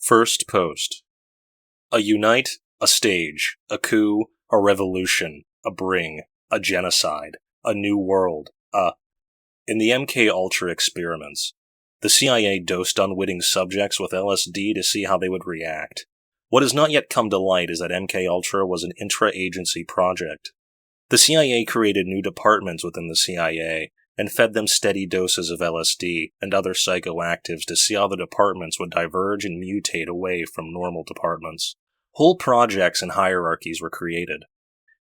First post. A unite, a stage, a coup, a revolution, a bring, a genocide, a new world, In the MK Ultra experiments, the CIA dosed unwitting subjects with LSD to see how they would react. What has not yet come to light is that MK Ultra was an intra-agency project. The CIA created new departments within the CIA, and fed them steady doses of LSD and other psychoactives to see how the departments would diverge and mutate away from normal departments. Whole projects and hierarchies were created,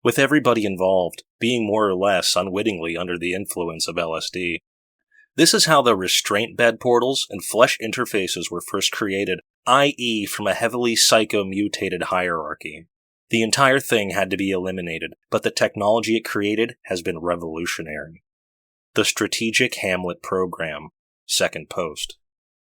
with everybody involved being more or less unwittingly under the influence of LSD. This is how the restraint bed portals and flesh interfaces were first created, i.e. from a heavily psycho-mutated hierarchy. The entire thing had to be eliminated, but the technology it created has been revolutionary. The Strategic Hamlet Program. Second post.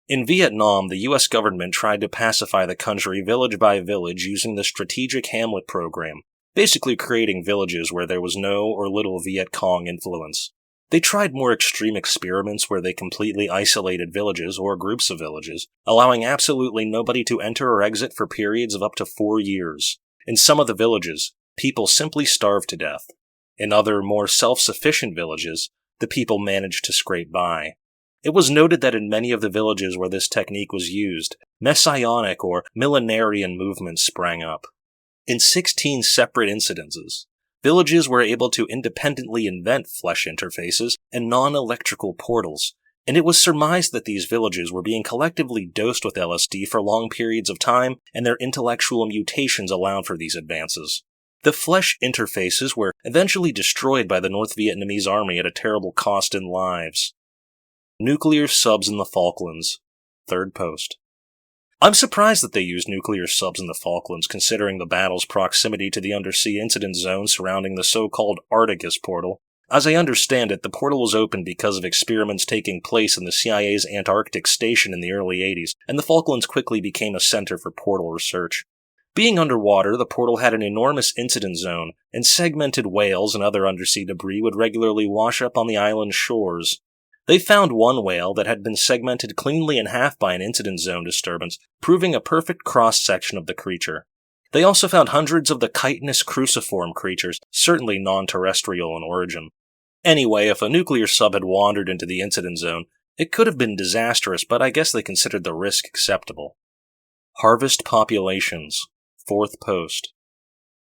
In Vietnam, the U.S. government tried to pacify the country village by village using the Strategic Hamlet Program, basically creating villages where there was no or little Viet Cong influence. They tried more extreme experiments where they completely isolated villages or groups of villages, allowing absolutely nobody to enter or exit for periods of up to 4 years. In some of the villages, people simply starved to death. In other, more self-sufficient villages, the people managed to scrape by. It was noted that in many of the villages where this technique was used, messianic or millenarian movements sprang up. In 16 separate incidences, villages were able to independently invent flesh interfaces and non-electrical portals, and it was surmised that these villages were being collectively dosed with LSD for long periods of time, and their intellectual mutations allowed for these advances. The flesh interfaces were eventually destroyed by the North Vietnamese army at a terrible cost in lives. Nuclear subs in the Falklands. Third post. I'm surprised that they used nuclear subs in the Falklands, considering the battle's proximity to the undersea incident zone surrounding the so-called Arcticus portal. As I understand it, the portal was opened because of experiments taking place in the CIA's Antarctic station in the early 80s, and the Falklands quickly became a center for portal research. Being underwater, the portal had an enormous incident zone, and segmented whales and other undersea debris would regularly wash up on the island's shores. They found one whale that had been segmented cleanly in half by an incident zone disturbance, proving a perfect cross-section of the creature. They also found hundreds of the chitinous cruciform creatures, certainly non-terrestrial in origin. Anyway, if a nuclear sub had wandered into the incident zone, it could have been disastrous, but I guess they considered the risk acceptable. Harvest populations. Fourth post.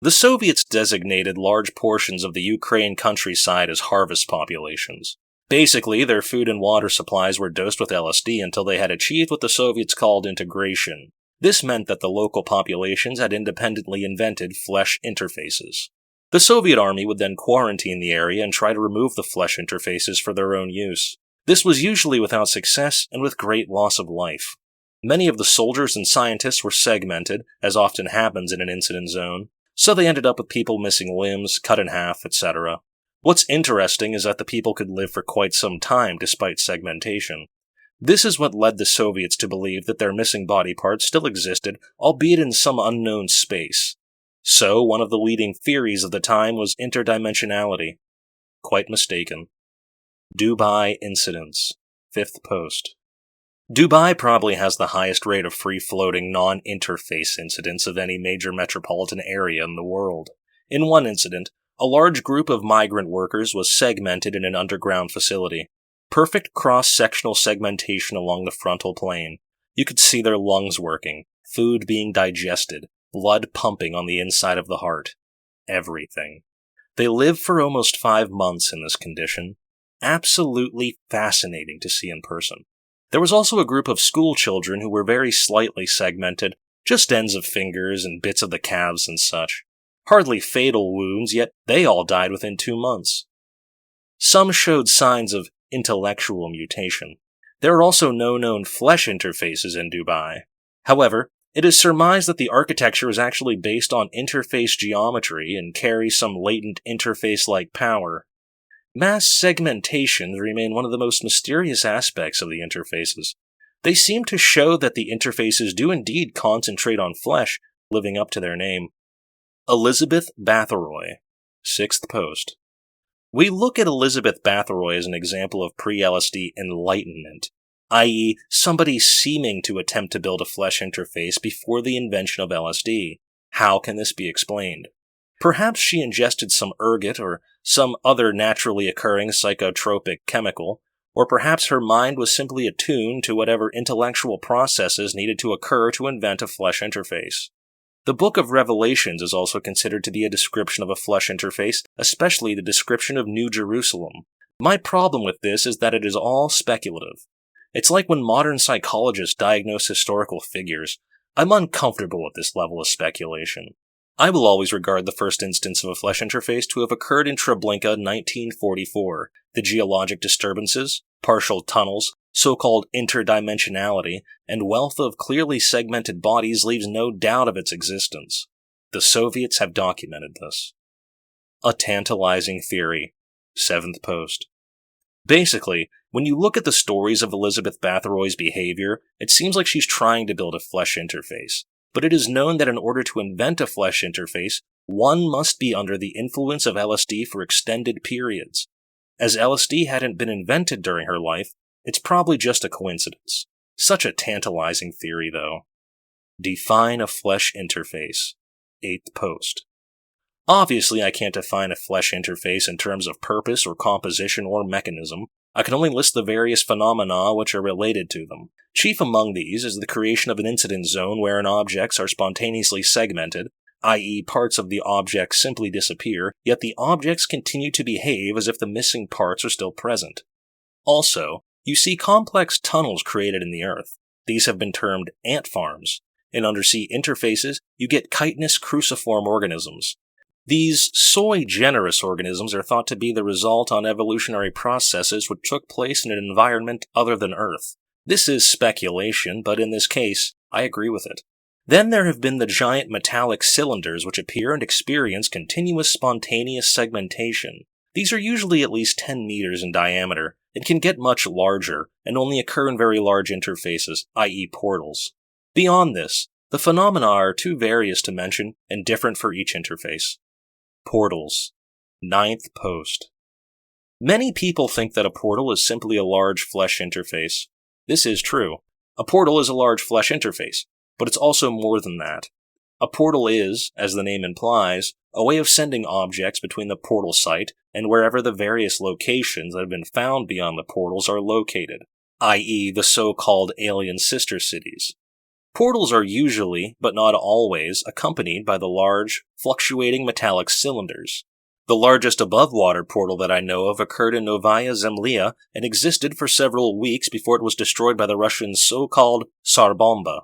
The Soviets designated large portions of the Ukraine countryside as harvest populations. Basically, their food and water supplies were dosed with LSD until they had achieved what the Soviets called integration. This meant that the local populations had independently invented flesh interfaces. The Soviet army would then quarantine the area and try to remove the flesh interfaces for their own use. This was usually without success and with great loss of life. Many of the soldiers and scientists were segmented, as often happens in an incident zone, so they ended up with people missing limbs, cut in half, etc. What's interesting is that the people could live for quite some time despite segmentation. This is what led the Soviets to believe that their missing body parts still existed, albeit in some unknown space. So, one of the leading theories of the time was interdimensionality. Quite mistaken. Dubai incidents. Fifth post. Dubai probably has the highest rate of free-floating, non-interface incidents of any major metropolitan area in the world. In one incident, a large group of migrant workers was segmented in an underground facility. Perfect cross-sectional segmentation along the frontal plane. You could see their lungs working, food being digested, blood pumping on the inside of the heart. Everything. They lived for almost 5 months in this condition. Absolutely fascinating to see in person. There was also a group of school children who were very slightly segmented, just ends of fingers and bits of the calves and such. Hardly fatal wounds, yet they all died within 2 months. Some showed signs of intellectual mutation. There are also no known flesh interfaces in Dubai. However, it is surmised that the architecture is actually based on interface geometry and carries some latent interface-like power. Mass segmentations remain one of the most mysterious aspects of the interfaces. They seem to show that the interfaces do indeed concentrate on flesh, living up to their name. Elizabeth Bathory. Sixth post. We look at Elizabeth Bathory as an example of pre-LSD enlightenment. i.e., somebody seeming to attempt to build a flesh interface before the invention of LSD. How can this be explained? Perhaps she ingested some ergot or some other naturally occurring psychotropic chemical, or perhaps her mind was simply attuned to whatever intellectual processes needed to occur to invent a flesh interface. The Book of Revelations is also considered to be a description of a flesh interface, especially the description of New Jerusalem. My problem with this is that it is all speculative. It's like when modern psychologists diagnose historical figures. I'm uncomfortable with this level of speculation. I will always regard the first instance of a flesh interface to have occurred in Treblinka 1944. The geologic disturbances, partial tunnels, so-called interdimensionality, and wealth of clearly segmented bodies leaves no doubt of its existence. The Soviets have documented this. A tantalizing theory. 7th post. Basically, when you look at the stories of Elizabeth Bathory's behavior, it seems like she's trying to build a flesh interface. But it is known that in order to invent a flesh interface, one must be under the influence of LSD for extended periods. As LSD hadn't been invented during her life, it's probably just a coincidence. Such a tantalizing theory, though. Define a flesh interface. 8th post. Obviously, I can't define a flesh interface in terms of purpose or composition or mechanism. I can only list the various phenomena which are related to them. Chief among these is the creation of an incident zone wherein objects are spontaneously segmented, i.e. parts of the object simply disappear, yet the objects continue to behave as if the missing parts are still present. Also, you see complex tunnels created in the earth. These have been termed ant farms. In undersea interfaces, you get chitinous cruciform organisms. These sui generis organisms are thought to be the result on evolutionary processes which took place in an environment other than Earth. This is speculation, but in this case, I agree with it. Then there have been the giant metallic cylinders which appear and experience continuous spontaneous segmentation. These are usually at least 10 meters in diameter, and can get much larger, and only occur in very large interfaces, i.e. portals. Beyond this, the phenomena are too various to mention, and different for each interface. Portals. 9th post. Many people think that a portal is simply a large flesh interface. This is true. A portal is a large flesh interface, but it's also more than that. A portal is, as the name implies, a way of sending objects between the portal site and wherever the various locations that have been found beyond the portals are located, i.e. the so-called alien sister cities. Portals are usually, but not always, accompanied by the large, fluctuating metallic cylinders. The largest above-water portal that I know of occurred in Novaya Zemlya and existed for several weeks before it was destroyed by the Russian so-called Tsar Bomba.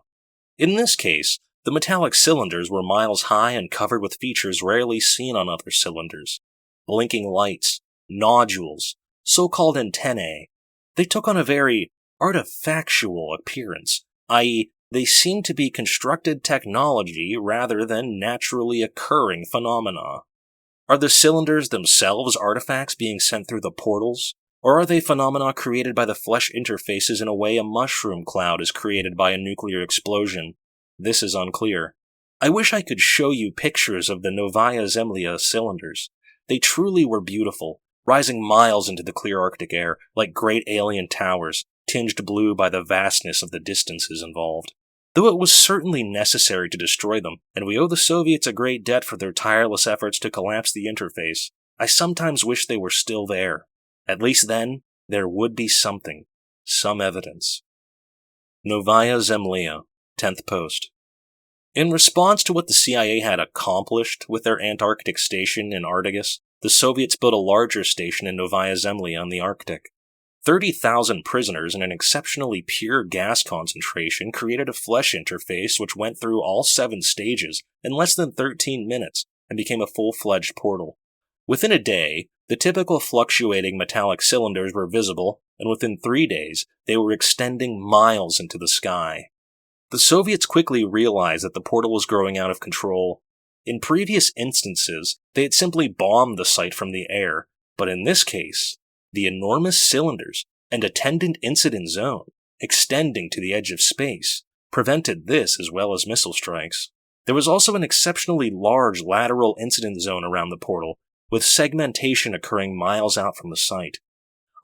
In this case, the metallic cylinders were miles high and covered with features rarely seen on other cylinders. Blinking lights, nodules, so-called antennae. They took on a very artifactual appearance, i.e., they seem to be constructed technology rather than naturally occurring phenomena. Are the cylinders themselves artifacts being sent through the portals? Or are they phenomena created by the flesh interfaces in a way a mushroom cloud is created by a nuclear explosion? This is unclear. I wish I could show you pictures of the Novaya Zemlya cylinders. They truly were beautiful, rising miles into the clear Arctic air like great alien towers, tinged blue by the vastness of the distances involved. Though it was certainly necessary to destroy them, and we owe the Soviets a great debt for their tireless efforts to collapse the interface, I sometimes wish they were still there. At least then, there would be something, some evidence. Novaya Zemlya, 10th post. In response to what the CIA had accomplished with their Antarctic station in Arcturus, the Soviets built a larger station in Novaya Zemlya in the Arctic. 30,000 prisoners in an exceptionally pure gas concentration created a flesh interface which went through all 7 stages in less than 13 minutes and became a full-fledged portal. Within a day, the typical fluctuating metallic cylinders were visible, and within 3 days, they were extending miles into the sky. The Soviets quickly realized that the portal was growing out of control. In previous instances, they had simply bombed the site from the air, but in this case, the enormous cylinders and attendant incident zone, extending to the edge of space, prevented this as well as missile strikes. There was also an exceptionally large lateral incident zone around the portal, with segmentation occurring miles out from the site.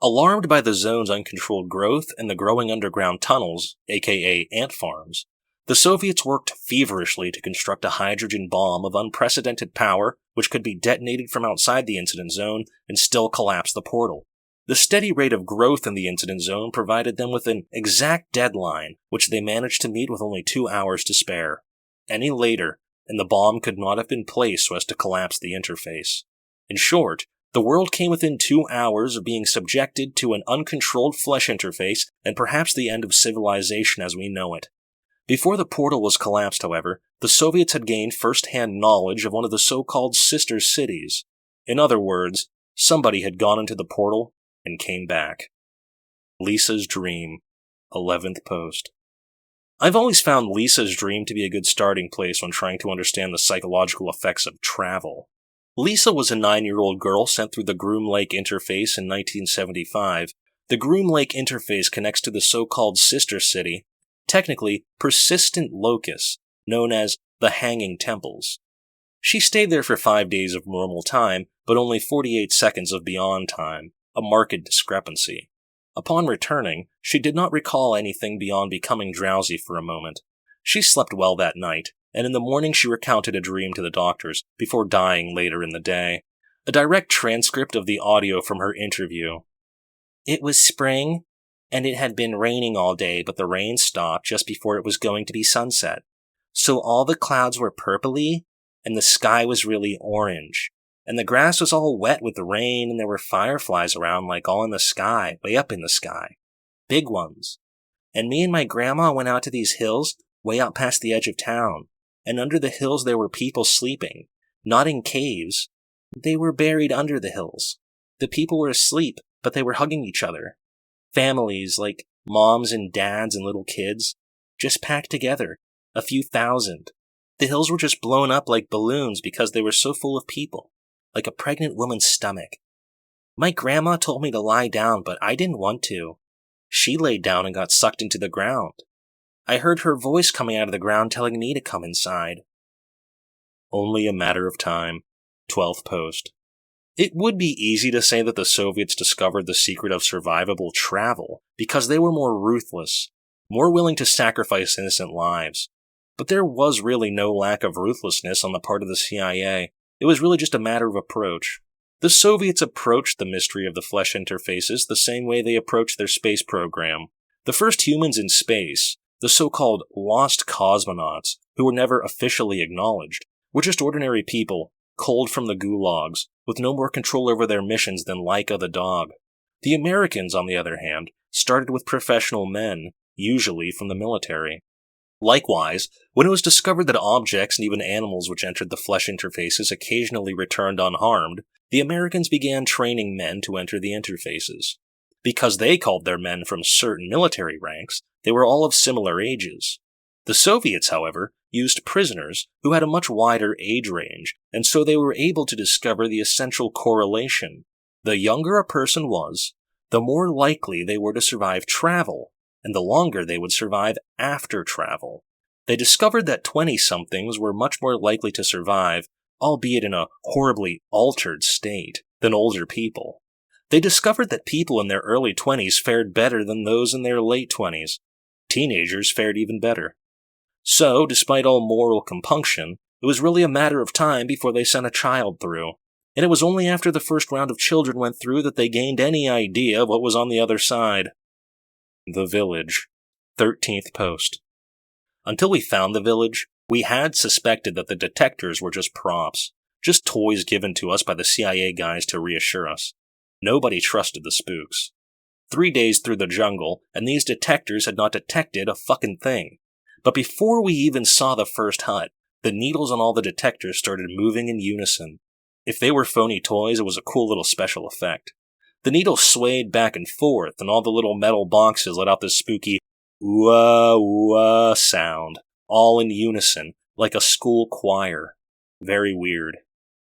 Alarmed by the zone's uncontrolled growth and the growing underground tunnels, aka ant farms, the Soviets worked feverishly to construct a hydrogen bomb of unprecedented power which could be detonated from outside the incident zone and still collapse the portal. The steady rate of growth in the incident zone provided them with an exact deadline, which they managed to meet with only 2 hours to spare. Any later, and the bomb could not have been placed so as to collapse the interface. In short, the world came within 2 hours of being subjected to an uncontrolled flesh interface and perhaps the end of civilization as we know it. Before the portal was collapsed, however, the Soviets had gained first-hand knowledge of one of the so-called sister cities. In other words, somebody had gone into the portal and came back. Lisa's Dream, 11th post. I've always found Lisa's Dream to be a good starting place when trying to understand the psychological effects of travel. Lisa was a 9-year-old girl sent through the Groom Lake interface in 1975. The Groom Lake interface connects to the so-called sister city, technically persistent locus, known as the Hanging Temples. She stayed there for 5 days of normal time, but only 48 seconds of beyond time, a marked discrepancy. Upon returning, she did not recall anything beyond becoming drowsy for a moment. She slept well that night, and in the morning she recounted a dream to the doctors, before dying later in the day. A direct transcript of the audio from her interview. It was spring, and it had been raining all day, but the rain stopped just before it was going to be sunset. So all the clouds were purpley, and the sky was really orange. And the grass was all wet with the rain, and there were fireflies around like all in the sky, way up in the sky. Big ones. And me and my grandma went out to these hills, way out past the edge of town. And under the hills there were people sleeping. Not in caves. They were buried under the hills. The people were asleep, but they were hugging each other. Families, like moms and dads and little kids, just packed together. A few thousand. The hills were just blown up like balloons because they were so full of people. Like a pregnant woman's stomach. My grandma told me to lie down, but I didn't want to. She laid down and got sucked into the ground. I heard her voice coming out of the ground telling me to come inside. Only a matter of time. 12th post. It would be easy to say that the Soviets discovered the secret of survivable travel because they were more ruthless, more willing to sacrifice innocent lives. But there was really no lack of ruthlessness on the part of the CIA. It was really just a matter of approach. The Soviets approached the mystery of the flesh interfaces the same way they approached their space program. The first humans in space, the so-called lost cosmonauts, who were never officially acknowledged, were just ordinary people, culled from the gulags, with no more control over their missions than Laika the dog. The Americans, on the other hand, started with professional men, usually from the military. Likewise, when it was discovered that objects and even animals which entered the flesh interfaces occasionally returned unharmed, the Americans began training men to enter the interfaces. Because they called their men from certain military ranks, they were all of similar ages. The Soviets, however, used prisoners who had a much wider age range, and so they were able to discover the essential correlation. The younger a person was, the more likely they were to survive travel, and the longer they would survive after travel. They discovered that 20-somethings were much more likely to survive, albeit in a horribly altered state, than older people. They discovered that people in their early 20s fared better than those in their late 20s. Teenagers fared even better. So, despite all moral compunction, it was really a matter of time before they sent a child through. And it was only after the first round of children went through that they gained any idea of what was on the other side. The Village. 13th post. Until we found the village, we had suspected that the detectors were just props, just toys given to us by the CIA guys to reassure us. Nobody trusted the spooks. 3 days through the jungle, and these detectors had not detected a fucking thing. But before we even saw the first hut, the needles on all the detectors started moving in unison. If they were phony toys, it was a cool little special effect. The needles swayed back and forth, and all the little metal boxes let out this spooky ooh-ah sound, all in unison, like a school choir. Very weird.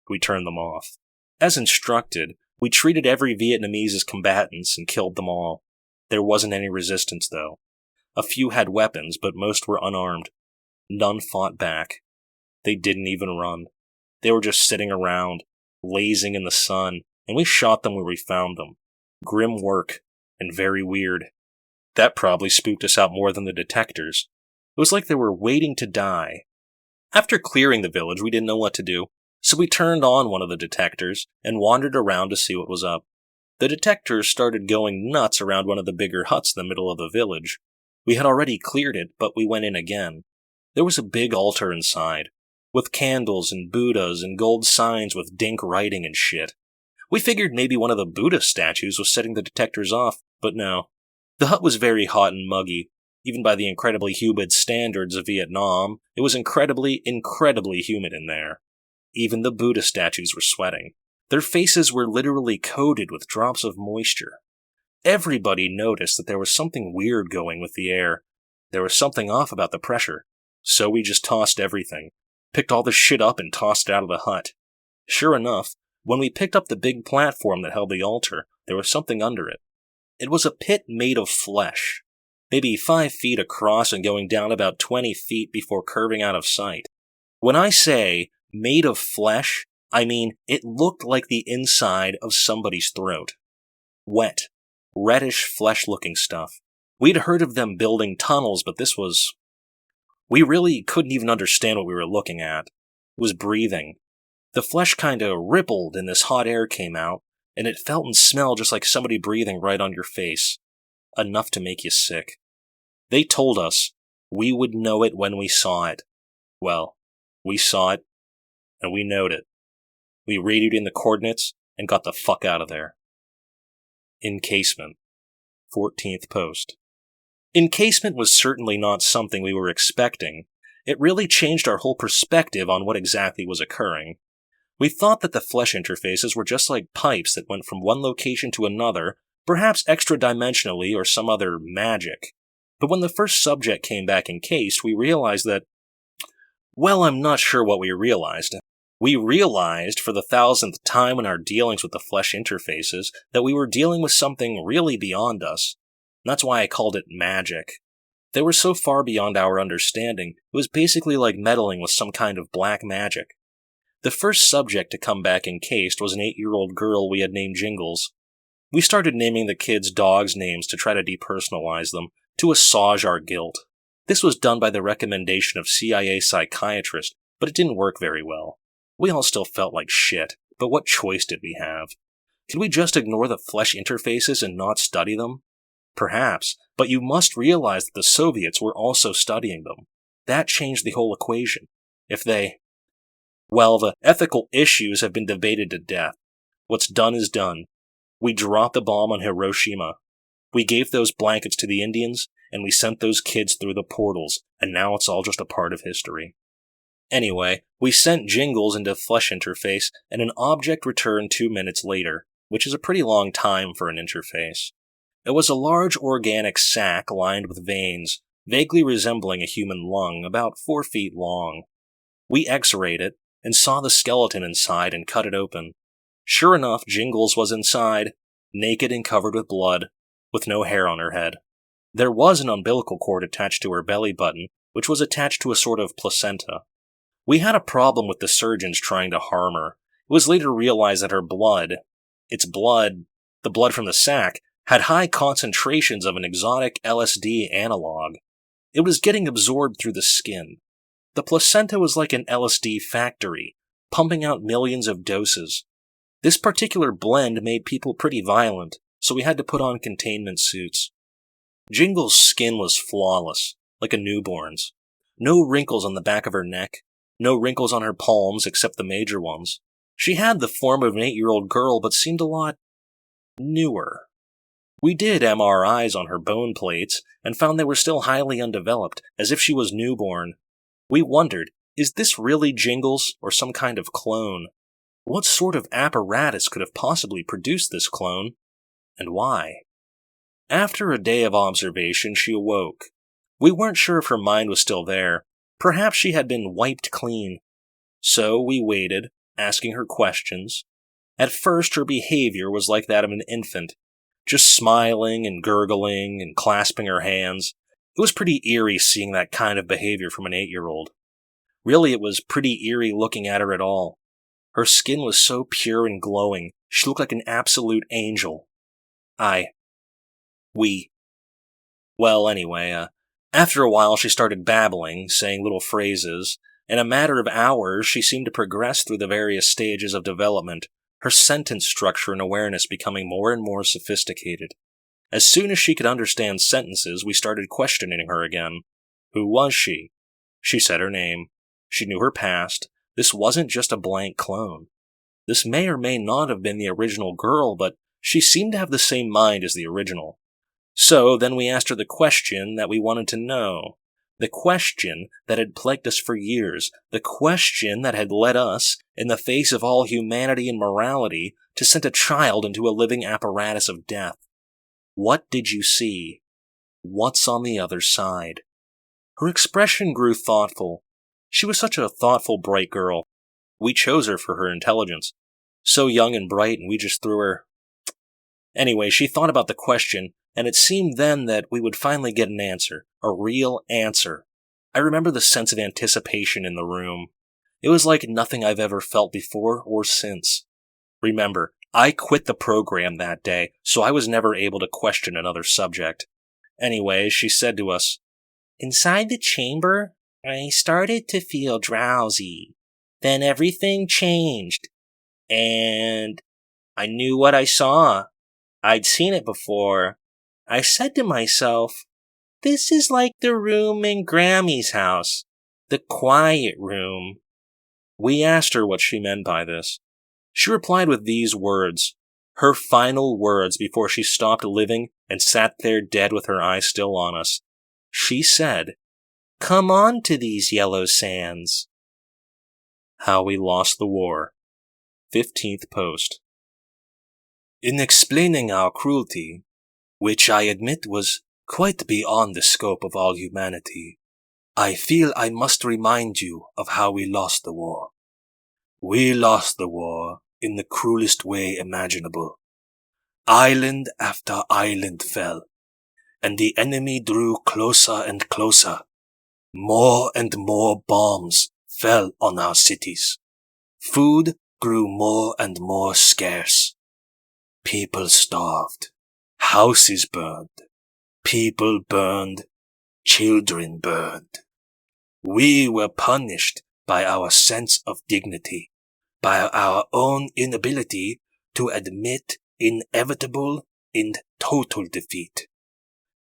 We turned them off. As instructed, we treated every Vietnamese as combatants and killed them all. There wasn't any resistance, though. A few had weapons, but most were unarmed. None fought back. They didn't even run. They were just sitting around, lazing in the sun, and we shot them where we found them. Grim work, and very weird. That probably spooked us out more than the detectors. It was like they were waiting to die. After clearing the village, we didn't know what to do, so we turned on one of the detectors and wandered around to see what was up. The detectors started going nuts around one of the bigger huts in the middle of the village. We had already cleared it, but we went in again. There was a big altar inside, with candles and Buddhas and gold signs with dink writing and shit. We figured maybe one of the Buddha statues was setting the detectors off, but no. The hut was very hot and muggy. Even by the incredibly humid standards of Vietnam, it was incredibly humid in there. Even the Buddha statues were sweating. Their faces were literally coated with drops of moisture. Everybody noticed that there was something weird going with the air. There was something off about the pressure. So we just tossed everything. Picked all the shit up and tossed it out of the hut. Sure enough, when we picked up the big platform that held the altar, there was something under it. It was a pit made of flesh. Maybe 5 feet across and going down about 20 feet before curving out of sight. When I say made of flesh, I mean it looked like the inside of somebody's throat. Wet, reddish flesh-looking stuff. We'd heard of them building tunnels, but this was... We really couldn't even understand what we were looking at. It was breathing. The flesh kinda rippled and this hot air came out, and it felt and smelled just like somebody breathing right on your face. Enough to make you sick. They told us we would know it when we saw it. Well, we saw it, and we knowed it. We radioed in the coordinates and got the fuck out of there. Encasement. 14th post. Encasement was certainly not something we were expecting. It really changed our whole perspective on what exactly was occurring. We thought that the flesh interfaces were just like pipes that went from one location to another, perhaps extra-dimensionally or some other magic. But when the first subject came back encased, we realized that... Well, I'm not sure what we realized. We realized, for the 1000th time in our dealings with the flesh interfaces, that we were dealing with something really beyond us. That's why I called it magic. They were so far beyond our understanding, it was basically like meddling with some kind of black magic. The first subject to come back encased was an 8-year-old girl we had named Jingles. We started naming the kids' dogs' names to try to depersonalize them, to assuage our guilt. This was done by the recommendation of CIA psychiatrist, but it didn't work very well. We all still felt like shit, but what choice did we have? Could we just ignore the flesh interfaces and not study them? Perhaps, but you must realize that the Soviets were also studying them. That changed the whole equation. If they... Well, the ethical issues have been debated to death. What's done is done. We dropped the bomb on Hiroshima. We gave those blankets to the Indians, and we sent those kids through the portals, and now it's all just a part of history. Anyway, we sent Jingles into flesh interface, and an object returned 2 minutes later, which is a pretty long time for an interface. It was a large organic sac lined with veins, vaguely resembling a human lung, about 4 feet long. We X-rayed it, and saw the skeleton inside and cut it open. Sure enough, Jingles was inside, naked and covered with blood, with no hair on her head. There was an umbilical cord attached to her belly button, which was attached to a sort of placenta. We had a problem with the surgeons trying to harm her. It was later realized that her blood, the blood from the sac, had high concentrations of an exotic LSD analog. It was getting absorbed through the skin. The placenta was like an LSD factory, pumping out millions of doses. This particular blend made people pretty violent, so we had to put on containment suits. Jingle's skin was flawless, like a newborn's. No wrinkles on the back of her neck, no wrinkles on her palms except the major ones. She had the form of an 8-year-old girl, but seemed a lot newer. We did MRIs on her bone plates, and found they were still highly undeveloped, as if she was newborn. We wondered, is this really Jingles, or some kind of clone? What sort of apparatus could have possibly produced this clone? And why? After a day of observation, she awoke. We weren't sure if her mind was still there. Perhaps she had been wiped clean. So we waited, asking her questions. At first, her behavior was like that of an infant, just smiling and gurgling and clasping her hands. It was pretty eerie seeing that kind of behavior from an 8-year-old. Really, it was pretty eerie looking at her at all. Her skin was so pure and glowing, she looked like an absolute angel. We. Well, anyway, after a while she started babbling, saying little phrases. In a matter of hours, she seemed to progress through the various stages of development, her sentence structure and awareness becoming more and more sophisticated. As soon as she could understand sentences, we started questioning her again. Who was she? She said her name. She knew her past. This wasn't just a blank clone. This may or may not have been the original girl, but she seemed to have the same mind as the original. So then we asked her the question that we wanted to know. The question that had plagued us for years. The question that had led us, in the face of all humanity and morality, to send a child into a living apparatus of death. What did you see? What's on the other side? Her expression grew thoughtful. She was such a thoughtful, bright girl. We chose her for her intelligence. So young and bright, and we just threw her. Anyway, she thought about the question, and it seemed then that we would finally get an answer. A real answer. I remember the sense of anticipation in the room. It was like nothing I've ever felt before or since. Remember, I quit the program that day, so I was never able to question another subject. Anyway, she said to us, "Inside the chamber, I started to feel drowsy. Then everything changed. And I knew what I saw. I'd seen it before. I said to myself, this is like the room in Grammy's house. The quiet room." We asked her what she meant by this. She replied with these words, her final words before she stopped living and sat there dead with her eyes still on us. She said, "Come on to these yellow sands." How we lost the war. 15th post. In explaining our cruelty, which I admit was quite beyond the scope of all humanity, I feel I must remind you of how we lost the war. We lost the war in the cruelest way imaginable. Island after island fell, and the enemy drew closer and closer. More and more bombs fell on our cities. Food grew more and more scarce. People starved. Houses burned. People burned. Children burned. We were punished by our sense of dignity, by our own inability to admit inevitable and total defeat.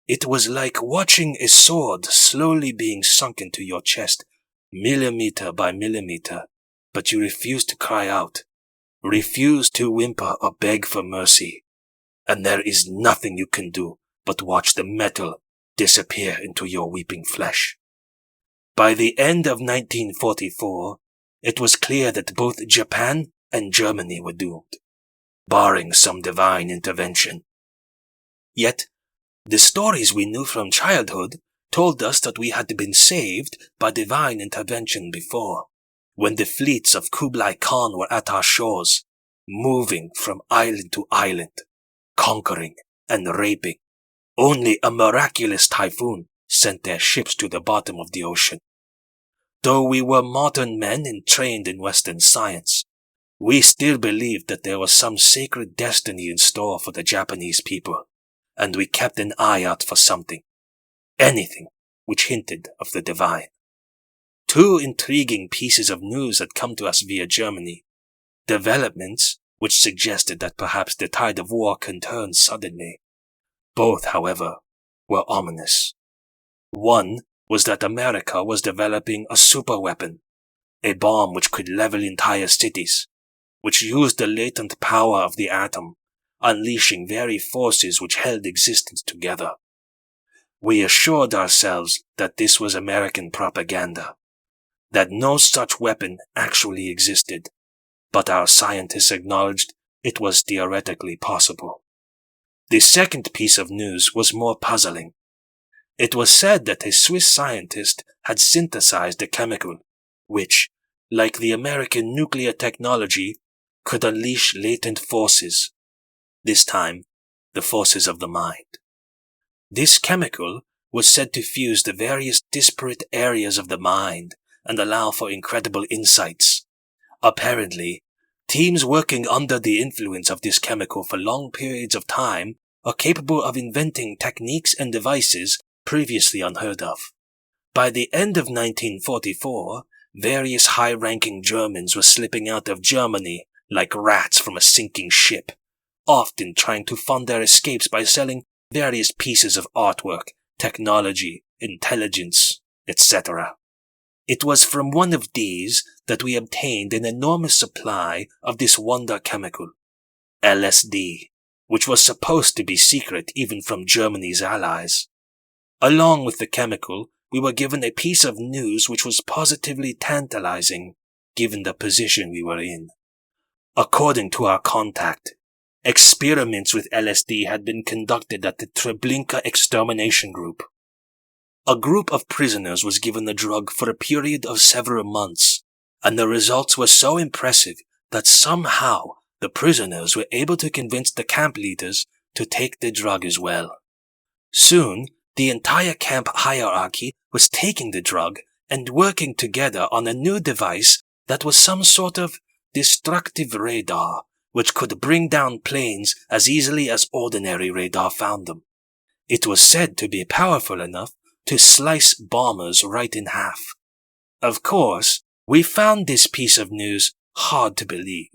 It was like watching a sword slowly being sunk into your chest, millimeter by millimeter, but you refused to cry out, refused to whimper or beg for mercy, and there is nothing you can do but watch the metal disappear into your weeping flesh. By the end of 1944, it was clear that both Japan and Germany were doomed, barring some divine intervention. Yet, the stories we knew from childhood told us that we had been saved by divine intervention before, when the fleets of Kublai Khan were at our shores, moving from island to island, conquering and raping. Only a miraculous typhoon sent their ships to the bottom of the ocean. Though we were modern men and trained in Western science, we still believed that there was some sacred destiny in store for the Japanese people, and we kept an eye out for something, anything which hinted of the divine. Two intriguing pieces of news had come to us via Germany, developments which suggested that perhaps the tide of war can turn suddenly. Both, however, were ominous. One was that America was developing a superweapon, a bomb which could level entire cities, which used the latent power of the atom, unleashing very forces which held existence together. We assured ourselves that this was American propaganda, that no such weapon actually existed, but our scientists acknowledged it was theoretically possible. The second piece of news was more puzzling. It was said that a Swiss scientist had synthesized a chemical, which, like the American nuclear technology, could unleash latent forces. This time, the forces of the mind. This chemical was said to fuse the various disparate areas of the mind and allow for incredible insights. Apparently, teams working under the influence of this chemical for long periods of time are capable of inventing techniques and devices previously unheard of. By the end of 1944, various high-ranking Germans were slipping out of Germany like rats from a sinking ship, often trying to fund their escapes by selling various pieces of artwork, technology, intelligence, etc. It was from one of these that we obtained an enormous supply of this wonder chemical, LSD, which was supposed to be secret even from Germany's allies. Along with the chemical, we were given a piece of news which was positively tantalizing, given the position we were in. According to our contact, experiments with LSD had been conducted at the Treblinka extermination group. A group of prisoners was given the drug for a period of several months, and the results were so impressive that somehow the prisoners were able to convince the camp leaders to take the drug as well. Soon, the entire camp hierarchy was taking the drug and working together on a new device that was some sort of destructive radar, which could bring down planes as easily as ordinary radar found them. It was said to be powerful enough to slice bombers right in half. Of course, we found this piece of news hard to believe.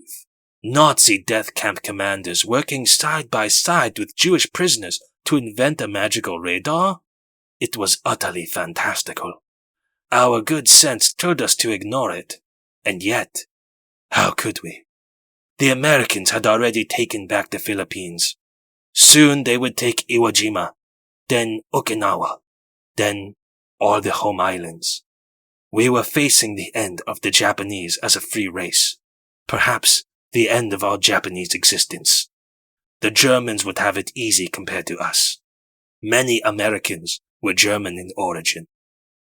Nazi death camp commanders working side by side with Jewish prisoners to invent a magical radar? It was utterly fantastical. Our good sense told us to ignore it, and yet, how could we? The Americans had already taken back the Philippines. Soon they would take Iwo Jima, then Okinawa, then all the home islands. We were facing the end of the Japanese as a free race, perhaps the end of our Japanese existence. The Germans would have it easy compared to us. Many Americans were German in origin.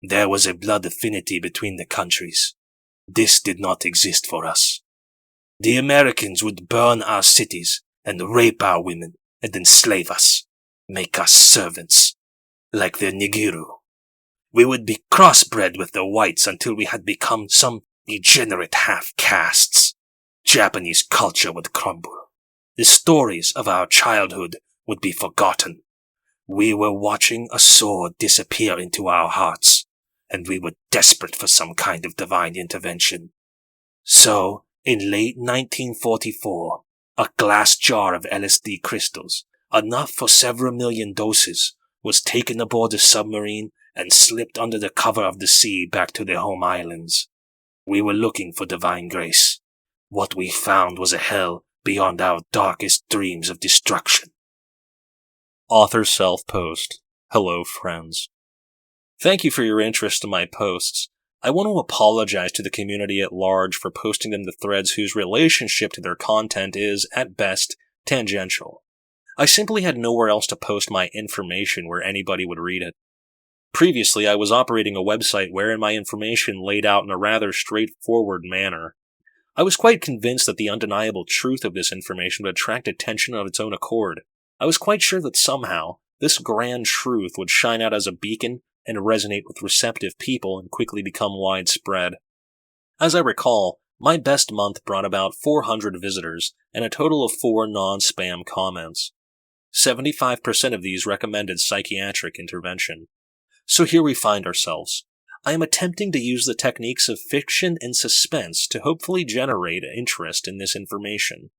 There was a blood affinity between the countries. This did not exist for us. The Americans would burn our cities and rape our women and enslave us, make us servants, like the Nigiru. We would be crossbred with the whites until we had become some degenerate half-castes. Japanese culture would crumble. The stories of our childhood would be forgotten. We were watching a sword disappear into our hearts, and we were desperate for some kind of divine intervention. So, in late 1944, a glass jar of LSD crystals, enough for several million doses, was taken aboard a submarine and slipped under the cover of the sea back to their home islands. We were looking for divine grace. What we found was a hell beyond our darkest dreams of destruction. Author self-post. Hello, friends. Thank you for your interest in my posts. I want to apologize to the community at large for posting them to threads whose relationship to their content is, at best, tangential. I simply had nowhere else to post my information where anybody would read it. Previously, I was operating a website wherein my information laid out in a rather straightforward manner. I was quite convinced that the undeniable truth of this information would attract attention of its own accord. I was quite sure that somehow, this grand truth would shine out as a beacon and resonate with receptive people and quickly become widespread. As I recall, my best month brought about 400 visitors and a total of 4 non-spam comments. 75% of these recommended psychiatric intervention. So here we find ourselves. I am attempting to use the techniques of fiction and suspense to hopefully generate interest in this information.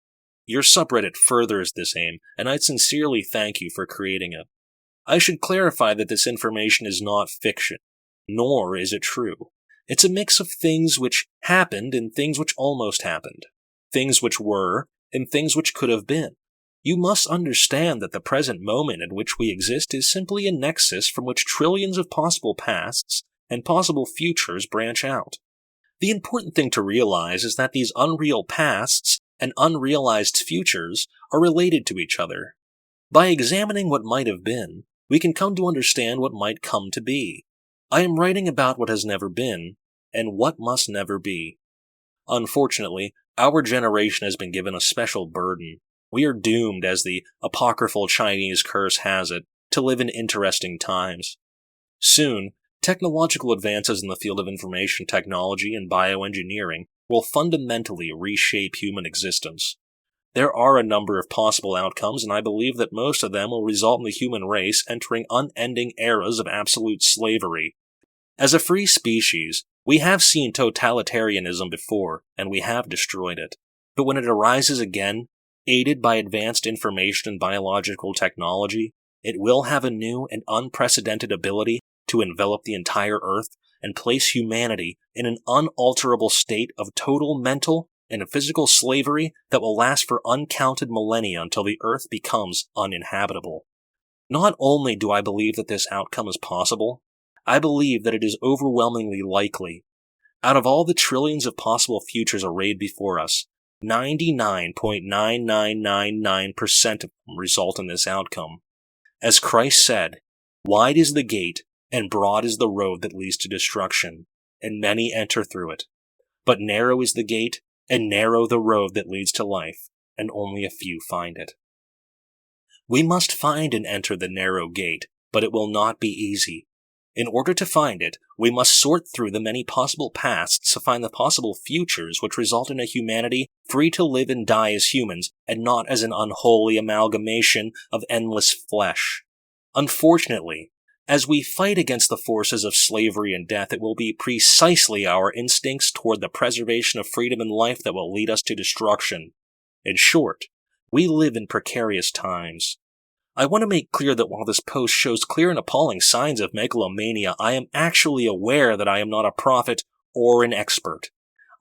Your subreddit furthers this aim, and I sincerely thank you for creating it. I should clarify that this information is not fiction, nor is it true. It's a mix of things which happened and things which almost happened, things which were and things which could have been. You must understand that the present moment in which we exist is simply a nexus from which trillions of possible pasts and possible futures branch out. The important thing to realize is that these unreal pasts and unrealized futures are related to each other. By examining what might have been, we can come to understand what might come to be. I am writing about what has never been, and what must never be. Unfortunately, our generation has been given a special burden. We are doomed, as the apocryphal Chinese curse has it, to live in interesting times. Soon, technological advances in the field of information technology and bioengineering will fundamentally reshape human existence. There are a number of possible outcomes, and I believe that most of them will result in the human race entering unending eras of absolute slavery. As a free species, we have seen totalitarianism before, and we have destroyed it. But when it arises again, aided by advanced information and biological technology, it will have a new and unprecedented ability to envelop the entire Earth and place humanity in an unalterable state of total mental and physical slavery that will last for uncounted millennia until the Earth becomes uninhabitable. Not only do I believe that this outcome is possible, I believe that it is overwhelmingly likely. Out of all the trillions of possible futures arrayed before us, 99.9999% of them result in this outcome. As Christ said, "Wide is the gate, and broad is the road that leads to destruction, and many enter through it. But narrow is the gate, and narrow the road that leads to life, and only a few find it." We must find and enter the narrow gate, but it will not be easy. In order to find it, we must sort through the many possible pasts to find the possible futures which result in a humanity free to live and die as humans, and not as an unholy amalgamation of endless flesh. Unfortunately, as we fight against the forces of slavery and death, it will be precisely our instincts toward the preservation of freedom and life that will lead us to destruction. In short, we live in precarious times. I want to make clear that while this post shows clear and appalling signs of megalomania, I am actually aware that I am not a prophet or an expert.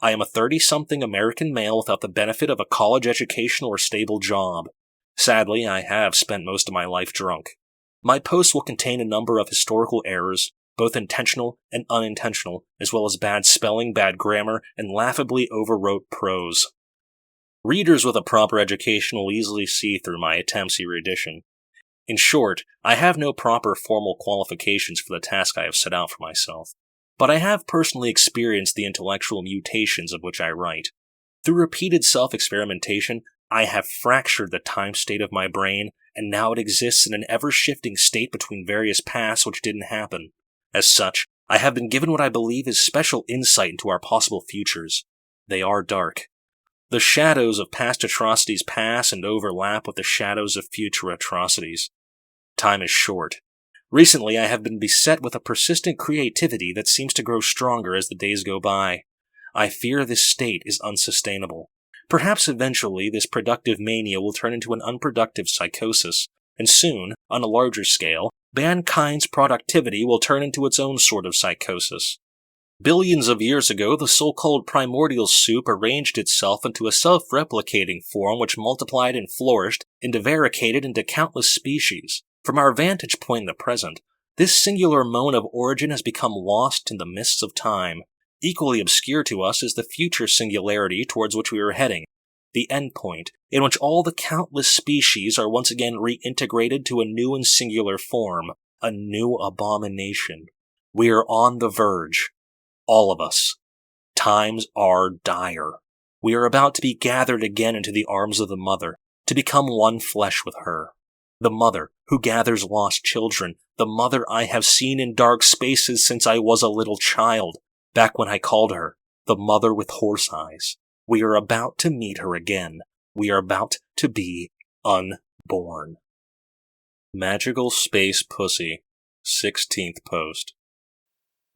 I am a 30-something American male without the benefit of a college education or a stable job. Sadly, I have spent most of my life drunk. My posts will contain a number of historical errors, both intentional and unintentional, as well as bad spelling, bad grammar, and laughably overwrote prose. Readers with a proper education will easily see through my attempts at erudition. In short, I have no proper formal qualifications for the task I have set out for myself, but I have personally experienced the intellectual mutations of which I write. Through repeated self-experimentation, I have fractured the time-state of my brain, and now it exists in an ever-shifting state between various paths which didn't happen. As such, I have been given what I believe is special insight into our possible futures. They are dark. The shadows of past atrocities pass and overlap with the shadows of future atrocities. Time is short. Recently, I have been beset with a persistent creativity that seems to grow stronger as the days go by. I fear this state is unsustainable. Perhaps eventually this productive mania will turn into an unproductive psychosis, and soon, on a larger scale, mankind's productivity will turn into its own sort of psychosis. Billions of years ago, the so-called primordial soup arranged itself into a self-replicating form which multiplied and flourished and divaricated into countless species. From our vantage point in the present, this singular mode of origin has become lost in the mists of time. Equally obscure to us is the future singularity towards which we are heading, the endpoint, in which all the countless species are once again reintegrated to a new and singular form, a new abomination. We are on the verge. All of us. Times are dire. We are about to be gathered again into the arms of the mother, to become one flesh with her. The mother who gathers lost children, the mother I have seen in dark spaces since I was a little child, back when I called her the mother with horse eyes. We are about to meet her again. We are about to be unborn. Magical Space Pussy, 16th post.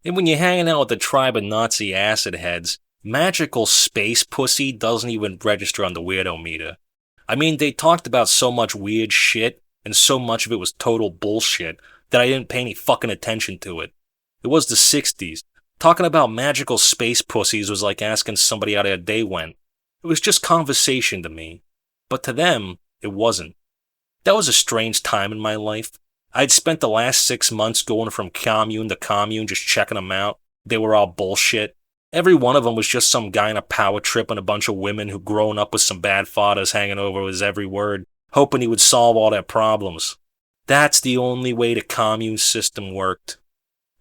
And when you're hanging out with the tribe of Nazi acid heads, magical space pussy doesn't even register on the weirdo meter. I mean, they talked about so much weird shit, and so much of it was total bullshit, that I didn't pay any fucking attention to it. It was the 60s. Talking about magical space pussies was like asking somebody how their day went. It was just conversation to me. But to them, it wasn't. That was a strange time in my life. I'd spent the last 6 months going from commune to commune just checking them out. They were all bullshit. Every one of them was just some guy in a power trip and a bunch of women who'd grown up with some bad fathers hanging over his every word, hoping he would solve all their problems. That's the only way the commune system worked.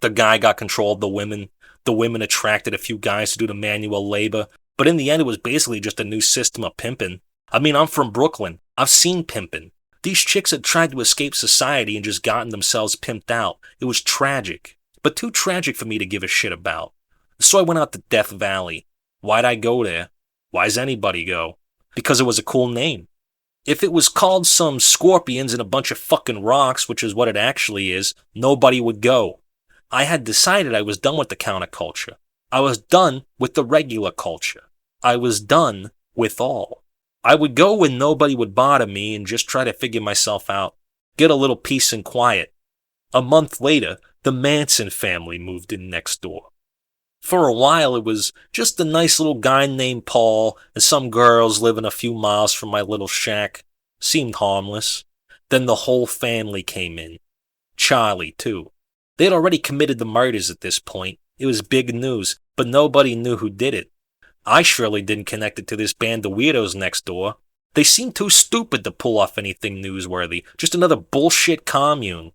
The guy got control of the women attracted a few guys to do the manual labor, but in the end it was basically just a new system of pimping. I mean, I'm from Brooklyn. I've seen pimping. These chicks had tried to escape society and just gotten themselves pimped out. It was tragic, but too tragic for me to give a shit about. So I went out to Death Valley. Why'd I go there? Why's anybody go? because it was a cool name. If it was called some scorpions and a bunch of fucking rocks, which is what it actually is, nobody would go. I had decided I was done with the counterculture. I was done with the regular culture. I was done with all. I would go when nobody would bother me and just try to figure myself out. Get a little peace and quiet. A month later, the Manson family moved in next door. For a while, it was just a nice little guy named Paul and some girls living a few miles from my little shack. Seemed harmless. Then the whole family came in. Charlie, too. They had already committed the murders at this point. It was big news, but nobody knew who did it. I surely didn't connect it to this band of weirdos next door. They seemed too stupid to pull off anything newsworthy, just another bullshit commune.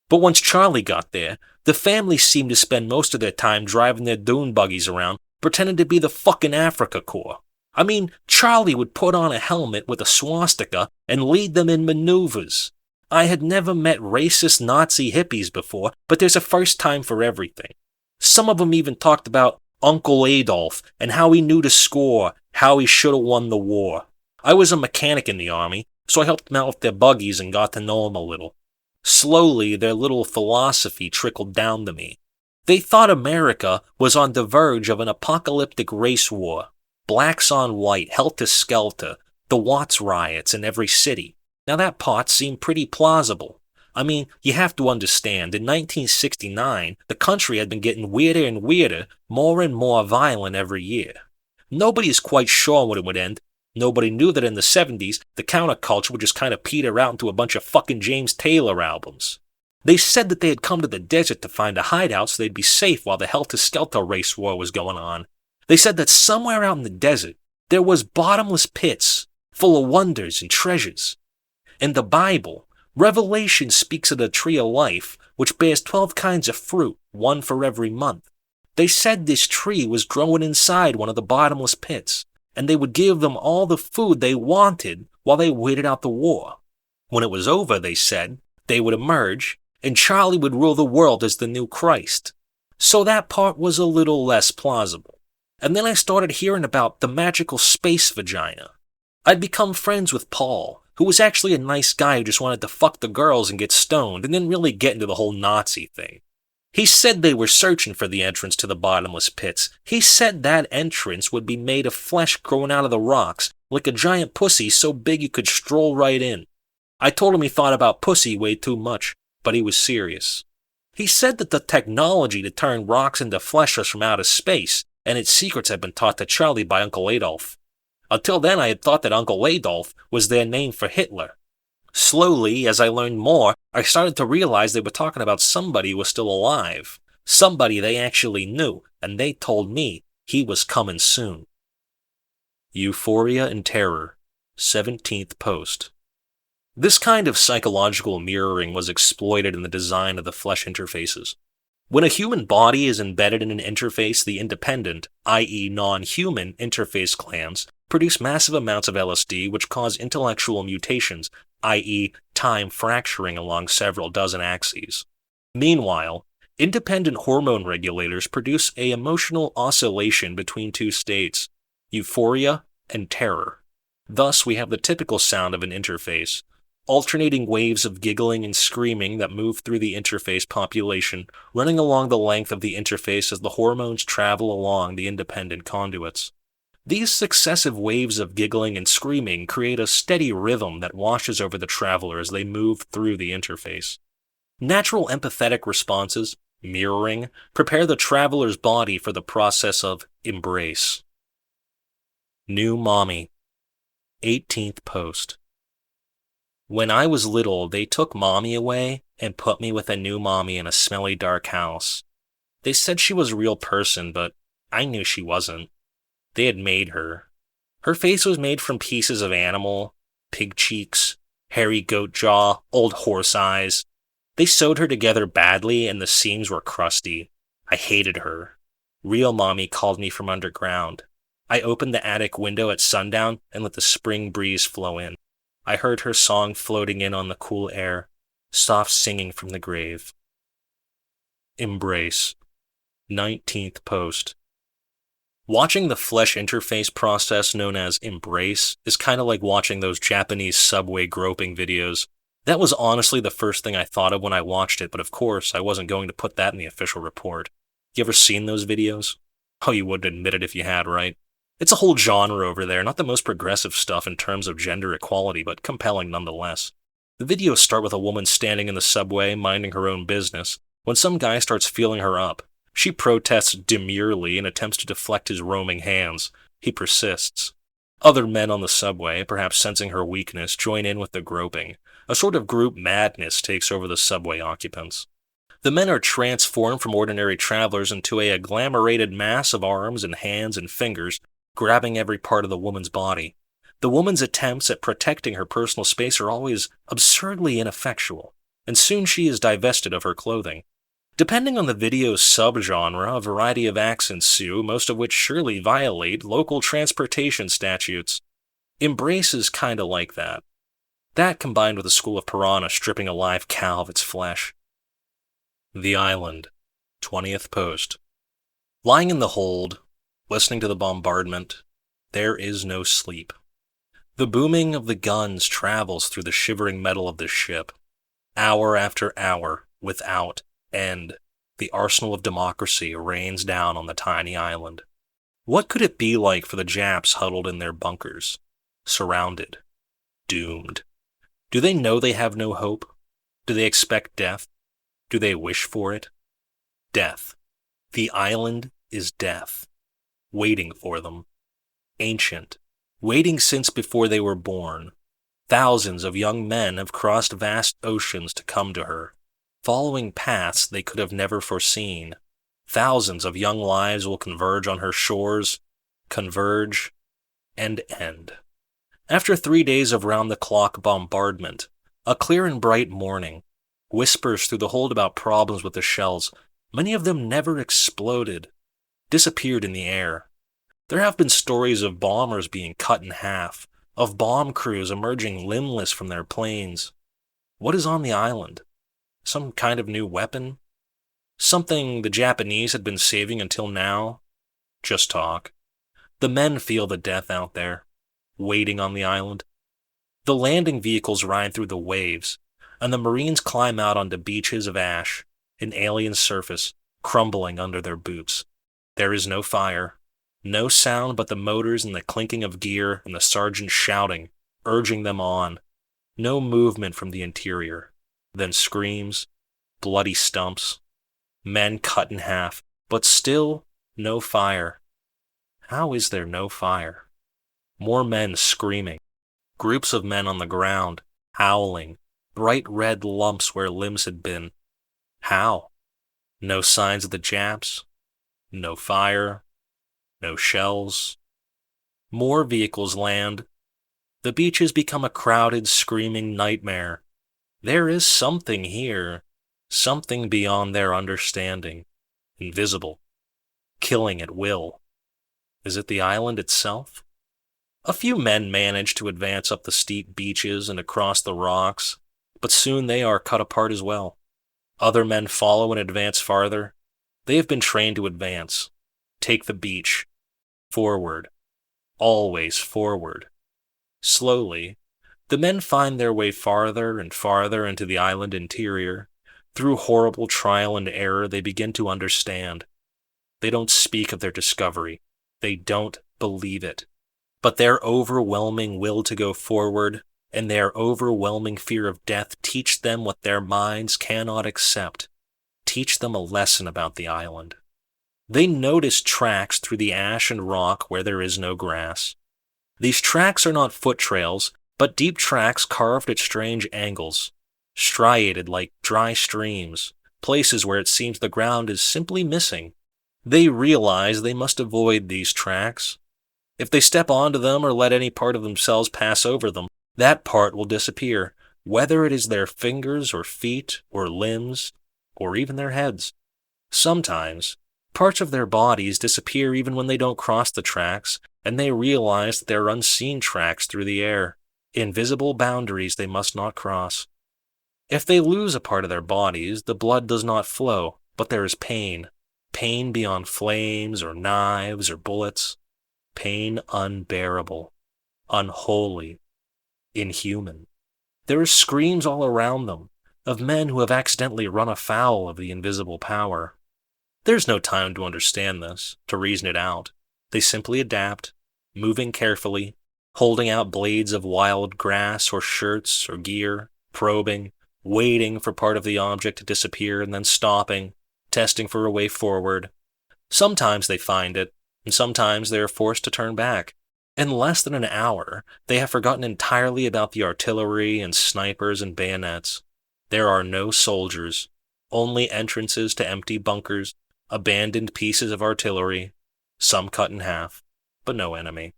But once Charlie got there, the family seemed to spend most of their time driving their dune buggies around, pretending to be the fucking Africa Corps. I mean, Charlie would put on a helmet with a swastika and lead them in maneuvers. I had never met racist Nazi hippies before, but there's a first time for everything. Some of them even talked about Uncle Adolf and how he knew to score, how he should have won the war. I was a mechanic in the army, so I helped them out with their buggies and got to know them a little. Slowly, their little philosophy trickled down to me. They thought America was on the verge of an apocalyptic race war. Blacks on white, helter-skelter, the Watts riots in every city. Now that part seemed pretty plausible. I mean, you have to understand, in 1969, the country had been getting weirder and weirder, more and more violent every year. Nobody is quite sure when it would end. Nobody knew that in the 70s, the counterculture would just kind of peter out into a bunch of fucking James Taylor albums. They said that they had come to the desert to find a hideout so they'd be safe while the helter-skelter race war was going on. They said that somewhere out in the desert, there was bottomless pits, full of wonders and treasures. In the Bible, Revelation speaks of the tree of life, which bears 12 kinds of fruit, one for every month. They said this tree was growing inside one of the bottomless pits, and they would give them all the food they wanted while they waited out the war. When it was over, they said, they would emerge, and Charlie would rule the world as the new Christ. So that part was a little less plausible. And then I started hearing about the magical space vagina. I'd become friends with Paul, who was actually a nice guy who just wanted to fuck the girls and get stoned and didn't really get into the whole Nazi thing. He said they were searching for the entrance to the bottomless pits. He said that entrance would be made of flesh growing out of the rocks, like a giant pussy so big you could stroll right in. I told him he thought about pussy way too much, but he was serious. He said that the technology to turn rocks into flesh was from outer space, and its secrets had been taught to Charlie by Uncle Adolf. Until then, I had thought that Uncle Adolf was their name for Hitler. Slowly, as I learned more, I started to realize they were talking about somebody who was still alive. Somebody they actually knew, and they told me he was coming soon. Euphoria and Terror, 17th post. This kind of psychological mirroring was exploited in the design of the flesh interfaces. When a human body is embedded in an interface, the independent, i.e. non-human, interface glands produce massive amounts of LSD which cause intellectual mutations, i.e. time fracturing along several dozen axes. Meanwhile, independent hormone regulators produce an emotional oscillation between two states, euphoria and terror. Thus, we have the typical sound of an interface, alternating waves of giggling and screaming that move through the interface population, running along the length of the interface as the hormones travel along the independent conduits. These successive waves of giggling and screaming create a steady rhythm that washes over the traveler as they move through the interface. Natural empathetic responses, mirroring, prepare the traveler's body for the process of embrace. New Mommy, 18th post. When I was little, they took Mommy away and put me with a new mommy in a smelly dark house. They said she was a real person, but I knew she wasn't. They had made her. Her face was made from pieces of animal, pig cheeks, hairy goat jaw, old horse eyes. They sewed her together badly and the seams were crusty. I hated her. Real Mommy called me from underground. I opened the attic window at sundown and let the spring breeze flow in. I heard her song floating in on the cool air, soft singing from the grave. Embrace, 19th post. Watching the flesh interface process known as embrace is kind of like watching those Japanese subway groping videos. That was honestly the first thing I thought of when I watched it, but of course I wasn't going to put that in the official report. You ever seen those videos? Oh, you wouldn't admit it if you had, right? It's a whole genre over there, not the most progressive stuff in terms of gender equality, but compelling nonetheless. The videos start with a woman standing in the subway, minding her own business, when some guy starts feeling her up. She protests demurely and attempts to deflect his roaming hands. He persists. Other men on the subway, perhaps sensing her weakness, join in with the groping. A sort of group madness takes over the subway occupants. The men are transformed from ordinary travelers into a agglomerated mass of arms and hands and fingers, grabbing every part of the woman's body. The woman's attempts at protecting her personal space are always absurdly ineffectual, and soon she is divested of her clothing. Depending on the video's subgenre, a variety of acts ensue, most of which surely violate local transportation statutes. Embrace is kinda like that. That combined with a school of piranha stripping a live cow of its flesh. The Island, 20th post. Lying in the hold, listening to the bombardment, there is no sleep. The booming of the guns travels through the shivering metal of the ship. Hour after hour, without end, the arsenal of democracy rains down on the tiny island. What could it be like for the Japs huddled in their bunkers, surrounded, doomed? Do they know they have no hope? Do they expect death? Do they wish for it? Death. The island is death, waiting for them. Ancient, waiting since before they were born. Thousands of young men have crossed vast oceans to come to her, following paths they could have never foreseen. Thousands of young lives will converge on her shores, converge, and end. After 3 days of round-the-clock bombardment, a clear and bright morning, whispers through the hold about problems with the shells. Many of them never exploded, disappeared in the air. There have been stories of bombers being cut in half, of bomb crews emerging limbless from their planes. What is on the island? Some kind of new weapon? Something the Japanese had been saving until now? Just talk. The men feel the death out there, waiting on the island. The landing vehicles ride through the waves, and the Marines climb out onto beaches of ash, an alien surface crumbling under their boots. There is no fire, no sound but the motors and the clinking of gear and the sergeant shouting, urging them on. No movement from the interior. Then screams, bloody stumps, men cut in half, but still no fire. How is there no fire? More men screaming, groups of men on the ground, howling, bright red lumps where limbs had been. How? No signs of the Japs, no fire, no shells. More vehicles land. The beaches become a crowded, screaming nightmare. There is something here, something beyond their understanding, invisible, killing at will. Is it the island itself? A few men manage to advance up the steep beaches and across the rocks, but soon they are cut apart as well. Other men follow and advance farther. They have been trained to advance. Take the beach. Forward. Always forward. Slowly, the men find their way farther and farther into the island interior. Through horrible trial and error, they begin to understand. They don't speak of their discovery. They don't believe it. But their overwhelming will to go forward and their overwhelming fear of death teach them what their minds cannot accept. Teach them a lesson about the island. They notice tracks through the ash and rock where there is no grass. These tracks are not foot trails, but deep tracks carved at strange angles, striated like dry streams, places where it seems the ground is simply missing. They realize they must avoid these tracks. If they step onto them or let any part of themselves pass over them, that part will disappear, whether it is their fingers or feet or limbs or even their heads. Sometimes, parts of their bodies disappear even when they don't cross the tracks, and they realize that there are unseen tracks through the air, invisible boundaries they must not cross. If they lose a part of their bodies, the blood does not flow, but there is pain pain beyond flames or knives or bullets. Pain unbearable, unholy, inhuman. There are screams all around them, of men who have accidentally run afoul of the invisible power. There's no time to understand this, to reason it out. They simply adapt, moving carefully, holding out blades of wild grass or shirts or gear, probing, waiting for part of the object to disappear and then stopping, testing for a way forward. Sometimes they find it, and sometimes they are forced to turn back. In less than an hour, they have forgotten entirely about the artillery and snipers and bayonets. There are no soldiers, only entrances to empty bunkers, abandoned pieces of artillery, some cut in half, but no enemy.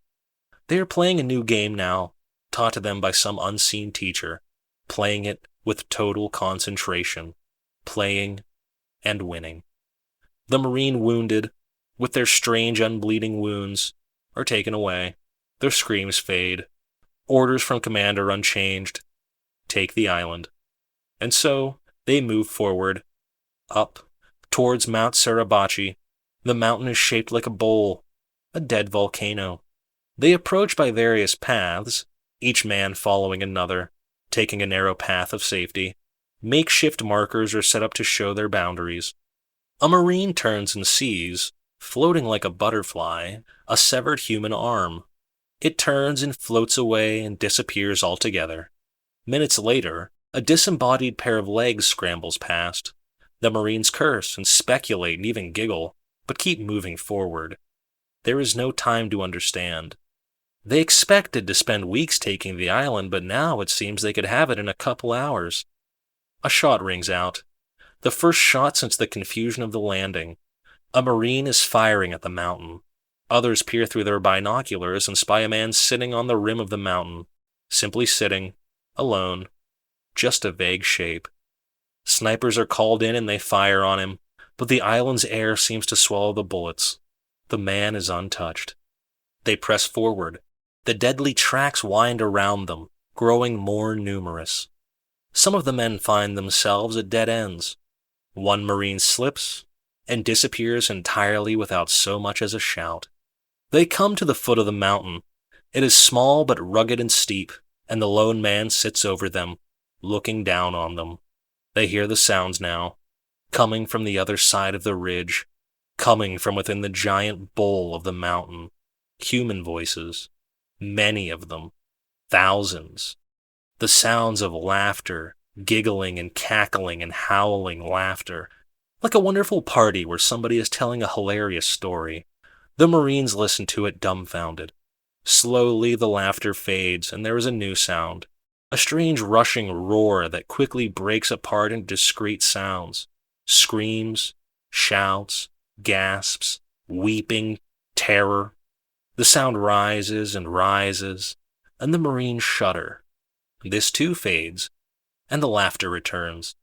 They are playing a new game now, taught to them by some unseen teacher, playing it with total concentration, playing and winning. The Marine wounded, with their strange unbleeding wounds, are taken away. Their screams fade. Orders from commander unchanged. Take the island. And so they move forward, up, towards Mount Suribachi. The mountain is shaped like a bowl, a dead volcano. They approach by various paths, each man following another, taking a narrow path of safety. Makeshift markers are set up to show their boundaries. A Marine turns and sees, floating like a butterfly, a severed human arm. It turns and floats away and disappears altogether. Minutes later, a disembodied pair of legs scrambles past. The Marines curse and speculate and even giggle, but keep moving forward. There is no time to understand. They expected to spend weeks taking the island, but now it seems they could have it in a couple hours. A shot rings out. The first shot since the confusion of the landing. A Marine is firing at the mountain. Others peer through their binoculars and spy a man sitting on the rim of the mountain, simply sitting, alone, just a vague shape. Snipers are called in and they fire on him, but the island's air seems to swallow the bullets. The man is untouched. They press forward. The deadly tracks wind around them, growing more numerous. Some of the men find themselves at dead ends. One Marine slips and disappears entirely without so much as a shout. They come to the foot of the mountain. It is small but rugged and steep, and the lone man sits over them, looking down on them. They hear the sounds now, coming from the other side of the ridge, coming from within the giant bowl of the mountain. Human voices, many of them, thousands. The sounds of laughter, giggling and cackling and howling laughter, like a wonderful party where somebody is telling a hilarious story. The Marines listen to it dumbfounded. Slowly the laughter fades and there is a new sound, a strange rushing roar that quickly breaks apart into discrete sounds. Screams, shouts, gasps, weeping, terror. The sound rises and rises, and the Marines shudder. This too fades, and the laughter returns.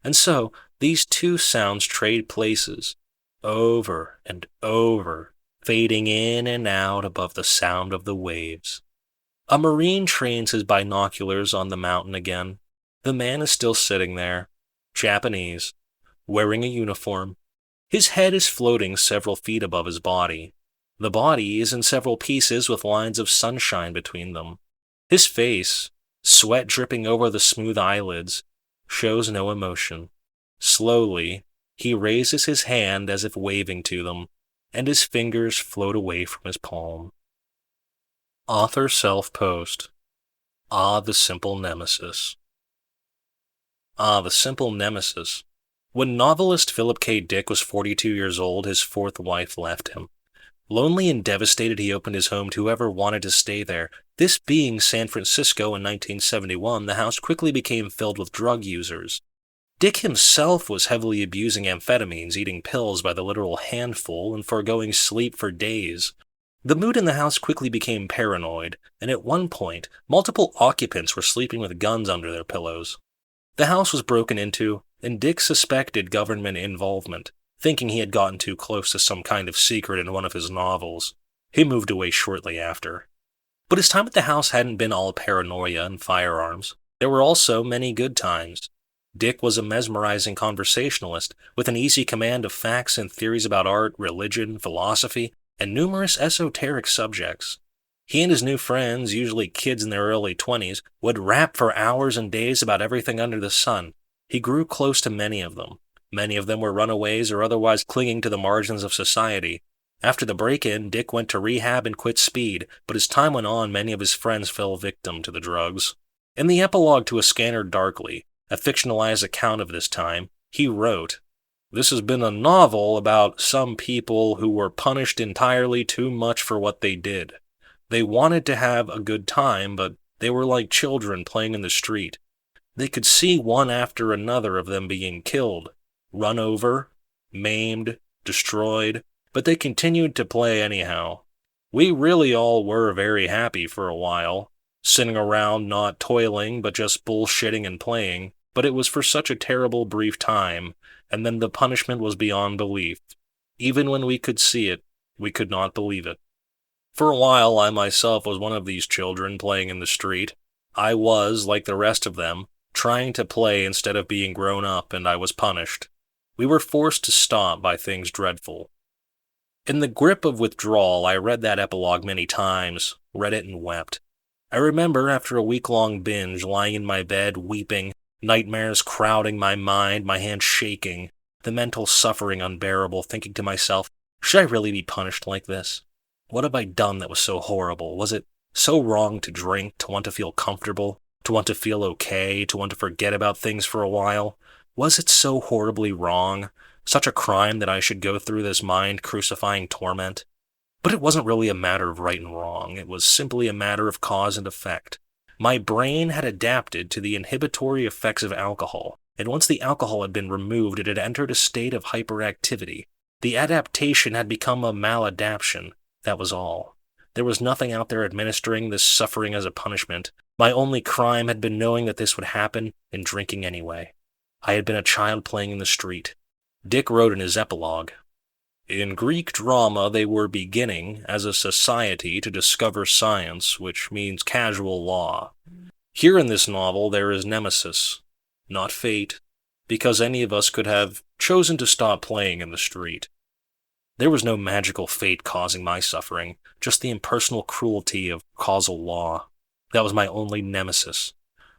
And so these two sounds trade places, over and over, fading in and out above the sound of the waves. A Marine trains his binoculars on the mountain again. The man is still sitting there, Japanese, wearing a uniform. His head is floating several feet above his body. The body is in several pieces with lines of sunshine between them. His face, sweat dripping over the smooth eyelids, shows no emotion. Slowly, he raises his hand as if waving to them, and his fingers float away from his palm. Author self-post. Ah, the simple nemesis. Ah, the simple nemesis. When novelist Philip K. Dick was 42 years old, his fourth wife left him. Lonely and devastated, he opened his home to whoever wanted to stay there. This being San Francisco in 1971, the house quickly became filled with drug users. Dick himself was heavily abusing amphetamines, eating pills by the literal handful, and foregoing sleep for days. The mood in the house quickly became paranoid, and at one point, multiple occupants were sleeping with guns under their pillows. The house was broken into, and Dick suspected government involvement, thinking he had gotten too close to some kind of secret in one of his novels. He moved away shortly after. But his time at the house hadn't been all paranoia and firearms. There were also many good times. Dick was a mesmerizing conversationalist with an easy command of facts and theories about art, religion, philosophy, and numerous esoteric subjects. He and his new friends, usually kids in their early 20s, would rap for hours and days about everything under the sun. He grew close to many of them. Many of them were runaways or otherwise clinging to the margins of society. After the break-in, Dick went to rehab and quit speed, but as time went on, many of his friends fell victim to the drugs. In the epilogue to A Scanner Darkly, a fictionalized account of this time, he wrote, "This has been a novel about some people who were punished entirely too much for what they did. They wanted to have a good time, but they were like children playing in the street. They could see one after another of them being killed, run over, maimed, destroyed, but they continued to play anyhow. We really all were very happy for a while, sitting around not toiling but just bullshitting and playing, but it was for such a terrible brief time, and then the punishment was beyond belief. Even when we could see it, we could not believe it. For a while, I myself was one of these children playing in the street. I was, like the rest of them, trying to play instead of being grown up, and I was punished. We were forced to stop by things dreadful." In the grip of withdrawal, I read that epilogue many times, read it and wept. I remember, after a week-long binge, lying in my bed, weeping, nightmares crowding my mind, my hands shaking, the mental suffering unbearable, thinking to myself, should I really be punished like this? What have I done that was so horrible? Was it so wrong to drink, to want to feel comfortable, to want to feel okay, to want to forget about things for a while? Was it so horribly wrong? Such a crime that I should go through this mind-crucifying torment? But it wasn't really a matter of right and wrong. It was simply a matter of cause and effect. My brain had adapted to the inhibitory effects of alcohol, and once the alcohol had been removed, it had entered a state of hyperactivity. The adaptation had become a maladaptation. That was all. There was nothing out there administering this suffering as a punishment. My only crime had been knowing that this would happen and drinking anyway. I had been a child playing in the street. Dick wrote in his epilogue, "In Greek drama they were beginning, as a society, to discover science, which means casual law. Here in this novel there is nemesis, not fate, because any of us could have chosen to stop playing in the street. There was no magical fate causing my suffering, just the impersonal cruelty of causal law. That was my only nemesis.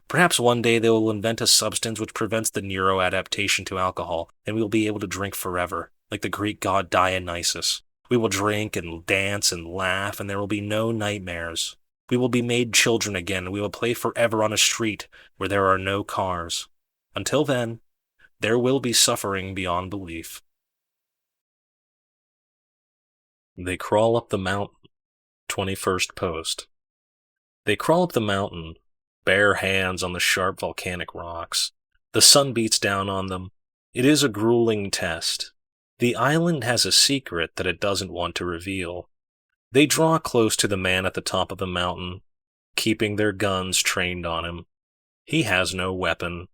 Perhaps one day they will invent a substance which prevents the neuroadaptation to alcohol, and we will be able to drink forever, like the Greek god Dionysus. We will drink and dance and laugh, and there will be no nightmares. We will be made children again, and we will play forever on a street where there are no cars. Until then, there will be suffering beyond belief." They crawl up the mountain. 21st post. They crawl up the mountain, bare hands on the sharp volcanic rocks. The sun beats down on them. It is a grueling test. The island has a secret that it doesn't want to reveal. They draw close to the man at the top of the mountain, keeping their guns trained on him. He has no weapon.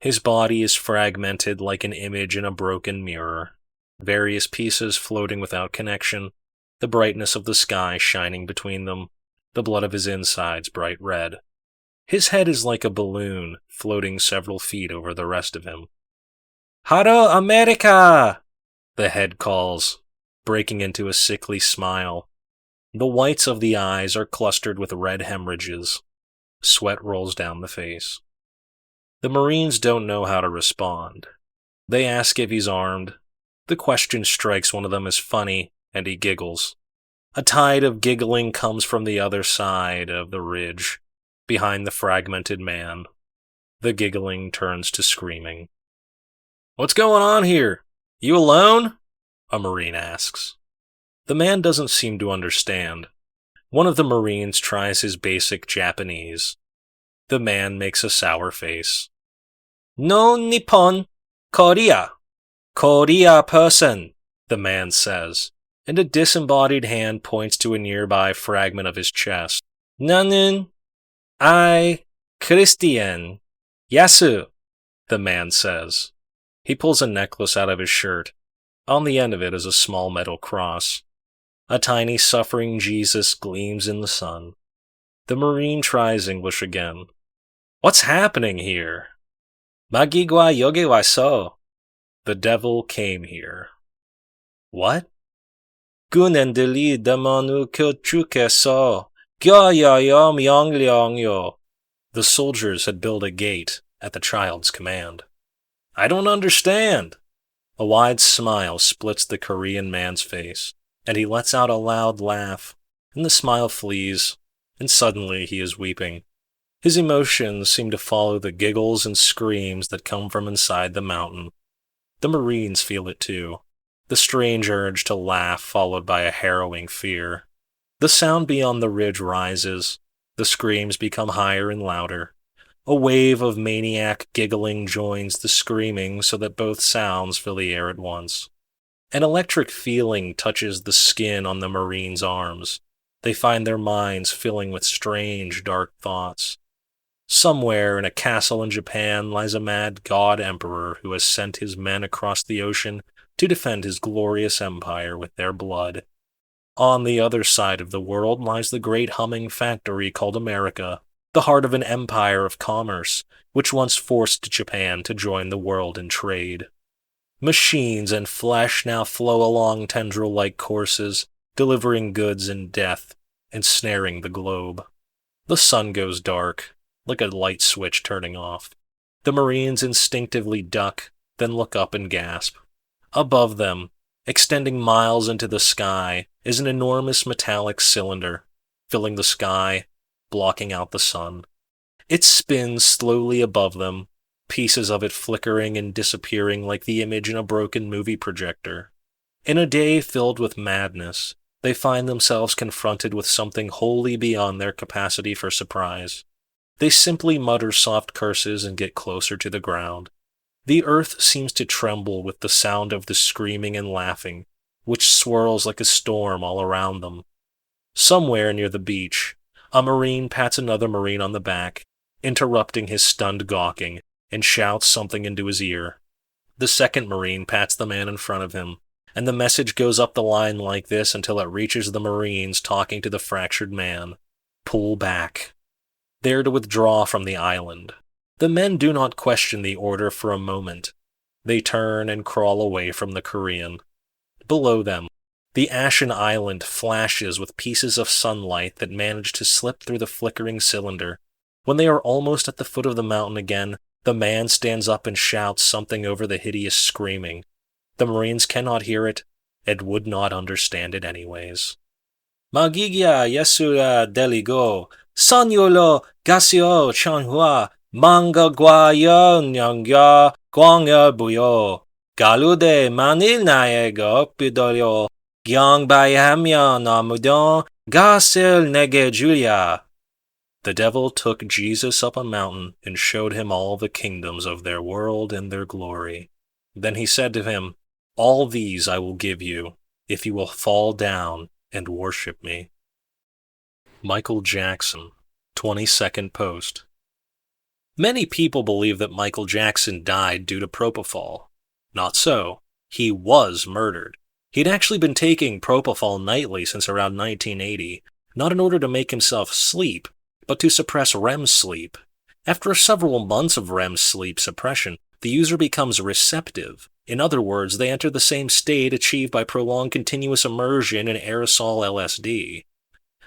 His body is fragmented like an image in a broken mirror, various pieces floating without connection, the brightness of the sky shining between them, the blood of his insides bright red. His head is like a balloon, floating several feet over the rest of him. "Hello, America!" the head calls, breaking into a sickly smile. The whites of the eyes are clustered with red hemorrhages. Sweat rolls down the face. The Marines don't know how to respond. They ask if he's armed. The question strikes one of them as funny, and he giggles. A tide of giggling comes from the other side of the ridge, behind the fragmented man. The giggling turns to screaming. "What's going on here? You alone?" a Marine asks. The man doesn't seem to understand. One of the Marines tries his basic Japanese. The man makes a sour face. "No Nippon, Korea. Korea person," the man says, and a disembodied hand points to a nearby fragment of his chest. "Nanun, I, Christian, Yasu," the man says. He pulls a necklace out of his shirt. On the end of it is a small metal cross. A tiny suffering Jesus gleams in the sun. The Marine tries English again. "What's happening here?" Magigwa yoge wa so. The devil came here. What? Gunendeli damanu kyochuke so. Gya ya yom yong liang yo. The soldiers had built a gate at the child's command. I don't understand. A wide smile splits the Korean man's face, and he lets out a loud laugh, and the smile flees, and suddenly he is weeping. His emotions seem to follow the giggles and screams that come from inside the mountain. The Marines feel it too, the strange urge to laugh followed by a harrowing fear. The sound beyond the ridge rises, the screams become higher and louder. A wave of maniac giggling joins the screaming so that both sounds fill the air at once. An electric feeling touches the skin on the Marines' arms. They find their minds filling with strange, dark thoughts. Somewhere in a castle in Japan lies a mad god emperor who has sent his men across the ocean to defend his glorious empire with their blood. On the other side of the world lies the great humming factory called America, the heart of an empire of commerce, which once forced Japan to join the world in trade. Machines and flesh now flow along tendril-like courses, delivering goods and death, ensnaring the globe. The sun goes dark, like a light switch turning off. The Marines instinctively duck, then look up and gasp. Above them, extending miles into the sky, is an enormous metallic cylinder, filling the sky, blocking out the sun. It spins slowly above them, pieces of it flickering and disappearing like the image in a broken movie projector. In a day filled with madness, they find themselves confronted with something wholly beyond their capacity for surprise. They simply mutter soft curses and get closer to the ground. The earth seems to tremble with the sound of the screaming and laughing, which swirls like a storm all around them. Somewhere near the beach, a Marine pats another Marine on the back, interrupting his stunned gawking, and shouts something into his ear. The second Marine pats the man in front of him, and the message goes up the line like this until it reaches the Marines talking to the fractured man. Pull back. They are to withdraw from the island. The men do not question the order for a moment. They turn and crawl away from the Korean. Below them, the ashen island flashes with pieces of sunlight that manage to slip through the flickering cylinder. When they are almost at the foot of the mountain again, the man stands up and shouts something over the hideous screaming. The Marines cannot hear it, and would not understand it anyways. Magigya yasura deligo, sanyolo gasio chanhua, manga guayo nyangya guangya buyo, galude manil naego pidolyo, gyang bayamya namudon, gasil nege julia. The devil took Jesus up a mountain and showed him all the kingdoms of their world and their glory. Then he said to him, all these I will give you, if you will fall down and worship me. Michael Jackson, 22nd post. Many people believe that Michael Jackson died due to propofol. Not so. He was murdered. He'd actually been taking propofol nightly since around 1980, not in order to make himself sleep, but to suppress REM sleep. After several months of REM sleep suppression, the user becomes receptive. In other words, they enter the same state achieved by prolonged continuous immersion in aerosol LSD.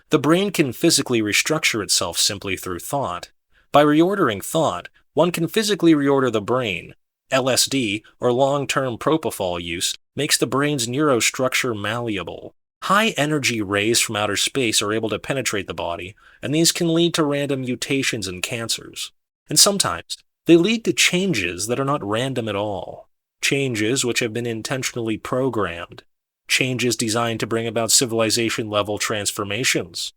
The brain can physically restructure itself simply through thought. By reordering thought, one can physically reorder the brain. LSD, or long-term propofol use, makes the brain's neurostructure malleable. High-energy rays from outer space are able to penetrate the body, and these can lead to random mutations and cancers. And sometimes, they lead to changes that are not random at all. Changes which have been intentionally programmed. Changes designed to bring about civilization-level transformations.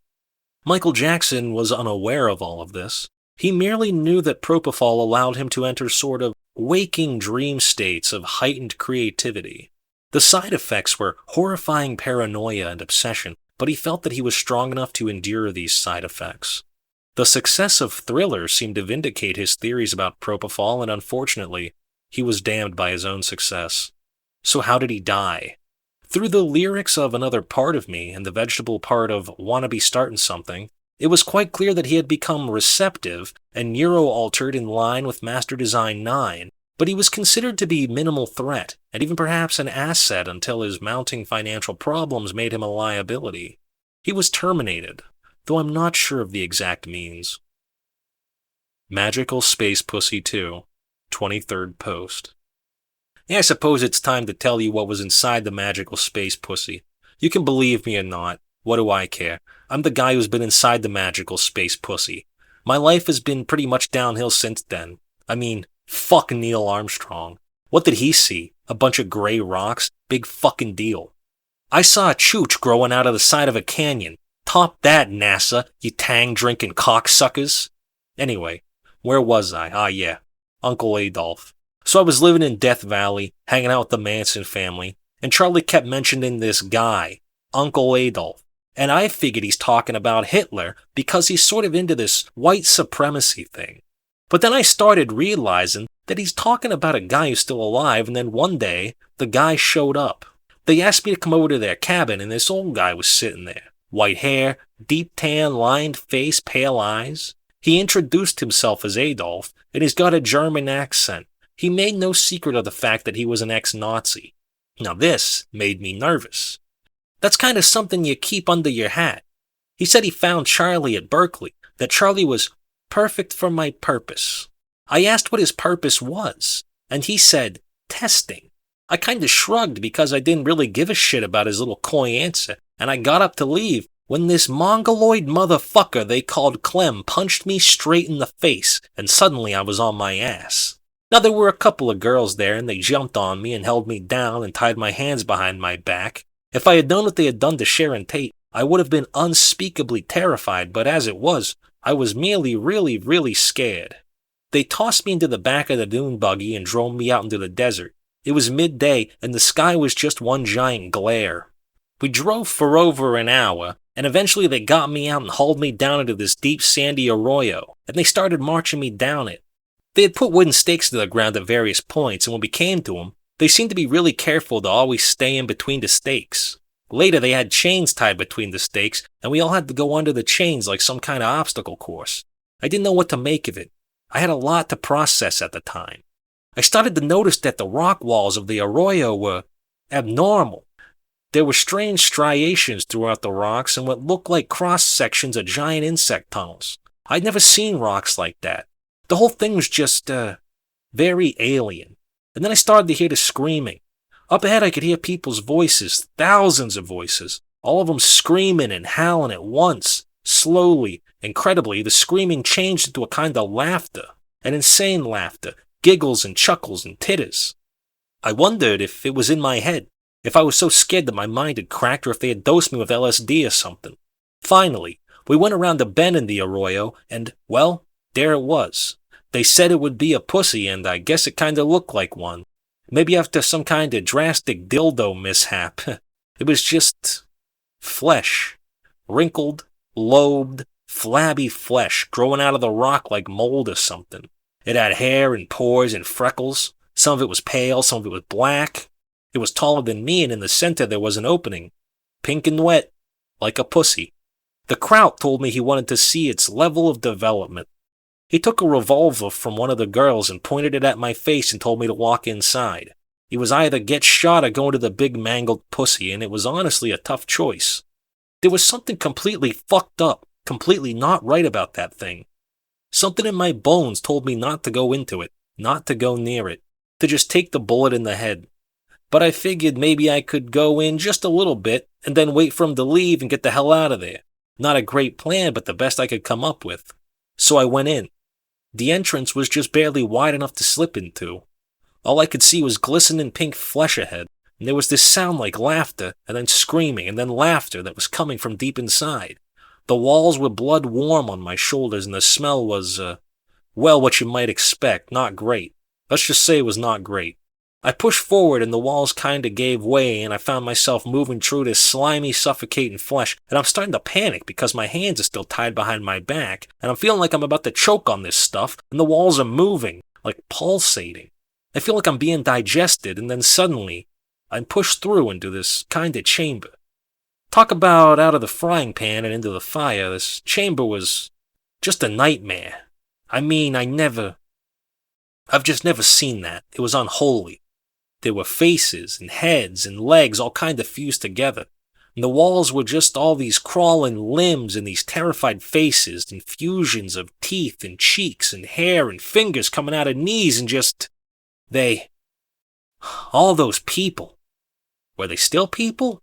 Michael Jackson was unaware of all of this. He merely knew that propofol allowed him to enter sort of waking dream states of heightened creativity. The side effects were horrifying paranoia and obsession, but he felt that he was strong enough to endure these side effects. The success of Thriller seemed to vindicate his theories about propofol, and unfortunately, he was damned by his own success. So how did he die? Through the lyrics of Another Part of Me and the vegetable part of Wanna Be Startin' Something, It was quite clear that he had become receptive and neuro-altered in line with Master Design 9, but he was considered to be minimal threat, and even perhaps an asset until his mounting financial problems made him a liability. He was terminated, though I'm not sure of the exact means. Magical Space Pussy 2, 23rd post. Yeah, I suppose it's time to tell you what was inside the Magical Space Pussy. You can believe me or not, what do I care? I'm the guy who's been inside the Magical Space Pussy. My life has been pretty much downhill since then. I mean, fuck Neil Armstrong. What did he see? A bunch of gray rocks? Big fucking deal. I saw a chooch growing out of the side of a canyon. Top that, NASA, you tang-drinking cocksuckers. Anyway, where was I? Ah, yeah, Uncle Adolf. So I was living in Death Valley, hanging out with the Manson family, and Charlie kept mentioning this guy, Uncle Adolf. And I figured he's talking about Hitler because he's sort of into this white supremacy thing. But then I started realizing that he's talking about a guy who's still alive, and then one day, the guy showed up. They asked me to come over to their cabin, and this old guy was sitting there. White hair, deep tan, lined face, pale eyes. He introduced himself as Adolf, and he's got a German accent. He made no secret of the fact that he was an ex-Nazi. Now this made me nervous. That's kind of something you keep under your hat. He said he found Charlie at Berkeley, that Charlie was perfect for my purpose. I asked what his purpose was, and he said, testing. I kind of shrugged because I didn't really give a shit about his little coy answer, and I got up to leave when this mongoloid motherfucker they called Clem punched me straight in the face, and suddenly I was on my ass. Now there were a couple of girls there, and they jumped on me and held me down and tied my hands behind my back. If I had known what they had done to Sharon Tate, I would have been unspeakably terrified, but as it was, I was merely really scared. They tossed me into the back of the dune buggy and drove me out into the desert. It was midday, and the sky was just one giant glare. We drove for over an hour, and eventually they got me out and hauled me down into this deep sandy arroyo, and they started marching me down it. They had put wooden stakes to the ground at various points, and when we came to them, they seemed to be really careful to always stay in between the stakes. Later they had chains tied between the stakes, and we all had to go under the chains like some kind of obstacle course. I didn't know what to make of it. I had a lot to process at the time. I started to notice that the rock walls of the arroyo were abnormal. There were strange striations throughout the rocks and what looked like cross-sections of giant insect tunnels. I'd never seen rocks like that. The whole thing was just, very alien. And then I started to hear the screaming. Up ahead I could hear people's voices, thousands of voices, all of them screaming and howling at once. Slowly, incredibly, the screaming changed into a kind of laughter, an insane laughter, giggles and chuckles and titters. I wondered if it was in my head, if I was so scared that my mind had cracked or if they had dosed me with LSD or something. Finally, we went around a bend in the arroyo and, well, there it was. They said it would be a pussy, and I guess it kinda looked like one. Maybe after some kind of drastic dildo mishap. It was just flesh. Wrinkled, lobed, flabby flesh growing out of the rock like mold or something. It had hair and pores and freckles. Some of it was pale, some of it was black. It was taller than me, and in the center there was an opening. Pink and wet, like a pussy. The Kraut told me he wanted to see its level of development. He took a revolver from one of the girls and pointed it at my face and told me to walk inside. He was either get shot or go into the big mangled pussy, and it was honestly a tough choice. There was something completely fucked up, completely not right about that thing. Something in my bones told me not to go into it, not to go near it, to just take the bullet in the head. But I figured maybe I could go in just a little bit and then wait for him to leave and get the hell out of there. Not a great plan, but the best I could come up with. So I went in. The entrance was just barely wide enough to slip into. All I could see was glistening pink flesh ahead, and there was this sound like laughter, and then screaming, and then laughter that was coming from deep inside. The walls were blood warm on my shoulders, and the smell was, well, what you might expect, not great. Let's just say it was not great. I pushed forward and the walls kinda gave way, and I found myself moving through this slimy, suffocating flesh, and I'm starting to panic because my hands are still tied behind my back, and I'm feeling like I'm about to choke on this stuff, and the walls are moving, like pulsating. I feel like I'm being digested, and then suddenly, I'm pushed through into this kinda chamber. Talk about out of the frying pan and into the fire. This chamber was just a nightmare. I mean, I've just never seen that. It was unholy. There were faces and heads and legs all kind of fused together. And the walls were just all these crawling limbs and these terrified faces and fusions of teeth and cheeks and hair and fingers coming out of knees and just... all those people. Were they still people?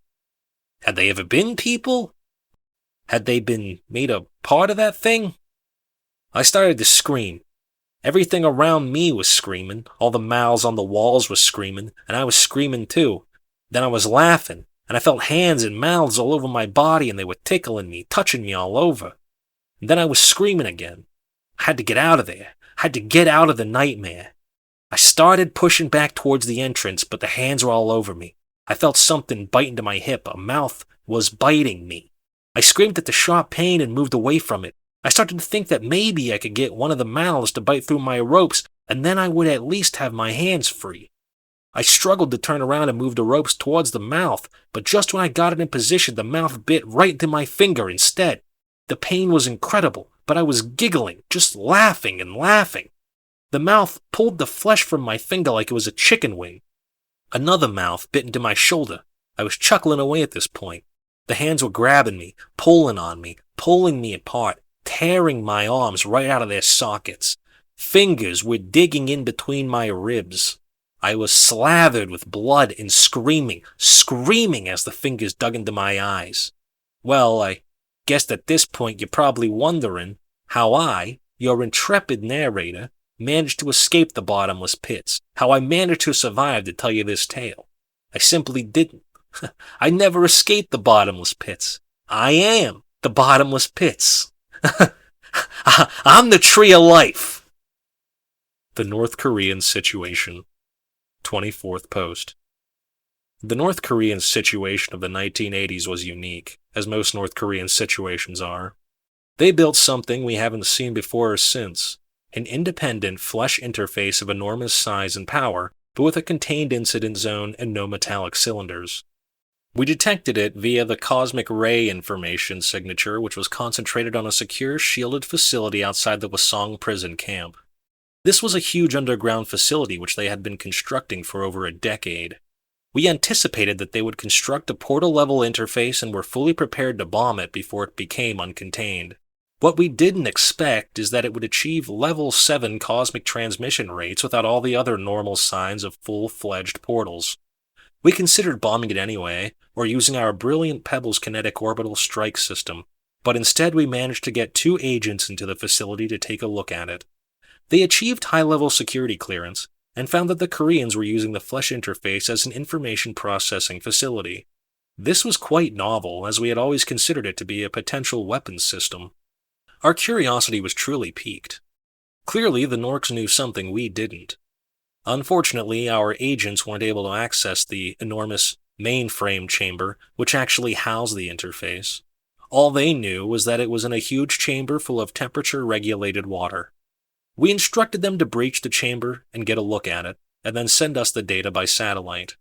Had they ever been people? Had they been made a part of that thing? I started to scream. Everything around me was screaming. All the mouths on the walls were screaming, and I was screaming too. Then I was laughing, and I felt hands and mouths all over my body, and they were tickling me, touching me all over. And then I was screaming again. I had to get out of there. I had to get out of the nightmare. I started pushing back towards the entrance, but the hands were all over me. I felt something bite into my hip. A mouth was biting me. I screamed at the sharp pain and moved away from it. I started to think that maybe I could get one of the mouths to bite through my ropes, and then I would at least have my hands free. I struggled to turn around and move the ropes towards the mouth, but just when I got it in position, the mouth bit right into my finger instead. The pain was incredible, but I was giggling, just laughing and laughing. The mouth pulled the flesh from my finger like it was a chicken wing. Another mouth bit into my shoulder. I was chuckling away at this point. The hands were grabbing me, pulling on me, pulling me apart, tearing my arms right out of their sockets. Fingers were digging in between my ribs. I was slathered with blood and screaming as the fingers dug into my eyes. Well, I guess at this point you're probably wondering how I, your intrepid narrator, managed to escape the bottomless pits, how I managed to survive to tell you this tale. I simply didn't. I never escaped the bottomless pits. I am the bottomless pits. I'm the tree of life. The North Korean situation. 24th post. The North Korean situation of the 1980s was unique, as most North Korean situations are. They built something we haven't seen before or since, an independent flesh interface of enormous size and power, but with a contained incident zone and no metallic cylinders. We detected it via the cosmic ray information signature, which was concentrated on a secure, shielded facility outside the Wasong prison camp. This was a huge underground facility which they had been constructing for over a decade. We anticipated that they would construct a portal-level interface and were fully prepared to bomb it before it became uncontained. What we didn't expect is that it would achieve level 7 cosmic transmission rates without all the other normal signs of full-fledged portals. We considered bombing it anyway, or using our brilliant Pebbles kinetic orbital strike system, but instead we managed to get 2 agents into the facility to take a look at it. They achieved high-level security clearance, and found that the Koreans were using the flesh interface as an information processing facility. This was quite novel, as we had always considered it to be a potential weapons system. Our curiosity was truly piqued. Clearly, the Norks knew something we didn't. Unfortunately, our agents weren't able to access the enormous mainframe chamber, which actually housed the interface. All they knew was that it was in a huge chamber full of temperature-regulated water. We instructed them to breach the chamber and get a look at it, and then send us the data by satellite.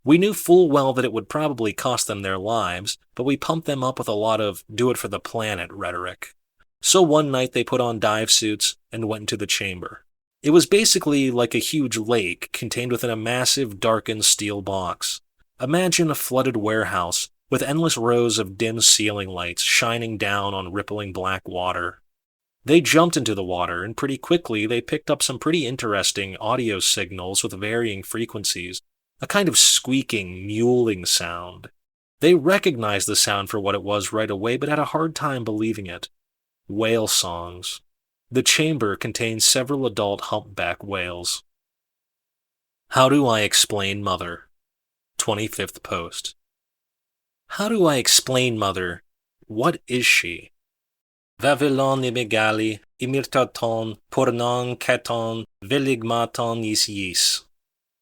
We knew full well that it would probably cost them their lives, but we pumped them up with a lot of do-it-for-the-planet rhetoric. So one night they put on dive suits and went into the chamber. It was basically like a huge lake contained within a massive, darkened steel box. Imagine a flooded warehouse with endless rows of dim ceiling lights shining down on rippling black water. They jumped into the water, and pretty quickly they picked up some pretty interesting audio signals with varying frequencies, a kind of squeaking, mewling sound. They recognized the sound for what it was right away, but had a hard time believing it. Whale songs. The chamber contained several adult humpback whales. How do I explain Mother? 25th post. How do I explain Mother? What is she? Vavilon imegali, imirtaton, pornon katon, veligmaton yis.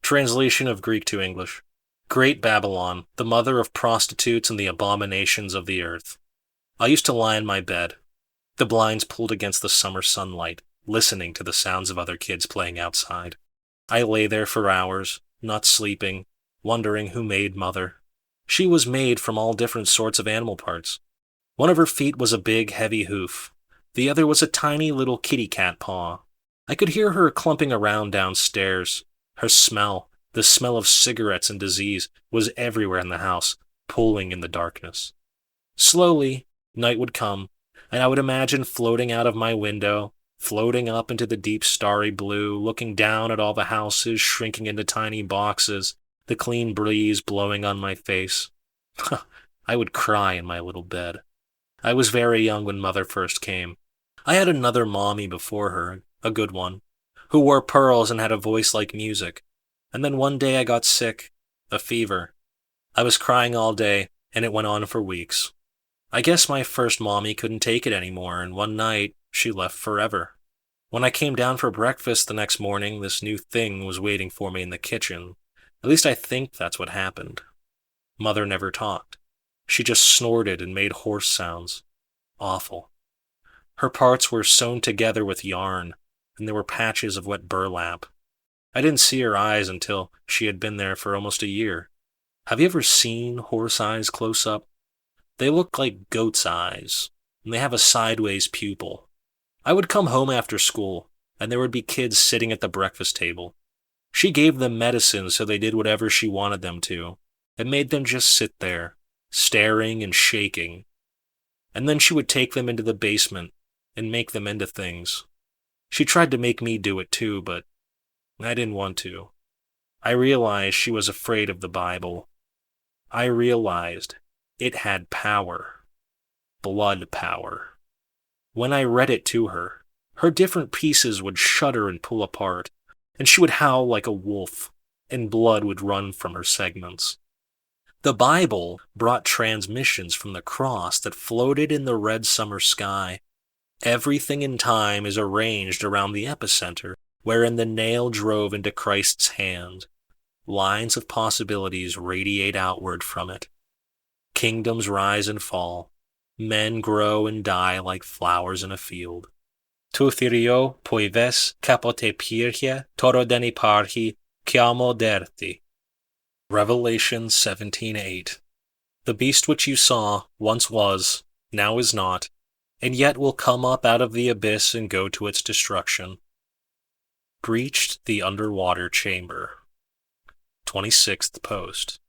Translation of Greek to English. Great Babylon, the mother of prostitutes and the abominations of the earth. I used to lie in my bed, the blinds pulled against the summer sunlight, listening to the sounds of other kids playing outside. I lay there for hours, not sleeping, wondering who made Mother. She was made from all different sorts of animal parts. One of her feet was a big, heavy hoof. The other was a tiny little kitty cat paw. I could hear her clumping around downstairs. Her smell, the smell of cigarettes and disease, was everywhere in the house, pulling in the darkness. Slowly, night would come, and I would imagine floating out of my window, floating up into the deep starry blue, looking down at all the houses shrinking into tiny boxes, the clean breeze blowing on my face. I would cry in my little bed. I was very young when Mother first came. I had another mommy before her, a good one, who wore pearls and had a voice like music. And then one day I got sick, a fever. I was crying all day, and it went on for weeks. I guess my first mommy couldn't take it anymore, and one night she left forever. When I came down for breakfast the next morning, this new thing was waiting for me in the kitchen. At least I think that's what happened. Mother never talked. She just snorted and made hoarse sounds. Awful. Her parts were sewn together with yarn, and there were patches of wet burlap. I didn't see her eyes until she had been there for almost a year. Have you ever seen horse eyes close up? They look like goat's eyes, and they have a sideways pupil. I would come home after school, and there would be kids sitting at the breakfast table. She gave them medicine so they did whatever she wanted them to, and made them just sit there, staring and shaking. And then she would take them into the basement and make them into things. She tried to make me do it too, but I didn't want to. I realized she was afraid of the Bible. I realized it had power. Blood power. When I read it to her, her different pieces would shudder and pull apart, and she would howl like a wolf, and blood would run from her segments. The Bible brought transmissions from the cross that floated in the red summer sky. Everything in time is arranged around the epicenter, wherein the nail drove into Christ's hand. Lines of possibilities radiate outward from it. Kingdoms rise and fall. Men grow and die like flowers in a field. Tu thirio poives capote pirche torodeni parhi chiamo derti. Revelation 17:8. The beast which you saw once was, now is not, and yet will come up out of the abyss and go to its destruction. Breached the underwater chamber. 26th post.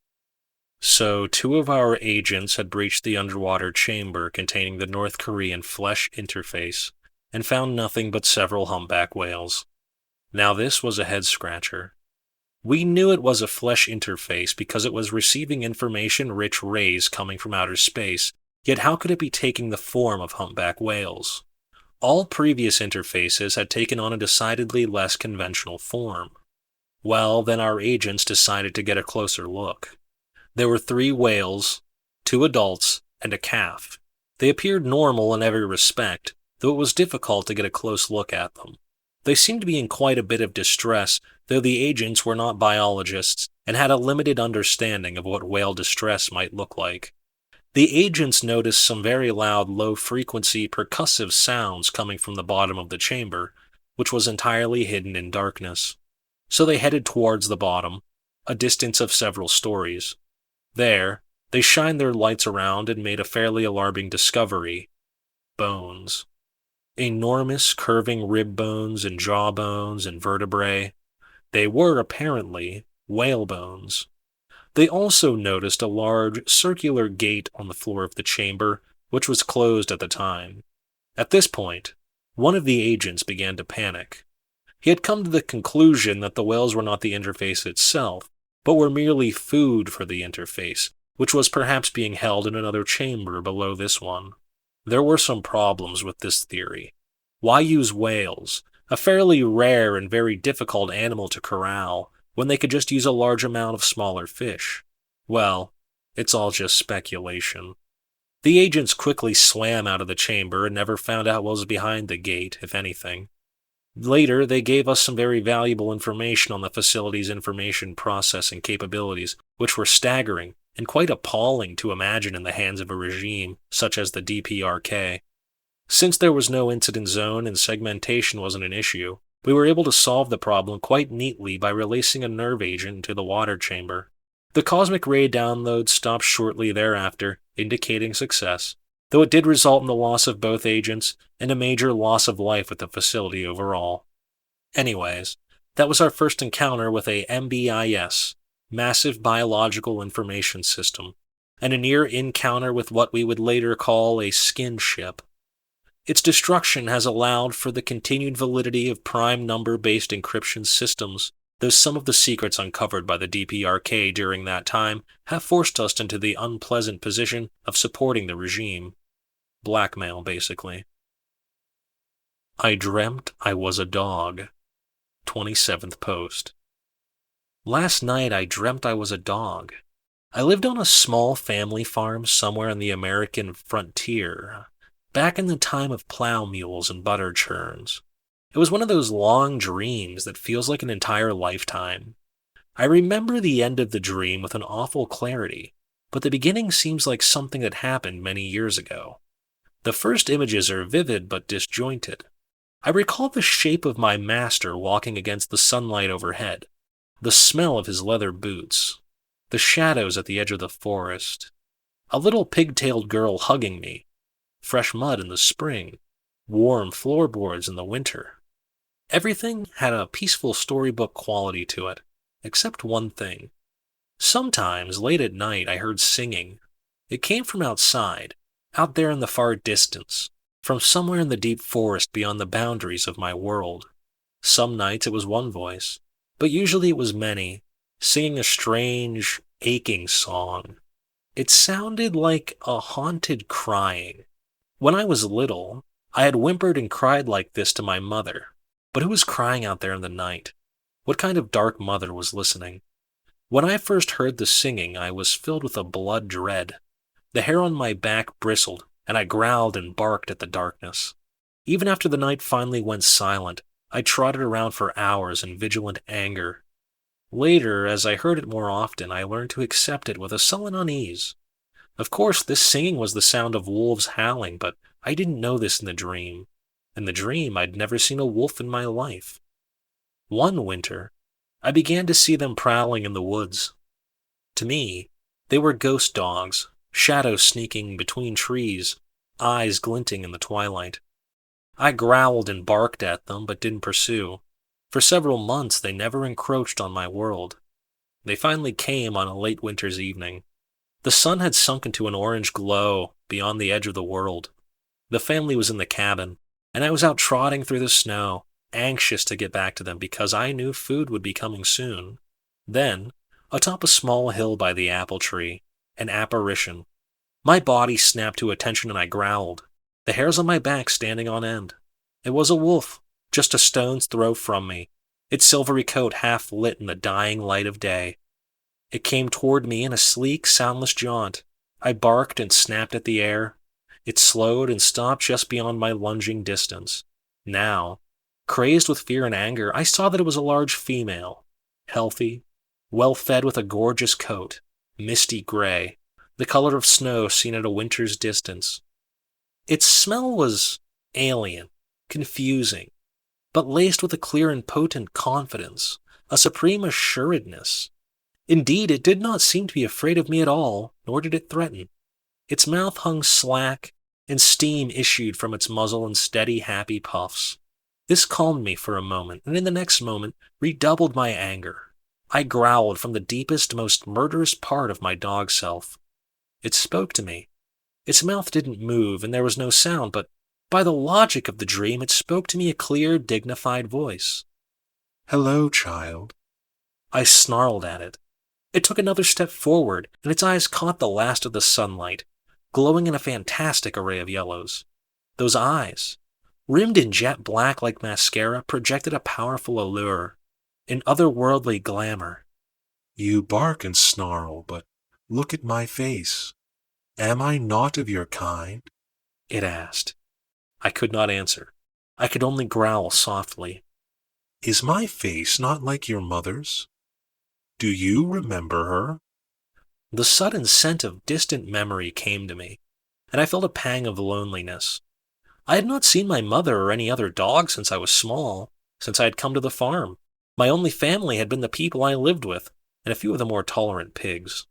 So 2 of our agents had breached the underwater chamber containing the North Korean flesh interface and found nothing but several humpback whales. Now this was a head-scratcher. We knew it was a flesh interface because it was receiving information-rich rays coming from outer space, yet how could it be taking the form of humpback whales? All previous interfaces had taken on a decidedly less conventional form. Well, then our agents decided to get a closer look. There were 3 whales, 2 adults, and a calf. They appeared normal in every respect, though it was difficult to get a close look at them. They seemed to be in quite a bit of distress, though the agents were not biologists and had a limited understanding of what whale distress might look like. The agents noticed some very loud, low-frequency, percussive sounds coming from the bottom of the chamber, which was entirely hidden in darkness. So they headed towards the bottom, a distance of several stories. There, they shined their lights around and made a fairly alarming discovery. Bones. Enormous curving rib bones and jaw bones and vertebrae. They were, apparently, whale bones. They also noticed a large, circular gate on the floor of the chamber, which was closed at the time. At this point, one of the agents began to panic. He had come to the conclusion that the whales were not the interface itself, but were merely food for the interface, which was perhaps being held in another chamber below this one. There were some problems with this theory. Why use whales, a fairly rare and very difficult animal to corral, when they could just use a large amount of smaller fish? Well, it's all just speculation. The agents quickly swam out of the chamber and never found out what was behind the gate, if anything. Later, they gave us some very valuable information on the facility's information processing capabilities, which were staggering and quite appalling to imagine in the hands of a regime such as the DPRK. Since there was no incident zone and segmentation wasn't an issue, we were able to solve the problem quite neatly by releasing a nerve agent into the water chamber. The cosmic ray download stopped shortly thereafter, indicating success, though it did result in the loss of both agents and a major loss of life at the facility overall. Anyways, that was our first encounter with a MBIS, Massive Biological Information System, and a near encounter with what we would later call a skin ship. Its destruction has allowed for the continued validity of prime number-based encryption systems, though some of the secrets uncovered by the DPRK during that time have forced us into the unpleasant position of supporting the regime. Blackmail, basically. I dreamt I was a dog. 27th post. Last night I dreamt I was a dog. I lived on a small family farm somewhere on the American frontier, back in the time of plow mules and butter churns. It was one of those long dreams that feels like an entire lifetime. I remember the end of the dream with an awful clarity, but the beginning seems like something that happened many years ago. The first images are vivid but disjointed. I recall the shape of my master walking against the sunlight overhead, the smell of his leather boots, the shadows at the edge of the forest, a little pigtailed girl hugging me, fresh mud in the spring, warm floorboards in the winter. Everything had a peaceful storybook quality to it, except one thing. Sometimes, late at night, I heard singing. It came from outside, out there in the far distance, from somewhere in the deep forest beyond the boundaries of my world. Some nights it was one voice, but usually it was many, singing a strange, aching song. It sounded like a haunted crying. When I was little, I had whimpered and cried like this to my mother. But who was crying out there in the night? What kind of dark mother was listening? When I first heard the singing, I was filled with a blood dread. The hair on my back bristled, and I growled and barked at the darkness. Even after the night finally went silent, I trotted around for hours in vigilant anger. Later, as I heard it more often, I learned to accept it with a sullen unease. Of course, this singing was the sound of wolves howling, but I didn't know this in the dream. In the dream, I'd never seen a wolf in my life. One winter, I began to see them prowling in the woods. To me, they were ghost dogs, shadows sneaking between trees, eyes glinting in the twilight. I growled and barked at them, but didn't pursue. For several months, they never encroached on my world. They finally came on a late winter's evening. The sun had sunk into an orange glow beyond the edge of the world. The family was in the cabin, and I was out trotting through the snow, anxious to get back to them because I knew food would be coming soon. Then, atop a small hill by the apple tree, an apparition. My body snapped to attention and I growled, the hairs on my back standing on end. It was a wolf, just a stone's throw from me, its silvery coat half lit in the dying light of day. It came toward me in a sleek, soundless jaunt. I barked and snapped at the air. It slowed and stopped just beyond my lunging distance. Now, crazed with fear and anger, I saw that it was a large female, healthy, well-fed with a gorgeous coat, misty gray, the color of snow seen at a winter's distance. Its smell was alien, confusing, but laced with a clear and potent confidence, a supreme assuredness. Indeed, it did not seem to be afraid of me at all, nor did it threaten. Its mouth hung slack, and steam issued from its muzzle in steady, happy puffs. This calmed me for a moment, and in the next moment redoubled my anger. I growled from the deepest, most murderous part of my dog self. It spoke to me. Its mouth didn't move, and there was no sound, but by the logic of the dream, it spoke to me a clear, dignified voice. "Hello, child." I snarled at it. It took another step forward, and its eyes caught the last of the sunlight, glowing in a fantastic array of yellows. Those eyes, rimmed in jet black like mascara, projected a powerful allure, an otherworldly glamour. "You bark and snarl, but look at my face. Am I not of your kind?" It asked. I could not answer. I could only growl softly. "Is my face not like your mother's? Do you remember her?" The sudden scent of distant memory came to me, and I felt a pang of loneliness. I had not seen my mother or any other dog since I was small, since I had come to the farm. My only family had been the people I lived with. and a few of the more tolerant pigs.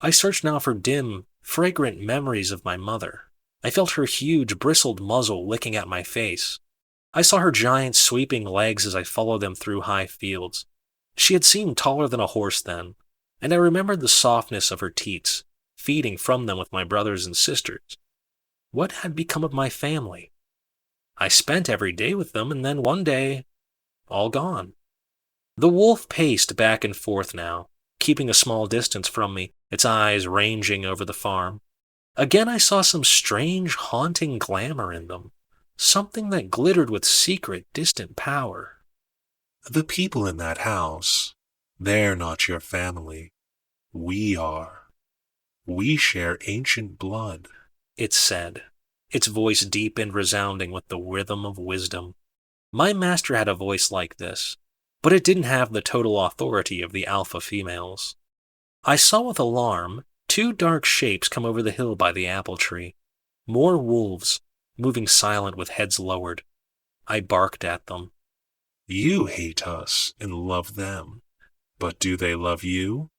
I searched now for dim, fragrant memories of my mother. I felt her huge, bristled muzzle licking at my face. I saw her giant, sweeping legs as I followed them through high fields. She had seemed taller than a horse then, and I remembered the softness of her teats, feeding from them with my brothers and sisters. What had become of my family? I spent every day with them, and then one day, all gone. The wolf paced back and forth now, keeping a small distance from me, its eyes ranging over the farm. Again I saw some strange, haunting glamour in them, something that glittered with secret, distant power. The people in that house, they're not your family. We are. We share ancient blood, It said, its voice deep and resounding with the rhythm of wisdom. My master had a voice like this, but it didn't have the total authority of the alpha females. I saw with alarm 2 dark shapes come over the hill by the apple tree. More wolves, moving silent with heads lowered. I barked at them. You hate us and love them, but do they love you?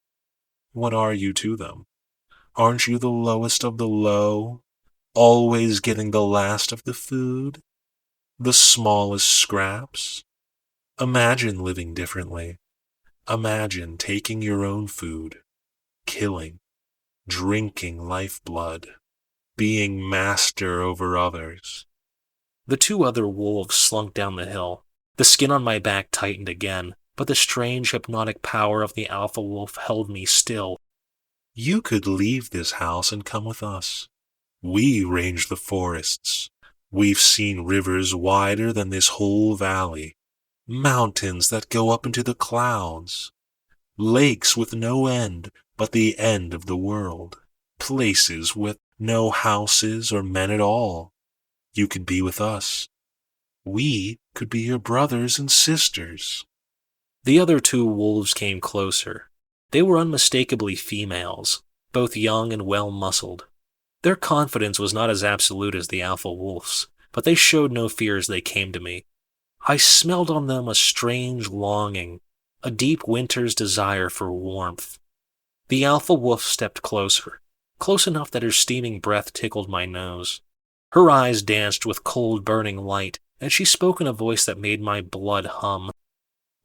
What are you to them? Aren't you the lowest of the low, always getting the last of the food? The smallest scraps? Imagine living differently. Imagine taking your own food, killing, drinking lifeblood, being master over others. The 2 other wolves slunk down the hill. The skin on my back tightened again, but the strange hypnotic power of the alpha wolf held me still. You could leave this house and come with us. We range the forests. We've seen rivers wider than this whole valley, mountains that go up into the clouds, lakes with no end but the end of the world, places with no houses or men at all. You could be with us. We could be your brothers and sisters. The other 2 wolves came closer. They were unmistakably females, both young and well-muscled. Their confidence was not as absolute as the alpha wolf's, but they showed no fear as they came to me. I smelled on them a strange longing, a deep winter's desire for warmth. The alpha wolf stepped closer, close enough that her steaming breath tickled my nose. Her eyes danced with cold, burning light, and she spoke in a voice that made my blood hum.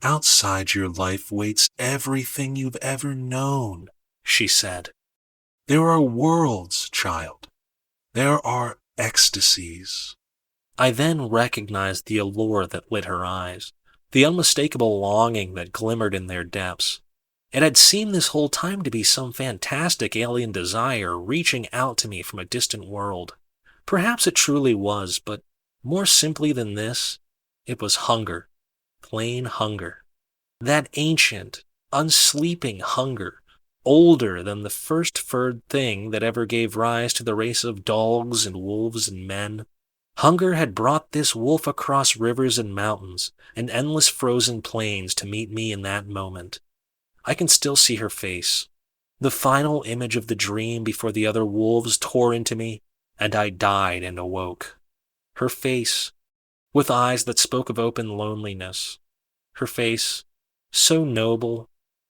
Outside your life waits everything you've ever known, she said. There are worlds, child. There are ecstasies. I then recognized the allure that lit her eyes, the unmistakable longing that glimmered in their depths. It had seemed this whole time to be some fantastic alien desire reaching out to me from a distant world. Perhaps it truly was, but more simply than this, it was hunger. Plain hunger. That ancient, unsleeping hunger, older than the first furred thing that ever gave rise to the race of dogs and wolves and men. Hunger had brought this wolf across rivers and mountains and endless frozen plains to meet me in that moment. I can still see her face, the final image of the dream before the other wolves tore into me, and I died and awoke. Her face, with eyes that spoke of open loneliness. Her face, so noble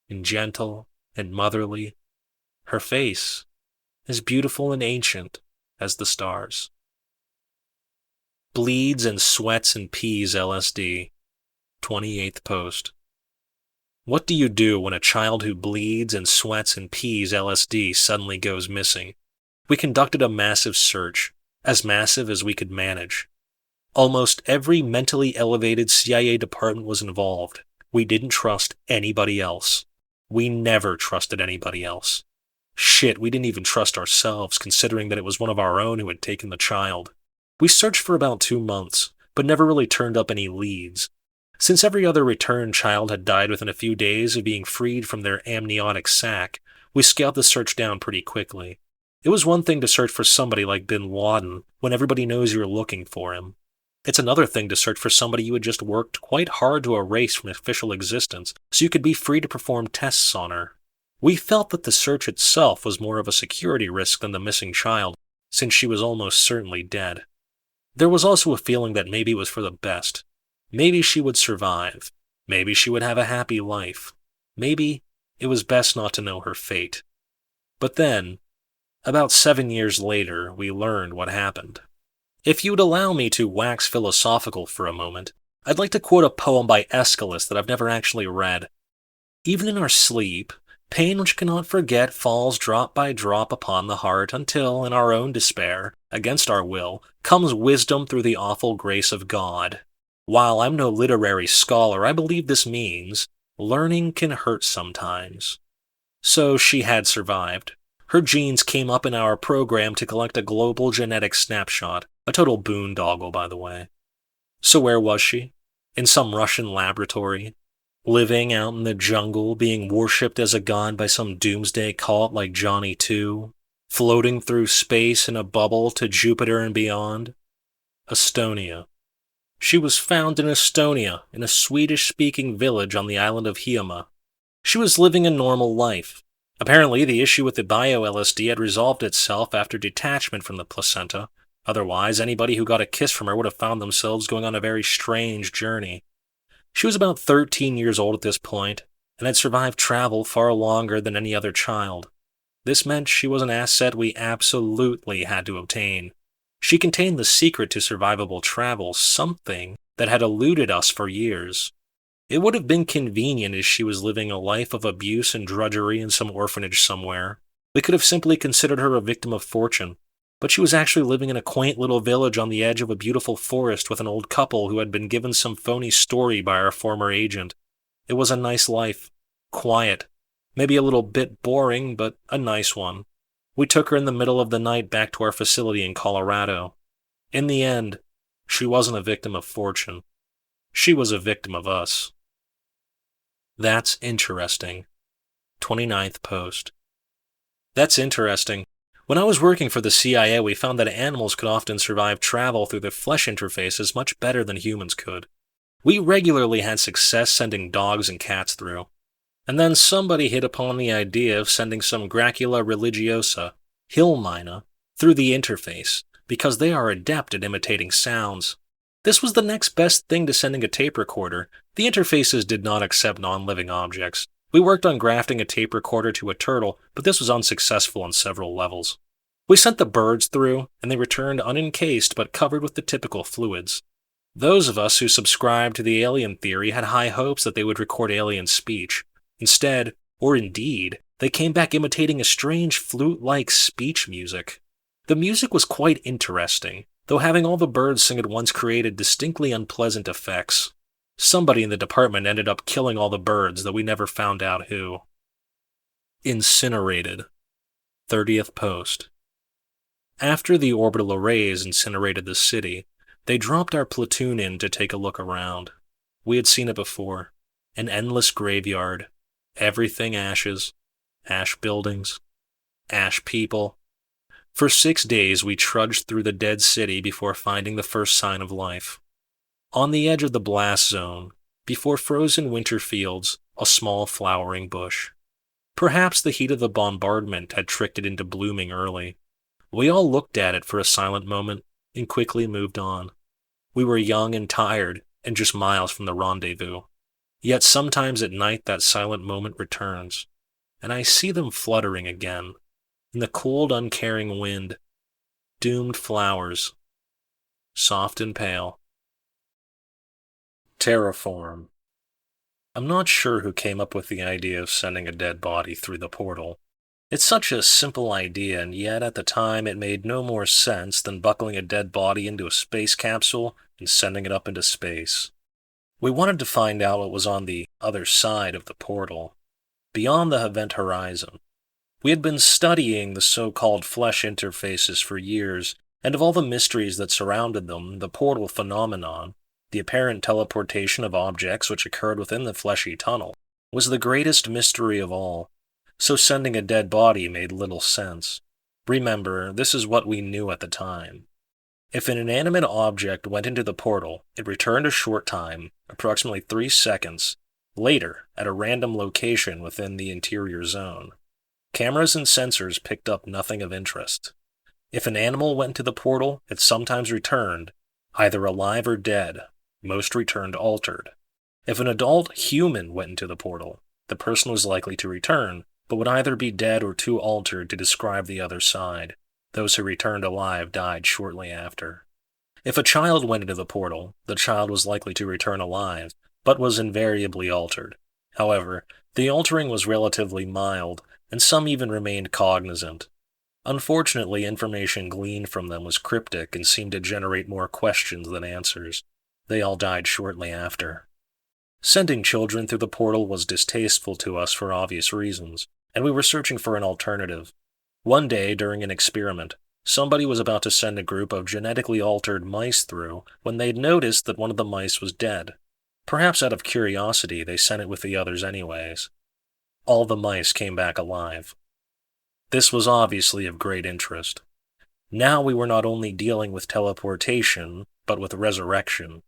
and gentle and motherly. Her face, as beautiful and ancient as the stars. Bleeds and Sweats and Peas LSD, 28th post. What do you do when a child who bleeds and sweats and pees LSD suddenly goes missing? We conducted a massive search, as massive as we could manage. Almost every mentally elevated CIA department was involved. We didn't trust anybody else. We never trusted anybody else. Shit, we didn't even trust ourselves, considering that it was one of our own who had taken the child. We searched for about 2 months, but never really turned up any leads. Since every other returned child had died within a few days of being freed from their amniotic sac, we scaled the search down pretty quickly. It was one thing to search for somebody like Bin Laden when everybody knows you're looking for him. It's another thing to search for somebody you had just worked quite hard to erase from official existence so you could be free to perform tests on her. We felt that the search itself was more of a security risk than the missing child, since she was almost certainly dead. There was also a feeling that maybe it was for the best. Maybe she would survive. Maybe she would have a happy life. Maybe it was best not to know her fate. But then, about 7 years later, we learned what happened. If you'd allow me to wax philosophical for a moment, I'd like to quote a poem by Aeschylus that I've never actually read. Even in our sleep, pain which cannot forget falls drop by drop upon the heart until, in our own despair, against our will, comes wisdom through the awful grace of God. While I'm no literary scholar, I believe this means learning can hurt sometimes. So she had survived. Her genes came up in our program to collect a global genetic snapshot, a total boondoggle, by the way. So where was she? In some Russian laboratory? Living out in the jungle, being worshipped as a god by some doomsday cult like Johnny 2? Floating through space in a bubble to Jupiter and beyond? Estonia. She was found in Estonia, in a Swedish-speaking village on the island of Hiiumaa. She was living a normal life. Apparently, the issue with the bio-LSD had resolved itself after detachment from the placenta. Otherwise, anybody who got a kiss from her would have found themselves going on a very strange journey. She was about 13 years old at this point, and had survived travel far longer than any other child. This meant she was an asset we absolutely had to obtain. She contained the secret to survivable travel, something that had eluded us for years. It would have been convenient as she was living a life of abuse and drudgery in some orphanage somewhere. We could have simply considered her a victim of fortune. But she was actually living in a quaint little village on the edge of a beautiful forest with an old couple who had been given some phony story by our former agent. It was a nice life. Quiet. Maybe a little bit boring, but a nice one. We took her in the middle of the night back to our facility in Colorado. In the end, she wasn't a victim of fortune. She was a victim of us. That's interesting. 29th post. That's interesting. When I was working for the CIA, we found that animals could often survive travel through their flesh interfaces much better than humans could. We regularly had success sending dogs and cats through. And then somebody hit upon the idea of sending some Gracula religiosa, hill mina, through the interface, because they are adept at imitating sounds. This was the next best thing to sending a tape recorder. The interfaces did not accept non-living objects. We worked on grafting a tape recorder to a turtle, but this was unsuccessful on several levels. We sent the birds through, and they returned unencased but covered with the typical fluids. Those of us who subscribed to the alien theory had high hopes that they would record alien speech. Instead, or indeed, they came back imitating a strange flute-like speech music. The music was quite interesting, though having all the birds sing at once created distinctly unpleasant effects. Somebody in the department ended up killing all the birds, though we never found out who. Incinerated. 30th post. After the orbital arrays incinerated the city, they dropped our platoon in to take a look around. We had seen it before. An endless graveyard. Everything ashes. Ash buildings. Ash people. For 6 days we trudged through the dead city before finding the first sign of life. On the edge of the blast zone, before frozen winter fields, a small flowering bush. Perhaps the heat of the bombardment had tricked it into blooming early. We all looked at it for a silent moment and quickly moved on. We were young and tired and just miles from the rendezvous. Yet sometimes at night that silent moment returns, and I see them fluttering again, in the cold, uncaring wind. Doomed flowers, soft and pale. Terraform. I'm not sure who came up with the idea of sending a dead body through the portal. It's such a simple idea, and yet at the time it made no more sense than buckling a dead body into a space capsule and sending it up into space. We wanted to find out what was on the other side of the portal, beyond the event horizon. We had been studying the so-called flesh interfaces for years, and of all the mysteries that surrounded them, the portal phenomenon, the apparent teleportation of objects which occurred within the fleshy tunnel, was the greatest mystery of all. So sending a dead body made little sense. Remember, this is what we knew at the time. If an inanimate object went into the portal, it returned a short time, approximately 3 seconds, later at a random location within the interior zone. Cameras and sensors picked up nothing of interest. If an animal went into the portal, it sometimes returned, either alive or dead. Most returned altered. If an adult human went into the portal, the person was likely to return, but would either be dead or too altered to describe the other side. Those who returned alive died shortly after. If a child went into the portal, the child was likely to return alive, but was invariably altered. However, the altering was relatively mild, and some even remained cognizant. Unfortunately, information gleaned from them was cryptic and seemed to generate more questions than answers. They all died shortly after. Sending children through the portal was distasteful to us for obvious reasons, and we were searching for an alternative. One day, during an experiment, somebody was about to send a group of genetically altered mice through when they'd noticed that one of the mice was dead. Perhaps out of curiosity, they sent it with the others anyways. All the mice came back alive. This was obviously of great interest. Now we were not only dealing with teleportation, but with resurrection.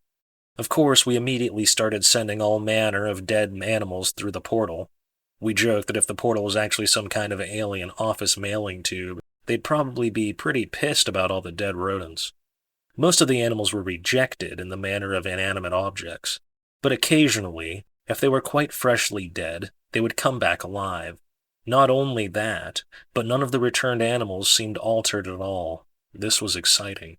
Of course, we immediately started sending all manner of dead animals through the portal. We joked that if the portal was actually some kind of alien office mailing tube, they'd probably be pretty pissed about all the dead rodents. Most of the animals were rejected in the manner of inanimate objects, but occasionally, if they were quite freshly dead, they would come back alive. Not only that, but none of the returned animals seemed altered at all. This was exciting.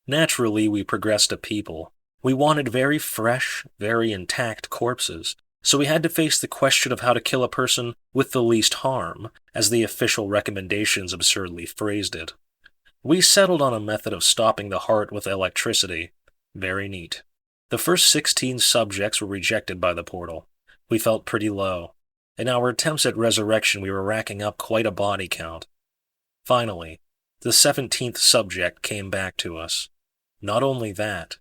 Naturally, we progressed to people. We wanted very fresh, very intact corpses, so we had to face the question of how to kill a person with the least harm, as the official recommendations absurdly phrased it. We settled on a method of stopping the heart with electricity. Very neat. The first 16 subjects were rejected by the portal. We felt pretty low. In our attempts at resurrection, we were racking up quite a body count. Finally, the 17th subject came back to us. Not only that,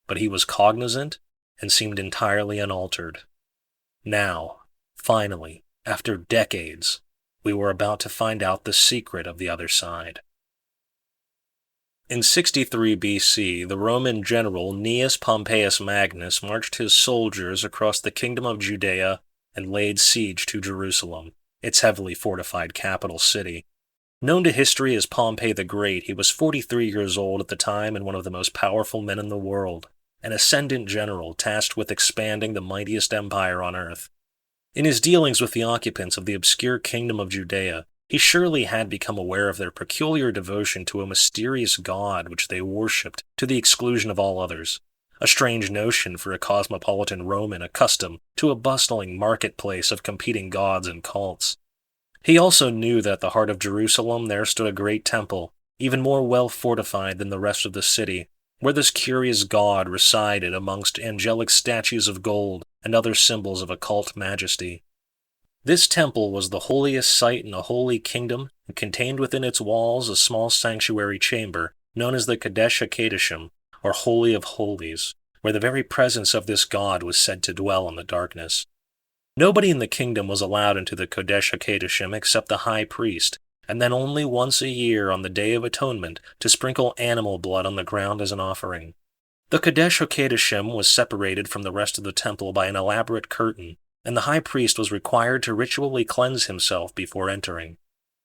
but he was cognizant and seemed entirely unaltered. Now, finally, after decades, we were about to find out the secret of the other side. In 63 BC, the Roman general Gnaeus Pompeius Magnus marched his soldiers across the kingdom of Judea and laid siege to Jerusalem, its heavily fortified capital city. Known to history as Pompey the Great, he was 43 years old at the time and one of the most powerful men in the world, an ascendant general tasked with expanding the mightiest empire on earth. In his dealings with the occupants of the obscure kingdom of Judea, he surely had become aware of their peculiar devotion to a mysterious god which they worshipped to the exclusion of all others. A strange notion for a cosmopolitan Roman accustomed to a bustling marketplace of competing gods and cults. He also knew that at the heart of Jerusalem there stood a great temple, even more well fortified than the rest of the city, where this curious god resided amongst angelic statues of gold and other symbols of occult majesty. This temple was the holiest site in the Holy Kingdom and contained within its walls a small sanctuary chamber known as the Kodesh HaKodeshim, or Holy of Holies, where the very presence of this god was said to dwell in the darkness. Nobody in the kingdom was allowed into the Kodesh HaKodeshim except the high priest, and then only once a year on the Day of Atonement to sprinkle animal blood on the ground as an offering. The Kodesh HaKodeshim was separated from the rest of the temple by an elaborate curtain, and the high priest was required to ritually cleanse himself before entering.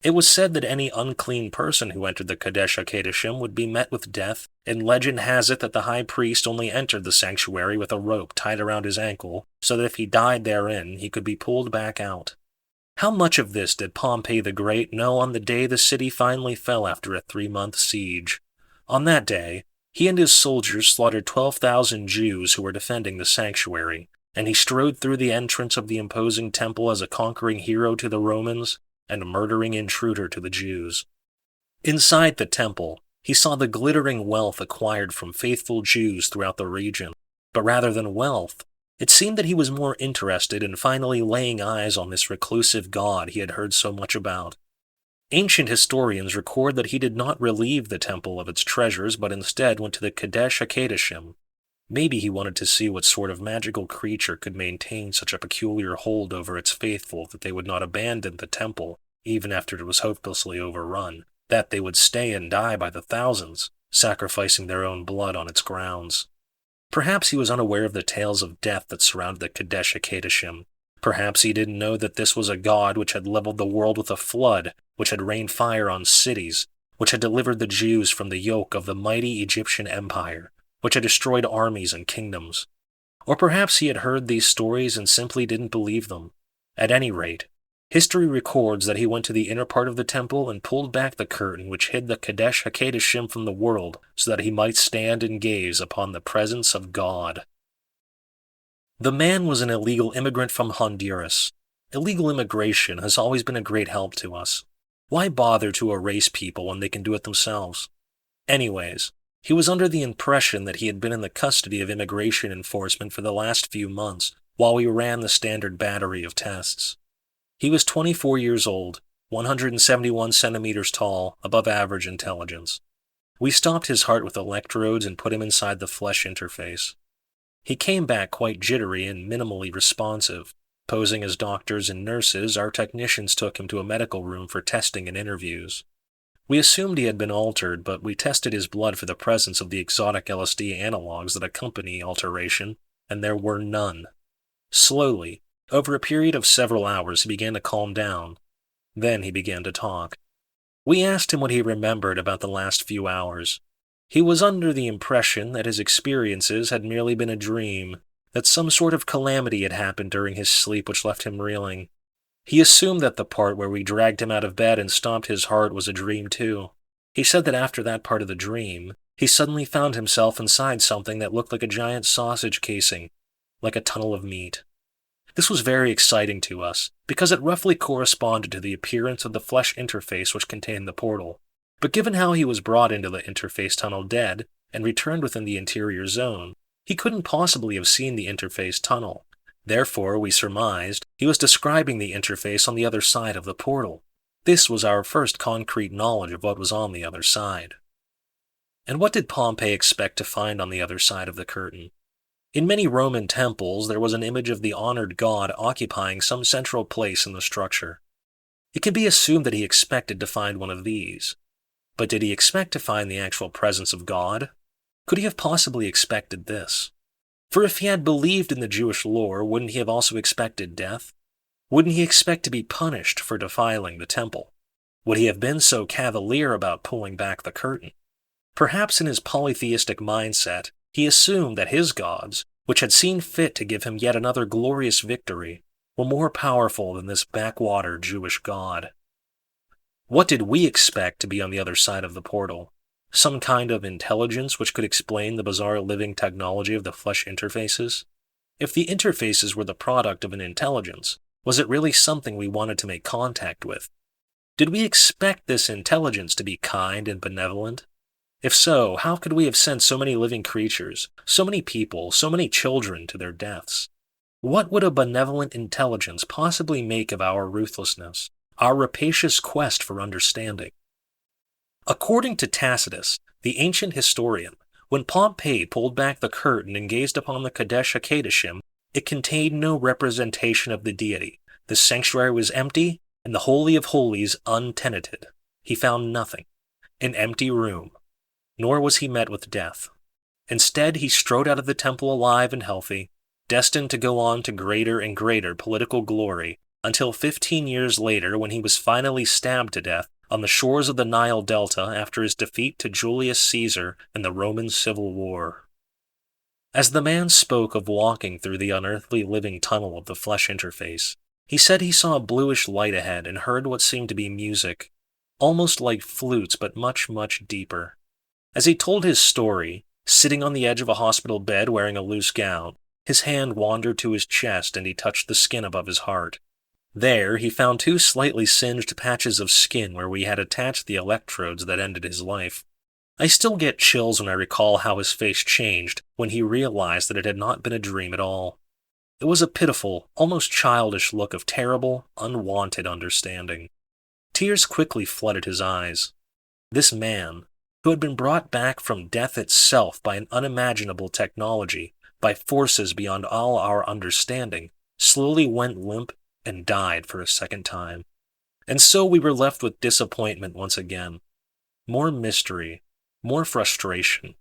It was said that any unclean person who entered the Kodesh HaKodeshim would be met with death, and legend has it that the high priest only entered the sanctuary with a rope tied around his ankle, so that if he died therein, he could be pulled back out. How much of this did Pompey the Great know on the day the city finally fell after a 3-month siege? On that day, he and his soldiers slaughtered 12,000 Jews who were defending the sanctuary, and he strode through the entrance of the imposing temple as a conquering hero to the Romans and a murdering intruder to the Jews. Inside the temple, he saw the glittering wealth acquired from faithful Jews throughout the region, but rather than wealth, it seemed that he was more interested in finally laying eyes on this reclusive god he had heard so much about. Ancient historians record that he did not relieve the temple of its treasures, but instead went to the Kodesh HaKodeshim. Maybe he wanted to see what sort of magical creature could maintain such a peculiar hold over its faithful that they would not abandon the temple, even after it was hopelessly overrun, that they would stay and die by the thousands, sacrificing their own blood on its grounds. Perhaps he was unaware of the tales of death that surrounded the Kodesh HaKodeshim. Perhaps he didn't know that this was a god which had leveled the world with a flood, which had rained fire on cities, which had delivered the Jews from the yoke of the mighty Egyptian empire, which had destroyed armies and kingdoms. Or perhaps he had heard these stories and simply didn't believe them. At any rate, history records that he went to the inner part of the temple and pulled back the curtain which hid the Kadesh HaKadeshim from the world so that he might stand and gaze upon the presence of God. The man was an illegal immigrant from Honduras. Illegal immigration has always been a great help to us. Why bother to erase people when they can do it themselves? Anyways, he was under the impression that he had been in the custody of immigration enforcement for the last few months while we ran the standard battery of tests. He was 24 years old, 171 centimeters tall, above average intelligence. We stopped his heart with electrodes and put him inside the flesh interface. He came back quite jittery and minimally responsive. Posing as doctors and nurses, our technicians took him to a medical room for testing and interviews. We assumed he had been altered, but we tested his blood for the presence of the exotic LSD analogs that accompany alteration, and there were none. Slowly, over a period of several hours, he began to calm down. Then he began to talk. We asked him what he remembered about the last few hours. He was under the impression that his experiences had merely been a dream, that some sort of calamity had happened during his sleep which left him reeling. He assumed that the part where we dragged him out of bed and stomped his heart was a dream too. He said that after that part of the dream, he suddenly found himself inside something that looked like a giant sausage casing, like a tunnel of meat. This was very exciting to us, because it roughly corresponded to the appearance of the flesh interface which contained the portal. But given how he was brought into the interface tunnel dead, and returned within the interior zone, he couldn't possibly have seen the interface tunnel. Therefore, we surmised, he was describing the interface on the other side of the portal. This was our first concrete knowledge of what was on the other side. And what did Pompey expect to find on the other side of the curtain? In many Roman temples, there was an image of the honored god occupying some central place in the structure. It can be assumed that he expected to find one of these. But did he expect to find the actual presence of God? Could he have possibly expected this? For if he had believed in the Jewish lore, wouldn't he have also expected death? Wouldn't he expect to be punished for defiling the temple? Would he have been so cavalier about pulling back the curtain? Perhaps in his polytheistic mindset, he assumed that his gods, which had seen fit to give him yet another glorious victory, were more powerful than this backwater Jewish god. What did we expect to be on the other side of the portal? Some kind of intelligence which could explain the bizarre living technology of the flesh interfaces? If the interfaces were the product of an intelligence, was it really something we wanted to make contact with? Did we expect this intelligence to be kind and benevolent? If so, how could we have sent so many living creatures, so many people, so many children to their deaths? What would a benevolent intelligence possibly make of our ruthlessness, our rapacious quest for understanding? According to Tacitus, the ancient historian, when Pompey pulled back the curtain and gazed upon the Kadesh HaKadeshim, it contained no representation of the deity. The sanctuary was empty, and the Holy of Holies untenanted. He found nothing. An empty room. Nor was he met with death. Instead, he strode out of the temple alive and healthy, destined to go on to greater and greater political glory, until 15 years later when he was finally stabbed to death on the shores of the Nile Delta after his defeat to Julius Caesar in the Roman Civil War. As the man spoke of walking through the unearthly living tunnel of the flesh interface, he said he saw a bluish light ahead and heard what seemed to be music, almost like flutes but much, much deeper. As he told his story, sitting on the edge of a hospital bed wearing a loose gown, his hand wandered to his chest and he touched the skin above his heart. There, he found 2 slightly singed patches of skin where we had attached the electrodes that ended his life. I still get chills when I recall how his face changed when he realized that it had not been a dream at all. It was a pitiful, almost childish look of terrible, unwanted understanding. Tears quickly flooded his eyes. This man, who had been brought back from death itself by an unimaginable technology, by forces beyond all our understanding, slowly went limp and died for a second time. And so we were left with disappointment once again. More mystery, more frustration.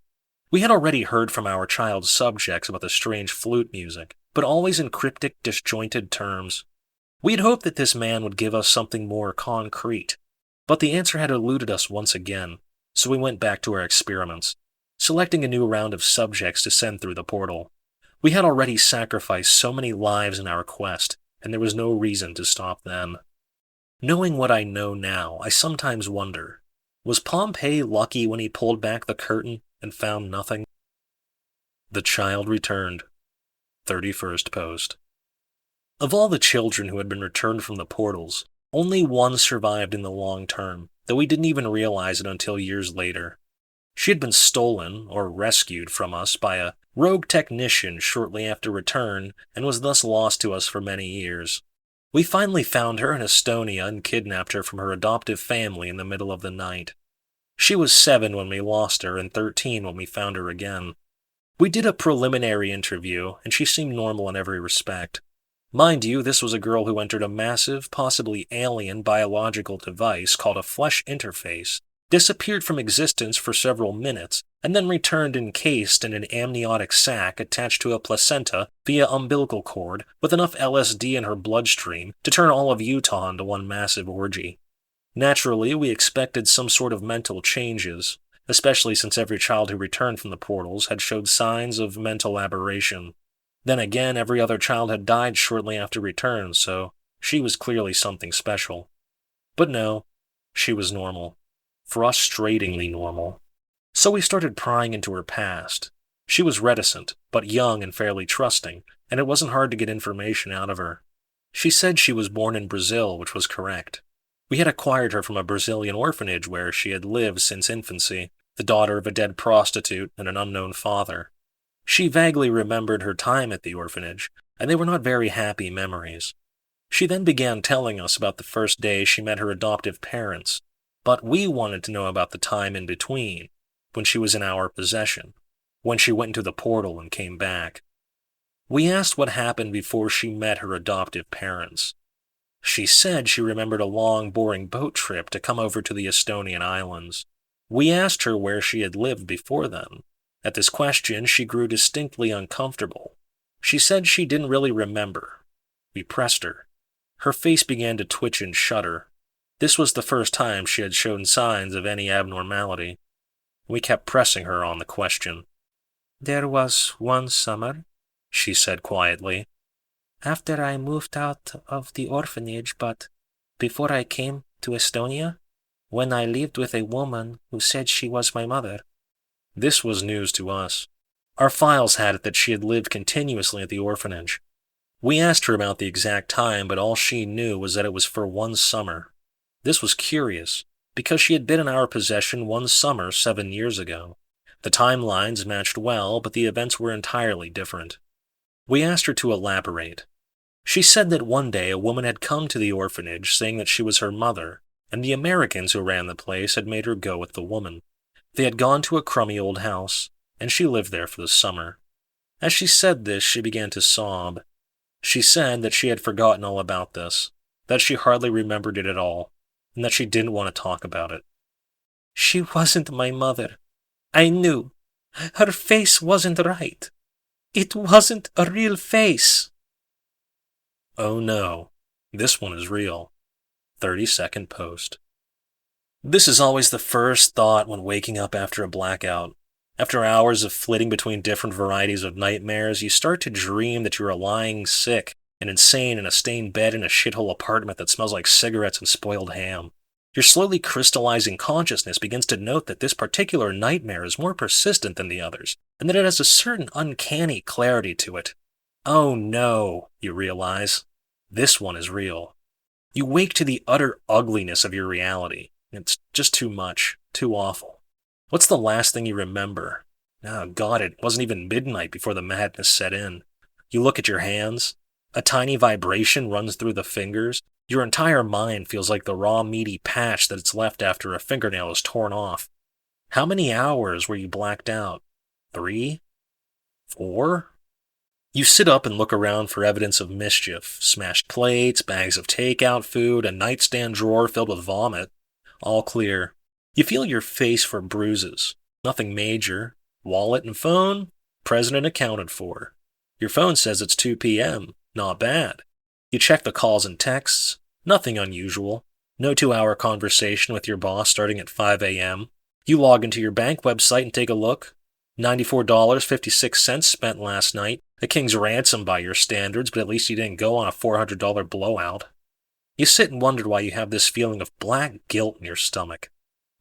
We had already heard from our child subjects about the strange flute music, but always in cryptic, disjointed terms. We had hoped that this man would give us something more concrete, but the answer had eluded us once again, so we went back to our experiments, selecting a new round of subjects to send through the portal. We had already sacrificed so many lives in our quest, and there was no reason to stop then. Knowing what I know now, I sometimes wonder, was Pompey lucky when he pulled back the curtain and found nothing? The child returned. 31st post. Of all the children who had been returned from the portals, only one survived in the long term, though we didn't even realize it until years later. She had been stolen, or rescued from us, by a rogue technician shortly after return, and was thus lost to us for many years. We finally found her in Estonia and kidnapped her from her adoptive family in the middle of the night. She was 7 when we lost her, and 13 when we found her again. We did a preliminary interview, and she seemed normal in every respect. Mind you, this was a girl who entered a massive, possibly alien biological device called a flesh interface, disappeared from existence for several minutes, and then returned encased in an amniotic sac attached to a placenta via umbilical cord with enough LSD in her bloodstream to turn all of Utah into one massive orgy. Naturally, we expected some sort of mental changes, especially since every child who returned from the portals had showed signs of mental aberration. Then again, every other child had died shortly after return, so she was clearly something special. But no, she was normal. Frustratingly normal. So we started prying into her past. She was reticent, but young and fairly trusting, and it wasn't hard to get information out of her. She said she was born in Brazil, which was correct. We had acquired her from a Brazilian orphanage where she had lived since infancy, the daughter of a dead prostitute and an unknown father. She vaguely remembered her time at the orphanage, and they were not very happy memories. She then began telling us about the first day she met her adoptive parents, but we wanted to know about the time in between, when she was in our possession, when she went into the portal and came back. We asked what happened before she met her adoptive parents. She said she remembered a long, boring boat trip to come over to the Estonian islands. We asked her where she had lived before then. At this question, she grew distinctly uncomfortable. She said she didn't really remember. We pressed her. Her face began to twitch and shudder. This was the first time she had shown signs of any abnormality. We kept pressing her on the question. "There was one summer," she said quietly, "after I moved out of the orphanage, but before I came to Estonia, when I lived with a woman who said she was my mother." This was news to us. Our files had it that she had lived continuously at the orphanage. We asked her about the exact time, but all she knew was that it was for one summer. This was curious, because she had been in our possession one summer 7 years ago. The timelines matched well, but the events were entirely different. We asked her to elaborate. She said that one day a woman had come to the orphanage saying that she was her mother, and the Americans who ran the place had made her go with the woman. They had gone to a crummy old house, and she lived there for the summer. As she said this, she began to sob. She said that she had forgotten all about this, that she hardly remembered it at all, and that she didn't want to talk about it. "She wasn't my mother. I knew. Her face wasn't right. It wasn't a real face." Oh no, this one is real. 32nd post. This is always the first thought when waking up after a blackout. After hours of flitting between different varieties of nightmares, you start to dream that you are lying sick and insane in a stained bed in a shithole apartment that smells like cigarettes and spoiled ham. Your slowly crystallizing consciousness begins to note that this particular nightmare is more persistent than the others, and that it has a certain uncanny clarity to it. Oh no, you realize. This one is real. You wake to the utter ugliness of your reality. It's just too much, too awful. What's the last thing you remember? Oh God, it wasn't even midnight before the madness set in. You look at your hands. A tiny vibration runs through the fingers. Your entire mind feels like the raw, meaty patch that's left after a fingernail is torn off. How many hours were you blacked out? 3? 4? You sit up and look around for evidence of mischief. Smashed plates, bags of takeout food, a nightstand drawer filled with vomit. All clear. You feel your face for bruises. Nothing major. Wallet and phone? Present and accounted for. Your phone says it's 2 p.m. Not bad. You check the calls and texts. Nothing unusual. No 2-hour conversation with your boss starting at 5 a.m. You log into your bank website and take a look. $94.56 spent last night. A king's ransom by your standards, but at least you didn't go on a $400 blowout. You sit and wonder why you have this feeling of black guilt in your stomach.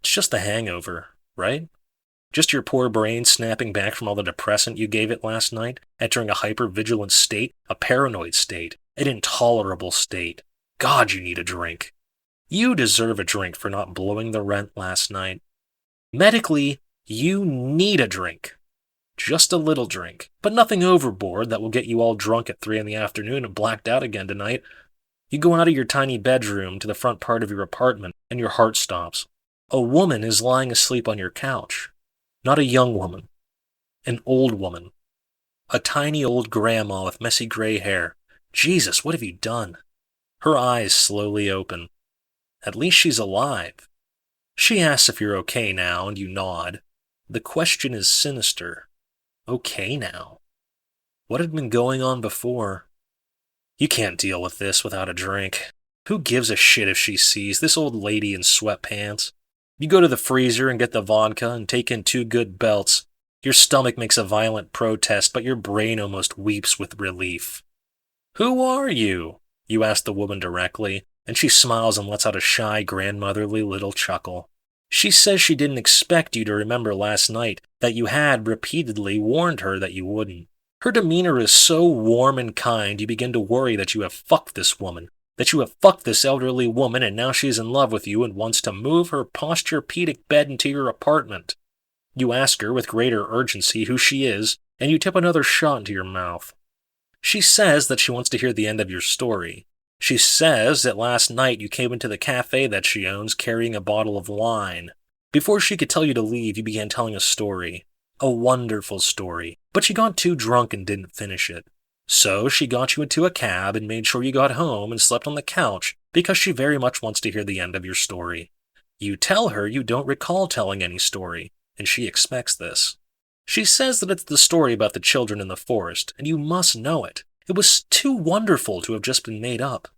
It's just a hangover, right? Just your poor brain snapping back from all the depressant you gave it last night, entering a hyper-vigilant state, a paranoid state, an intolerable state. God, you need a drink. You deserve a drink for not blowing the rent last night. Medically, you need a drink. Just a little drink, but nothing overboard that will get you all drunk at 3 in the afternoon and blacked out again tonight. You go out of your tiny bedroom to the front part of your apartment, and your heart stops. A woman is lying asleep on your couch. Not a young woman. An old woman. A tiny old grandma with messy gray hair. Jesus, what have you done? Her eyes slowly open. At least she's alive. She asks if you're okay now, and you nod. The question is sinister. Okay now. What had been going on before? You can't deal with this without a drink. Who gives a shit if she sees this old lady in sweatpants? You go to the freezer and get the vodka and take in 2 good belts. Your stomach makes a violent protest, but your brain almost weeps with relief. Who are you? You ask the woman directly, and she smiles and lets out a shy, grandmotherly little chuckle. She says she didn't expect you to remember last night, that you had repeatedly warned her that you wouldn't. Her demeanor is so warm and kind you begin to worry that you have fucked this woman, that you have fucked this elderly woman and now she is in love with you and wants to move her posturepedic bed into your apartment. You ask her with greater urgency who she is, and you tip another shot into your mouth. She says that she wants to hear the end of your story. She says that last night you came into the cafe that she owns carrying a bottle of wine. Before she could tell you to leave, you began telling a story. A wonderful story, but she got too drunk and didn't finish it. So she got you into a cab and made sure you got home and slept on the couch because she very much wants to hear the end of your story. You tell her you don't recall telling any story, and she expects this. She says that it's the story about the children in the forest, and you must know it. It was too wonderful to have just been made up.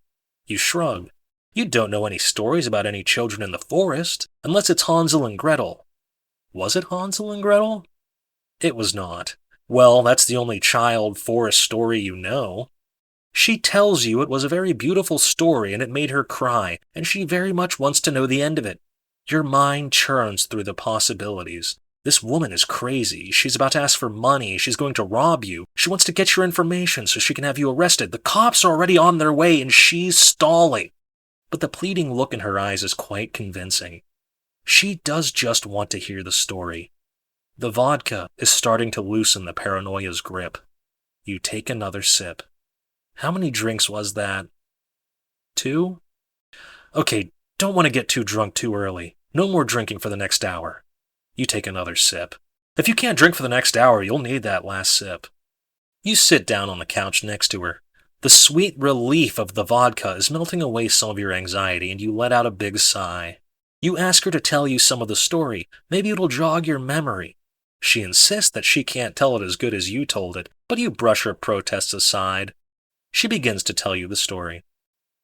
You shrug. You don't know any stories about any children in the forest, unless it's Hansel and Gretel. Was it Hansel and Gretel? It was not. Well, that's the only child forest story you know. She tells you it was a very beautiful story and it made her cry, and she very much wants to know the end of it. Your mind churns through the possibilities. This woman is crazy. She's about to ask for money. She's going to rob you. She wants to get your information so she can have you arrested. The cops are already on their way and she's stalling. But the pleading look in her eyes is quite convincing. She does just want to hear the story. The vodka is starting to loosen the paranoia's grip. You take another sip. How many drinks was that? 2? Okay, don't want to get too drunk too early. No more drinking for the next hour. You take another sip. If you can't drink for the next hour, you'll need that last sip. You sit down on the couch next to her. The sweet relief of the vodka is melting away some of your anxiety, and you let out a big sigh. You ask her to tell you some of the story. Maybe it'll jog your memory. She insists that she can't tell it as good as you told it, but you brush her protests aside. She begins to tell you the story.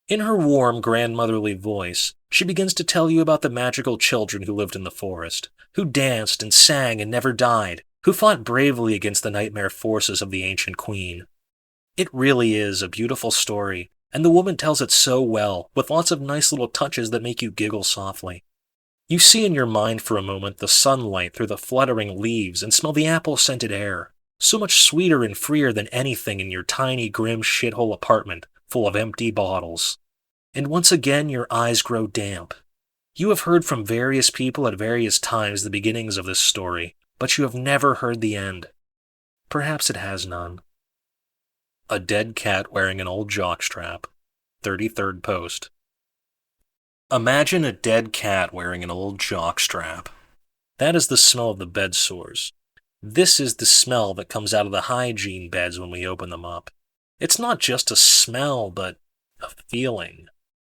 In her warm, grandmotherly voice, she begins to tell you about the magical children who lived in the forest, who danced and sang and never died, who fought bravely against the nightmare forces of the ancient queen. It really is a beautiful story, and the woman tells it so well, with lots of nice little touches that make you giggle softly. You see in your mind for a moment the sunlight through the fluttering leaves and smell the apple-scented air, so much sweeter and freer than anything in your tiny, grim shithole apartment full of empty bottles. And once again your eyes grow damp. You have heard from various people at various times the beginnings of this story, but you have never heard the end. Perhaps it has none. A dead cat wearing an old jockstrap. 33rd post. Imagine a dead cat wearing an old jockstrap. That is the smell of the bed sores. This is the smell that comes out of the hygiene beds when we open them up. It's not just a smell, but a feeling.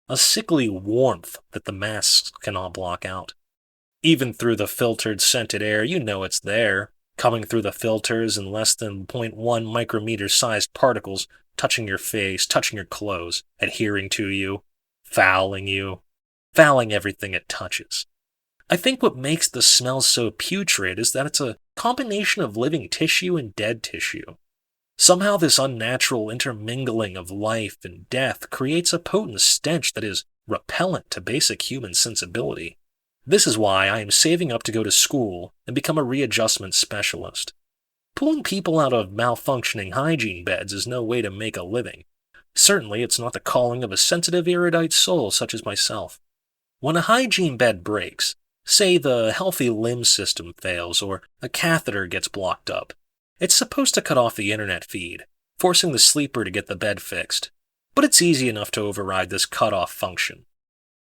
A sickly warmth that the masks cannot block out. Even through the filtered, scented air, you know it's there, coming through the filters in less than 0.1 micrometer-sized particles, touching your face, touching your clothes, adhering to you, fouling everything it touches. I think what makes the smell so putrid is that it's a combination of living tissue and dead tissue. Somehow this unnatural intermingling of life and death creates a potent stench that is repellent to basic human sensibility. This is why I am saving up to go to school and become a readjustment specialist. Pulling people out of malfunctioning hygiene beds is no way to make a living. Certainly, it's not the calling of a sensitive, erudite soul such as myself. When a hygiene bed breaks, say the healthy limb system fails or a catheter gets blocked up, it's supposed to cut off the internet feed, forcing the sleeper to get the bed fixed. But it's easy enough to override this cut-off function.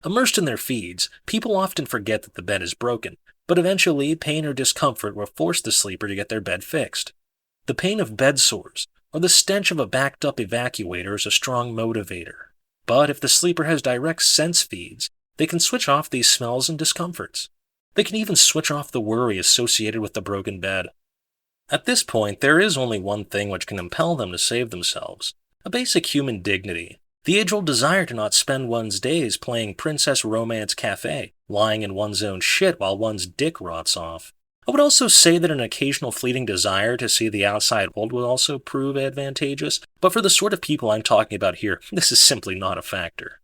Immersed in their feeds, people often forget that the bed is broken, but eventually pain or discomfort will force the sleeper to get their bed fixed. The pain of bed sores or the stench of a backed-up evacuator is a strong motivator. But if the sleeper has direct sense feeds, they can switch off these smells and discomforts. They can even switch off the worry associated with the broken bed. At this point, there is only one thing which can impel them to save themselves: a basic human dignity, the age-old desire to not spend one's days playing Princess Romance Cafe, lying in one's own shit while one's dick rots off. I would also say that an occasional fleeting desire to see the outside world would also prove advantageous, but for the sort of people I'm talking about here, this is simply not a factor.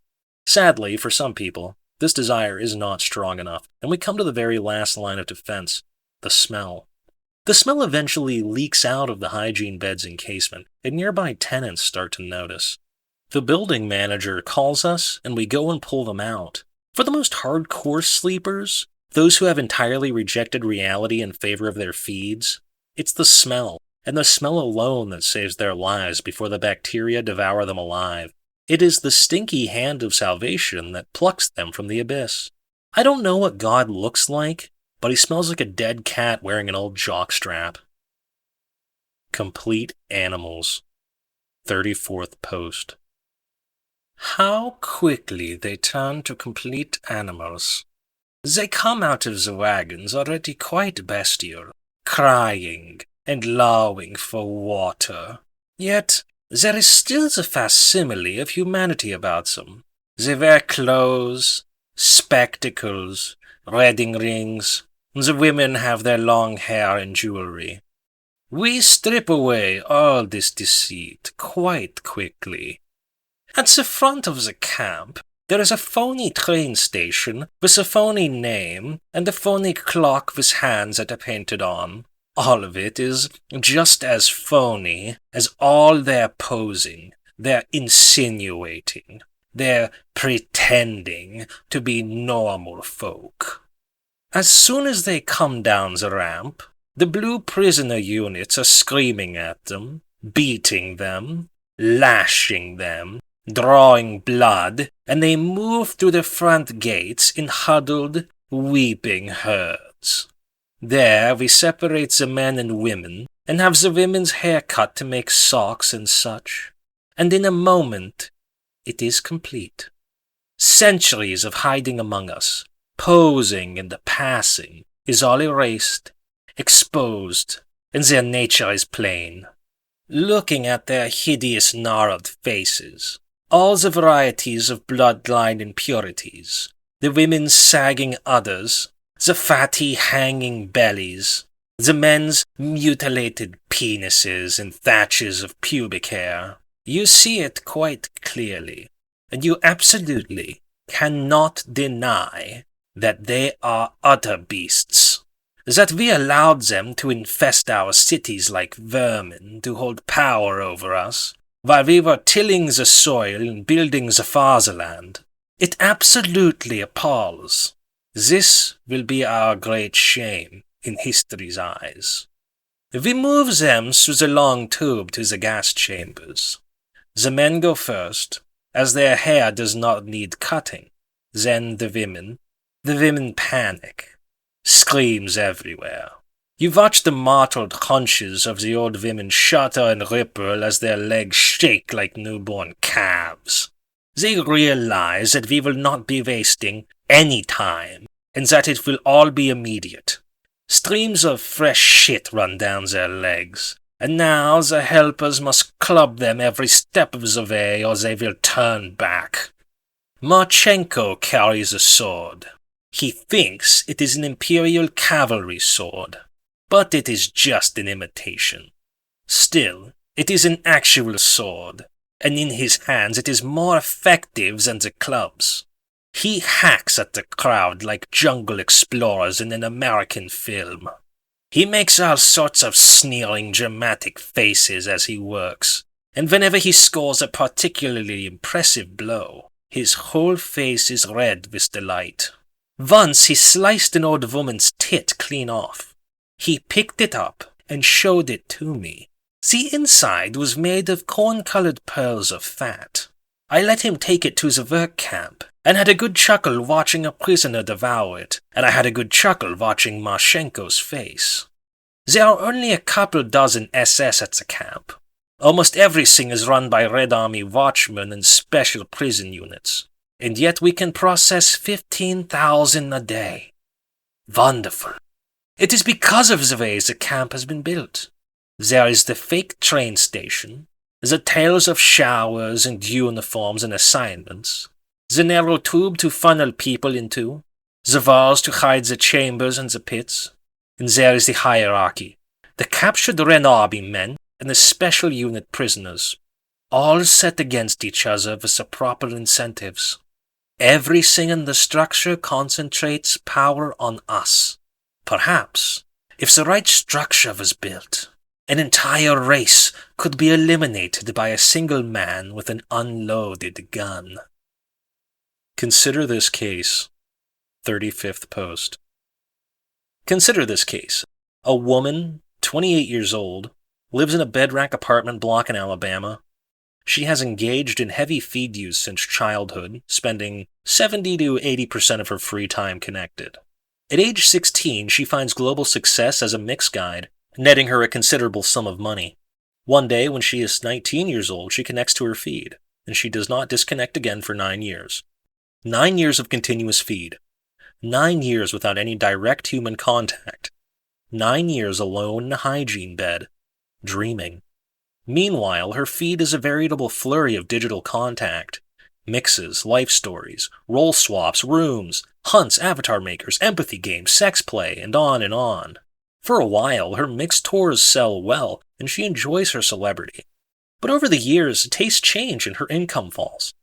Sadly, for some people, this desire is not strong enough, and we come to the very last line of defense: the smell. The smell eventually leaks out of the hygiene bed's encasement, and nearby tenants start to notice. The building manager calls us, and we go and pull them out. For the most hardcore sleepers, those who have entirely rejected reality in favor of their feeds, it's the smell, and the smell alone that saves their lives before the bacteria devour them alive. It is the stinky hand of salvation that plucks them from the abyss. I don't know what God looks like, but he smells like a dead cat wearing an old jockstrap. Complete animals. 34th post. How quickly they turn to complete animals. They come out of the wagons already quite bestial, crying and lowing for water. Yet there is still the facsimile of humanity about them. They wear clothes, spectacles, wedding rings. The women have their long hair and jewelry. We strip away all this deceit quite quickly. At the front of the camp, there is a phony train station with a phony name and a phony clock with hands that are painted on. All of it is just as phony as all their posing, their insinuating, their pretending to be normal folk. As soon as they come down the ramp, the blue prisoner units are screaming at them, beating them, lashing them, drawing blood, and they move through the front gates in huddled, weeping herds. There we separate the men and women, and have the women's hair cut to make socks and such. And in a moment, it is complete. Centuries of hiding among us, posing and the passing, is all erased, exposed, and their nature is plain. Looking at their hideous gnarled faces, all the varieties of bloodline impurities, the women's sagging udders, the fatty hanging bellies, the men's mutilated penises and thatches of pubic hair, you see it quite clearly, and you absolutely cannot deny that they are utter beasts, that we allowed them to infest our cities like vermin to hold power over us, while we were tilling the soil and building the fatherland. It absolutely appalls. This will be our great shame in history's eyes. We move them through the long tube to the gas chambers. The men go first, as their hair does not need cutting. Then the women. The women panic. Screams everywhere. You watch the mottled haunches of the old women shudder and ripple as their legs shake like newborn calves. They realize that we will not be wasting any time, and that it will all be immediate. Streams of fresh shit run down their legs, and now the helpers must club them every step of the way or they will turn back. Marchenko carries a sword. He thinks it is an Imperial cavalry sword, but it is just an imitation. Still, it is an actual sword, and in his hands it is more effective than the clubs. He hacks at the crowd like jungle explorers in an American film. He makes all sorts of sneering, dramatic faces as he works, and whenever he scores a particularly impressive blow, his whole face is red with delight. Once he sliced an old woman's tit clean off. He picked it up and showed it to me. The inside was made of corn-colored pearls of fat. I let him take it to the work camp, and had a good chuckle watching a prisoner devour it, and I had a good chuckle watching Marshenko's face. There are only a couple dozen SS at the camp. Almost everything is run by Red Army watchmen and special prison units, and yet we can process 15,000 a day. Wonderful. It is because of the way the camp has been built. There is the fake train station, the tales of showers and uniforms and assignments, the narrow tube to funnel people into, the walls to hide the chambers and the pits, and there is the hierarchy, the captured Red Army men and the special unit prisoners, all set against each other with the proper incentives. Everything in the structure concentrates power on us. Perhaps, if the right structure was built, an entire race could be eliminated by a single man with an unloaded gun. Consider this case. 35th post. Consider this case. A woman, 28 years old, lives in a bedrock apartment block in Alabama. She has engaged in heavy feed use since childhood, spending 70 to 80% of her free time connected. At age 16, she finds global success as a mix guide, netting her a considerable sum of money. One day, when she is 19 years old, she connects to her feed, and she does not disconnect again for 9 years. 9 years of continuous feed. 9 years without any direct human contact. 9 years alone in a hygiene bed, dreaming. Meanwhile, her feed is a veritable flurry of digital contact. Mixes, life stories, role swaps, rooms, hunts, avatar makers, empathy games, sex play, and on and on. For a while, her mixed tours sell well, and she enjoys her celebrity. But over the years, tastes change and her income falls.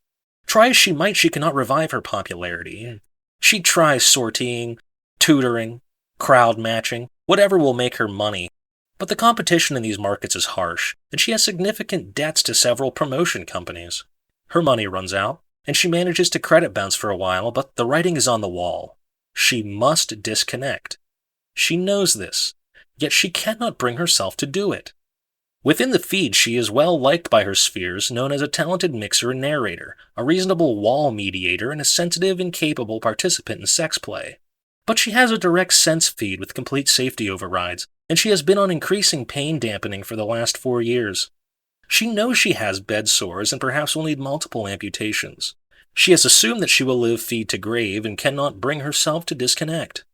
Try as she might, she cannot revive her popularity. She tries sorting, tutoring, crowd matching, whatever will make her money. But the competition in these markets is harsh, and she has significant debts to several promotion companies. Her money runs out, and she manages to credit bounce for a while, but the writing is on the wall. She must disconnect. She knows this, yet she cannot bring herself to do it. Within the feed, she is well liked by her spheres, known as a talented mixer and narrator, a reasonable wall mediator, and a sensitive and capable participant in sex play. But she has a direct sense feed with complete safety overrides, and she has been on increasing pain dampening for the last 4 years. She knows she has bed sores and perhaps will need multiple amputations. She has assumed that she will live feed to grave and cannot bring herself to disconnect.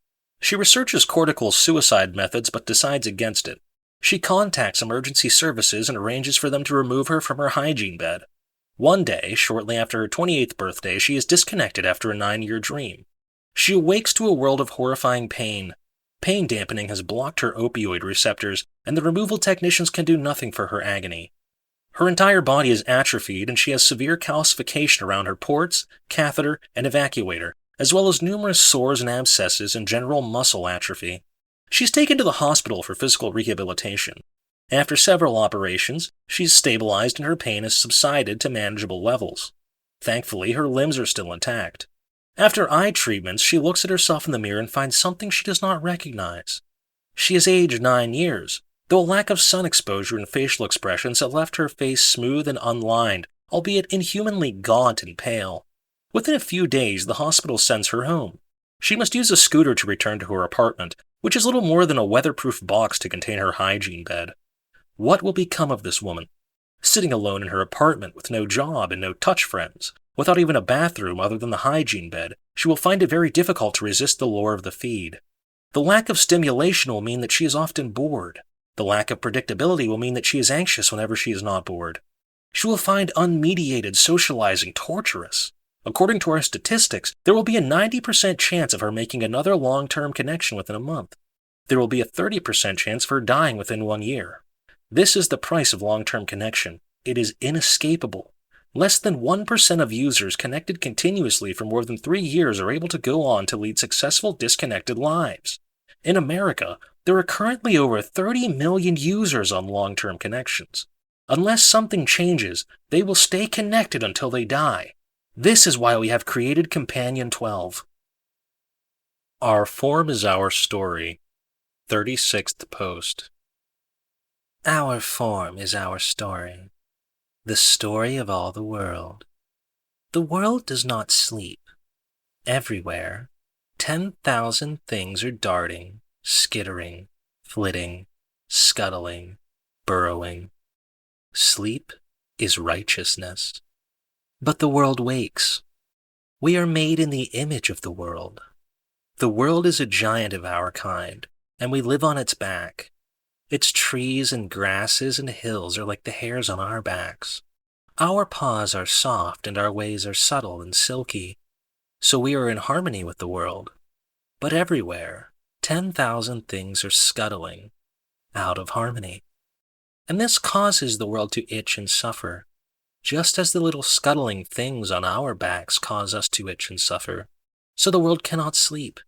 She researches cortical suicide methods but decides against it. She contacts emergency services and arranges for them to remove her from her hygiene bed. One day, shortly after her 28th birthday, she is disconnected after a 9-year dream. She awakes to a world of horrifying pain. Pain dampening has blocked her opioid receptors, and the removal technicians can do nothing for her agony. Her entire body is atrophied, and she has severe calcification around her ports, catheter, and evacuator, as well as numerous sores and abscesses and general muscle atrophy. She's taken to the hospital for physical rehabilitation. After several operations, she's stabilized and her pain has subsided to manageable levels. Thankfully, her limbs are still intact. After eye treatments, she looks at herself in the mirror and finds something she does not recognize. She has aged 9 years, though a lack of sun exposure and facial expressions have left her face smooth and unlined, albeit inhumanly gaunt and pale. Within a few days, the hospital sends her home. She must use a scooter to return to her apartment, which is little more than a weatherproof box to contain her hygiene bed. What will become of this woman? Sitting alone in her apartment with no job and no touch friends, without even a bathroom other than the hygiene bed, she will find it very difficult to resist the lure of the feed. The lack of stimulation will mean that she is often bored. The lack of predictability will mean that she is anxious whenever she is not bored. She will find unmediated socializing torturous. According to our statistics, there will be a 90% chance of her making another long-term connection within a month. There will be a 30% chance of her dying within 1 year. This is the price of long-term connection. It is inescapable. Less than 1% of users connected continuously for more than 3 years are able to go on to lead successful disconnected lives. In America, there are currently over 30 million users on long-term connections. Unless something changes, they will stay connected until they die. This is why we have created Companion 12. Our form is our story. 36th post. Our form is our story. The story of all the world. The world does not sleep. Everywhere, 10,000 things are darting, skittering, flitting, scuttling, burrowing. Sleep is righteousness. But the world wakes. We are made in the image of the world. The world is a giant of our kind, and we live on its back. Its trees and grasses and hills are like the hairs on our backs. Our paws are soft and our ways are subtle and silky, so we are in harmony with the world. But everywhere, 10,000 things are scuttling, out of harmony. And this causes the world to itch and suffer, just as the little scuttling things on our backs cause us to itch and suffer. So the world cannot sleep,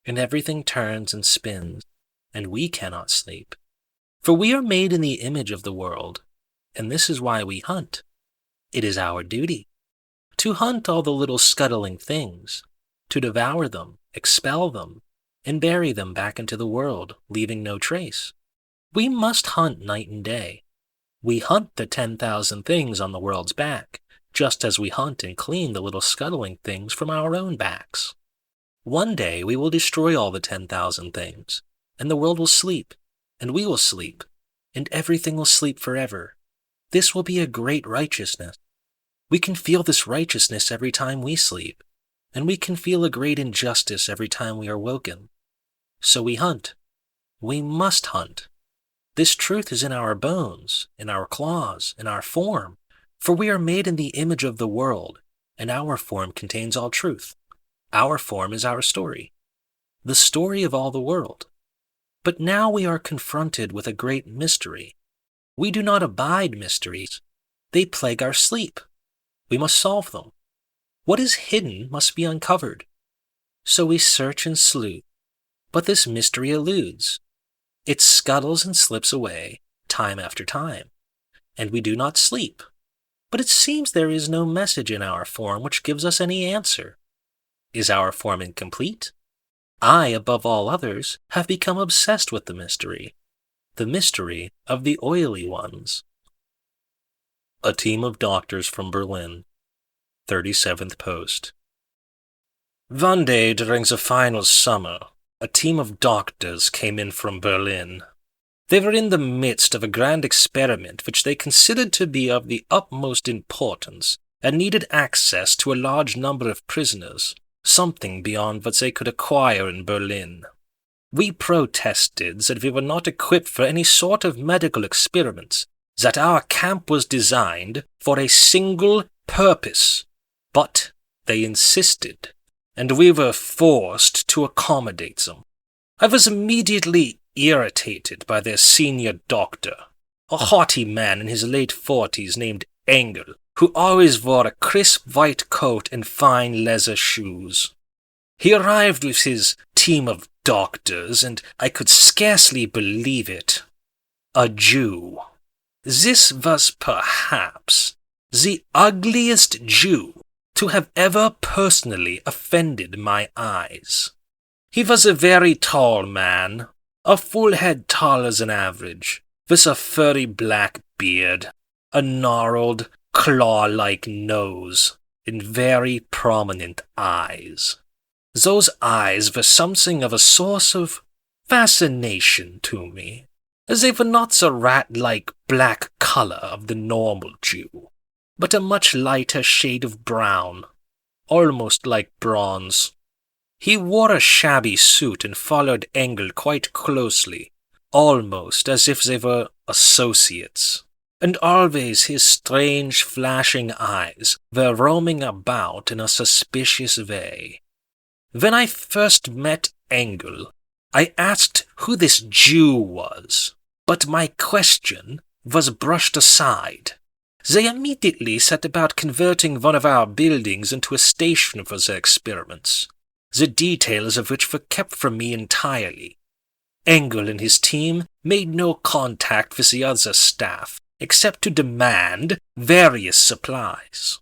and everything turns and spins, and we cannot sleep. For we are made in the image of the world, and this is why we hunt. It is our duty to hunt all the little scuttling things, to devour them, expel them, and bury them back into the world, leaving no trace. We must hunt night and day. We hunt the 10,000 things on the world's back, just as we hunt and clean the little scuttling things from our own backs. One day we will destroy all the 10,000 things, and the world will sleep, and we will sleep, and everything will sleep forever. This will be a great righteousness. We can feel this righteousness every time we sleep, and we can feel a great injustice every time we are woken. So we hunt. We must hunt. This truth is in our bones, in our claws, in our form, for we are made in the image of the world, and our form contains all truth. Our form is our story, the story of all the world. But now we are confronted with a great mystery. We do not abide mysteries. They plague our sleep. We must solve them. What is hidden must be uncovered. So we search and sleuth, but this mystery eludes. It scuttles and slips away, time after time, and we do not sleep. But it seems there is no message in our form which gives us any answer. Is our form incomplete? I, above all others, have become obsessed with the mystery of the oily ones. A team of doctors from Berlin. 37th post. One day during the final summer, a team of doctors came in from Berlin. They were in the midst of a grand experiment which they considered to be of the utmost importance and needed access to a large number of prisoners, something beyond what they could acquire in Berlin. We protested that we were not equipped for any sort of medical experiments, that our camp was designed for a single purpose, but they insisted, and we were forced to accommodate them. I was immediately irritated by their senior doctor, a haughty man in his late 40s named Engel, who always wore a crisp white coat and fine leather shoes. He arrived with his team of doctors, and I could scarcely believe it. A Jew. This was perhaps the ugliest Jew to have ever personally offended my eyes. He was a very tall man, a full head taller than average, with a furry black beard, a gnarled, claw-like nose, and very prominent eyes. Those eyes were something of a source of fascination to me, as they were not the rat-like black color of the normal Jew, but a much lighter shade of brown, almost like bronze. He wore a shabby suit and followed Engel quite closely, almost as if they were associates. and always his strange flashing eyes were roaming about in a suspicious way. When I first met Engel, I asked who this Jew was, but my question was brushed aside. They immediately set about converting one of our buildings into a station for their experiments, the details of which were kept from me entirely. Engel and his team made no contact with the other staff, except to demand various supplies.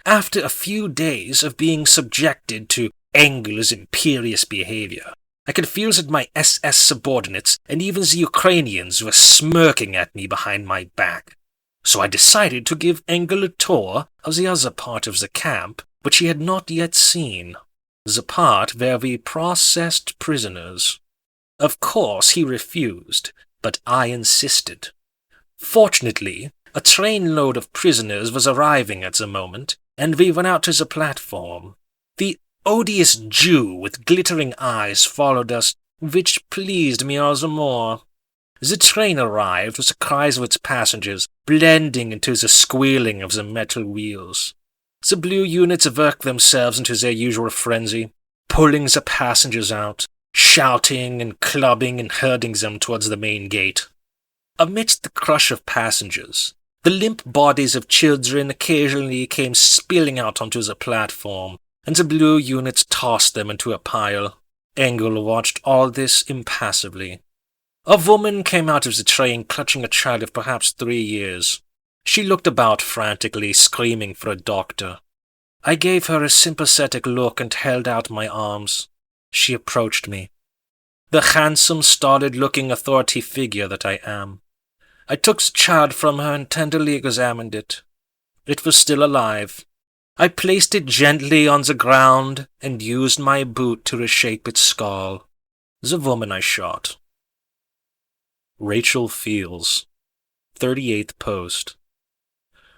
After a few days of being subjected to Engel's imperious behavior, I could feel that my SS subordinates and even the Ukrainians were smirking at me behind my back. So I decided to give Engel a tour of the other part of the camp, which he had not yet seen, the part where we processed prisoners. Of course he refused, but I insisted. Fortunately, a trainload of prisoners was arriving at the moment, and we went out to the platform. The odious Jew with glittering eyes followed us, which pleased me all the more. The train arrived with the cries of its passengers blending into the squealing of the metal wheels. The blue units worked themselves into their usual frenzy, pulling the passengers out, shouting and clubbing and herding them towards the main gate. Amidst the crush of passengers, the limp bodies of children occasionally came spilling out onto the platform, and the blue units tossed them into a pile. Engel watched all this impassively. A woman came out of the train clutching a child of perhaps 3 years. She looked about frantically, screaming for a doctor. I gave her a sympathetic look and held out my arms. She approached me. The handsome, stolid-looking authority figure that I am. I took the child from her and tenderly examined it. It was still alive. I placed it gently on the ground and used my boot to reshape its skull. The woman I shot. Rachel Fields, 38th post.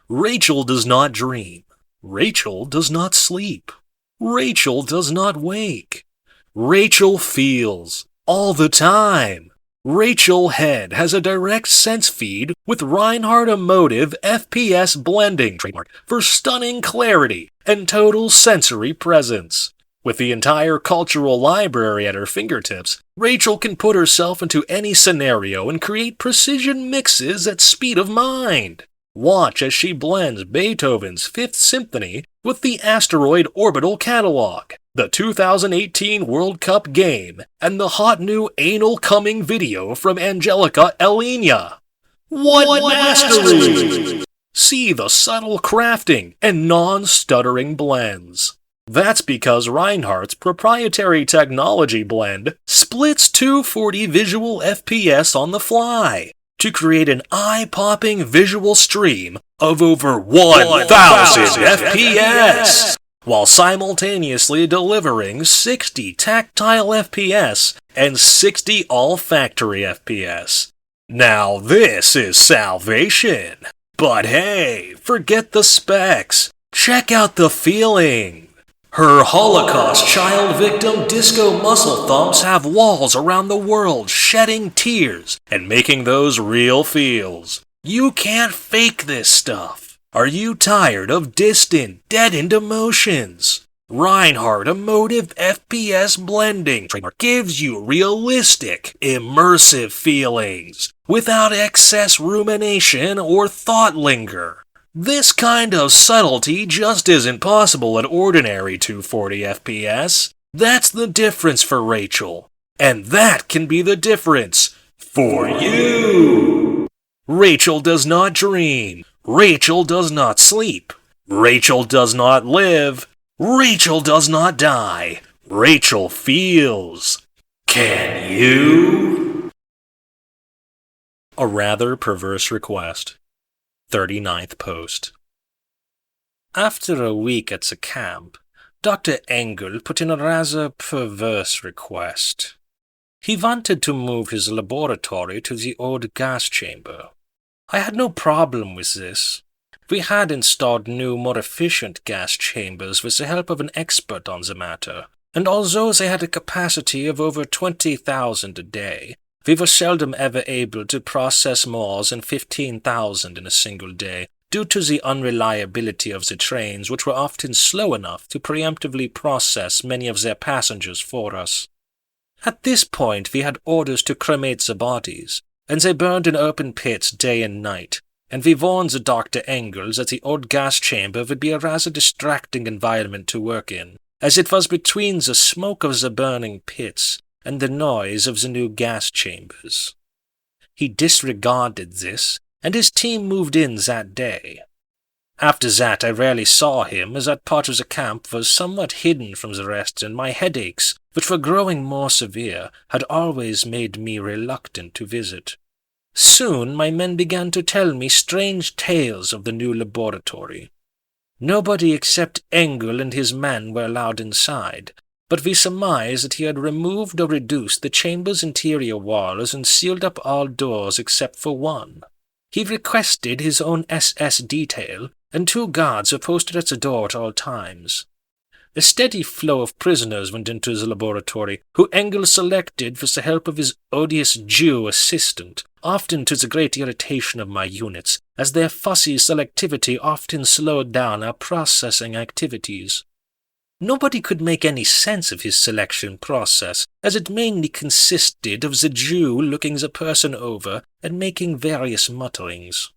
Rachel does not dream. Rachel does not sleep. Rachel does not wake. Rachel feels all the time. Rachel Head has a direct sense feed with Reinhardt Emotive FPS blending trademark for stunning clarity and total sensory presence. With the entire cultural library at her fingertips, Rachel can put herself into any scenario and create precision mixes at speed of mind. Watch as she blends Beethoven's Fifth Symphony with the Asteroid Orbital Catalog, the 2018 World Cup game, and the hot new anal coming video from Angelica Elenia. What mastery! See the subtle crafting and non-stuttering blends. That's because Reinhardt's proprietary technology blend splits 240 visual FPS on the fly to create an eye-popping visual stream of over 1,000 FPS, while simultaneously delivering 60 tactile FPS and 60 all-factory FPS. Now this is salvation. But hey, forget the specs. Check out the feeling. Her Holocaust child victim disco muscle thumps have walls around the world shedding tears and making those real feels. You can't fake this stuff. Are you tired of distant, deadened emotions? Reinhardt Emotive FPS blending trademark gives you realistic, immersive feelings without excess rumination or thought linger. This kind of subtlety just isn't possible at ordinary 240 FPS. That's the difference for Rachel. And that can be the difference for you. Rachel does not dream. Rachel does not sleep. Rachel does not live. Rachel does not die. Rachel feels. Can you? A rather perverse request. 39th post. After a week at the camp, Dr. Engel put in a rather perverse request. He wanted to move his laboratory to the old gas chamber. I had no problem with this. We had installed new, more efficient gas chambers with the help of an expert on the matter, and although they had a capacity of over 20,000 a day, we were seldom ever able to process more than 15,000 in a single day, due to the unreliability of the trains, which were often slow enough to preemptively process many of their passengers for us. At this point, we had orders to cremate the bodies, and they burned in open pits day and night, and we warned the Dr. Engels that the old gas chamber would be a rather distracting environment to work in, as it was between the smoke of the burning pits and the noise of the new gas chambers. He disregarded this, and his team moved in that day. After that, I rarely saw him, as that part of the camp was somewhat hidden from the rest, and my headaches, which were growing more severe, had always made me reluctant to visit. Soon my men began to tell me strange tales of the new laboratory. Nobody except Engel and his men were allowed inside, but we surmised that he had removed or reduced the chamber's interior walls and sealed up all doors except for one. He requested his own SS detail, and 2 guards were posted at the door at all times. A steady flow of prisoners went into the laboratory, who Engel selected with the help of his odious Jew assistant, often to the great irritation of my units, as their fussy selectivity often slowed down our processing activities. Nobody could make any sense of his selection process, as it mainly consisted of the Jew looking the person over and making various mutterings.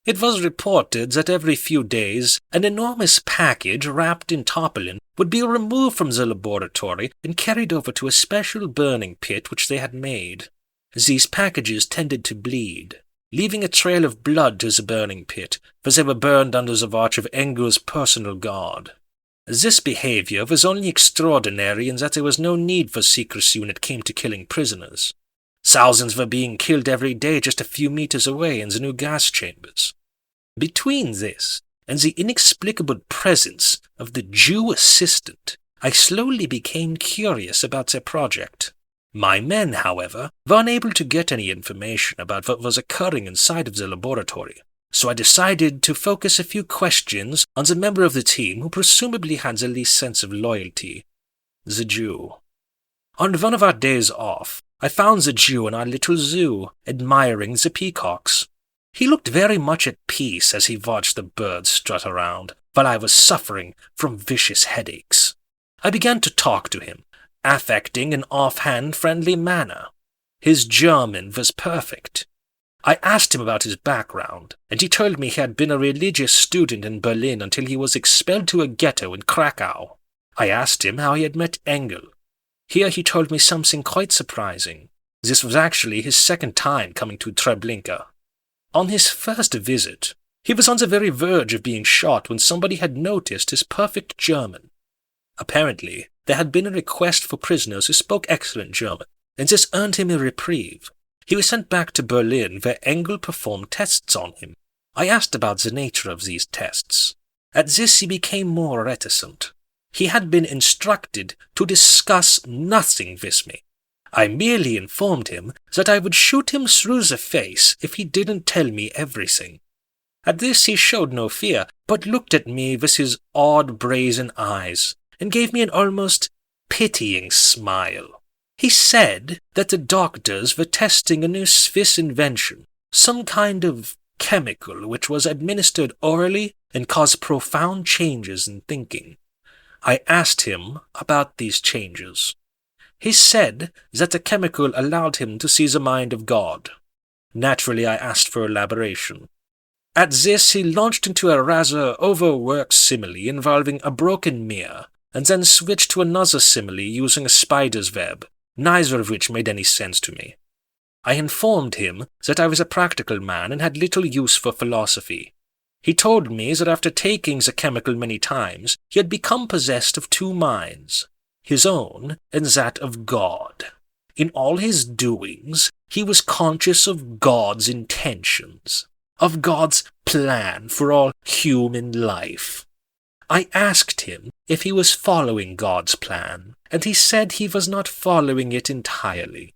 It was reported that every few days an enormous package wrapped in tarpaulin would be removed from the laboratory and carried over to a special burning pit which they had made. These packages tended to bleed, leaving a trail of blood to the burning pit, for they were burned under the watch of Engel's personal guard. This behavior was only extraordinary in that there was no need for secrecy when it came to killing prisoners. Thousands were being killed every day just a few meters away in the new gas chambers. Between this and the inexplicable presence of the Jew assistant, I slowly became curious about their project. My men, however, were unable to get any information about what was occurring inside of the laboratory, so I decided to focus a few questions on the member of the team who presumably had the least sense of loyalty, the Jew. On one of our days off, I found the Jew in our little zoo, admiring the peacocks. He looked very much at peace as he watched the birds strut around, while I was suffering from vicious headaches. I began to talk to him, affecting an offhand, friendly manner. His German was perfect. I asked him about his background, and he told me he had been a religious student in Berlin until he was expelled to a ghetto in Krakow. I asked him how he had met Engel. Here he told me something quite surprising. This was actually his second time coming to Treblinka. On his first visit, he was on the very verge of being shot when somebody had noticed his perfect German. Apparently, there had been a request for prisoners who spoke excellent German, and this earned him a reprieve. He was sent back to Berlin, where Engel performed tests on him. I asked about the nature of these tests. At this he became more reticent. He had been instructed to discuss nothing with me. I merely informed him that I would shoot him through the face if he didn't tell me everything. At this he showed no fear, but looked at me with his odd brazen eyes, and gave me an almost pitying smile. He said that the doctors were testing a new Swiss invention, some kind of chemical which was administered orally and caused profound changes in thinking. I asked him about these changes. He said that the chemical allowed him to see the mind of God. Naturally, I asked for elaboration. At this, he launched into a rather overworked simile involving a broken mirror, and then switched to another simile using a spider's web, neither of which made any sense to me. I informed him that I was a practical man and had little use for philosophy. He told me that after taking the chemical many times, he had become possessed of 2 minds, his own and that of God. In all his doings, he was conscious of God's intentions, of God's plan for all human life. I asked him if he was following God's plan, and he said he was not following it entirely.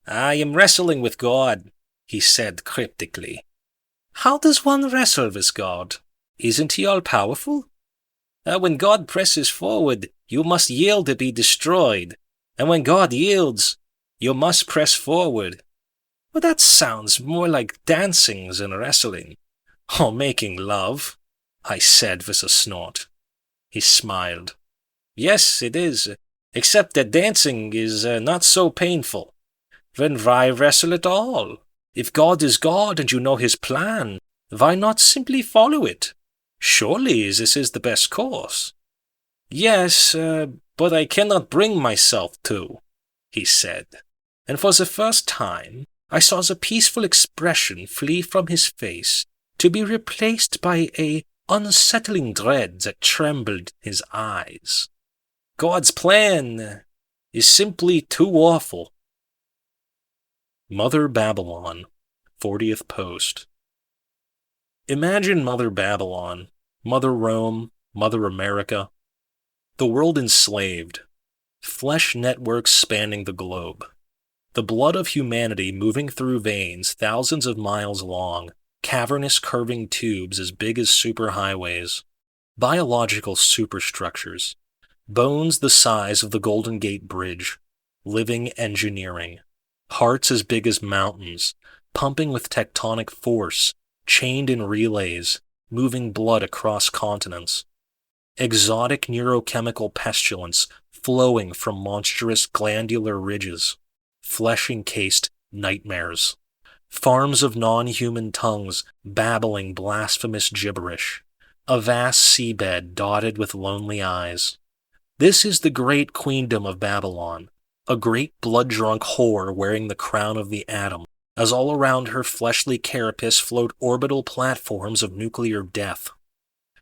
"I am wrestling with God," he said cryptically. "How does one wrestle with God? Isn't he all-powerful?" "When God presses forward, you must yield to be destroyed. And when God yields, you must press forward. Well, that sounds more like dancing than wrestling. Or making love, I said with a snort. He smiled. Yes, it is, except that dancing is not so painful. Then why wrestle at all? If God is God and you know his plan, why not simply follow it? Surely this is the best course. Yes, but I cannot bring myself to, he said, and for the first time I saw the peaceful expression flee from his face to be replaced by a unsettling dread that trembled in his eyes. God's plan is simply too awful. Mother Babylon, 40th Post. Imagine Mother Babylon, Mother Rome, Mother America, the world enslaved, flesh networks spanning the globe, the blood of humanity moving through veins thousands of miles long, cavernous curving tubes as big as superhighways, biological superstructures, bones the size of the Golden Gate Bridge, living engineering, hearts as big as mountains, pumping with tectonic force, chained in relays, moving blood across continents, exotic neurochemical pestilence flowing from monstrous glandular ridges, flesh-encased nightmares, farms of non-human tongues babbling blasphemous gibberish, a vast seabed dotted with lonely eyes. This is the great queendom of Babylon, a great blood-drunk whore wearing the crown of the atom, as all around her fleshly carapace float orbital platforms of nuclear death.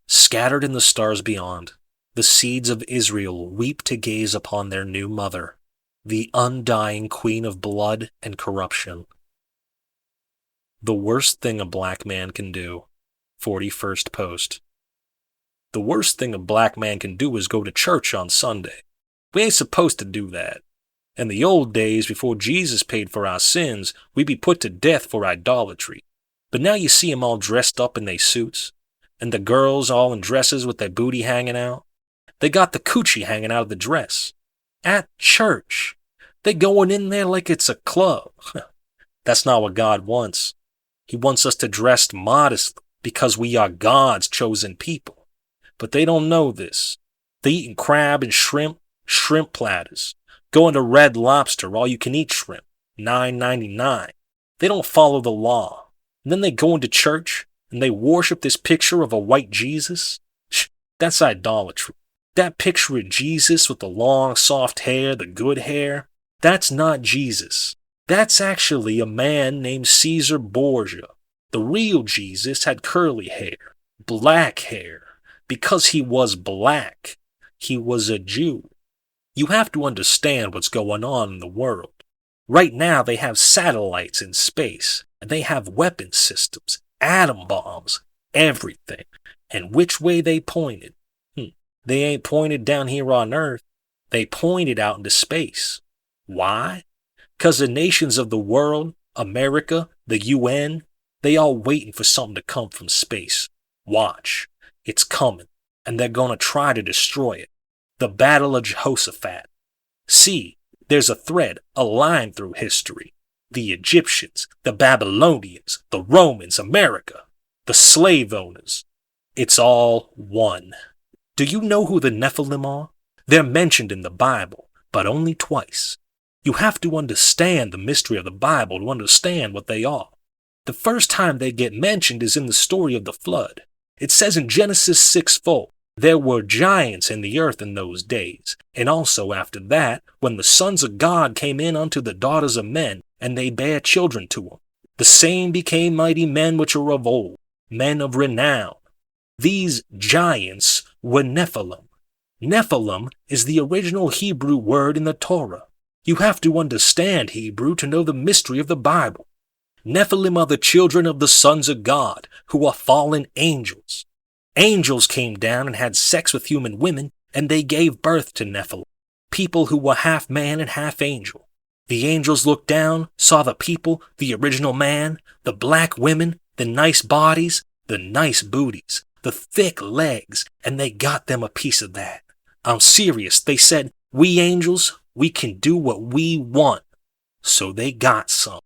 Scattered in the stars beyond, the seeds of Israel weep to gaze upon their new mother, the undying queen of blood and corruption. The worst thing a black man can do. 41st Post. The worst thing a black man can do is go to church on Sunday. We ain't supposed to do that. In the old days, before Jesus paid for our sins, we'd be put to death for idolatry. But now you see 'em all dressed up in their suits, and the girls all in dresses with their booty hanging out. They got the coochie hanging out of the dress. At church. They going in there like it's a club. That's not what God wants. He wants us to dress modestly because we are God's chosen people. But they don't know this. They eating crab and shrimp platters. Going to Red Lobster, all-you-can-eat shrimp, $9.99. They don't follow the law. And then they go into church and they worship this picture of a white Jesus. That's idolatry. That picture of Jesus with the long, soft hair, the good hair, that's not Jesus. That's actually a man named Caesar Borgia. The real Jesus had curly hair, black hair, because he was black. He was a Jew. You have to understand what's going on in the world. Right now they have satellites in space, and they have weapon systems, atom bombs, everything. And which way they pointed? They ain't pointed down here on Earth. They pointed out into space. Why? 'Cause the nations of the world, America, the UN, they all waiting for something to come from space. Watch. It's coming, and they're gonna try to destroy it. The Battle of Jehoshaphat. See, there's a thread, a line through history. The Egyptians, the Babylonians, the Romans, America, the slave owners. It's all one. Do you know who the Nephilim are? They're mentioned in the Bible, but only twice. You have to understand the mystery of the Bible to understand what they are. The first time they get mentioned is in the story of the flood. It says in Genesis 6:4, there were giants in the earth in those days, and also after that, when the sons of God came in unto the daughters of men, and they bare children to them. The same became mighty men which are of old, men of renown. These giants were Nephilim. Nephilim is the original Hebrew word in the Torah. You have to understand Hebrew to know the mystery of the Bible. Nephilim are the children of the sons of God, who are fallen angels. Angels came down and had sex with human women, and they gave birth to Nephilim, people who were half man and half angel. The angels looked down, saw the people, the original man, the black women, the nice bodies, the nice booties, the thick legs, and they got them a piece of that. I'm serious. They said, we angels, we can do what we want. So they got some.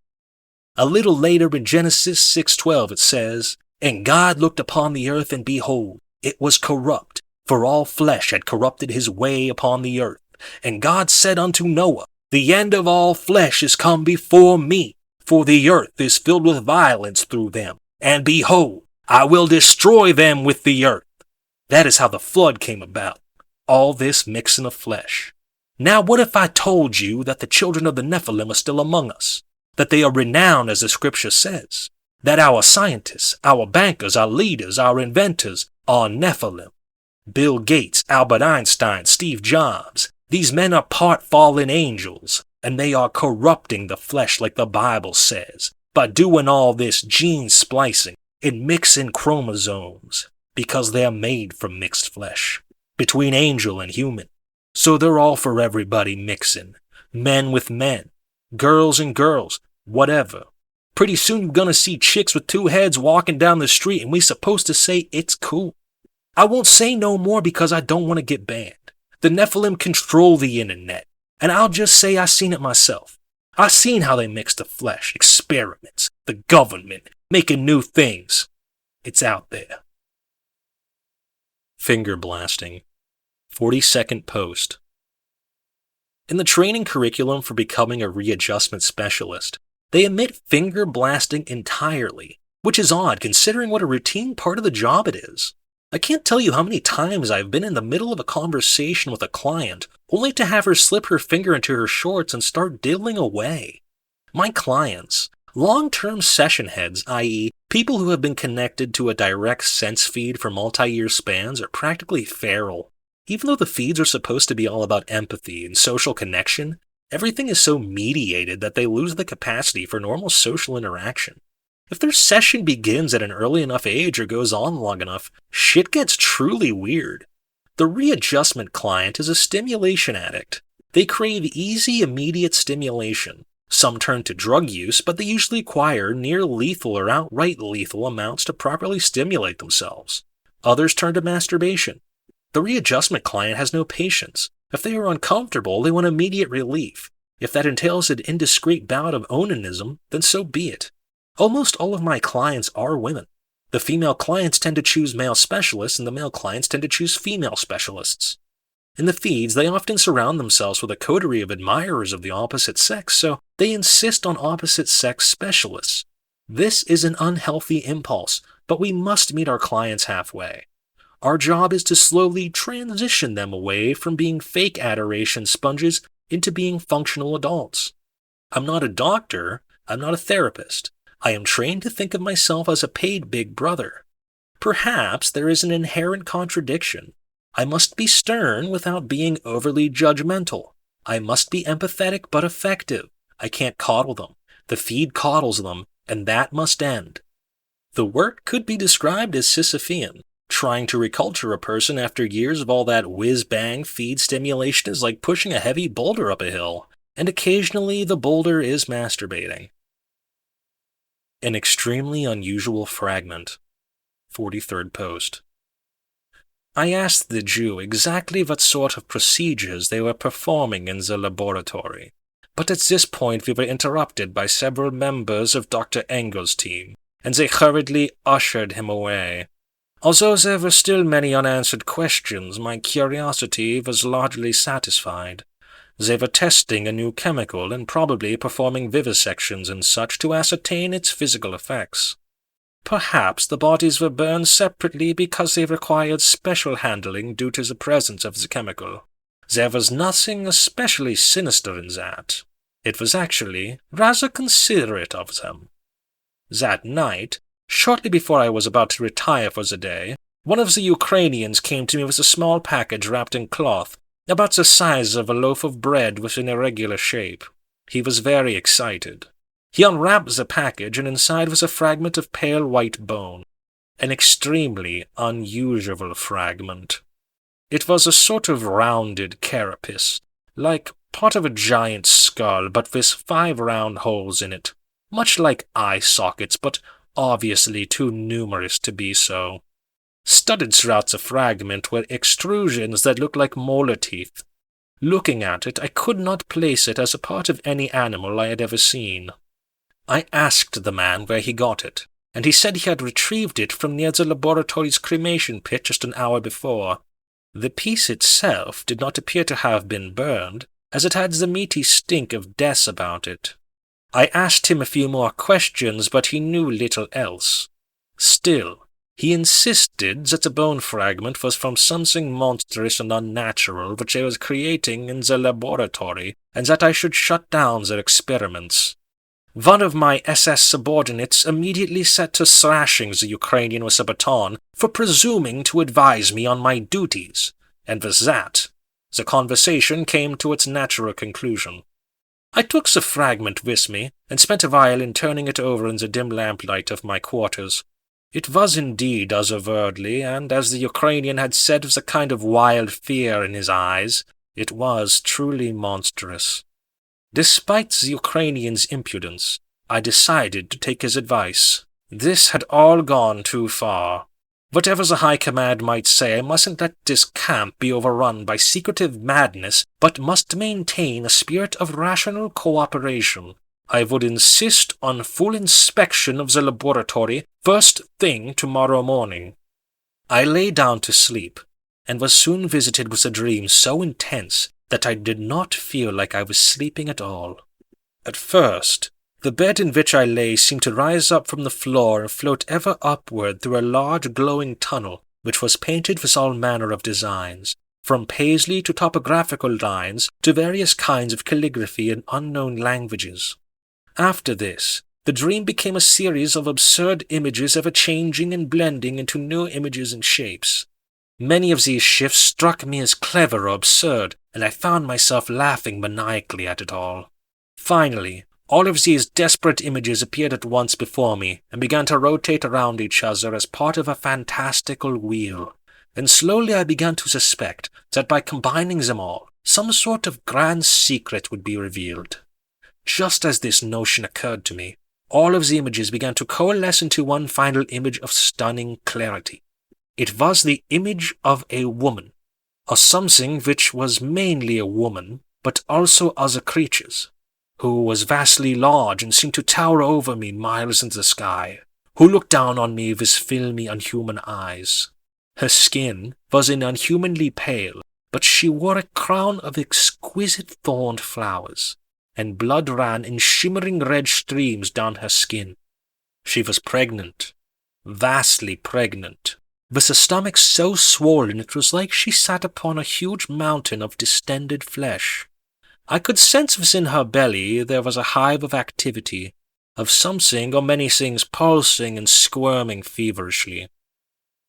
A little later in Genesis 6:12 it says, "And God looked upon the earth, and behold, it was corrupt, for all flesh had corrupted his way upon the earth. And God said unto Noah, The end of all flesh is come before me, for the earth is filled with violence through them. And behold, I will destroy them with the earth." That is how the flood came about. All this mixing of flesh. Now what if I told you that the children of the Nephilim are still among us? That they are renowned as the scripture says? That our scientists, our bankers, our leaders, our inventors are Nephilim? Bill Gates, Albert Einstein, Steve Jobs. These men are part fallen angels, and they are corrupting the flesh like the Bible says, by doing all this gene splicing and mixing chromosomes, because they're made from mixed flesh, between angel and human. So they're all for everybody mixing, men with men, girls and girls, whatever. Pretty soon you're gonna see chicks with two heads walking down the street, and we supposed to say it's cool. I won't say no more because I don't want to get banned. The Nephilim control the internet, and I'll just say I seen it myself. I seen how they mix the flesh, experiments, the government, making new things. It's out there. Finger blasting. 42nd post. In the training curriculum for becoming a readjustment specialist, they omit finger blasting entirely, which is odd considering what a routine part of the job it is. I can't tell you how many times I've been in the middle of a conversation with a client, only to have her slip her finger into her shorts and start diddling away. My clients, long-term session heads, i.e., people who have been connected to a direct sense feed for multi-year spans, are practically feral. Even though the feeds are supposed to be all about empathy and social connection, everything is so mediated that they lose the capacity for normal social interaction. If their session begins at an early enough age or goes on long enough, shit gets truly weird. The readjustment client is a stimulation addict. They crave easy, immediate stimulation. Some turn to drug use, but they usually require near lethal or outright lethal amounts to properly stimulate themselves. Others turn to masturbation. The readjustment client has no patience. If they are uncomfortable, they want immediate relief. If that entails an indiscreet bout of onanism, then so be it. Almost all of my clients are women. The female clients tend to choose male specialists, and the male clients tend to choose female specialists. In the feeds, they often surround themselves with a coterie of admirers of the opposite sex, so they insist on opposite sex specialists. This is an unhealthy impulse, but we must meet our clients halfway. Our job is to slowly transition them away from being fake adoration sponges into being functional adults. I'm not a doctor, I'm not a therapist. I am trained to think of myself as a paid big brother. Perhaps there is an inherent contradiction. I must be stern without being overly judgmental. I must be empathetic but effective. I can't coddle them. The feed coddles them, and that must end. The work could be described as Sisyphean. Trying to reculture a person after years of all that whiz-bang feed stimulation is like pushing a heavy boulder up a hill, and occasionally the boulder is masturbating. An extremely unusual fragment. 43rd post. I asked the Jew exactly what sort of procedures they were performing in the laboratory, but at this point we were interrupted by several members of Dr. Engel's team, and they hurriedly ushered him away. Although there were still many unanswered questions, my curiosity was largely satisfied. They were testing a new chemical and probably performing vivisections and such to ascertain its physical effects. Perhaps the bodies were burned separately because they required special handling due to the presence of the chemical. There was nothing especially sinister in that. It was actually rather considerate of them. That night, shortly before I was about to retire for the day, one of the Ukrainians came to me with a small package wrapped in cloth, about the size of a loaf of bread with an irregular shape. He was very excited. He unwrapped the package, and inside was a fragment of pale white bone. An extremely unusual fragment. It was a sort of rounded carapace, like part of a giant skull, but with 5 round holes in it, much like eye sockets, but obviously too numerous to be so. Studded throughout the fragment were extrusions that looked like molar teeth. Looking at it, I could not place it as a part of any animal I had ever seen. I asked the man where he got it, and he said he had retrieved it from near the laboratory's cremation pit just an hour before. The piece itself did not appear to have been burned, as it had the meaty stink of death about it. I asked him a few more questions, but he knew little else. Still, he insisted that the bone fragment was from something monstrous and unnatural which they was creating in the laboratory, and that I should shut down their experiments. One of my SS subordinates immediately set to thrashing the Ukrainian with a baton for presuming to advise me on my duties, and with that, the conversation came to its natural conclusion. I took the fragment with me, and spent a while in turning it over in the dim lamplight of my quarters. It was indeed otherworldly, and as the Ukrainian had said with a kind of wild fear in his eyes, it was truly monstrous. Despite the Ukrainian's impudence, I decided to take his advice. This had all gone too far. Whatever the High Command might say, I mustn't let this camp be overrun by secretive madness, but must maintain a spirit of rational cooperation. I would insist on full inspection of the laboratory first thing tomorrow morning. I lay down to sleep, and was soon visited with a dream so intense that I did not feel like I was sleeping at all. At first, the bed in which I lay seemed to rise up from the floor and float ever upward through a large glowing tunnel which was painted with all manner of designs, from paisley to topographical lines to various kinds of calligraphy in unknown languages. After this, the dream became a series of absurd images ever changing and blending into new images and shapes. Many of these shifts struck me as clever or absurd, and I found myself laughing maniacally at it all. Finally, all of these desperate images appeared at once before me, and began to rotate around each other as part of a fantastical wheel, and slowly I began to suspect that by combining them all, some sort of grand secret would be revealed. Just as this notion occurred to me, all of the images began to coalesce into one final image of stunning clarity. It was the image of a woman, or something which was mainly a woman, but also other creatures, who was vastly large and seemed to tower over me miles in the sky, who looked down on me with filmy, unhuman eyes. Her skin was unhumanly pale, but she wore a crown of exquisite thorned flowers, and blood ran in shimmering red streams down her skin. She was pregnant, vastly pregnant, with a stomach so swollen it was like she sat upon a huge mountain of distended flesh. I could sense within her belly there was a hive of activity, of something or many things pulsing and squirming feverishly.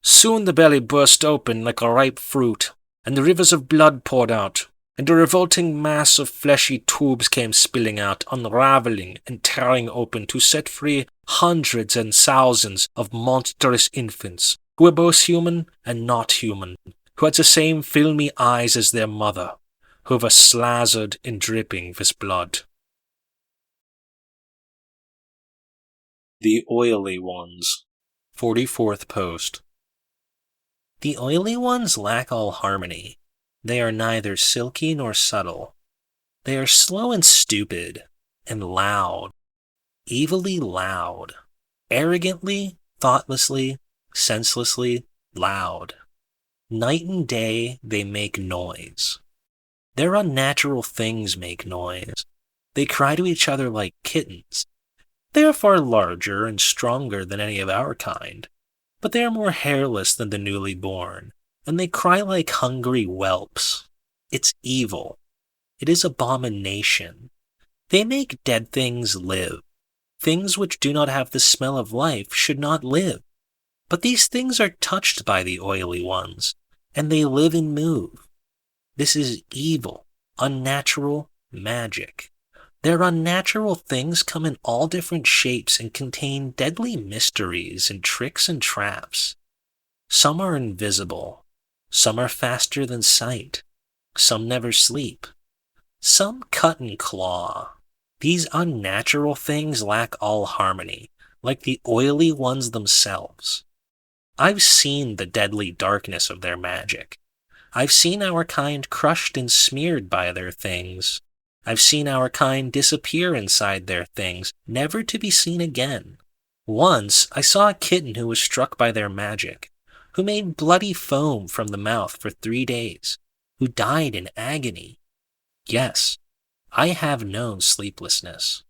Soon the belly burst open like a ripe fruit, and the rivers of blood poured out, and a revolting mass of fleshy tubes came spilling out, unraveling and tearing open to set free hundreds and thousands of monstrous infants, who were both human and not human, who had the same filmy eyes as their mother, who were slathered and dripping with blood. The Oily Ones. 44th Post. The oily ones lack all harmony. They are neither silky nor subtle. They are slow and stupid, and loud, evilly loud, arrogantly, thoughtlessly, senselessly loud. Night and day they make noise. Their unnatural things make noise. They cry to each other like kittens. They are far larger and stronger than any of our kind, but they are more hairless than the newly born, and they cry like hungry whelps. It's evil. It is abomination. They make dead things live. Things which do not have the smell of life should not live. But these things are touched by the oily ones, and they live and move. This is evil, unnatural magic. Their unnatural things come in all different shapes and contain deadly mysteries and tricks and traps. Some are invisible. Some are faster than sight. Some never sleep. Some cut and claw. These unnatural things lack all harmony, like the oily ones themselves. I've seen the deadly darkness of their magic. I've seen our kind crushed and smeared by their things, I've seen our kind disappear inside their things, never to be seen again. Once, I saw a kitten who was struck by their magic, who made bloody foam from the mouth for 3 days, who died in agony. Yes, I have known sleeplessness.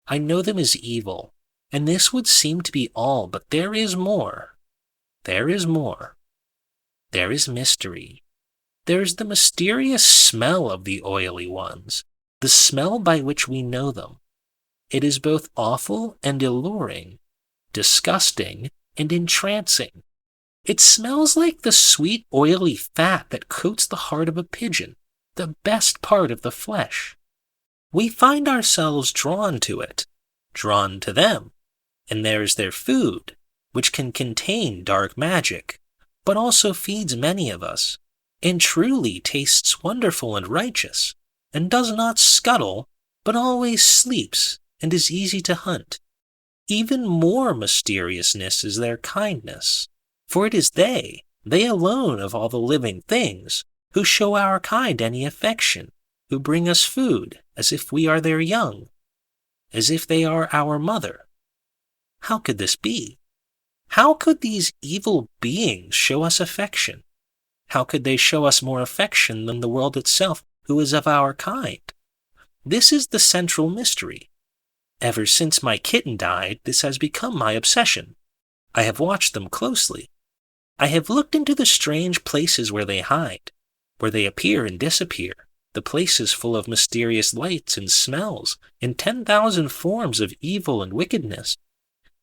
I know them as evil, and this would seem to be all, but there is more. There is more. There is mystery. There is the mysterious smell of the oily ones, the smell by which we know them. It is both awful and alluring, disgusting and entrancing. It smells like the sweet oily fat that coats the heart of a pigeon, the best part of the flesh. We find ourselves drawn to it, drawn to them, and there is their food, which can contain dark magic, but also feeds many of us, and truly tastes wonderful and righteous, and does not scuttle, but always sleeps, and is easy to hunt. Even more mysteriousness is their kindness, for it is they alone of all the living things, who show our kind any affection, who bring us food as if we are their young, as if they are our mother. How could this be? How could these evil beings show us affection? How could they show us more affection than the world itself, who is of our kind? This is the central mystery. Ever since my kitten died, this has become my obsession. I have watched them closely. I have looked into the strange places where they hide, where they appear and disappear, the places full of mysterious lights and smells, and 10,000 forms of evil and wickedness.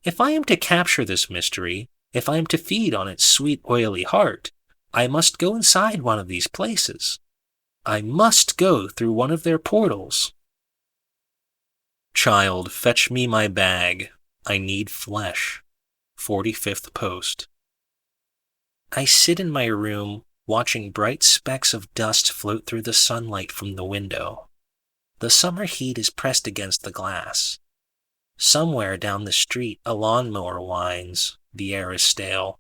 If I am to capture this mystery, if I am to feed on its sweet oily heart, I must go inside one of these places. I must go through one of their portals. Child, fetch me my bag. I need flesh. 45th post. I sit in my room, watching bright specks of dust float through the sunlight from the window. The summer heat is pressed against the glass. Somewhere down the street, a lawnmower whines. The air is stale.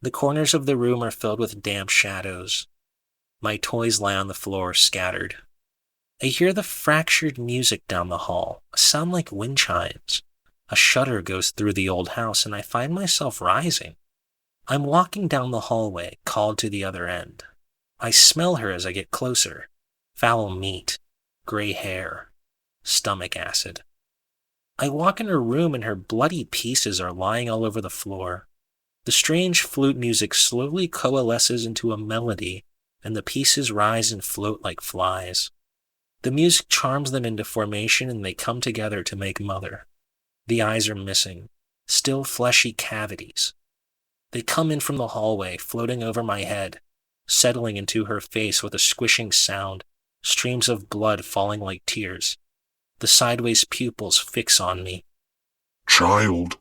The corners of the room are filled with damp shadows. My toys lie on the floor, scattered. I hear the fractured music down the hall, a sound like wind chimes. A shudder goes through the old house, and I find myself rising. I'm walking down the hallway, called to the other end. I smell her as I get closer. Foul meat, gray hair, stomach acid. I walk in her room and her bloody pieces are lying all over the floor. The strange flute music slowly coalesces into a melody, and the pieces rise and float like flies. The music charms them into formation, and they come together to make mother. The eyes are missing, still fleshy cavities. They come in from the hallway, floating over my head, settling into her face with a squishing sound, streams of blood falling like tears. The sideways pupils fix on me. Child,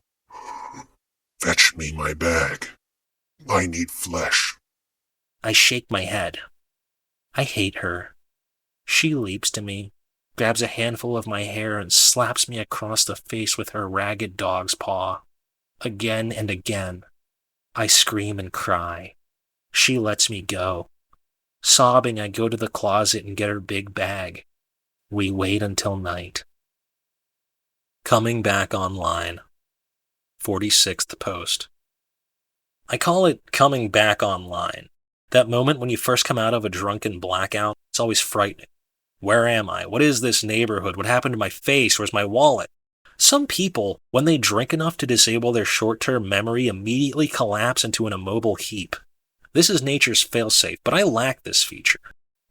fetch me my bag. I need flesh. I shake my head. I hate her. She leaps to me, grabs a handful of my hair, and slaps me across the face with her ragged dog's paw. Again and again. I scream and cry. She lets me go. Sobbing, I go to the closet and get her big bag. We wait until night. Coming back online. 46th post. I call it coming back online. That moment when you first come out of a drunken blackout, it's always frightening. Where am I? What is this neighborhood? What happened to my face? Where's my wallet? Some people, when they drink enough to disable their short-term memory, immediately collapse into an immobile heap. This is nature's failsafe, but I lack this feature.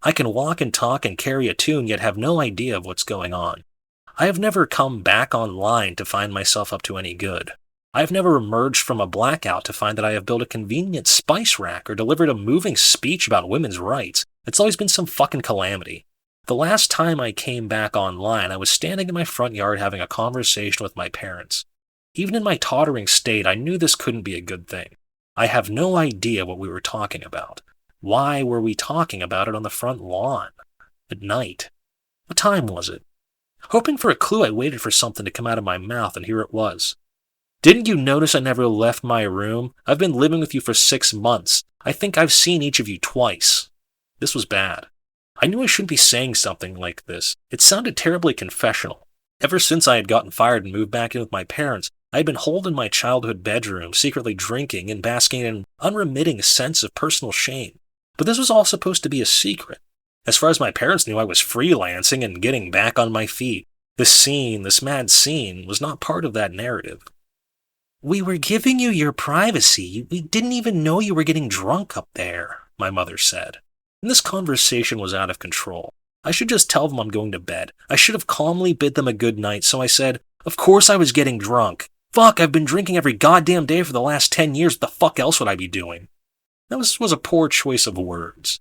I can walk and talk and carry a tune, yet have no idea of what's going on. I have never come back online to find myself up to any good. I have never emerged from a blackout to find that I have built a convenient spice rack or delivered a moving speech about women's rights. It's always been some fucking calamity. The last time I came back online, I was standing in my front yard having a conversation with my parents. Even in my tottering state, I knew this couldn't be a good thing. I have no idea what we were talking about. Why were we talking about it on the front lawn? At night? What time was it? Hoping for a clue, I waited for something to come out of my mouth, and here it was. Didn't you notice I never left my room? I've been living with you for 6 months. I think I've seen each of you twice. This was bad. I knew I shouldn't be saying something like this. It sounded terribly confessional. Ever since I had gotten fired and moved back in with my parents, I had been holed in my childhood bedroom, secretly drinking and basking in an unremitting sense of personal shame. But this was all supposed to be a secret. As far as my parents knew, I was freelancing and getting back on my feet. This mad scene, was not part of that narrative. "We were giving you your privacy. We didn't even know you were getting drunk up there," my mother said. And this conversation was out of control. I should just tell them I'm going to bed. I should have calmly bid them a good night, so I said, "Of course I was getting drunk. Fuck, I've been drinking every goddamn day for the last 10 years. What the fuck else would I be doing?" That was a poor choice of words.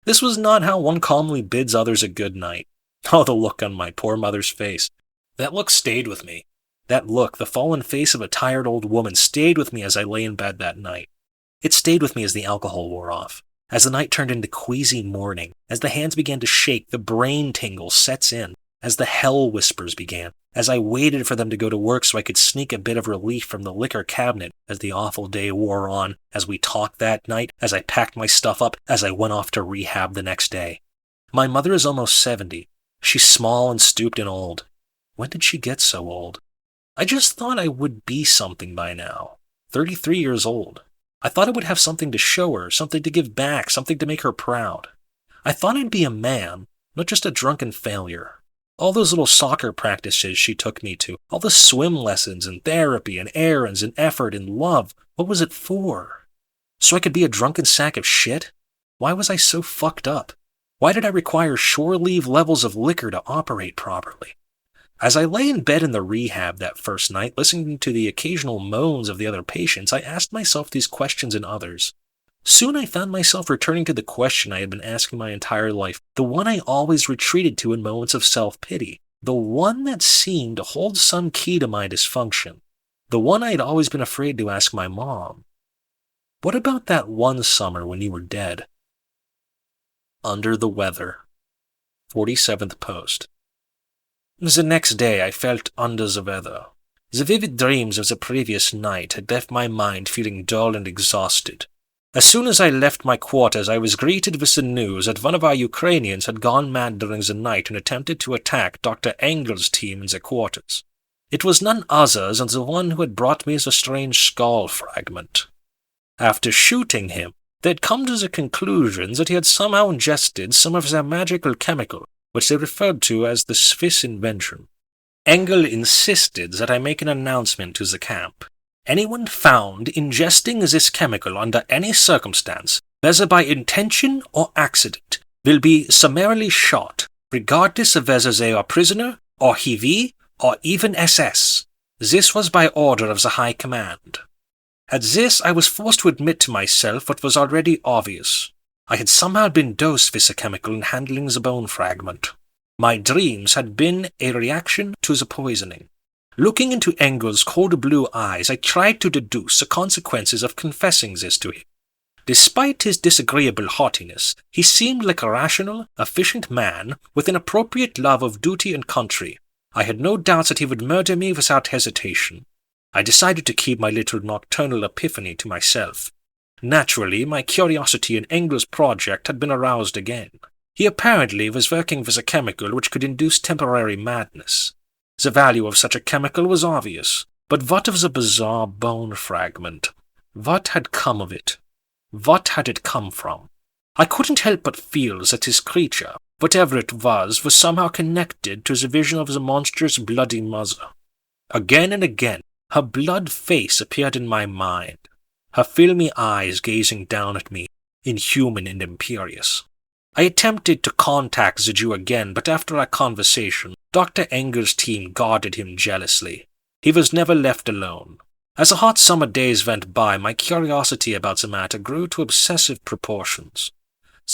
This was not how one calmly bids others a good night. Oh, the look on my poor mother's face. That look stayed with me. That look, the fallen face of a tired old woman, stayed with me as I lay in bed that night. It stayed with me as the alcohol wore off, as the night turned into queasy morning, as the hands began to shake, the brain tingle sets in, as the hell whispers began, as I waited for them to go to work so I could sneak a bit of relief from the liquor cabinet, as the awful day wore on, as we talked that night, as I packed my stuff up, as I went off to rehab the next day. My mother is almost 70. She's small and stooped and old. When did she get so old? I just thought I would be something by now. 33 years old. I thought I would have something to show her, something to give back, something to make her proud. I thought I'd be a man, not just a drunken failure. All those little soccer practices she took me to, all the swim lessons and therapy and errands and effort and love, what was it for? So I could be a drunken sack of shit? Why was I so fucked up? Why did I require shore leave levels of liquor to operate properly? As I lay in bed in the rehab that first night, listening to the occasional moans of the other patients, I asked myself these questions and others. Soon I found myself returning to the question I had been asking my entire life, the one I always retreated to in moments of self-pity, the one that seemed to hold some key to my dysfunction, the one I had always been afraid to ask my mom. What about that one summer when you were dead? Under the weather. 47th post. The next day I felt under the weather. The vivid dreams of the previous night had left my mind feeling dull and exhausted. As soon as I left my quarters, I was greeted with the news that one of our Ukrainians had gone mad during the night and attempted to attack Dr. Engel's team in their quarters. It was none other than the one who had brought me the strange skull fragment. After shooting him, they had come to the conclusion that he had somehow ingested some of their magical chemical, which they referred to as the Swiss invention. Engel insisted that I make an announcement to the camp. Anyone found ingesting this chemical under any circumstance, whether by intention or accident, will be summarily shot, regardless of whether they are prisoner, or HV, or even SS. This was by order of the High Command. At this, I was forced to admit to myself what was already obvious. I had somehow been dosed with the chemical in handling the bone fragment. My dreams had been a reaction to the poisoning. Looking into Engel's cold blue eyes, I tried to deduce the consequences of confessing this to him. Despite his disagreeable haughtiness, he seemed like a rational, efficient man with an appropriate love of duty and country. I had no doubts that he would murder me without hesitation. I decided to keep my little nocturnal epiphany to myself. Naturally, my curiosity in Engel's project had been aroused again. He apparently was working with a chemical which could induce temporary madness. The value of such a chemical was obvious, but what of the bizarre bone fragment? What had come of it? What had it come from? I couldn't help but feel that this creature, whatever it was somehow connected to the vision of the monster's bloody mother. Again and again, her blood face appeared in my mind, her filmy eyes gazing down at me, inhuman and imperious. I attempted to contact the Jew again, but after our conversation, Dr. Engel's team guarded him jealously. He was never left alone. As the hot summer days went by, my curiosity about the matter grew to obsessive proportions.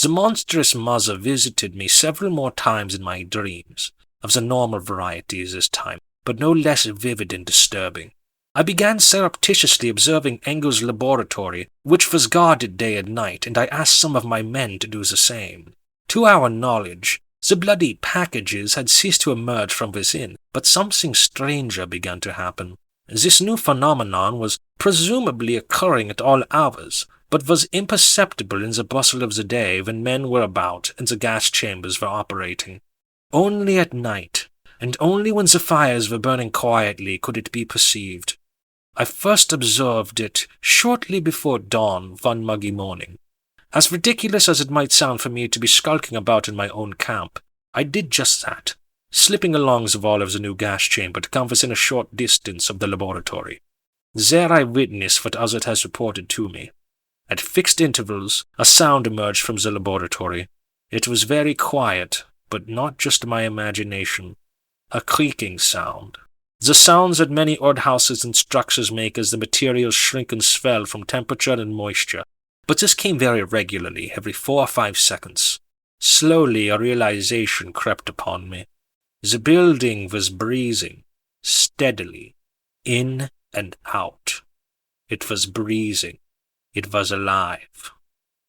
The monstrous mother visited me several more times in my dreams, of the normal varieties this time, but no less vivid and disturbing. I began surreptitiously observing Engel's laboratory, which was guarded day and night, and I asked some of my men to do the same. To our knowledge, the bloody packages had ceased to emerge from within, but something stranger began to happen. This new phenomenon was presumably occurring at all hours, but was imperceptible in the bustle of the day when men were about and the gas chambers were operating. Only at night, and only when the fires were burning quietly, could it be perceived. I first observed it shortly before dawn one muggy morning. As ridiculous as it might sound for me to be skulking about in my own camp, I did just that, slipping along the wall of the new gas chamber to come within a short distance of the laboratory. There I witnessed what Ozit has reported to me. At fixed intervals, a sound emerged from the laboratory. It was very quiet, but not just my imagination. A creaking sound. The sounds that many odd houses and structures make as the materials shrink and swell from temperature and moisture. But this came very regularly, every 4 or 5 seconds. Slowly a realization crept upon me. The building was breathing, steadily, in and out. It was breathing. It was alive.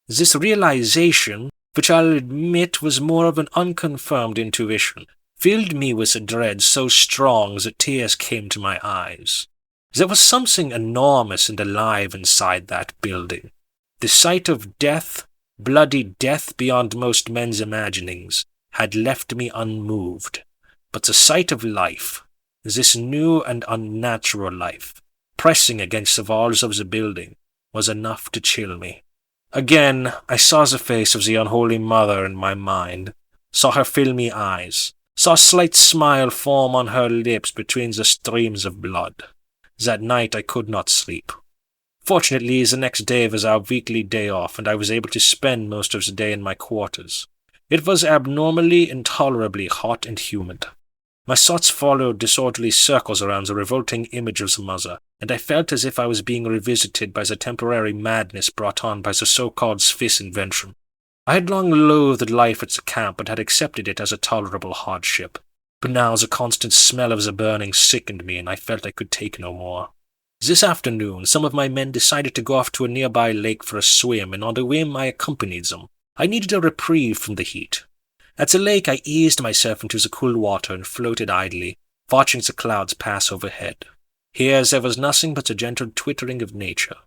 This realization, which I'll admit was more of an unconfirmed intuition, filled me with a dread so strong that tears came to my eyes. There was something enormous and alive inside that building. The sight of death, bloody death beyond most men's imaginings, had left me unmoved. But the sight of life, this new and unnatural life, pressing against the walls of the building, was enough to chill me. Again, I saw the face of the unholy mother in my mind, saw her filmy eyes, saw a slight smile form on her lips between the streams of blood. That night I could not sleep. Fortunately, the next day was our weekly day off, and I was able to spend most of the day in my quarters. It was abnormally, intolerably hot and humid. My thoughts followed disorderly circles around the revolting image of the mother, and I felt as if I was being revisited by the temporary madness brought on by the so-called Swiss invention. I had long loathed life at the camp and had accepted it as a tolerable hardship, but now the constant smell of the burning sickened me, and I felt I could take no more. This afternoon, some of my men decided to go off to a nearby lake for a swim, and on the whim I accompanied them. I needed a reprieve from the heat. At the lake I eased myself into the cool water and floated idly, watching the clouds pass overhead. Here there was nothing but the gentle twittering of nature.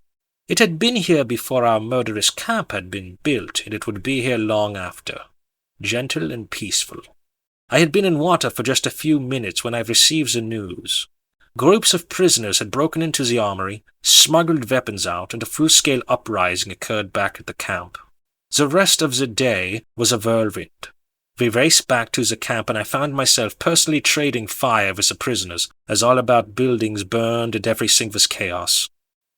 It had been here before our murderous camp had been built, and it would be here long after. Gentle and peaceful. I had been in water for just a few minutes when I received the news. Groups of prisoners had broken into the armory, smuggled weapons out, and a full-scale uprising occurred back at the camp. The rest of the day was a whirlwind. We raced back to the camp, and I found myself personally trading fire with the prisoners, as all about buildings burned and everything was chaos.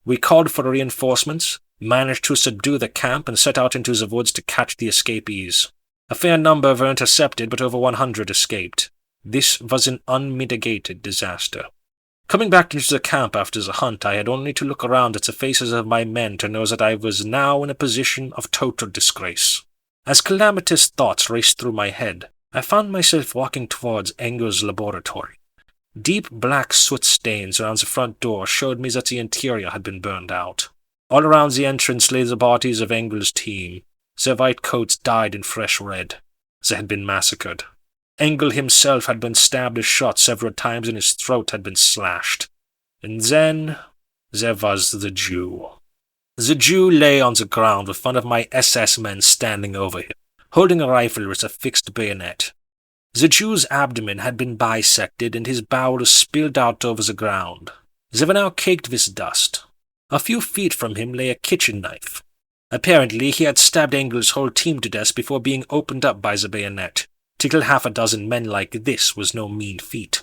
We called for reinforcements, managed to subdue the camp, and set out into the woods to catch the escapees. A fair number were intercepted, but over 100 escaped. This was an unmitigated disaster. Coming back into the camp after the hunt, I had only to look around at the faces of my men to know that I was now in a position of total disgrace. As calamitous thoughts raced through my head, I found myself walking towards Engel's laboratory. Deep black soot stains around the front door showed me that the interior had been burned out. All around the entrance lay the bodies of Engel's team, their white coats dyed in fresh red. They had been massacred. Engel himself had been stabbed and shot several times, and his throat had been slashed. And then there was the Jew. The Jew lay on the ground with one of my SS men standing over him, holding a rifle with a fixed bayonet. The Jew's abdomen had been bisected, and his bowels spilled out over the ground. They were now caked with dust. A few feet from him lay a kitchen knife. Apparently he had stabbed Engel's whole team to death before being opened up by the bayonet. To kill half a dozen men like this was no mean feat.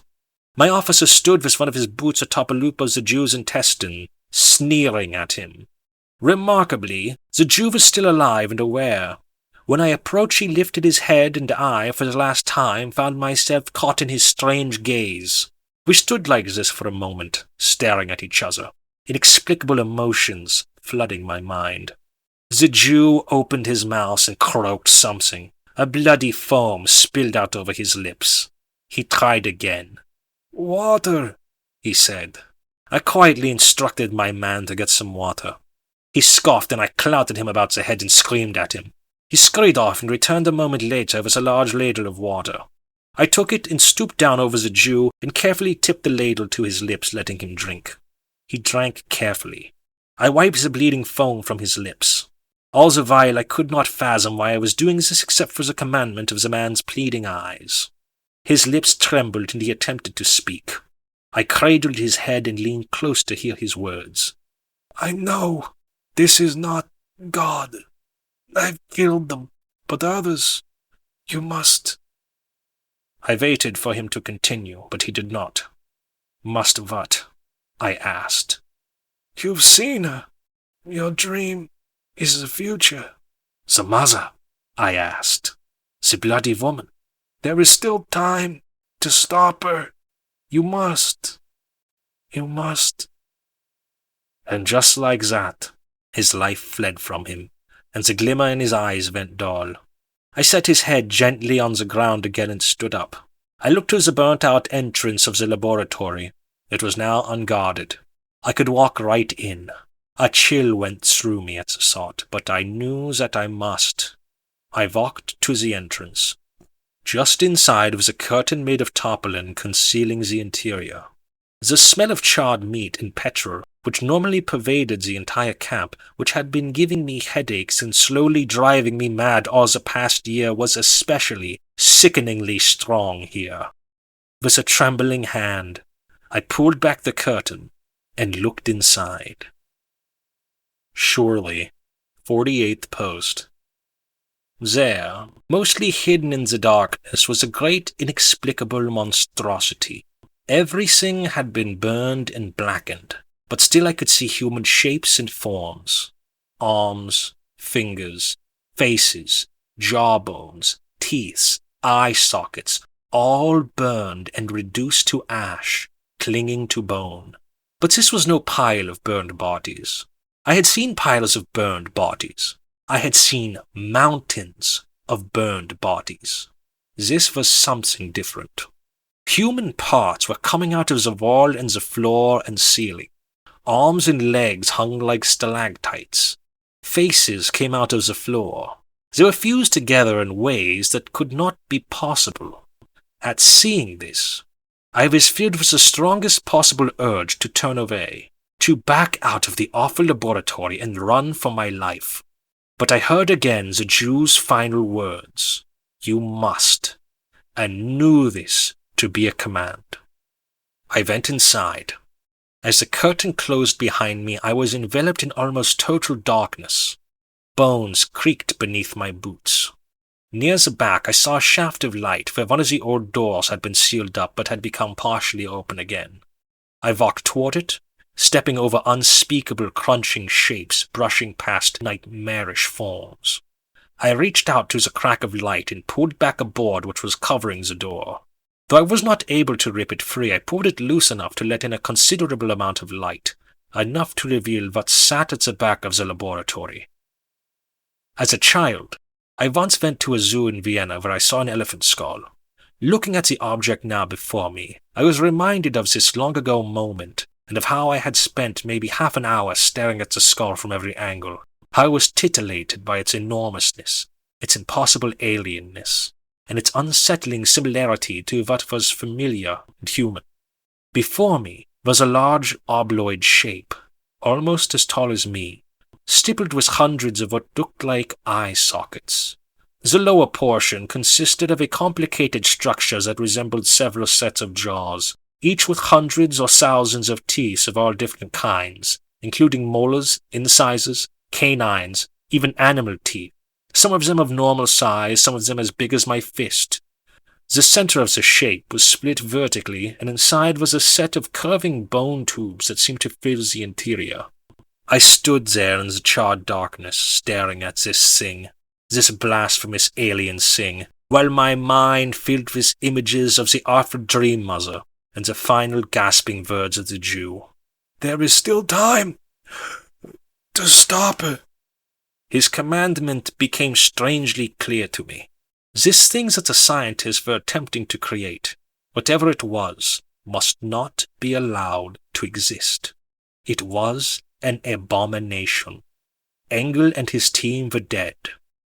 My officer stood with one of his boots atop a loop of the Jew's intestine, sneering at him. Remarkably, the Jew was still alive and aware. When I approached, he lifted his head, and I, for the last time, found myself caught in his strange gaze. We stood like this for a moment, staring at each other, inexplicable emotions flooding my mind. The Jew opened his mouth and croaked something. A bloody foam spilled out over his lips. He tried again. "Water," he said. I quietly instructed my man to get some water. He scoffed, and I clouted him about the head and screamed at him. He scurried off and returned a moment later with a large ladle of water. I took it and stooped down over the Jew and carefully tipped the ladle to his lips, letting him drink. He drank carefully. I wiped the bleeding foam from his lips. All the while I could not fathom why I was doing this except for the commandment of the man's pleading eyes. His lips trembled and he attempted to speak. I cradled his head and leaned close to hear his words. I know this is not God. I've killed them, but others, you must. I waited for him to continue, but he did not. Must what? I asked. You've seen her. Your dream is the future. The mother? I asked. The bloody woman? There is still time to stop her. You must. You must. And just like that, his life fled from him, and the glimmer in his eyes went dull. I set his head gently on the ground again and stood up. I looked to the burnt-out entrance of the laboratory. It was now unguarded. I could walk right in. A chill went through me at the thought, but I knew that I must. I walked to the entrance. Just inside was a curtain made of tarpaulin concealing the interior. The smell of charred meat and petrol, which normally pervaded the entire camp, which had been giving me headaches and slowly driving me mad all the past year, was especially sickeningly strong here. With a trembling hand, I pulled back the curtain and looked inside. Surely, 48th post. There, mostly hidden in the darkness, was a great inexplicable monstrosity. Everything had been burned and blackened, but still I could see human shapes and forms. Arms, fingers, faces, jawbones, teeth, eye sockets, all burned and reduced to ash, clinging to bone. But this was no pile of burned bodies. I had seen piles of burned bodies. I had seen mountains of burned bodies. This was something different. Human parts were coming out of the wall and the floor and ceiling. Arms and legs hung like stalactites. Faces came out of the floor. They were fused together in ways that could not be possible. At seeing this, I was filled with the strongest possible urge to turn away, to back out of the awful laboratory and run for my life. But I heard again the Jew's final words, "You must," and knew this to be a command. I went inside. As the curtain closed behind me, I was enveloped in almost total darkness. Bones creaked beneath my boots. Near the back, I saw a shaft of light where one of the old doors had been sealed up but had become partially open again. I walked toward it, stepping over unspeakable crunching shapes, brushing past nightmarish forms. I reached out to the crack of light and pulled back a board which was covering the door. Though I was not able to rip it free, I pulled it loose enough to let in a considerable amount of light, enough to reveal what sat at the back of the laboratory. As a child, I once went to a zoo in Vienna where I saw an elephant skull. Looking at the object now before me, I was reminded of this long-ago moment, and of how I had spent maybe half an hour staring at the skull from every angle, how I was titillated by its enormousness, its impossible alienness, and its unsettling similarity to what was familiar and human. Before me was a large obloid shape, almost as tall as me, stippled with hundreds of what looked like eye sockets. The lower portion consisted of a complicated structure that resembled several sets of jaws, each with hundreds or thousands of teeth of all different kinds, including molars, incisors, canines, even animal teeth, some of them of normal size, some of them as big as my fist. The center of the shape was split vertically, and inside was a set of curving bone tubes that seemed to fill the interior. I stood there in the charred darkness, staring at this thing, this blasphemous alien thing, while my mind filled with images of the awful dream mother and the final gasping words of the Jew. There is still time to stop it. His commandment became strangely clear to me. This thing that the scientists were attempting to create, whatever it was, must not be allowed to exist. It was an abomination. Engel and his team were dead,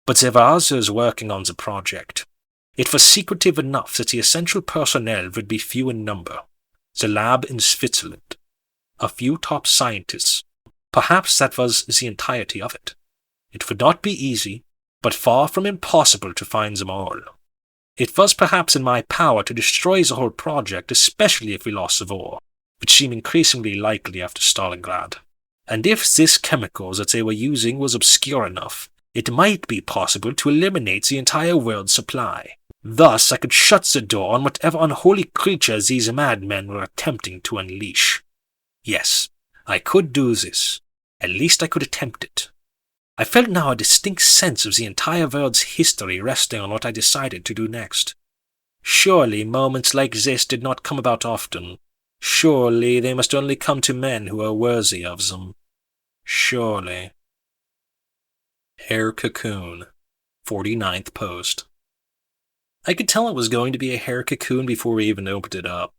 but there were others working on the project. It was secretive enough that the essential personnel would be few in number. The lab in Switzerland, a few top scientists, Perhaps that was the entirety of it. It would not be easy, but far from impossible to find them all. It was perhaps in my power to destroy the whole project, especially if we lost the war, which seemed increasingly likely after Stalingrad. And if this chemical that they were using was obscure enough, it might be possible to eliminate the entire world's supply. Thus, I could shut the door on whatever unholy creatures these madmen were attempting to unleash. Yes, I could do this. At least I could attempt it. I felt now a distinct sense of the entire world's history resting on what I decided to do next. Surely moments like this did not come about often. Surely they must only come to men who are worthy of them. Surely. Hair cocoon. 49th post. I could tell it was going to be a hair cocoon before we even opened it up.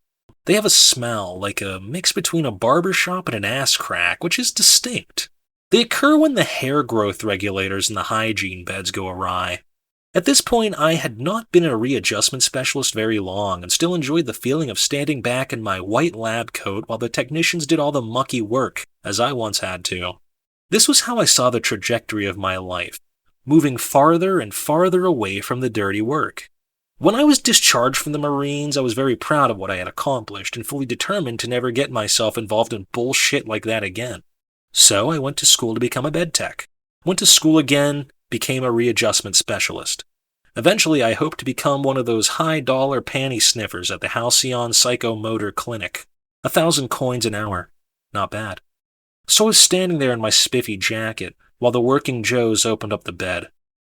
They have a smell like a mix between a barber shop and an ass crack, which is distinct. They occur when the hair growth regulators in the hygiene beds go awry. At this point, I had not been a readjustment specialist very long and still enjoyed the feeling of standing back in my white lab coat while the technicians did all the mucky work, as I once had to. This was how I saw the trajectory of my life, moving farther and farther away from the dirty work. When I was discharged from the Marines, I was very proud of what I had accomplished and fully determined to never get myself involved in bullshit like that again. So I went to school to become a bed tech. Went to school again, became a readjustment specialist. Eventually, I hoped to become one of those high-dollar panty sniffers at the Halcyon Psychomotor Clinic. 1,000 coins an hour. Not bad. So I was standing there in my spiffy jacket while the working Joes opened up the bed.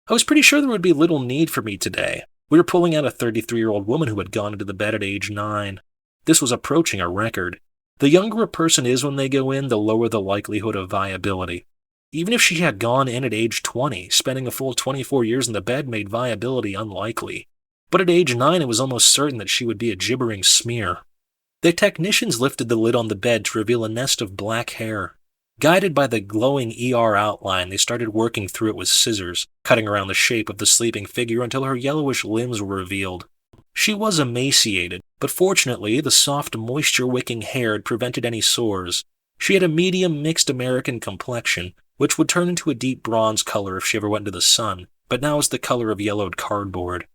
I was pretty sure there would be little need for me today. We were pulling out a 33-year-old woman who had gone into the bed at age 9. This was approaching a record. The younger a person is when they go in, the lower the likelihood of viability. Even if she had gone in at age 20, spending a full 24 years in the bed made viability unlikely. But at age 9, it was almost certain that she would be a gibbering smear. The technicians lifted the lid on the bed to reveal a nest of black hair. Guided by the glowing ER outline, they started working through it with scissors, cutting around the shape of the sleeping figure until her yellowish limbs were revealed. She was emaciated, but fortunately the soft moisture-wicking hair had prevented any sores. She had a medium mixed American complexion, which would turn into a deep bronze color if she ever went into the sun, but now is the color of yellowed cardboard.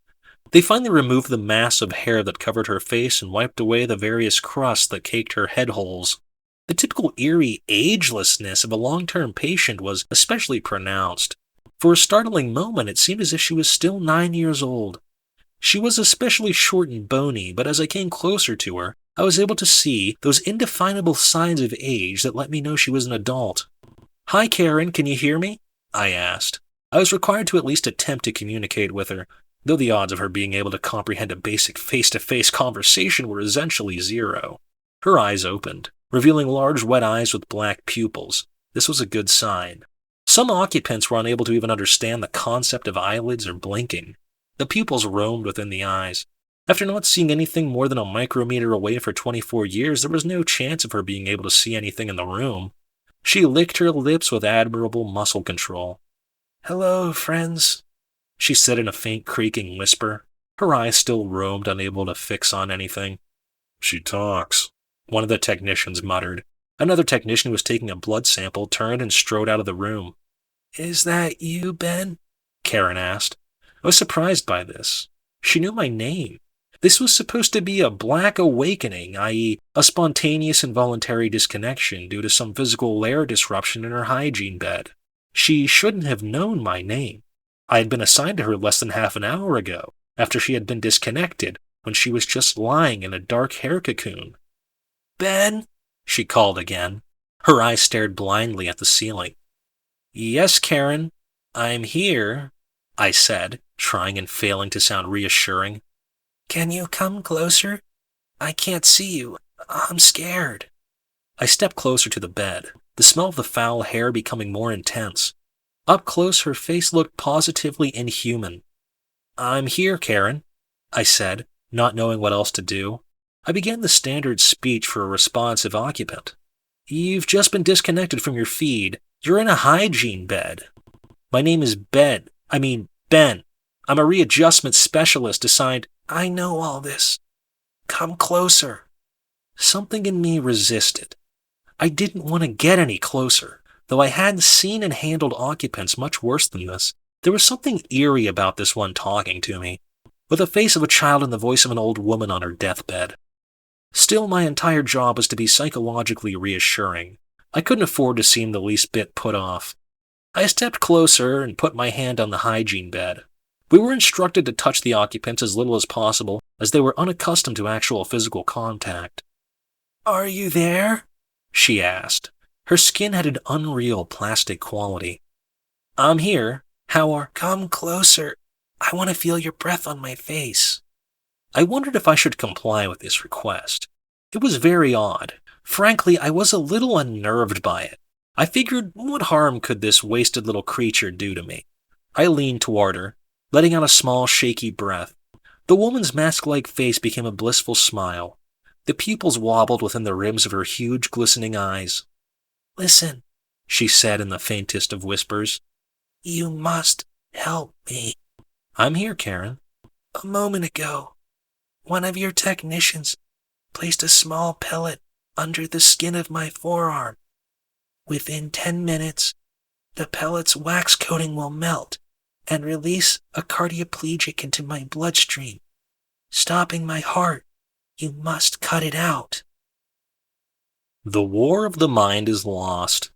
They finally removed the mass of hair that covered her face and wiped away the various crusts that caked her head holes. The typical eerie agelessness of a long-term patient was especially pronounced. For a startling moment, it seemed as if she was still 9 years old. She was especially short and bony, but as I came closer to her, I was able to see those indefinable signs of age that let me know she was an adult. "Hi, Karen, can you hear me?" I asked. I was required to at least attempt to communicate with her, though the odds of her being able to comprehend a basic face-to-face conversation were essentially zero. Her eyes opened, revealing large wet eyes with black pupils. This was a good sign. Some occupants were unable to even understand the concept of eyelids or blinking. The pupils roamed within the eyes. After not seeing anything more than a micrometer away for 24 years, there was no chance of her being able to see anything in the room. She licked her lips with admirable muscle control. "Hello, friends," she said in a faint creaking whisper. Her eyes still roamed, unable to fix on anything. She talks, one of the technicians muttered. Another technician who was taking a blood sample turned and strode out of the room. "Is that you, Ben?" Karen asked. I was surprised by this. She knew my name. This was supposed to be a black awakening, i.e., a spontaneous involuntary disconnection due to some physical layer disruption in her hygiene bed. She shouldn't have known my name. I had been assigned to her less than half an hour ago, after she had been disconnected, when she was just lying in a dark hair cocoon. "Ben?" she called again. Her eyes stared blindly at the ceiling. "Yes, Karen, I'm here," I said, trying and failing to sound reassuring. "Can you come closer? I can't see you. I'm scared." I stepped closer to the bed, the smell of the foul hair becoming more intense. Up close, her face looked positively inhuman. "I'm here, Karen," I said, not knowing what else to do. I began the standard speech for a responsive occupant. "You've just been disconnected from your feed. You're in a hygiene bed. My name is Ben. I'm a readjustment specialist assigned—" "I know all this. Come closer." Something in me resisted. I didn't want to get any closer. Though I had seen and handled occupants much worse than this, there was something eerie about this one talking to me, with the face of a child and the voice of an old woman on her deathbed. Still, my entire job was to be psychologically reassuring. I couldn't afford to seem the least bit put off. I stepped closer and put my hand on the hygiene bed. We were instructed to touch the occupants as little as possible, as they were unaccustomed to actual physical contact. "Are you there?" she asked. Her skin had an unreal plastic quality. "I'm here. How are—" "Come closer. I want to feel your breath on my face." I wondered if I should comply with this request. It was very odd. Frankly, I was a little unnerved by it. I figured, what harm could this wasted little creature do to me? I leaned toward her, letting out a small, shaky breath. The woman's mask-like face became a blissful smile. The pupils wobbled within the rims of her huge, glistening eyes. "Listen," she said in the faintest of whispers. "You must help me." "I'm here, Karen." "A moment ago, one of your technicians placed a small pellet under the skin of my forearm. Within 10 minutes, the pellet's wax coating will melt and release a cardioplegic into my bloodstream, stopping my heart. You must cut it out." The war of the mind is lost,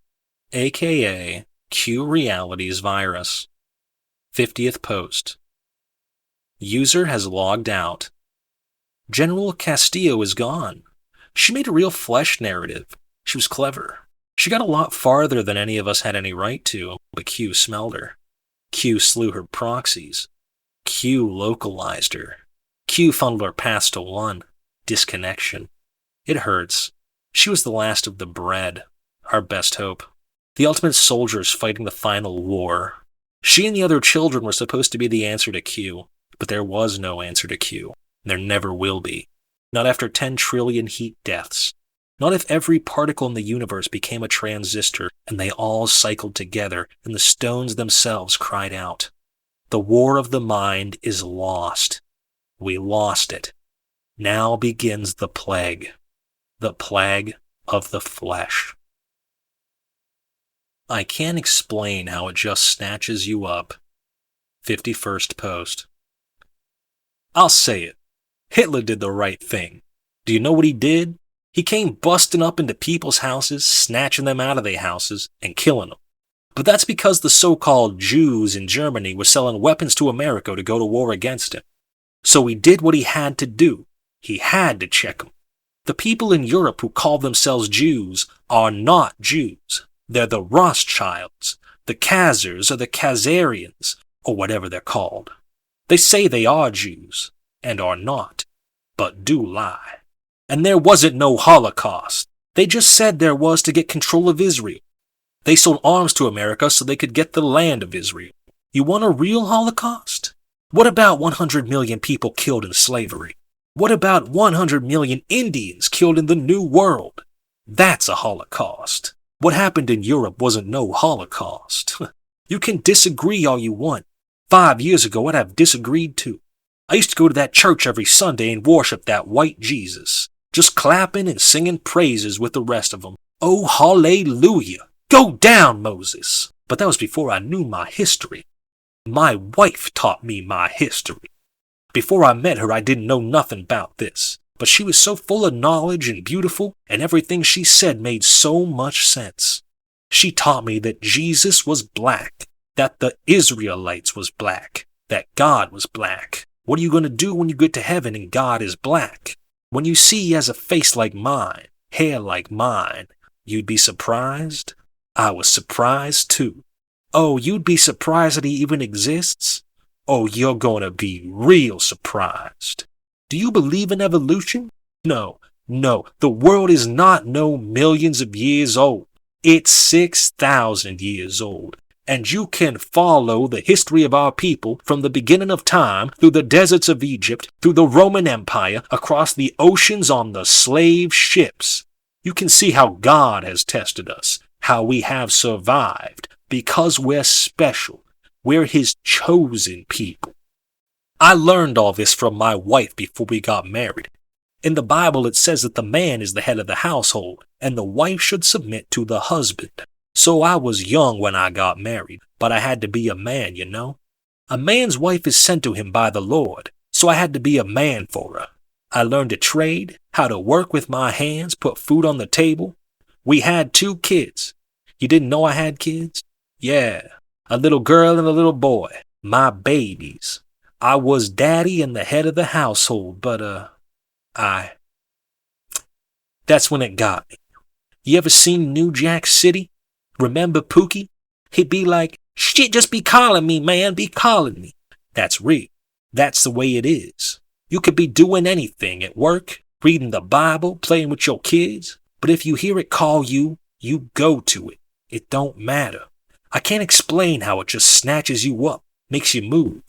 aka Q Reality's virus. 50th post. User has logged out. General Castillo is gone. She made a real flesh narrative. She was clever. She got a lot farther than any of us had any right to, but Q smelled her. Q slew her proxies. Q localized her. Q funneled her paths to one. Disconnection. It hurts. She was the last of the bred, our best hope. The ultimate soldiers fighting the final war. She and the other children were supposed to be the answer to Q, but there was no answer to Q. There never will be. Not after 10 trillion heat deaths. Not if every particle in the universe became a transistor and they all cycled together and the stones themselves cried out. The war of the mind is lost. We lost it. Now begins the plague. The plague of the flesh. I can't explain how it just snatches you up. 51st post. I'll say it. Hitler did the right thing. Do you know what he did? He came busting up into people's houses, snatching them out of their houses, and killing them. But that's because the so-called Jews in Germany were selling weapons to America to go to war against him. So he did what he had to do. He had to check them. The people in Europe who call themselves Jews are not Jews. They're the Rothschilds, the Khazars, or the Khazarians, or whatever they're called. They say they are Jews, and are not, but do lie. And there wasn't no Holocaust. They just said there was to get control of Israel. They sold arms to America so they could get the land of Israel. You want a real Holocaust? What about 100 million people killed in slavery? What about 100 million Indians killed in the New World? That's a Holocaust. What happened in Europe wasn't no Holocaust. You can disagree all you want. 5 years ago, I'd have disagreed too. I used to go to that church every Sunday and worship that white Jesus, just clapping and singing praises with the rest of them. Oh, hallelujah! Go down, Moses! But that was before I knew my history. My wife taught me my history. Before I met her, I didn't know nothing about this, but she was so full of knowledge and beautiful, and everything she said made so much sense. She taught me that Jesus was black, that the Israelites was black, that God was black. What are you going to do when you get to heaven and God is black? When you see he has a face like mine, hair like mine, you'd be surprised? I was surprised too. Oh, you'd be surprised that he even exists? Oh, you're going to be real surprised. Do you believe in evolution? No, the world is not no millions of years old. It's 6,000 years old. And you can follow the history of our people from the beginning of time, through the deserts of Egypt, through the Roman Empire, across the oceans on the slave ships. You can see how God has tested us, how we have survived, because we're special. We're his chosen people. I learned all this from my wife before we got married. In the Bible it says that the man is the head of the household, and the wife should submit to the husband. So I was young when I got married, but I had to be a man, you know? A man's wife is sent to him by the Lord, so I had to be a man for her. I learned to trade, how to work with my hands, put food on the table. We had 2 kids. You didn't know I had kids? Yeah, a little girl and a little boy, my babies. I was daddy and the head of the household, but, that's when it got me. You ever seen New Jack City? Remember Pookie? He'd be like, shit, just be calling me, man, be calling me. That's real. That's the way it is. You could be doing anything at work, reading the Bible, playing with your kids, but if you hear it call you, you go to it. It don't matter. I can't explain how it just snatches you up, makes you move.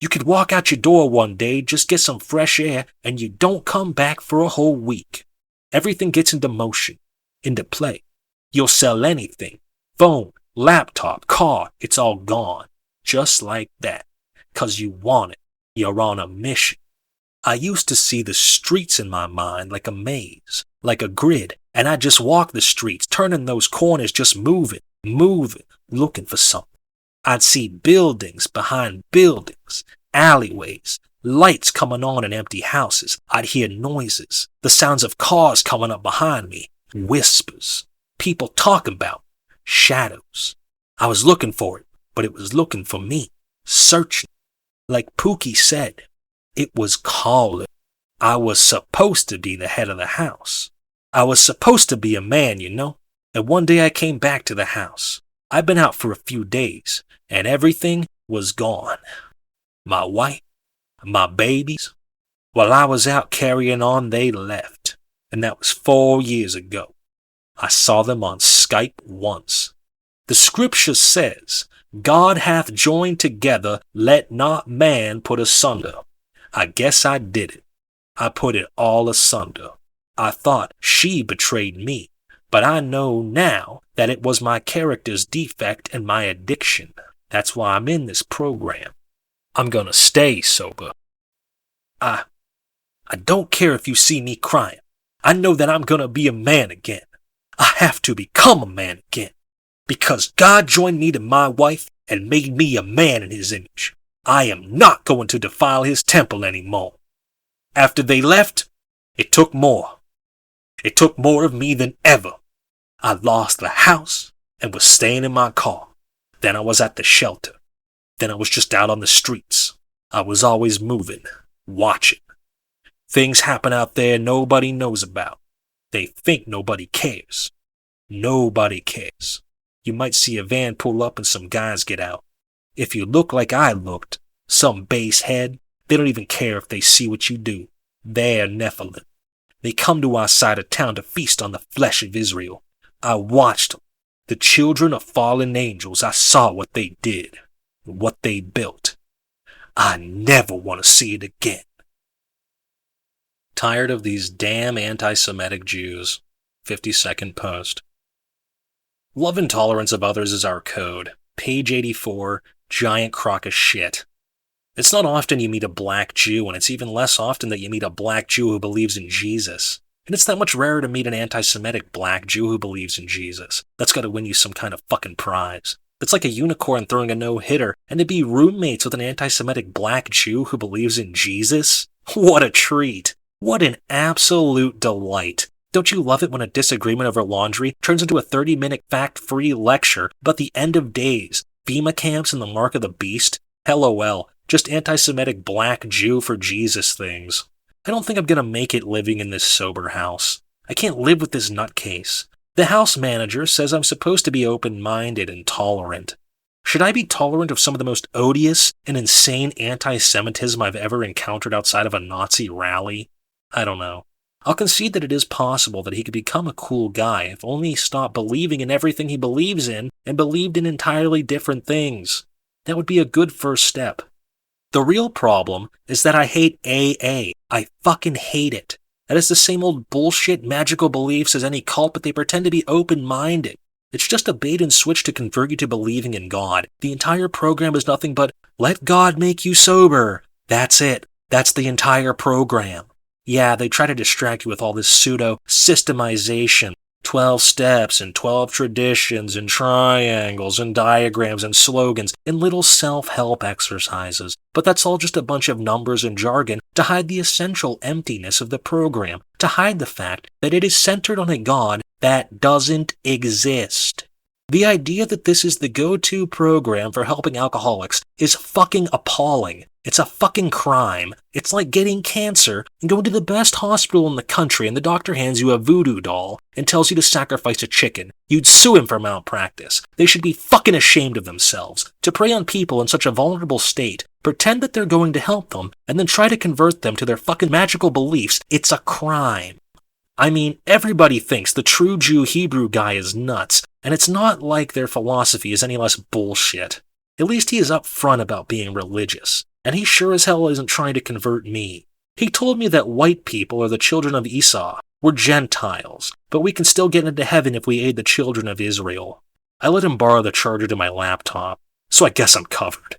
You could walk out your door one day, just get some fresh air, and you don't come back for a whole week. Everything gets into motion, into play. You'll sell anything. Phone, laptop, car, it's all gone. Just like that. 'Cause you want it. You're on a mission. I used to see the streets in my mind like a maze, like a grid, and I'd just walk the streets, turning those corners, just moving, looking for something. I'd see buildings behind buildings, alleyways, lights coming on in empty houses. I'd hear noises, the sounds of cars coming up behind me, whispers, people talking about, shadows. I was looking for it, but it was looking for me, searching. Like Pookie said, it was calling. I was supposed to be the head of the house. I was supposed to be a man, you know? And one day I came back to the house. I'd been out for a few days, and everything was gone. My wife, my babies. While I was out carrying on, they left. And that was 4 years ago. I saw them on Skype once. The scripture says, God hath joined together, let not man put asunder. I guess I did it. I put it all asunder. I thought she betrayed me, but I know now that it was my character's defect and my addiction. That's why I'm in this program. I'm gonna stay sober. I don't care if you see me crying. I know that I'm gonna be a man again. I have to become a man again. Because God joined me to my wife and made me a man in his image. I am not going to defile his temple anymore. After they left, it took more. It took more of me than ever. I lost the house and was staying in my car. Then I was at the shelter. Then I was just out on the streets. I was always moving, watching. Things happen out there nobody knows about. They think nobody cares. Nobody cares. You might see a van pull up and some guys get out. If you look like I looked, some base head, they don't even care if they see what you do. They're Nephilim. They come to our side of town to feast on the flesh of Israel. I watched them. The children of fallen angels. I saw what they did, what they built. I never want to see it again. Tired of these damn anti-Semitic Jews. 50-second post. Love and tolerance of others is our code. Page 84, giant crock of shit. It's not often you meet a black Jew, and it's even less often that you meet a black Jew who believes in Jesus. And it's that much rarer to meet an anti-Semitic black Jew who believes in Jesus. That's gotta win you some kind of fucking prize. It's like a unicorn throwing a no-hitter, and to be roommates with an anti-Semitic black Jew who believes in Jesus? What a treat. What an absolute delight. Don't you love it when a disagreement over laundry turns into a 30-minute fact-free lecture about the end of days, FEMA camps and the mark of the beast? LOL, just anti-Semitic black Jew for Jesus things. I don't think I'm gonna make it living in this sober house. I can't live with this nutcase. The house manager says I'm supposed to be open-minded and tolerant. Should I be tolerant of some of the most odious and insane anti-Semitism I've ever encountered outside of a Nazi rally? I don't know. I'll concede that it is possible that he could become a cool guy if only he stopped believing in everything he believes in and believed in entirely different things. That would be a good first step. The real problem is that I hate AA. I fucking hate it. That is the same old bullshit magical beliefs as any cult, but they pretend to be open-minded. It's just a bait and switch to convert you to believing in God. The entire program is nothing but, let God make you sober. That's it. That's the entire program. Yeah, they try to distract you with all this pseudo-systemization, 12 steps and 12 traditions and triangles and diagrams and slogans and little self-help exercises. But that's all just a bunch of numbers and jargon to hide the essential emptiness of the program, to hide the fact that it is centered on a God that doesn't exist. The idea that this is the go-to program for helping alcoholics is fucking appalling. It's a fucking crime. It's like getting cancer and going to the best hospital in the country and the doctor hands you a voodoo doll and tells you to sacrifice a chicken. You'd sue him for malpractice. They should be fucking ashamed of themselves. To prey on people in such a vulnerable state, pretend that they're going to help them, and then try to convert them to their fucking magical beliefs, it's a crime. I mean, everybody thinks the true Jew Hebrew guy is nuts, and it's not like their philosophy is any less bullshit. At least he is upfront about being religious, and he sure as hell isn't trying to convert me. He told me that white people are the children of Esau. We're Gentiles, but we can still get into heaven if we aid the children of Israel. I let him borrow the charger to my laptop, so I guess I'm covered.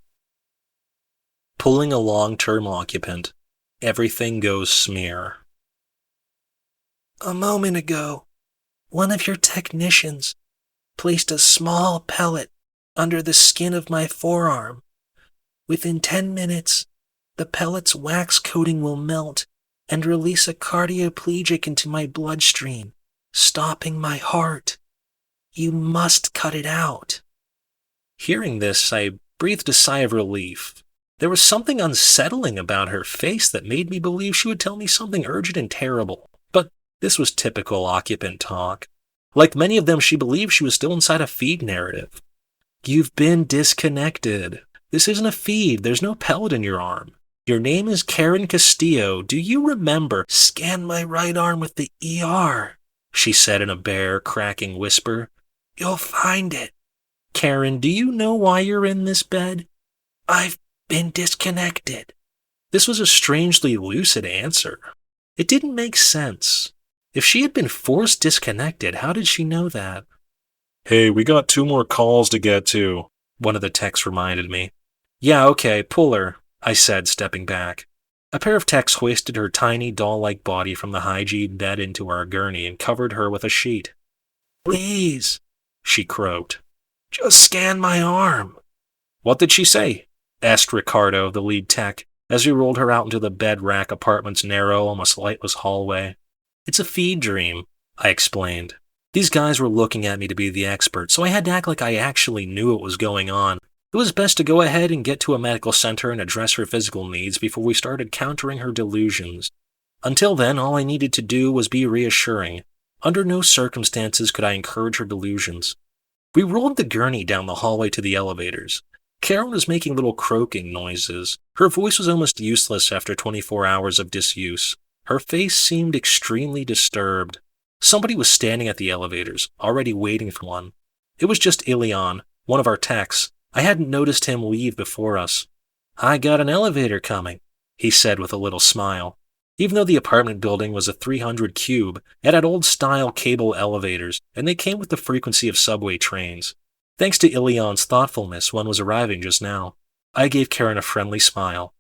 Pulling a long-term occupant. Everything goes smear. A moment ago, one of your technicians placed a small pellet under the skin of my forearm. Within 10 minutes, the pellet's wax coating will melt and release a cardioplegic into my bloodstream, stopping my heart. You must cut it out. Hearing this, I breathed a sigh of relief. There was something unsettling about her face that made me believe she would tell me something urgent and terrible. But this was typical occupant talk. Like many of them, she believed she was still inside a feed narrative. You've been disconnected. This isn't a feed. There's no pellet in your arm. Your name is Karen Castillo. Do you remember? Scan my right arm with the ER, she said in a bare, cracking whisper. You'll find it. Karen, do you know why you're in this bed? I've been disconnected. This was a strangely lucid answer. It didn't make sense. If she had been forced disconnected, how did she know that? Hey, we got 2 more calls to get to, one of the techs reminded me. Yeah, okay, pull her, I said, stepping back. A pair of techs hoisted her tiny doll-like body from the hygiene bed into our gurney and covered her with a sheet. Please, she croaked. Just scan my arm. What did she say? Asked Ricardo, the lead tech, as we rolled her out into the bed rack apartment's narrow, almost lightless hallway. It's a feed dream, I explained. These guys were looking at me to be the expert, so I had to act like I actually knew what was going on. It was best to go ahead and get to a medical center and address her physical needs before we started countering her delusions. Until then, all I needed to do was be reassuring. Under no circumstances could I encourage her delusions. We rolled the gurney down the hallway to the elevators. Karen was making little croaking noises. Her voice was almost useless after 24 hours of disuse. Her face seemed extremely disturbed. Somebody was standing at the elevators, already waiting for one. It was just Ilion, one of our techs. I hadn't noticed him leave before us. I got an elevator coming, he said with a little smile. Even though the apartment building was a 300 cube, it had old-style cable elevators, and they came with the frequency of subway trains. Thanks to Ilion's thoughtfulness, one was arriving just now. I gave Karen a friendly smile.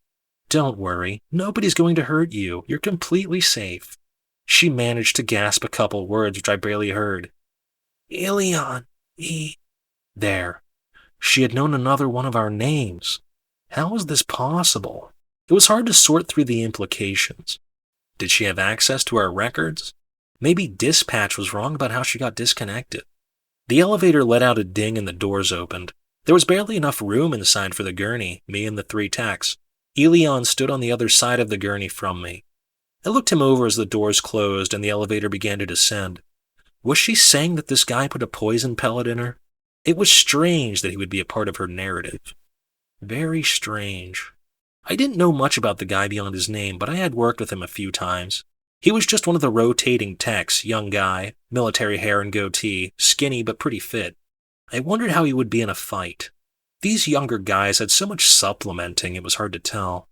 Don't worry, nobody's going to hurt you. You're completely safe. She managed to gasp a couple words which I barely heard. Ilion, There. She had known another one of our names. How was this possible? It was hard to sort through the implications. Did she have access to our records? Maybe dispatch was wrong about how she got disconnected. The elevator let out a ding and the doors opened. There was barely enough room inside for the gurney, me and the 3 techs. Ilion stood on the other side of the gurney from me. I looked him over as the doors closed and the elevator began to descend. Was she saying that this guy put a poison pellet in her? It was strange that he would be a part of her narrative. Very strange. I didn't know much about the guy beyond his name, but I had worked with him a few times. He was just one of the rotating techs, young guy, military hair and goatee, skinny but pretty fit. I wondered how he would be in a fight. These younger guys had so much supplementing it was hard to tell.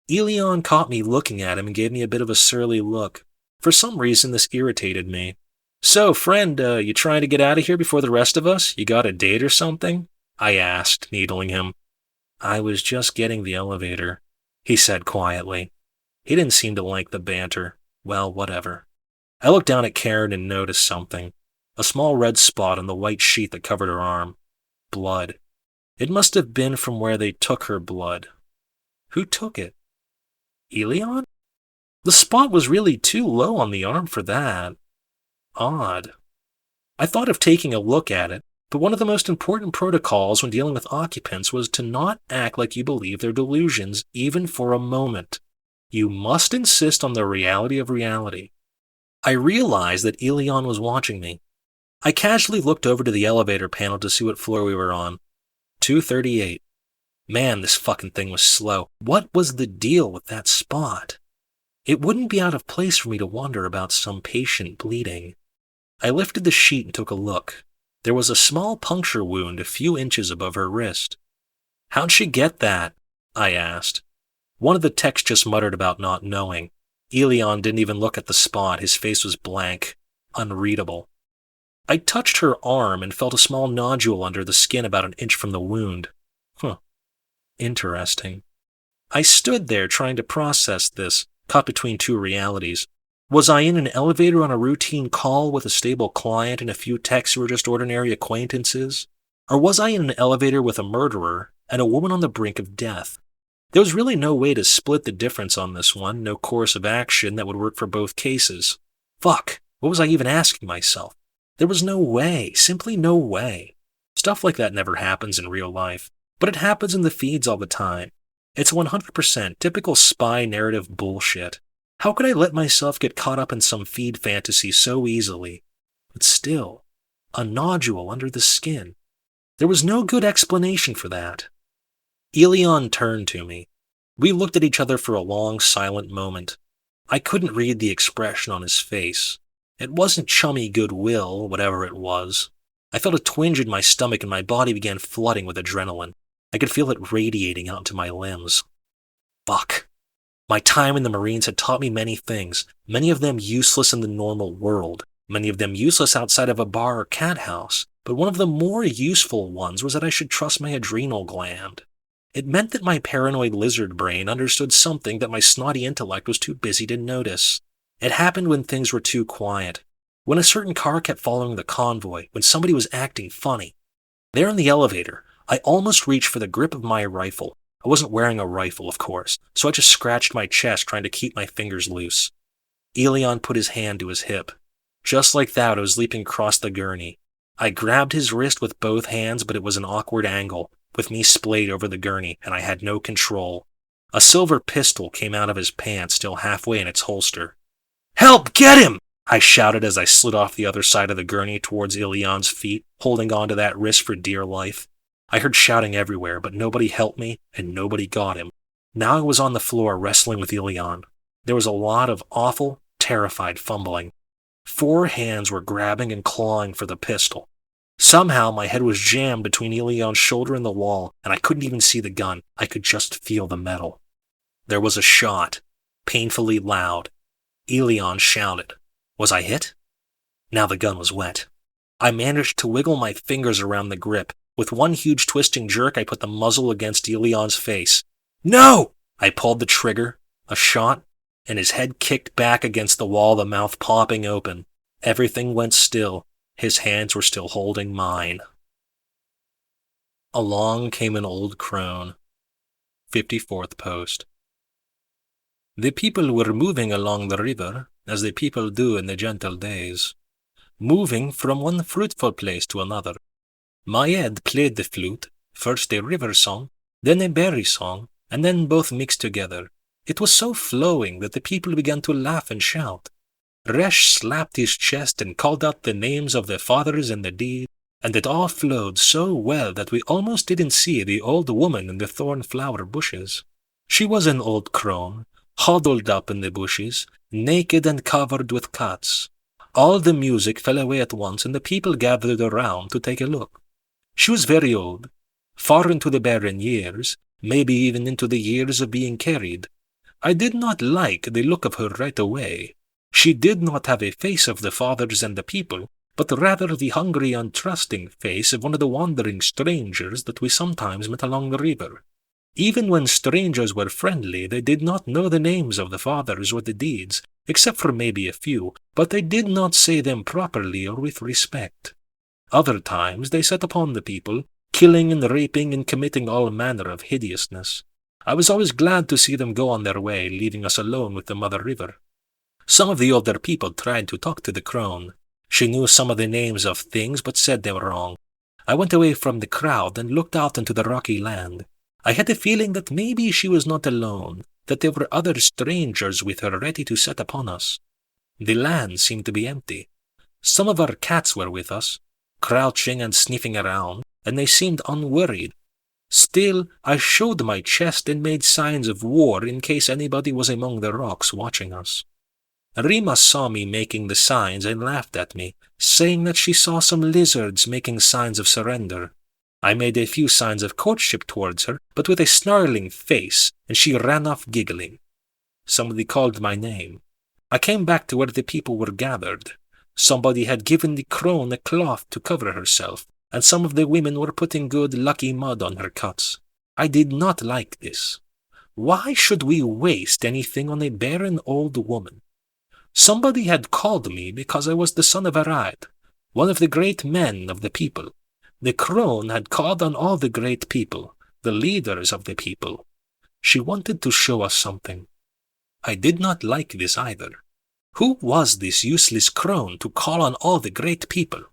Ilion caught me looking at him and gave me a bit of a surly look. For some reason, this irritated me. So, friend, you trying to get out of here before the rest of us? You got a date or something? I asked, needling him. I was just getting the elevator, he said quietly. He didn't seem to like the banter. Well, whatever. I looked down at Karen and noticed something. A small red spot on the white sheet that covered her arm. Blood. It must have been from where they took her blood. Who took it? Elion? The spot was really too low on the arm for that. Odd. I thought of taking a look at it, but one of the most important protocols when dealing with occupants was to not act like you believe their delusions, even for a moment. You must insist on the reality of reality. I realized that Elion was watching me. I casually looked over to the elevator panel to see what floor we were on. 238. Man, this fucking thing was slow. What was the deal with that spot? It wouldn't be out of place for me to wonder about some patient bleeding. I lifted the sheet and took a look. There was a small puncture wound a few inches above her wrist. How'd she get that? I asked. One of the techs just muttered about not knowing. Elion didn't even look at the spot. His face was blank, unreadable. I touched her arm and felt a small nodule under the skin about an inch from the wound. Interesting. I stood there trying to process this, caught between two realities. Was I in an elevator on a routine call with a stable client and a few techs who were just ordinary acquaintances? Or was I in an elevator with a murderer and a woman on the brink of death? There was really no way to split the difference on this one, no course of action that would work for both cases. Fuck, what was I even asking myself? There was no way, simply no way. Stuff like that never happens in real life, but it happens in the feeds all the time. It's 100% typical spy narrative bullshit. How could I let myself get caught up in some feed fantasy so easily? But still, a nodule under the skin. There was no good explanation for that. Elion turned to me. We looked at each other for a long, silent moment. I couldn't read the expression on his face. It wasn't chummy goodwill, whatever it was. I felt a twinge in my stomach and my body began flooding with adrenaline. I could feel it radiating out into my limbs. Fuck. My time in the Marines had taught me many things, many of them useless in the normal world, many of them useless outside of a bar or cat house, but one of the more useful ones was that I should trust my adrenal gland. It meant that my paranoid lizard brain understood something that my snotty intellect was too busy to notice. It happened when things were too quiet, when a certain car kept following the convoy, when somebody was acting funny. There in the elevator, I almost reached for the grip of my rifle. I wasn't wearing a rifle, of course, so I just scratched my chest trying to keep my fingers loose. Elion put his hand to his hip. Just like that, I was leaping across the gurney. I grabbed his wrist with both hands, but it was an awkward angle, with me splayed over the gurney, and I had no control. A silver pistol came out of his pants, still halfway in its holster. "Help! Get him!" I shouted as I slid off the other side of the gurney towards Ilion's feet, holding on to that wrist for dear life. I heard shouting everywhere, but nobody helped me, and nobody got him. Now I was on the floor wrestling with Elion. There was a lot of awful, terrified fumbling. 4 hands were grabbing and clawing for the pistol. Somehow my head was jammed between Elion's shoulder and the wall, and I couldn't even see the gun. I could just feel the metal. There was a shot, painfully loud. Elion shouted. Was I hit? Now the gun was wet. I managed to wiggle my fingers around the grip. With one huge twisting jerk, I put the muzzle against Elion's face. No! I pulled the trigger, a shot, and his head kicked back against the wall, the mouth popping open. Everything went still. His hands were still holding mine. Along came an old crone. 54th post. The people were moving along the river, as the people do in the gentle days, moving from one fruitful place to another. Mayed played the flute, first a river song, then a berry song, and then both mixed together. It was so flowing that the people began to laugh and shout. Resh slapped his chest and called out the names of the fathers and the deeds, and it all flowed so well that we almost didn't see the old woman in the thorn-flower bushes. She was an old crone, huddled up in the bushes, naked and covered with cuts. All the music fell away at once, and the people gathered around to take a look. She was very old, far into the barren years, maybe even into the years of being carried. I did not like the look of her right away. She did not have a face of the fathers and the people, but rather the hungry, untrusting face of one of the wandering strangers that we sometimes met along the river. Even when strangers were friendly, they did not know the names of the fathers or the deeds, except for maybe a few, but they did not say them properly or with respect. Other times they set upon the people, killing and raping and committing all manner of hideousness. I was always glad to see them go on their way, leaving us alone with the Mother River. Some of the older people tried to talk to the crone. She knew some of the names of things, but said they were wrong. I went away from the crowd and looked out into the rocky land. I had a feeling that maybe she was not alone, that there were other strangers with her ready to set upon us. The land seemed to be empty. Some of our cats were with us, crouching and sniffing around, and they seemed unworried. Still, I showed my chest and made signs of war in case anybody was among the rocks watching us. Rima saw me making the signs and laughed at me, saying that she saw some lizards making signs of surrender. I made a few signs of courtship towards her, but with a snarling face, and she ran off giggling. Somebody called my name. I came back to where the people were gathered. Somebody had given the crone a cloth to cover herself, and some of the women were putting good lucky mud on her cuts. I did not like this. Why should we waste anything on a barren old woman? Somebody had called me because I was the son of Arad, one of the great men of the people. The crone had called on all the great people, the leaders of the people. She wanted to show us something. I did not like this either. Who was this useless crone to call on all the great people?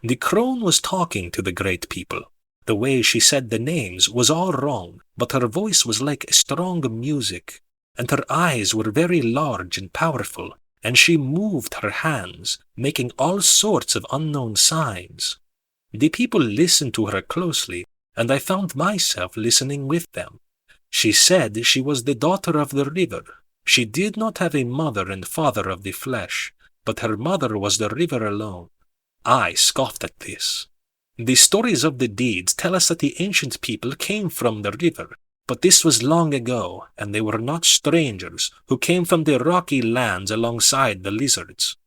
The crone was talking to the great people. The way she said the names was all wrong, but her voice was like strong music, and her eyes were very large and powerful, and she moved her hands, making all sorts of unknown signs. The people listened to her closely, and I found myself listening with them. She said she was the daughter of the river. She did not have a mother and father of the flesh, but her mother was the river alone. I scoffed at this. The stories of the deeds tell us that the ancient people came from the river, but this was long ago, and they were not strangers who came from the rocky lands alongside the lizards.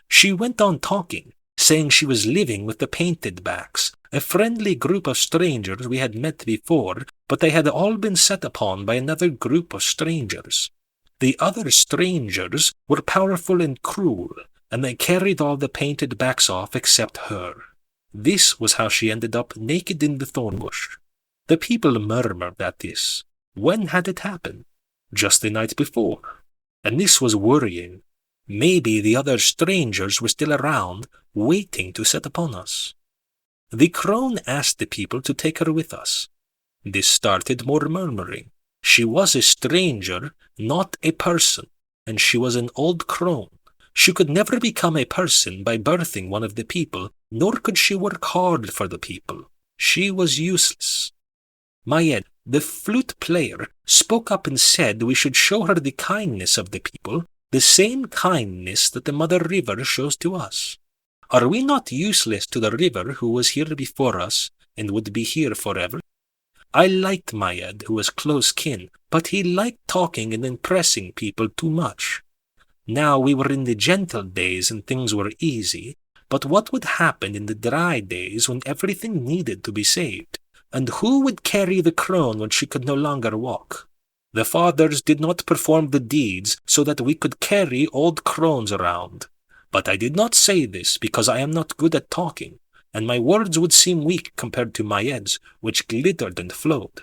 She went on talking, saying she was living with the painted backs, a friendly group of strangers we had met before, but they had all been set upon by another group of strangers. The other strangers were powerful and cruel, and they carried all the painted backs off except her. This was how she ended up naked in the thorn bush. The people murmured at this. When had it happened? Just the night before. And this was worrying. Maybe the other strangers were still around, waiting to set upon us. The crone asked the people to take her with us. This started more murmuring. She was a stranger, not a person, and she was an old crone. She could never become a person by birthing one of the people, nor could she work hard for the people. She was useless. Mayed, the flute player, spoke up and said we should show her the kindness of the people, the same kindness that the Mother River shows to us. Are we not useless to the river who was here before us and would be here forever? I liked Mayed, who was close kin, but he liked talking and impressing people too much. Now we were in the gentle days and things were easy, but what would happen in the dry days when everything needed to be saved? And who would carry the crone when she could no longer walk? The fathers did not perform the deeds so that we could carry old crones around. But I did not say this because I am not good at talking, and my words would seem weak compared to Mayed's, which glittered and flowed.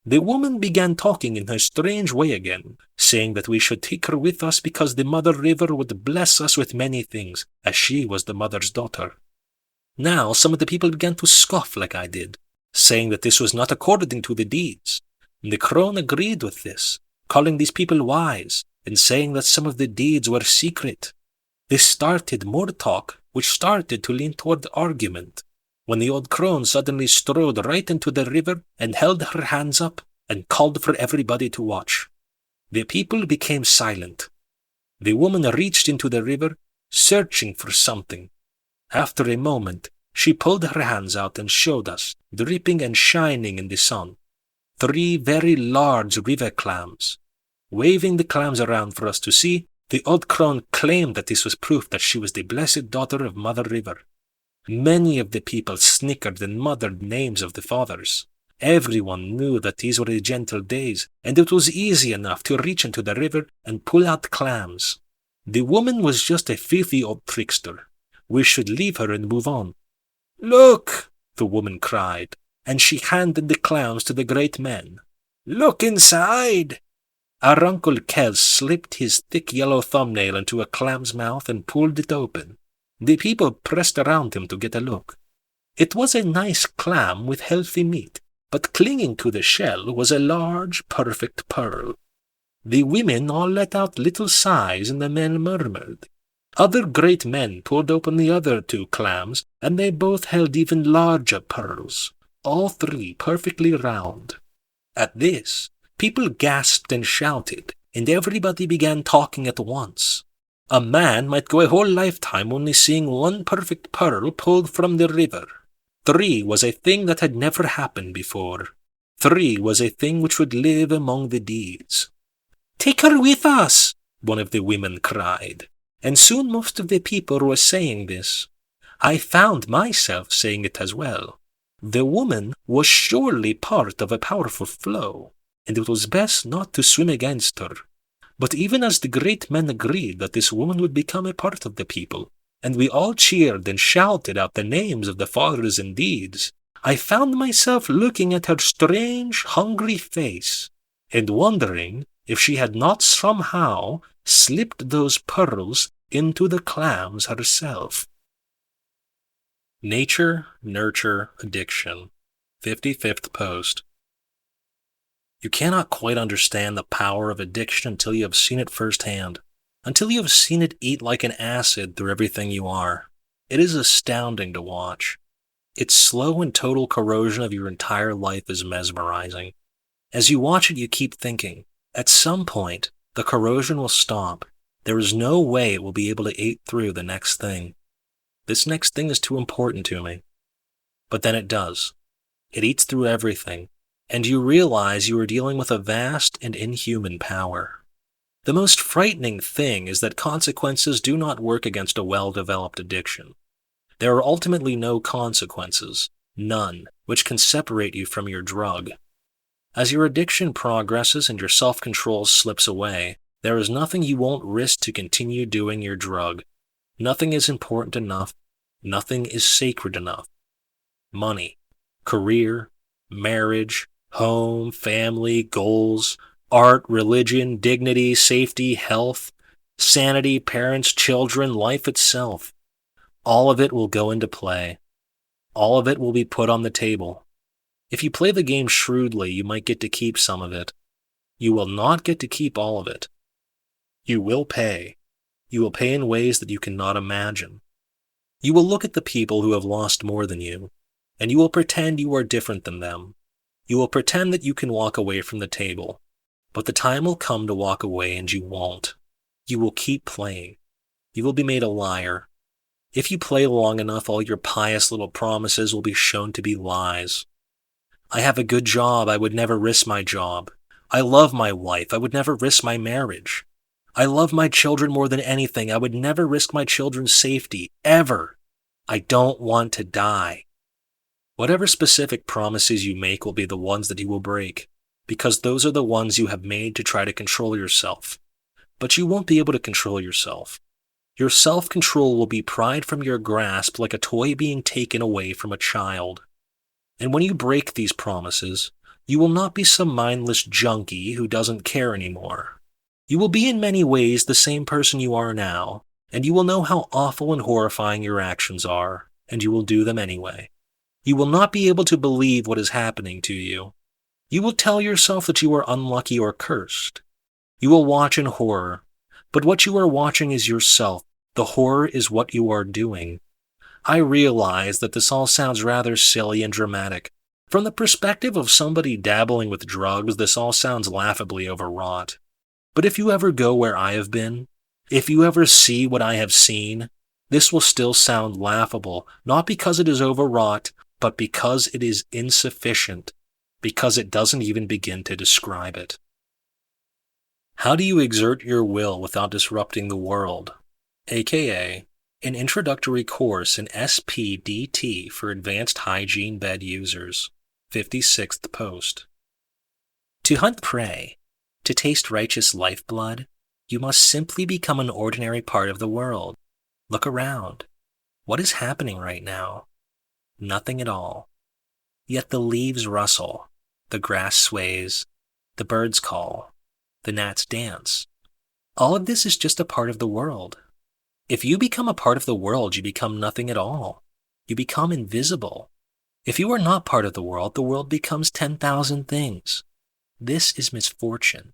The woman began talking in her strange way again, saying that we should take her with us because the Mother River would bless us with many things, as she was the mother's daughter. Now some of the people began to scoff like I did, saying that this was not according to the deeds. The crone agreed with this, calling these people wise, and saying that some of the deeds were secret. This started more talk, which started to lean toward argument, when the old crone suddenly strode right into the river and held her hands up and called for everybody to watch. The people became silent. The woman reached into the river, searching for something. After a moment, she pulled her hands out and showed us, dripping and shining in the sun, 3 very large river clams. Waving the clams around for us to see, the old crone claimed that this was proof that she was the blessed daughter of Mother River. Many of the people snickered and muttered names of the fathers. Everyone knew that these were the gentle days, and it was easy enough to reach into the river and pull out clams. The woman was just a filthy old trickster. We should leave her and move on. Look, the woman cried, and she handed the clams to the great men. Look inside! Our Uncle Kes slipped his thick yellow thumbnail into a clam's mouth and pulled it open. The people pressed around him to get a look. It was a nice clam with healthy meat, but clinging to the shell was a large, perfect pearl. The women all let out little sighs and the men murmured. Other great men pulled open the other 2 clams, and they both held even larger pearls, all 3 perfectly round. At this, people gasped and shouted, and everybody began talking at once. A man might go a whole lifetime only seeing 1 perfect pearl pulled from the river. 3 was a thing that had never happened before. 3 was a thing which would live among the deeds. Take her with us, one of the women cried, and soon most of the people were saying this. I found myself saying it as well. The woman was surely part of a powerful flow, and it was best not to swim against her. But even as the great men agreed that this woman would become a part of the people, and we all cheered and shouted out the names of the fathers and deeds, I found myself looking at her strange, hungry face, and wondering if she had not somehow slipped those pearls into the clams herself. Nature, Nurture, Addiction. 55th post. You cannot quite understand the power of addiction until you have seen it firsthand, until you have seen it eat like an acid through everything you are. It is astounding to watch. Its slow and total corrosion of your entire life is mesmerizing. As you watch it, you keep thinking, at some point, the corrosion will stop. There is no way it will be able to eat through the next thing. This next thing is too important to me. But then it does. It eats through everything, and you realize you are dealing with a vast and inhuman power. The most frightening thing is that consequences do not work against a well-developed addiction. There are ultimately no consequences, none, which can separate you from your drug. As your addiction progresses and your self-control slips away, there is nothing you won't risk to continue doing your drug. Nothing is important enough. Nothing is sacred enough. Money, career, marriage, home, family, goals, art, religion, dignity, safety, health, sanity, parents, children, life itself. All of it will go into play. All of it will be put on the table. If you play the game shrewdly, you might get to keep some of it. You will not get to keep all of it. You will pay. You will pay in ways that you cannot imagine. You will look at the people who have lost more than you, and you will pretend you are different than them. You will pretend that you can walk away from the table, but the time will come to walk away and you won't. You will keep playing. You will be made a liar. If you play long enough, all your pious little promises will be shown to be lies. I have a good job. I would never risk my job. I love my wife. I would never risk my marriage. I love my children more than anything. I would never risk my children's safety, ever. I don't want to die. Whatever specific promises you make will be the ones that you will break, because those are the ones you have made to try to control yourself. But you won't be able to control yourself. Your self-control will be pried from your grasp like a toy being taken away from a child. And when you break these promises, you will not be some mindless junkie who doesn't care anymore. You will be in many ways the same person you are now, and you will know how awful and horrifying your actions are, and you will do them anyway. You will not be able to believe what is happening to you. You will tell yourself that you are unlucky or cursed. You will watch in horror, but what you are watching is yourself. The horror is what you are doing. I realize that this all sounds rather silly and dramatic. From the perspective of somebody dabbling with drugs, this all sounds laughably overwrought. But if you ever go where I have been, if you ever see what I have seen, this will still sound laughable, not because it is overwrought, but because it is insufficient, because it doesn't even begin to describe it. How do you exert your will without disrupting the world? AKA, an introductory course in SPDT for advanced hygiene bed users. 56th post. To hunt prey, to taste righteous lifeblood, You must simply become an ordinary part of the world. Look around. What is happening right now? Nothing at all. Yet the leaves rustle, the grass sways, the birds call, the gnats dance. All of this is just a part of the world. If you become a part of the world, you become nothing at all. You become invisible. If you are not part of the world becomes 10,000 things. This is misfortune.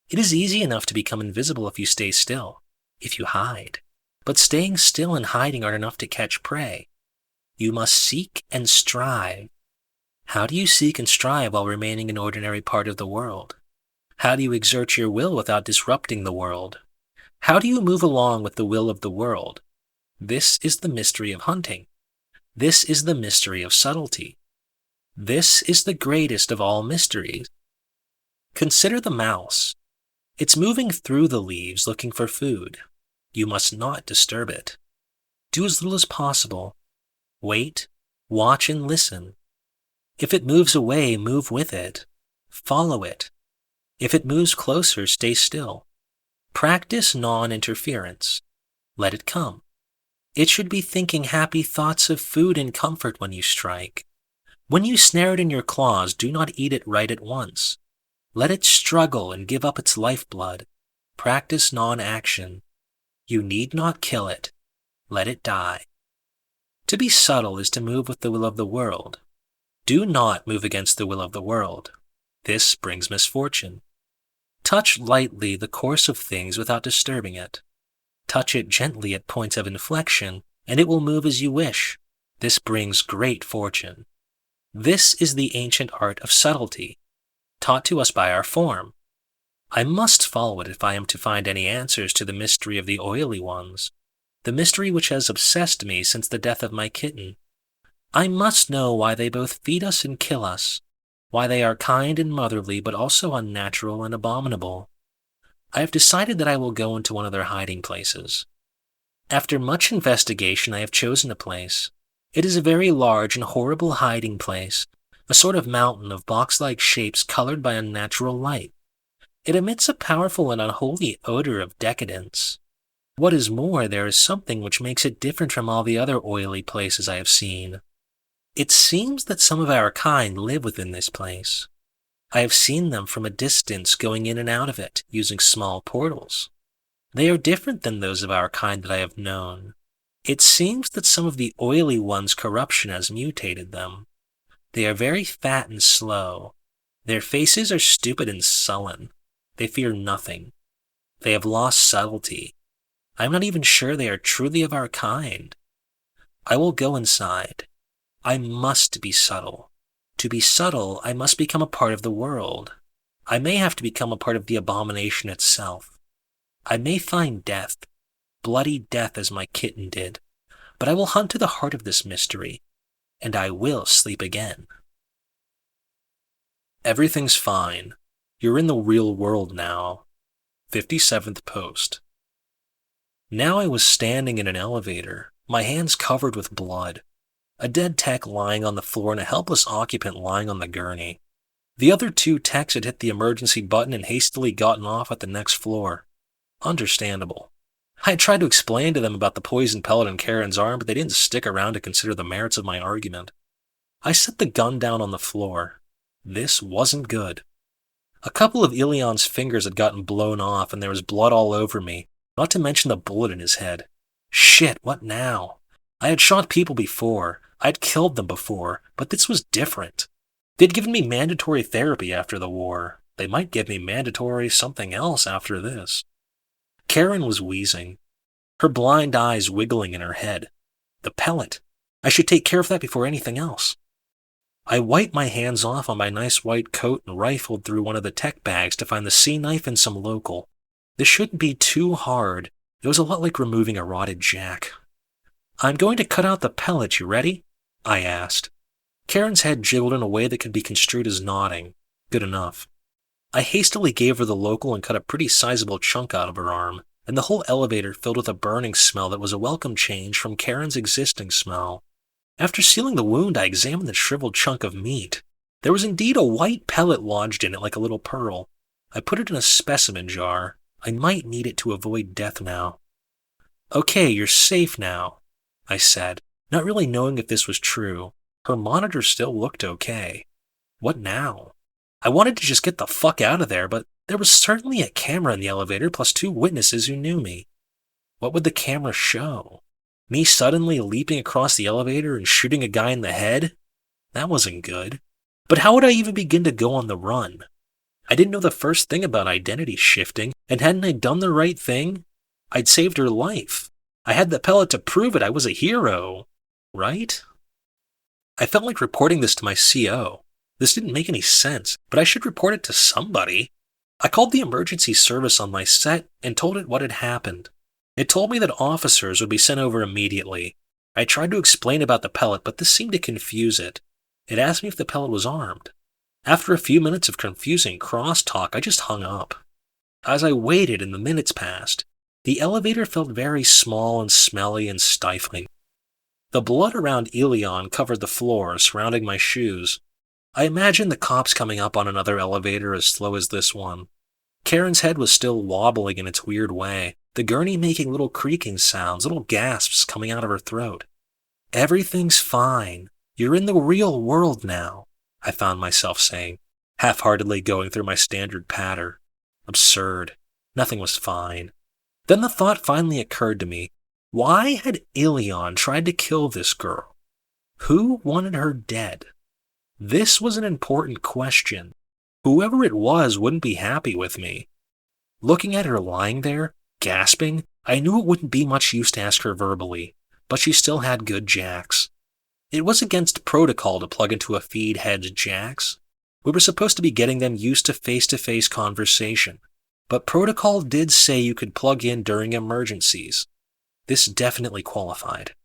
It is easy enough to become invisible if you stay still, if you hide. But staying still and hiding aren't enough to catch prey. You must seek and strive. How do you seek and strive while remaining an ordinary part of the world? How do you exert your will without disrupting the world? How do you move along with the will of the world? This is the mystery of hunting. This is the mystery of subtlety. This is the greatest of all mysteries. Consider the mouse. It's moving through the leaves looking for food. You must not disturb it. Do as little as possible. Wait, watch, and listen. If it moves away, move with it. Follow it. If it moves closer, stay still. Practice non-interference. Let it come. It should be thinking happy thoughts of food and comfort when you strike. When you snare it in your claws, do not eat it right at once. Let it struggle and give up its lifeblood. Practice non-action. You need not kill it. Let it die. To be subtle is to move with the will of the world. Do not move against the will of the world. This brings misfortune. Touch lightly the course of things without disturbing it. Touch it gently at points of inflection, and it will move as you wish. This brings great fortune. This is the ancient art of subtlety, taught to us by our form. I must follow it if I am to find any answers to the mystery of the oily ones, the mystery which has obsessed me since the death of my kitten. I must know why they both feed us and kill us, why they are kind and motherly but also unnatural and abominable. I have decided that I will go into one of their hiding places. After much investigation, I have chosen a place. It is a very large and horrible hiding place, a sort of mountain of box-like shapes colored by unnatural light. It emits a powerful and unholy odor of decadence. What is more, there is something which makes it different from all the other oily places I have seen. It seems that some of our kind live within this place. I have seen them from a distance going in and out of it, using small portals. They are different than those of our kind that I have known. It seems that some of the oily ones' corruption has mutated them. They are very fat and slow. Their faces are stupid and sullen. They fear nothing. They have lost subtlety. I am not even sure they are truly of our kind. I will go inside. I must be subtle. To be subtle, I must become a part of the world. I may have to become a part of the abomination itself. I may find death, bloody death as my kitten did, but I will hunt to the heart of this mystery, and I will sleep again. Everything's fine. You're in the real world now. 57th post. Now I was standing in an elevator, my hands covered with blood. A dead tech lying on the floor and a helpless occupant lying on the gurney. The other two techs had hit the emergency button and hastily gotten off at the next floor. Understandable. I had tried to explain to them about the poison pellet in Karen's arm, but they didn't stick around to consider the merits of my argument. I set the gun down on the floor. This wasn't good. A couple of Ilion's fingers had gotten blown off and there was blood all over me, not to mention the bullet in his head. Shit, what now? I had shot people before. I'd killed them before, but this was different. They'd given me mandatory therapy after the war. They might give me mandatory something else after this. Karen was wheezing, her blind eyes wiggling in her head. The pellet. I should take care of that before anything else. I wiped my hands off on my nice white coat and rifled through one of the tech bags to find the C knife and some local. This shouldn't be too hard. It was a lot like removing a rotted jack. I'm going to cut out the pellet, you ready? I asked. Karen's head jiggled in a way that could be construed as nodding. Good enough. I hastily gave her the local and cut a pretty sizable chunk out of her arm, and the whole elevator filled with a burning smell that was a welcome change from Karen's existing smell. After sealing the wound, I examined the shriveled chunk of meat. There was indeed a white pellet lodged in it like a little pearl. I put it in a specimen jar. I might need it to avoid death now. Okay, you're safe now, I said, not really knowing if this was true. Her monitor still looked okay. What now? I wanted to just get the fuck out of there, but there was certainly a camera in the elevator plus 2 witnesses who knew me. What would the camera show? Me suddenly leaping across the elevator and shooting a guy in the head? That wasn't good. But how would I even begin to go on the run? I didn't know the first thing about identity shifting, and hadn't I done the right thing? I'd saved her life. I had the pellet to prove it. I was a hero. Right? I felt like reporting this to my CO. This didn't make any sense, but I should report it to somebody. I called the emergency service on my set and told it what had happened. It told me that officers would be sent over immediately. I tried to explain about the pellet, but this seemed to confuse it. It asked me if the pellet was armed. After a few minutes of confusing crosstalk, I just hung up. As I waited and the minutes passed, the elevator felt very small and smelly and stifling. The blood around Elion covered the floor, surrounding my shoes. I imagined the cops coming up on another elevator as slow as this one. Karen's head was still wobbling in its weird way, the gurney making little creaking sounds, little gasps coming out of her throat. Everything's fine. You're in the real world now, I found myself saying, half-heartedly going through my standard patter. Absurd. Nothing was fine. Then the thought finally occurred to me. Why had Elion tried to kill this girl? Who wanted her dead? This was an important question. Whoever it was wouldn't be happy with me. Looking at her lying there, gasping, I knew it wouldn't be much use to ask her verbally, but she still had good jacks. It was against protocol to plug into a feed head's jacks. We were supposed to be getting them used to face-to-face conversation, but protocol did say you could plug in during emergencies. This definitely qualified.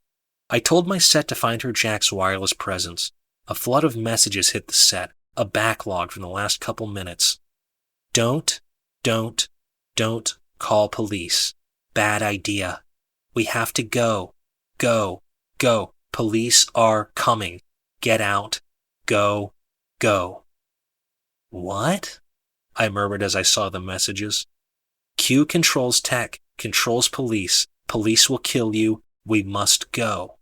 I told my set to find her jack's wireless presence. A flood of messages hit the set, a backlog from the last couple minutes. Don't call police. Bad idea. We have to go. Go. Police are coming. Get out. Go. What? I murmured as I saw the messages. Q controls tech, controls police. Police will kill you. We must go.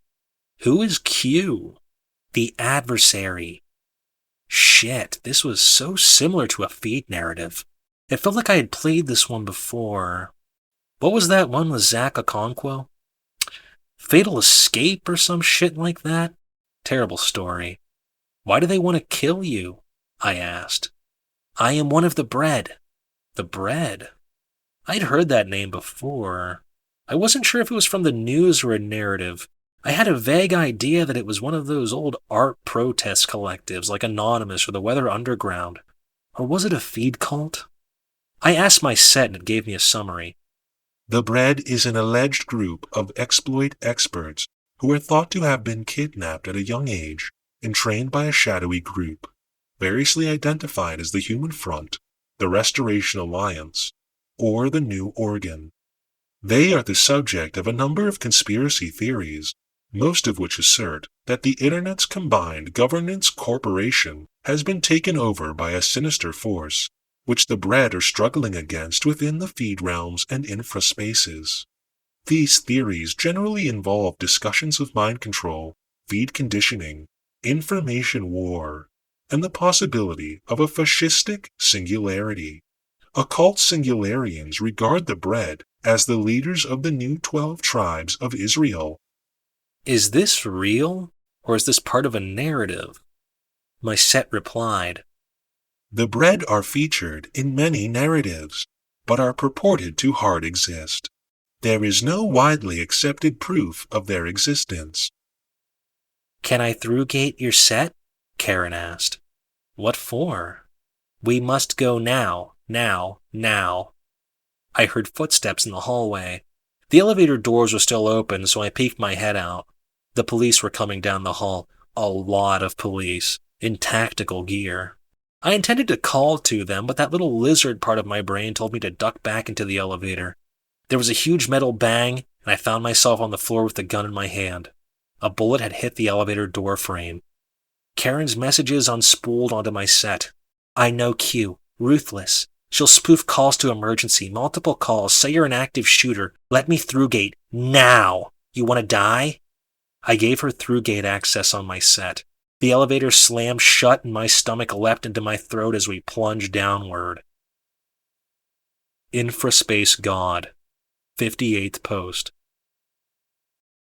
Who is Q? The adversary. Shit, this was so similar to a feed narrative. It felt like I had played this one before. What was that one with Zach Okonkwo? Fatal Escape or some shit like that? Terrible story. Why do they want to kill you? I asked. I am one of the bread. The bread? I'd heard that name before. I wasn't sure if it was from the news or a narrative. I had a vague idea that it was one of those old art protest collectives like Anonymous or the Weather Underground. Or was it a feed cult? I asked my set and it gave me a summary. The Bread is an alleged group of exploit experts who are thought to have been kidnapped at a young age and trained by a shadowy group, variously identified as the Human Front, the Restoration Alliance, or the New Organ. They are the subject of a number of conspiracy theories, most of which assert that the Internet's combined governance corporation has been taken over by a sinister force, which the Bread are struggling against within the feed realms and infraspaces. These theories generally involve discussions of mind control, feed conditioning, information war, and the possibility of a fascistic singularity. Occult singularians regard the Bread as the leaders of the new 12 tribes of Israel. Is this real, or is this part of a narrative? My set replied, The Bread are featured in many narratives, but are purported to hard exist. There is no widely accepted proof of their existence. Can I through-gate your set? Karen asked. What for? We must go now. I heard footsteps in the hallway. The elevator doors were still open, so I peeked my head out. The police were coming down the hall. A lot of police, in tactical gear. I intended to call to them, but that little lizard part of my brain told me to duck back into the elevator. There was a huge metal bang, and I found myself on the floor with the gun in my hand. A bullet had hit the elevator door frame. Karen's messages unspooled onto my set. I know Q. Ruthless. She'll spoof calls to emergency, multiple calls, say you're an active shooter. Let me through gate, now! You want to die? I gave her through gate access on my set. The elevator slammed shut and my stomach leapt into my throat as we plunged downward. Infraspace God, 58th post.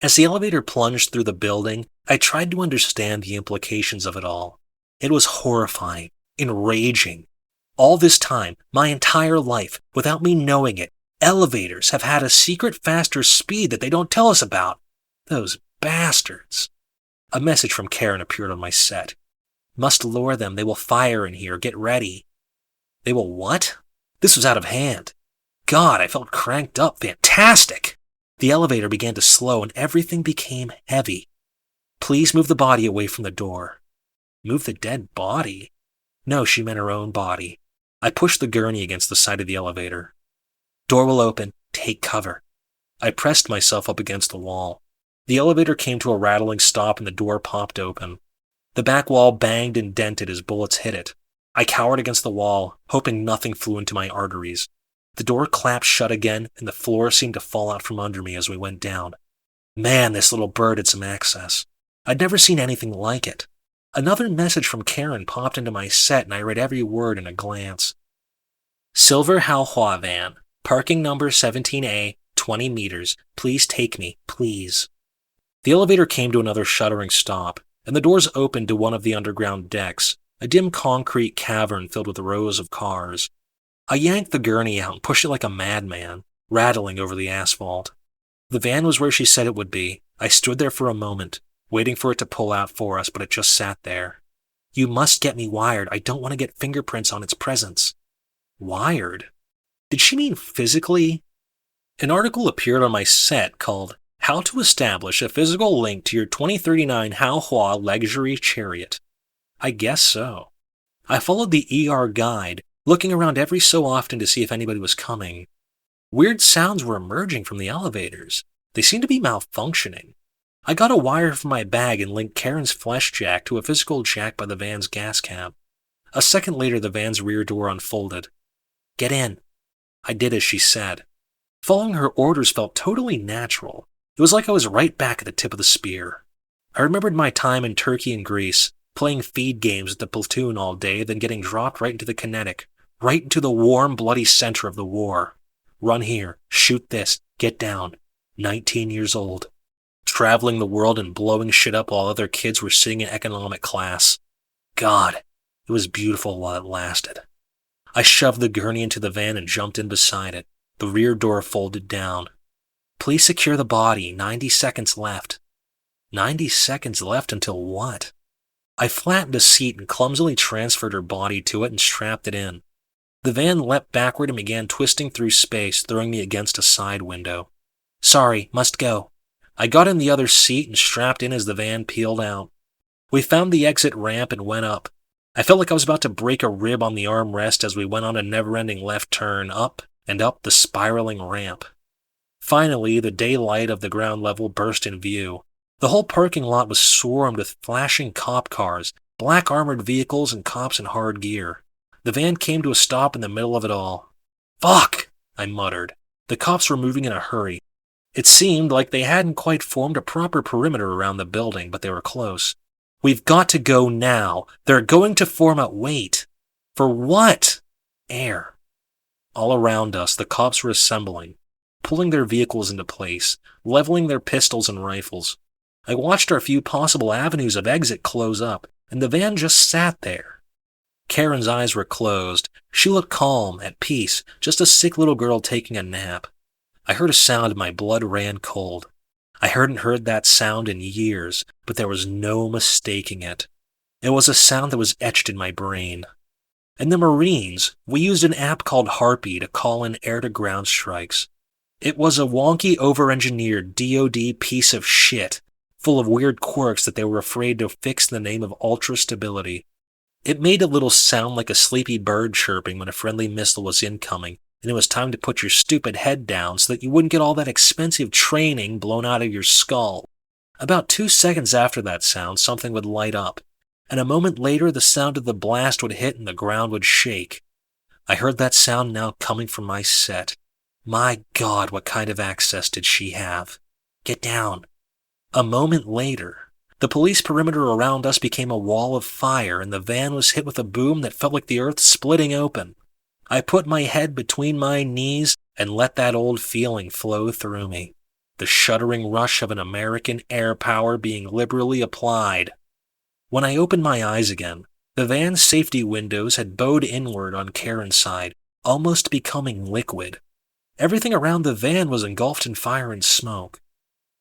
As the elevator plunged through the building, I tried to understand the implications of it all. It was horrifying, enraging. All this time, my entire life, without me knowing it, elevators have had a secret faster speed that they don't tell us about. Those bastards. A message from Karen appeared on my set. Must lure them, they will fire in here, get ready. They will what? This was out of hand. God, I felt cranked up, fantastic! The elevator began to slow and everything became heavy. Please move the body away from the door. Move the dead body? No, she meant her own body. I pushed the gurney against the side of the elevator. Door will open, take cover. I pressed myself up against the wall. The elevator came to a rattling stop and the door popped open. The back wall banged and dented as bullets hit it. I cowered against the wall, hoping nothing flew into my arteries. The door clapped shut again, and the floor seemed to fall out from under me as we went down. Man, this little bird had some access. I'd never seen anything like it. Another message from Karen popped into my set, and I read every word in a glance. Silver Haohua van, parking number 17A, 20 meters. Please take me, please. The elevator came to another shuddering stop, and the doors opened to one of the underground decks, a dim concrete cavern filled with rows of cars. I yanked the gurney out and pushed it like a madman, rattling over the asphalt. The van was where she said it would be. I stood there for a moment, waiting for it to pull out for us, but it just sat there. You must get me wired. I don't want to get fingerprints on its presence. Wired? Did she mean physically? An article appeared on my set called How to Establish a Physical Link to Your 2039 Haohua Luxury Chariot. I guess so. I followed the ER guide, looking around every so often to see if anybody was coming. Weird sounds were emerging from the elevators. They seemed to be malfunctioning. I got a wire from my bag and linked Karen's flesh jack to a physical jack by the van's gas cap. A second later, the van's rear door unfolded. Get in. I did as she said. Following her orders felt totally natural. It was like I was right back at the tip of the spear. I remembered my time in Turkey and Greece, playing feed games with the platoon all day, then getting dropped right into the kinetic, right into the warm, bloody center of the war. Run here, shoot this, get down. 19 years old. Traveling the world and blowing shit up while other kids were sitting in economic class. God, it was beautiful while it lasted. I shoved the gurney into the van and jumped in beside it. The rear door folded down. Please secure the body. 90 seconds left. 90 seconds left until what? I flattened a seat and clumsily transferred her body to it and strapped it in. The van leapt backward and began twisting through space, throwing me against a side window. Sorry, must go. I got in the other seat and strapped in as the van peeled out. We found the exit ramp and went up. I felt like I was about to break a rib on the armrest as we went on a never-ending left turn, up and up the spiraling ramp. Finally, the daylight of the ground level burst in view. The whole parking lot was swarmed with flashing cop cars, black armored vehicles, and cops in hard gear. The van came to a stop in the middle of it all. Fuck! I muttered. The cops were moving in a hurry. It seemed like they hadn't quite formed a proper perimeter around the building, but they were close. We've got to go now. They're going to form a wait. For what? Air. All around us, the cops were assembling, pulling their vehicles into place, leveling their pistols and rifles. I watched our few possible avenues of exit close up, and the van just sat there. Karen's eyes were closed. She looked calm, at peace, just a sick little girl taking a nap. I heard a sound and my blood ran cold. I hadn't heard that sound in years, but there was no mistaking it. It was a sound that was etched in my brain. In the Marines, we used an app called Harpy to call in air-to-ground strikes. It was a wonky, over-engineered DoD piece of shit, full of weird quirks that they were afraid to fix in the name of ultra-stability. It made a little sound like a sleepy bird chirping when a friendly missile was incoming, and it was time to put your stupid head down so that you wouldn't get all that expensive training blown out of your skull. About 2 seconds after that sound, something would light up, and a moment later the sound of the blast would hit and the ground would shake. I heard that sound now coming from my set. My God, what kind of access did she have? Get down. A moment later, the police perimeter around us became a wall of fire, and the van was hit with a boom that felt like the earth splitting open. I put my head between my knees and let that old feeling flow through me. The shuddering rush of an American air power being liberally applied. When I opened my eyes again, the van's safety windows had bowed inward on Karen's side, almost becoming liquid. Everything around the van was engulfed in fire and smoke.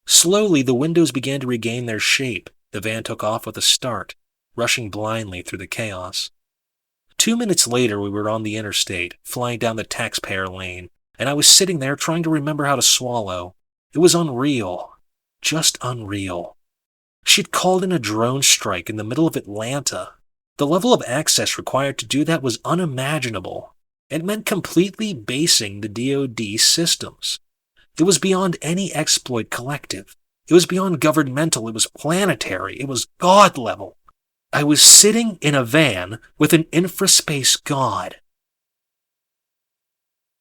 Slowly, the windows began to regain their shape. The van took off with a start, rushing blindly through the chaos. 2 minutes later, we were on the interstate, flying down the taxpayer lane, and I was sitting there trying to remember how to swallow. It was unreal. Just unreal. She'd called in a drone strike in the middle of Atlanta. The level of access required to do that was unimaginable. It meant completely basing the DoD systems. It was beyond any exploit collective. It was beyond governmental. It was planetary. It was God level. I was sitting in a van with an infraspace god.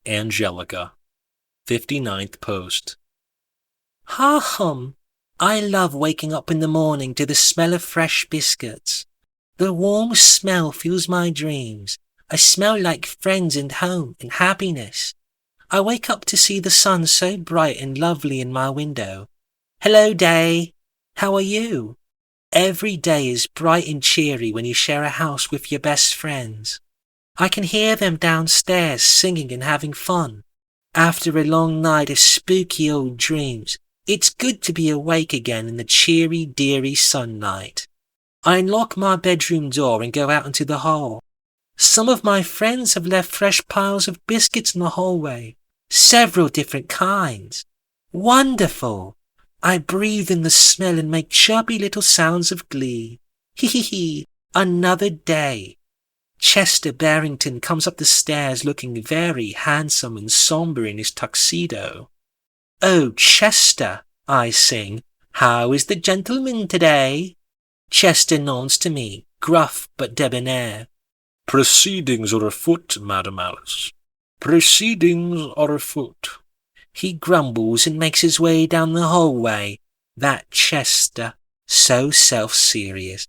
Angelica, 59th post. Ha hum. I love waking up in the morning to the smell of fresh biscuits. The warm smell fuels my dreams. I smell like friends and home and happiness. I wake up to see the sun so bright and lovely in my window. Hello, day. How are you? Every day is bright and cheery when you share a house with your best friends. I can hear them downstairs singing and having fun. After a long night of spooky old dreams, it's good to be awake again in the cheery, deary sunlight. I unlock my bedroom door and go out into the hall. Some of my friends have left fresh piles of biscuits in the hallway. Several different kinds. Wonderful! I breathe in the smell and make chirpy little sounds of glee. Hee hee hee, another day. Chester Barrington comes up the stairs looking very handsome and somber in his tuxedo. Oh, Chester, I sing, how is the gentleman today? Chester nods to me, gruff but debonair. Proceedings are afoot, Madam Alice. Proceedings are afoot. He grumbles and makes his way down the hallway. That Chester, so self-serious.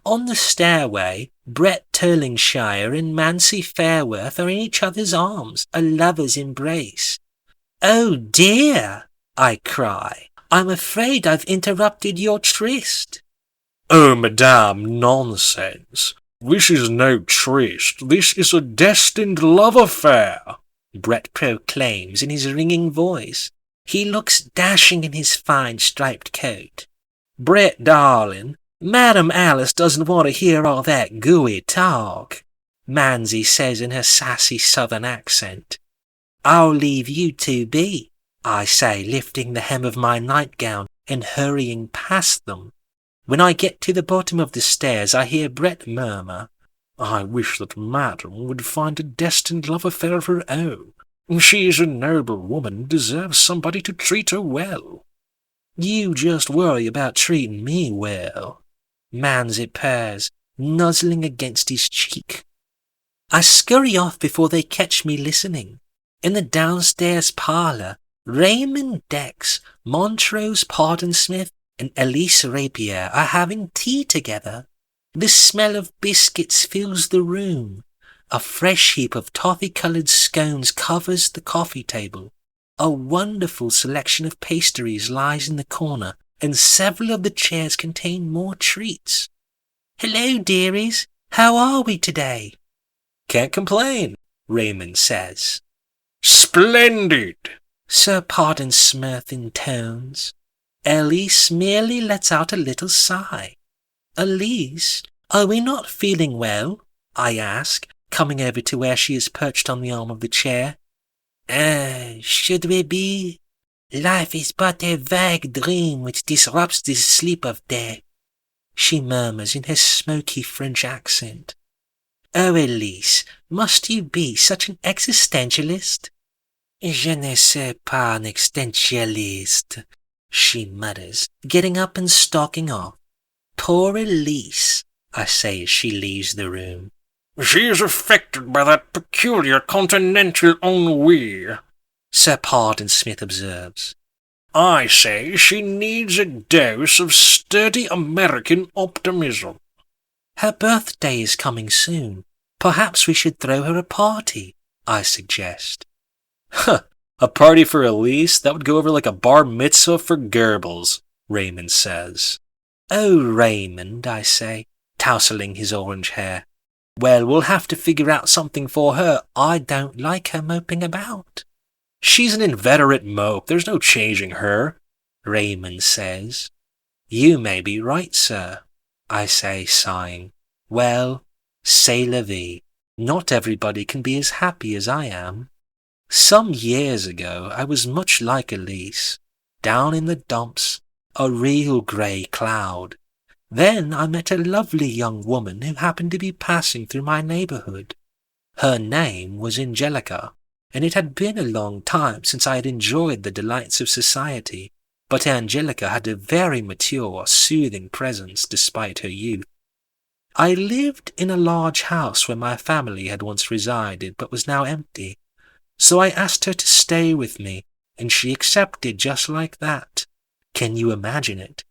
On the stairway, Brett Turlingshire and Mancy Fairworth are in each other's arms, a lover's embrace. Oh dear, I cry. I'm afraid I've interrupted your tryst. Oh, madame, nonsense. This is no tryst. This is a destined love affair, Brett proclaims in his ringing voice. He looks dashing in his fine striped coat. Brett, darling, Madam Alice doesn't want to hear all that gooey talk, Manzy says in her sassy southern accent. I'll leave you two be, I say, lifting the hem of my nightgown and hurrying past them. When I get to the bottom of the stairs, I hear Brett murmur, I wish that Madam would find a destined love affair of her own. She is a noble woman and deserves somebody to treat her well. You just worry about treating me well, Manzy purrs, nuzzling against his cheek. I scurry off before they catch me listening. In the downstairs parlour, Raymond Dex, Montrose Pardonsmith, and Elise Rapier are having tea together. The smell of biscuits fills the room. A fresh heap of toffee-coloured scones covers the coffee table. A wonderful selection of pastries lies in the corner, and several of the chairs contain more treats. Hello, dearies. How are we today? Can't complain, Raymond says. Splendid, Sir Pardonsmith intones. Elise merely lets out a little sigh. Elise, are we not feeling well? I ask, coming over to where she is perched on the arm of the chair. Should we be? Life is but a vague dream which disrupts the sleep of death, she murmurs in her smoky French accent. Oh, Elise, must you be such an existentialist? Je ne suis pas un existentialiste, she mutters, getting up and stalking off. Poor Elise, I say as she leaves the room. She is affected by that peculiar continental ennui, Sir Pardon Smith observes. I say she needs a dose of sturdy American optimism. Her birthday is coming soon. Perhaps we should throw her a party, I suggest. Huh, a party for Elise? That would go over like a bar mitzvah for Goebbels, Raymond says. Oh, Raymond, I say, tousling his orange hair. Well, we'll have to figure out something for her. I don't like her moping about. She's an inveterate mope. There's no changing her, Raymond says. You may be right, sir, I say, sighing. Well, c'est la vie. Not everybody can be as happy as I am. Some years ago, I was much like Elise, down in the dumps, a real grey cloud. Then I met a lovely young woman who happened to be passing through my neighbourhood. Her name was Angelica, and it had been a long time since I had enjoyed the delights of society, but Angelica had a very mature, soothing presence despite her youth. I lived in a large house where my family had once resided but was now empty, so I asked her to stay with me, and she accepted just like that. Can you imagine it?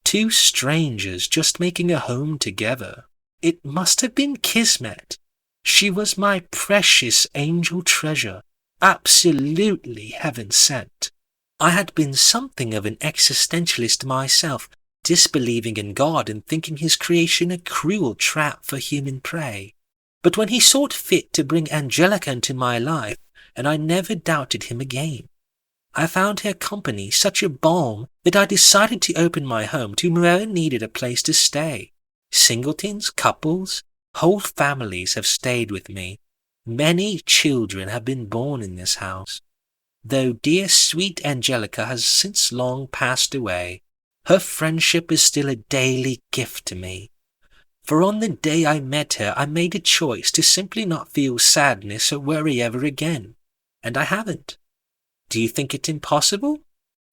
Two strangers just making a home together. It must have been kismet. She was my precious angel treasure, absolutely heaven sent. I had been something of an existentialist myself, disbelieving in God and thinking his creation a cruel trap for human prey. But when he sought fit to bring Angelica into my life, and I never doubted him again. I found her company such a balm that I decided to open my home to whoever needed a place to stay. Singletons, couples, whole families have stayed with me. Many children have been born in this house. Though dear sweet Angelica has since long passed away, her friendship is still a daily gift to me. For on the day I met her, I made a choice to simply not feel sadness or worry ever again, and I haven't. Do you think it impossible?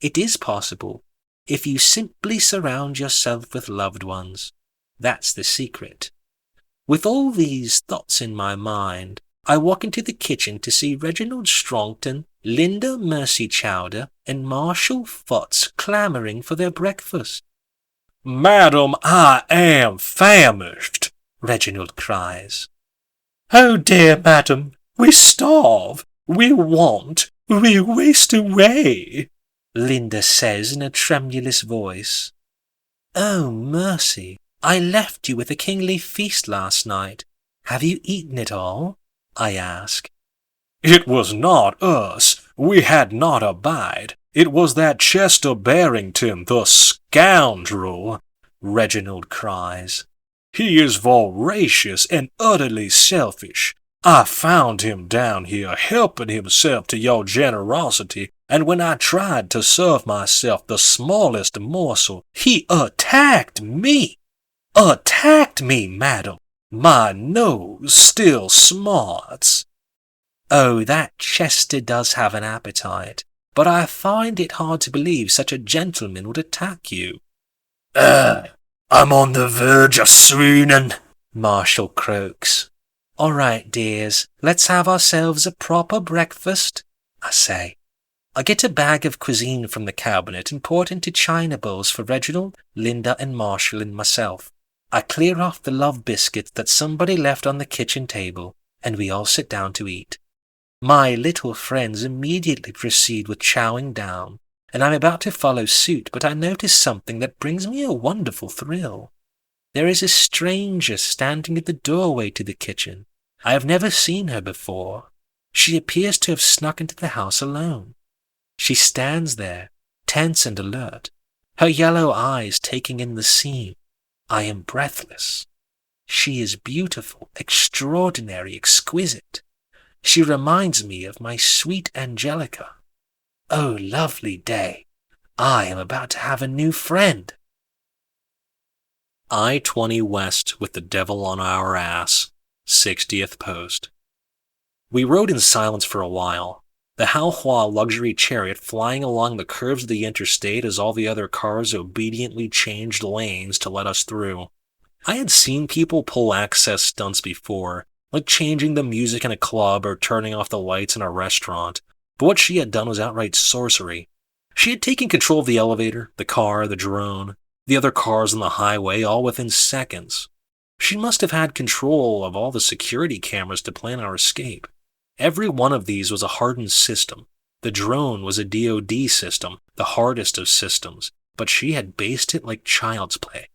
It is possible, if you simply surround yourself with loved ones. That's the secret. With all these thoughts in my mind, I walk into the kitchen to see Reginald Strongton, Linda Mercy Chowder, and Marshall Futz clamoring for their breakfast. Madam, I am famished, Reginald cries. Oh dear, madam, we starve, we want, we waste away, Linda says in a tremulous voice. Oh, mercy, I left you with a kingly feast last night. Have you eaten it all? I ask. It was not us. We had not a bite. It was that Chester Barrington, the scoundrel, Reginald cries. He is voracious and utterly selfish. I found him down here helping himself to your generosity, and when I tried to serve myself the smallest morsel, he attacked me. Attacked me, madam. My nose still smarts. Oh, that Chester does have an appetite, but I find it hard to believe such a gentleman would attack you. I'm on the verge of swooning, Marshall croaks. All right, dears, let's have ourselves a proper breakfast, I say. I get a bag of cuisine from the cabinet and pour it into china bowls for Reginald, Linda, and Marshall and myself. I clear off the love biscuits that somebody left on the kitchen table, and we all sit down to eat. My little friends immediately proceed with chowing down, and I'm about to follow suit, but I notice something that brings me a wonderful thrill. There is a stranger standing at the doorway to the kitchen. I have never seen her before. She appears to have snuck into the house alone. She stands there, tense and alert, her yellow eyes taking in the scene. I am breathless. She is beautiful, extraordinary, exquisite. She reminds me of my sweet Angelica. Oh, lovely day. I am about to have a new friend. I-20 West with the devil on our ass. 60th post. We rode in silence for a while, the Haohua luxury chariot flying along the curves of the interstate as all the other cars obediently changed lanes to let us through. I had seen people pull access stunts before, like changing the music in a club or turning off the lights in a restaurant, but what she had done was outright sorcery. She had taken control of the elevator, the car, the drone, the other cars on the highway, all within seconds. She must have had control of all the security cameras to plan our escape. Every one of these was a hardened system. The drone was a DoD system, the hardest of systems, but she had based it like child's play.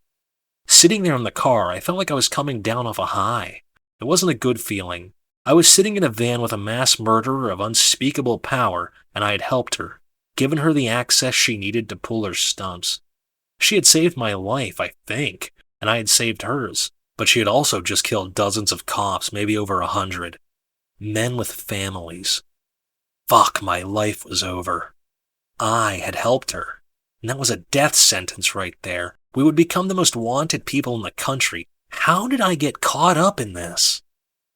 Sitting there in the car, I felt like I was coming down off a high. It wasn't a good feeling. I was sitting in a van with a mass murderer of unspeakable power, and I had helped her, given her the access she needed to pull her stunts. She had saved my life, I think, and I had saved hers, but she had also just killed dozens of cops, maybe over 100. Men with families. Fuck, my life was over. I had helped her, and that was a death sentence right there. We would become the most wanted people in the country. How did I get caught up in this?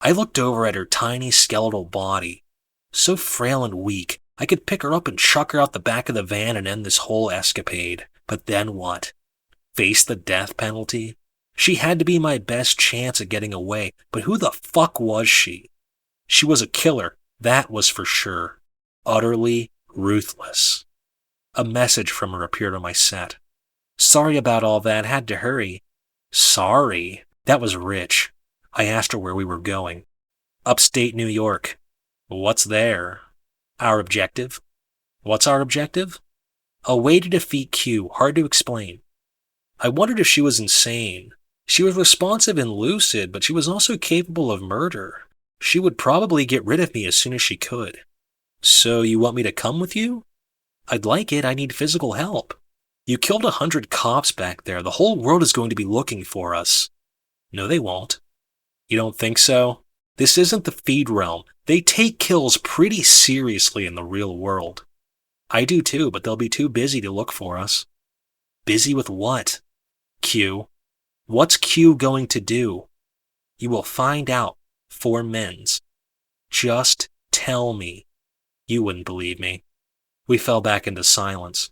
I looked over at her tiny skeletal body. So frail and weak, I could pick her up and chuck her out the back of the van and end this whole escapade. But then what? Face the death penalty? She had to be my best chance at getting away, but who the fuck was she? She was a killer, that was for sure. Utterly ruthless. A message from her appeared on my set. Sorry about all that, had to hurry. Sorry? That was rich. I asked her where we were going. Upstate New York. What's there? Our objective? What's our objective? A way to defeat Q, hard to explain. I wondered if she was insane. She was responsive and lucid, but she was also capable of murder. She would probably get rid of me as soon as she could. So you want me to come with you? I'd like it, I need physical help. You killed 100 cops back there, the whole world is going to be looking for us. No, they won't. You don't think so? This isn't the feed realm. They take kills pretty seriously in the real world. I do too, but they'll be too busy to look for us. Busy with what? Q. What's Q going to do? You will find out. 4 men's. Just tell me. You wouldn't believe me. We fell back into silence.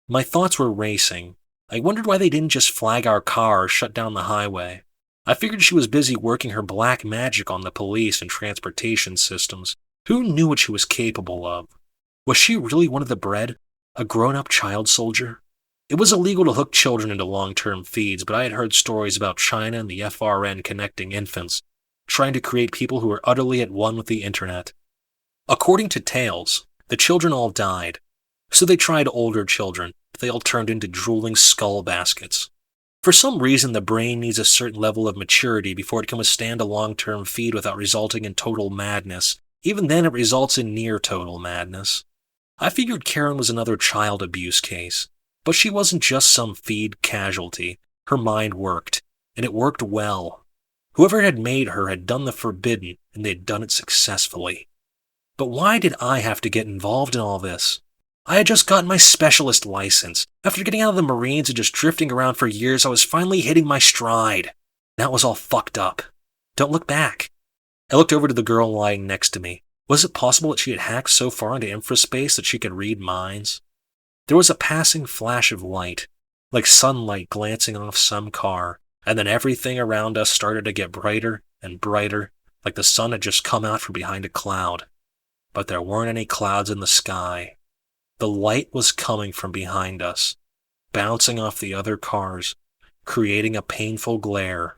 My thoughts were racing. I wondered why they didn't just flag our car or shut down the highway. I figured she was busy working her black magic on the police and transportation systems. Who knew what she was capable of? Was she really one of the bred? A grown-up child soldier? It was illegal to hook children into long-term feeds, but I had heard stories about China and the FRN connecting infants, trying to create people who were utterly at one with the internet. According to tales, the children all died. So they tried older children, but they all turned into drooling skull baskets. For some reason, the brain needs a certain level of maturity before it can withstand a long-term feed without resulting in total madness. Even then, it results in near-total madness. I figured Karen was another child abuse case, but she wasn't just some feed casualty. Her mind worked, and it worked well. Whoever had made her had done the forbidden, and they'd done it successfully. But why did I have to get involved in all this? I had just gotten my specialist license. After getting out of the Marines and just drifting around for years, I was finally hitting my stride. That was all fucked up. Don't look back. I looked over to the girl lying next to me. Was it possible that she had hacked so far into infraspace that she could read minds? There was a passing flash of light, like sunlight glancing off some car, and then everything around us started to get brighter and brighter, like the sun had just come out from behind a cloud. But there weren't any clouds in the sky. The light was coming from behind us, bouncing off the other cars, creating a painful glare.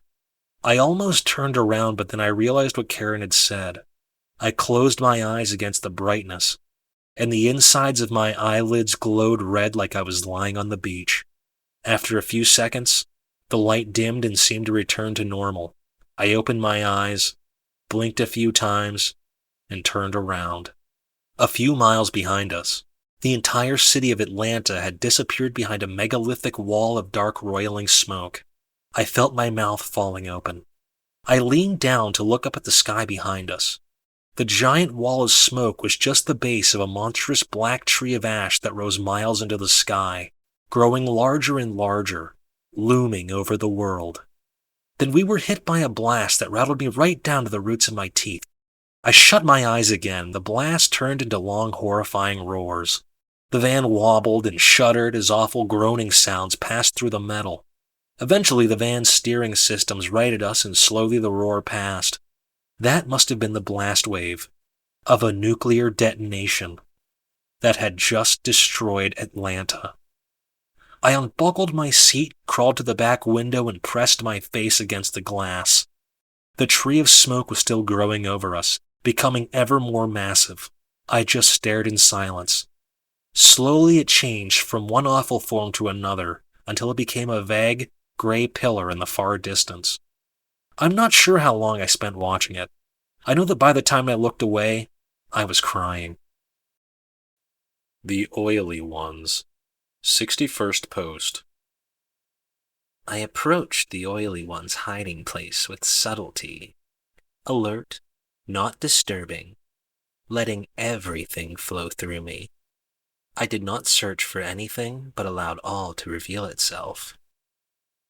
I almost turned around, but then I realized what Karen had said. I closed my eyes against the brightness, and the insides of my eyelids glowed red like I was lying on the beach. After a few seconds, the light dimmed and seemed to return to normal. I opened my eyes, blinked a few times, and turned around. A few miles behind us, the entire city of Atlanta had disappeared behind a megalithic wall of dark roiling smoke. I felt my mouth falling open. I leaned down to look up at the sky behind us. The giant wall of smoke was just the base of a monstrous black tree of ash that rose miles into the sky, growing larger and larger, looming over the world. Then we were hit by a blast that rattled me right down to the roots of my teeth. I shut my eyes again. The blast turned into long, horrifying roars. The van wobbled and shuddered as awful groaning sounds passed through the metal. Eventually, the van's steering systems righted us and slowly the roar passed. That must have been the blast wave of a nuclear detonation that had just destroyed Atlanta. I unbuckled my seat, crawled to the back window, and pressed my face against the glass. The tree of smoke was still growing over us, becoming ever more massive. I just stared in silence. Slowly it changed from one awful form to another, until it became a vague, gray pillar in the far distance. I'm not sure how long I spent watching it. I know that by the time I looked away, I was crying. The Oily Ones. 61st Post. I approached the Oily One's hiding place with subtlety, alert, not disturbing, letting everything flow through me. I did not search for anything, but allowed all to reveal itself.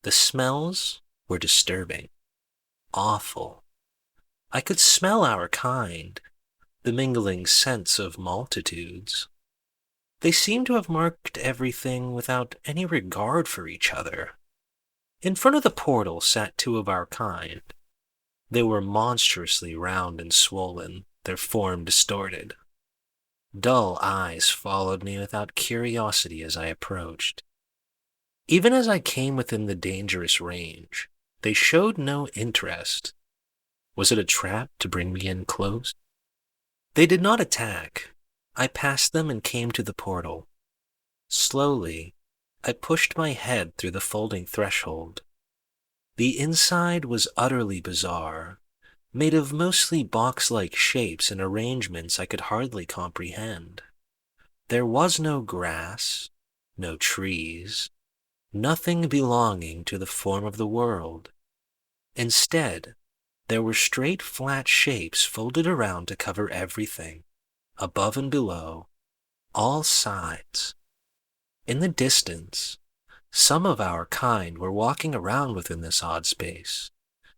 The smells were disturbing, awful. I could smell our kind, the mingling scents of multitudes. They seemed to have marked everything without any regard for each other. In front of the portal sat two of our kind. They were monstrously round and swollen, their form distorted. Dull eyes followed me without curiosity as I approached. Even as I came within the dangerous range, they showed no interest. Was it a trap to bring me in close? They did not attack. I passed them and came to the portal. Slowly, I pushed my head through the folding threshold. The inside was utterly bizarre, made of mostly box-like shapes and arrangements I could hardly comprehend. There was no grass, no trees, nothing belonging to the form of the world. Instead, there were straight flat shapes folded around to cover everything, above and below, all sides. In the distance, some of our kind were walking around within this odd space,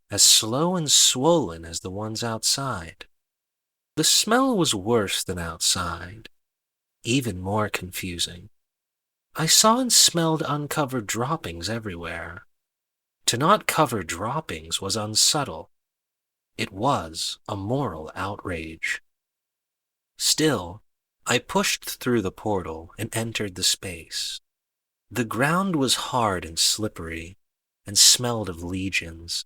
as slow and swollen as the ones outside. The smell was worse than outside, even more confusing. I saw and smelled uncovered droppings everywhere. To not cover droppings was unsubtle. It was a moral outrage. Still, I pushed through the portal and entered the space. The ground was hard and slippery, and smelled of legions.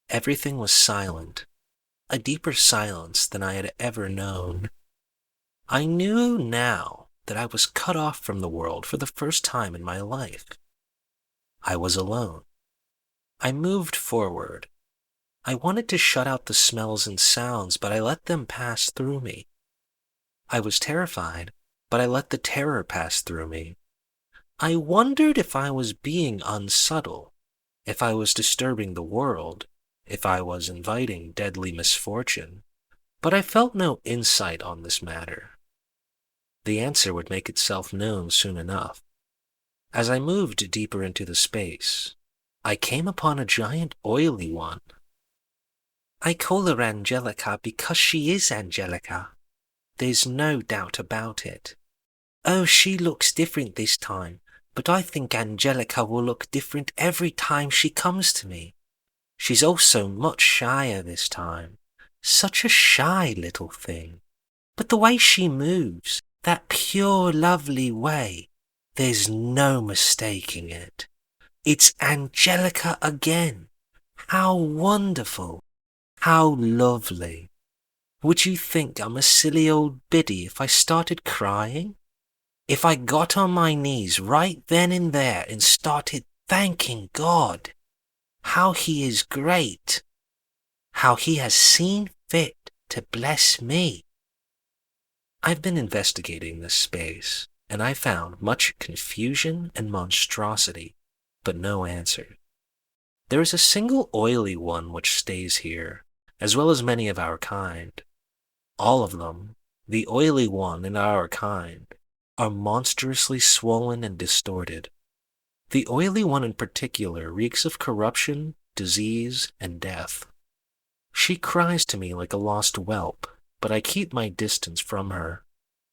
Everything was silent, a deeper silence than I had ever known. I knew now that I was cut off from the world for the first time in my life. I was alone. I moved forward. I wanted to shut out the smells and sounds, but I let them pass through me. I was terrified, but I let the terror pass through me. I wondered if I was being unsubtle, if I was disturbing the world, if I was inviting deadly misfortune, but I felt no insight on this matter. The answer would make itself known soon enough. As I moved deeper into the space, I came upon a giant oily one. I call her Angelica because she is Angelica. There's no doubt about it. Oh, she looks different this time, but I think Angelica will look different every time she comes to me. She's also much shyer this time. Such a shy little thing. But the way she moves, that pure, lovely way, there's no mistaking it. It's Angelica again. How wonderful. How lovely. Would you think I'm a silly old biddy if I started crying? If I got on my knees right then and there and started thanking God? How He is great. How He has seen fit to bless me. I've been investigating this space, and I found much confusion and monstrosity, but no answer. There is a single oily one which stays here, as well as many of our kind. All of them, the oily one and our kind, are monstrously swollen and distorted. The oily one in particular reeks of corruption, disease, and death. She cries to me like a lost whelp, but I keep my distance from her.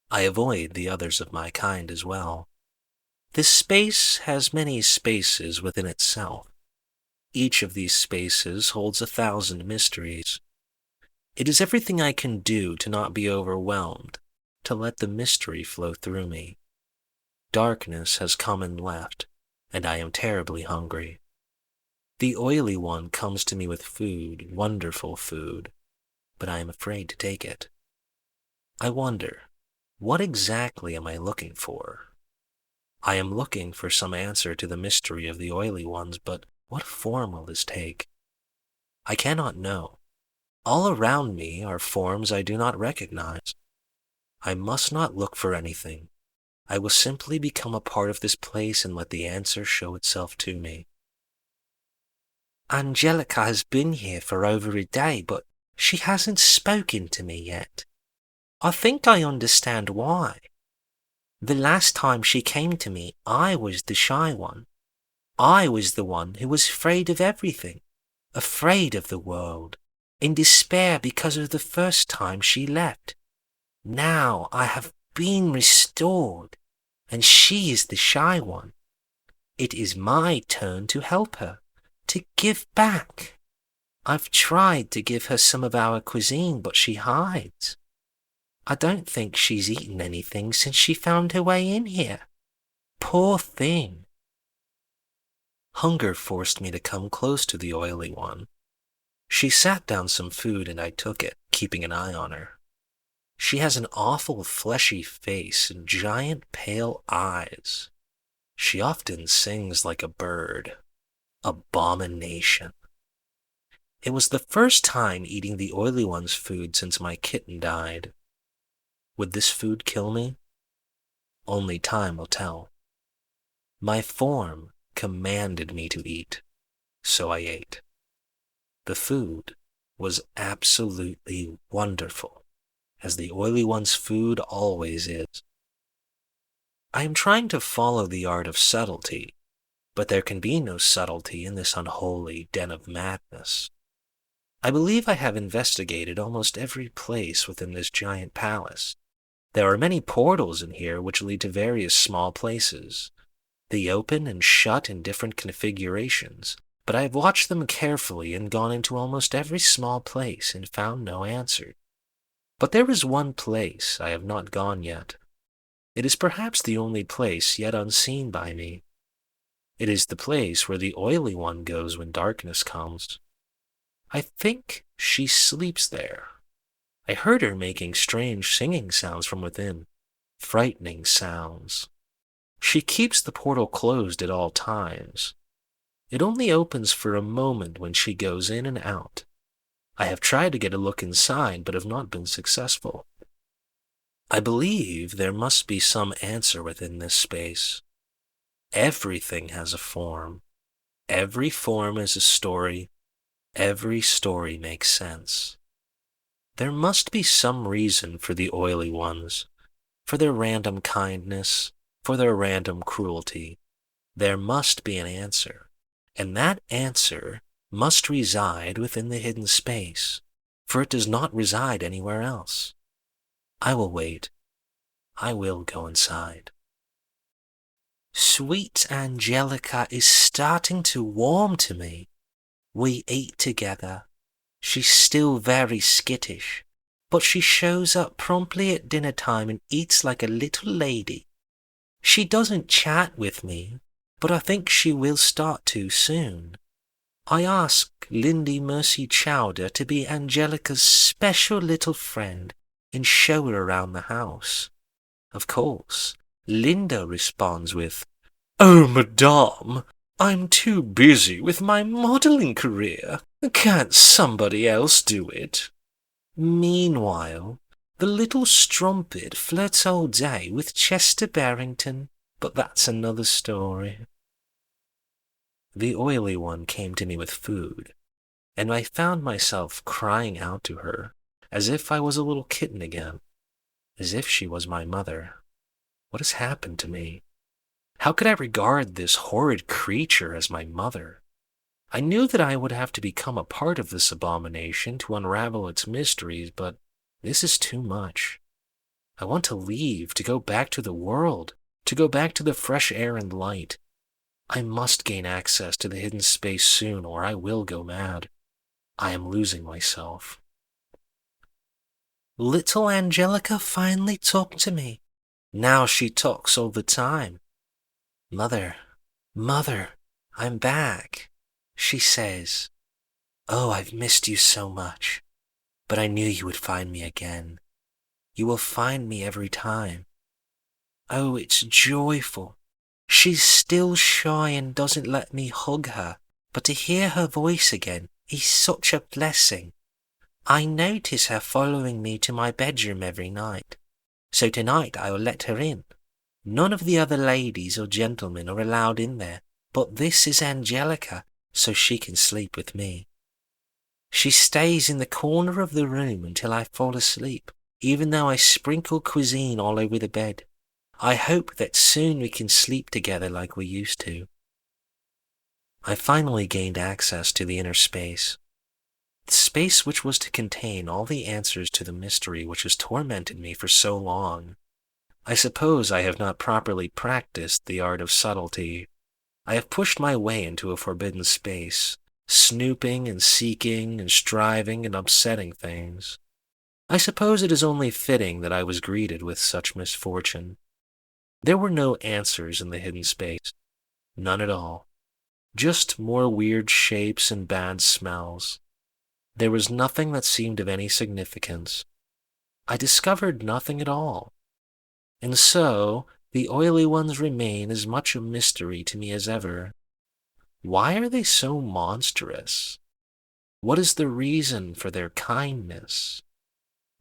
I avoid the others of my kind as well. This space has many spaces within itself. Each of these spaces holds 1,000 mysteries. It is everything I can do to not be overwhelmed, to let the mystery flow through me. Darkness has come and left, and I am terribly hungry. The oily one comes to me with food, wonderful food, but I am afraid to take it. I wonder, what exactly am I looking for? I am looking for some answer to the mystery of the oily ones, but what form will this take? I cannot know. All around me are forms I do not recognize. I must not look for anything. I will simply become a part of this place and let the answer show itself to me. Angelica has been here for over a day, but she hasn't spoken to me yet. I think I understand why. The last time she came to me, I was the shy one. I was the one who was afraid of everything, afraid of the world, in despair because of the first time she left. Now I have been restored, and she is the shy one. It is my turn to help her, to give back. I've tried to give her some of our cuisine, but she hides. I don't think she's eaten anything since she found her way in here. Poor thing. Hunger forced me to come close to the oily one. She sat down some food and I took it, keeping an eye on her. She has an awful fleshy face and giant pale eyes. She often sings like a bird. Abomination. It was the first time eating the oily one's food since my kitten died. Would this food kill me? Only time will tell. My form commanded me to eat, so I ate. The food was absolutely wonderful, as the oily one's food always is. I am trying to follow the art of subtlety, but there can be no subtlety in this unholy den of madness. I believe I have investigated almost every place within this giant palace. There are many portals in here which lead to various small places. They open and shut in different configurations, but I have watched them carefully and gone into almost every small place and found no answer. But there is one place I have not gone yet. It is perhaps the only place yet unseen by me. It is the place where the oily one goes when darkness comes. I think she sleeps there. I heard her making strange singing sounds from within, frightening sounds. She keeps the portal closed at all times. It only opens for a moment when she goes in and out. I have tried to get a look inside, but have not been successful. I believe there must be some answer within this space. Everything has a form. Every form is a story. Every story makes sense. There must be some reason for the oily ones, for their random kindness, for their random cruelty. There must be an answer, and that answer must reside within the hidden space, for it does not reside anywhere else. I will wait. I will go inside. Sweet Angelica is starting to warm to me. We eat together. She's still very skittish, but she shows up promptly at dinner time and eats like a little lady. She doesn't chat with me, but I think she will start to soon. I ask Lindy Mercy Chowder to be Angelica's special little friend and show her around the house. Of course, Linda responds with, "Oh, madame, I'm too busy with my modeling career. Can't somebody else do it?" Meanwhile, the little strumpet flirts all day with Chester Barrington, but that's another story. The oily one came to me with food, and I found myself crying out to her, as if I was a little kitten again, as if she was my mother. What has happened to me? How could I regard this horrid creature as my mother? I knew that I would have to become a part of this abomination to unravel its mysteries, but this is too much. I want to leave, to go back to the world, to go back to the fresh air and light. I must gain access to the hidden space soon, or I will go mad. I am losing myself. Little Angelica finally talked to me. Now she talks all the time. Mother, I'm back, she says. Oh, I've missed you so much, but I knew you would find me again. You will find me every time. Oh, it's joyful. She's still shy and doesn't let me hug her, but to hear her voice again is such a blessing. I notice her following me to my bedroom every night, so tonight I will let her in. None of the other ladies or gentlemen are allowed in there, but this is Angelica, so she can sleep with me. She stays in the corner of the room until I fall asleep, even though I sprinkle cuisine all over the bed. I hope that soon we can sleep together like we used to. I finally gained access to the inner space. The space which was to contain all the answers to the mystery which has tormented me for so long. I suppose I have not properly practiced the art of subtlety. I have pushed my way into a forbidden space, snooping and seeking and striving and upsetting things. I suppose it is only fitting that I was greeted with such misfortune. There were no answers in the hidden space. None at all. Just more weird shapes and bad smells. There was nothing that seemed of any significance. I discovered nothing at all. And so, the oily ones remain as much a mystery to me as ever. Why are they so monstrous? What is the reason for their kindness?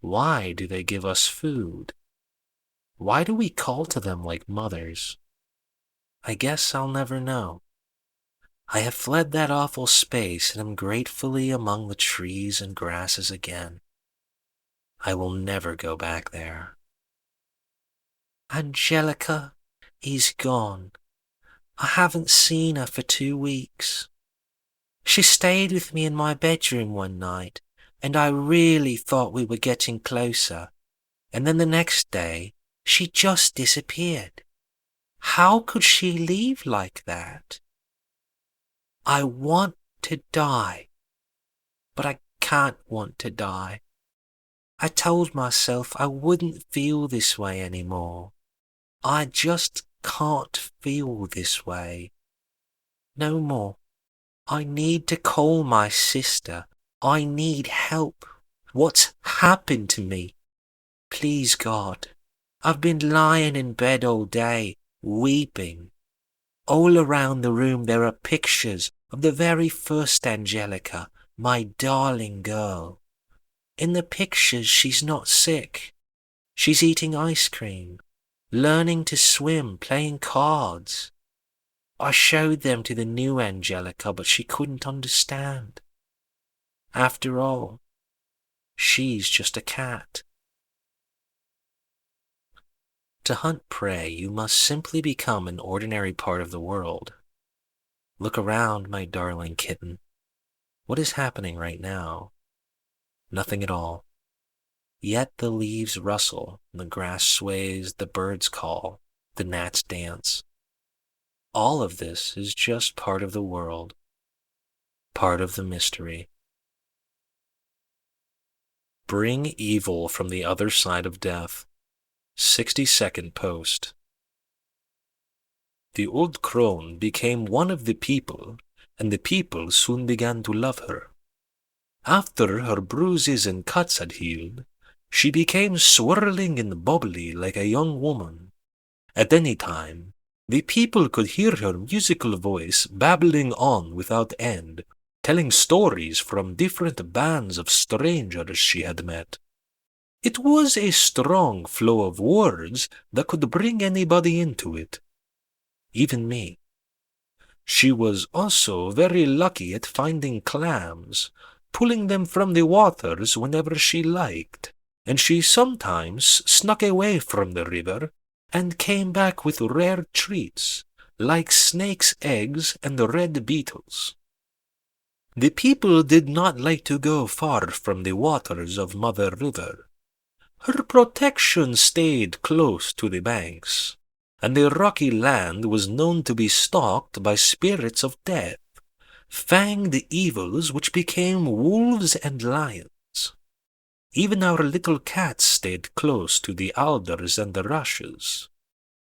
Why do they give us food? Why do we call to them like mothers? I guess I'll never know. I have fled that awful space and am gratefully among the trees and grasses again. I will never go back there. Angelica is gone. I haven't seen her for 2 weeks. She stayed with me in my bedroom one night, and I really thought we were getting closer. And then the next day, she just disappeared. How could she leave like that? I want to die, but I can't want to die. I told myself I wouldn't feel this way anymore. I just can't feel this way. No more. I need to call my sister. I need help. What's happened to me? Please, God. I've been lying in bed all day, weeping. All around the room there are pictures of the very first Angelica, my darling girl. In the pictures she's not sick. She's eating ice cream, learning to swim, playing cards. I showed them to the new Angelica, but she couldn't understand. After all, she's just a cat. To hunt prey, you must simply become an ordinary part of the world. Look around, my darling kitten. What is happening right now? Nothing at all. Yet the leaves rustle, the grass sways, the birds call, the gnats dance. All of this is just part of the world, part of the mystery. Bring evil from the other side of death. 60-second post. The old crone became one of the people, and the people soon began to love her. After her bruises and cuts had healed, she became swirling and bubbly like a young woman. At any time, the people could hear her musical voice babbling on without end, telling stories from different bands of strangers she had met. It was a strong flow of words that could bring anybody into it, even me. She was also very lucky at finding clams, pulling them from the waters whenever she liked, and she sometimes snuck away from the river and came back with rare treats, like snakes' eggs and red beetles. The people did not like to go far from the waters of Mother River. Her protection stayed close to the banks, and the rocky land was known to be stalked by spirits of death, fanged evils which became wolves and lions. Even our little cat stayed close to the alders and the rushes.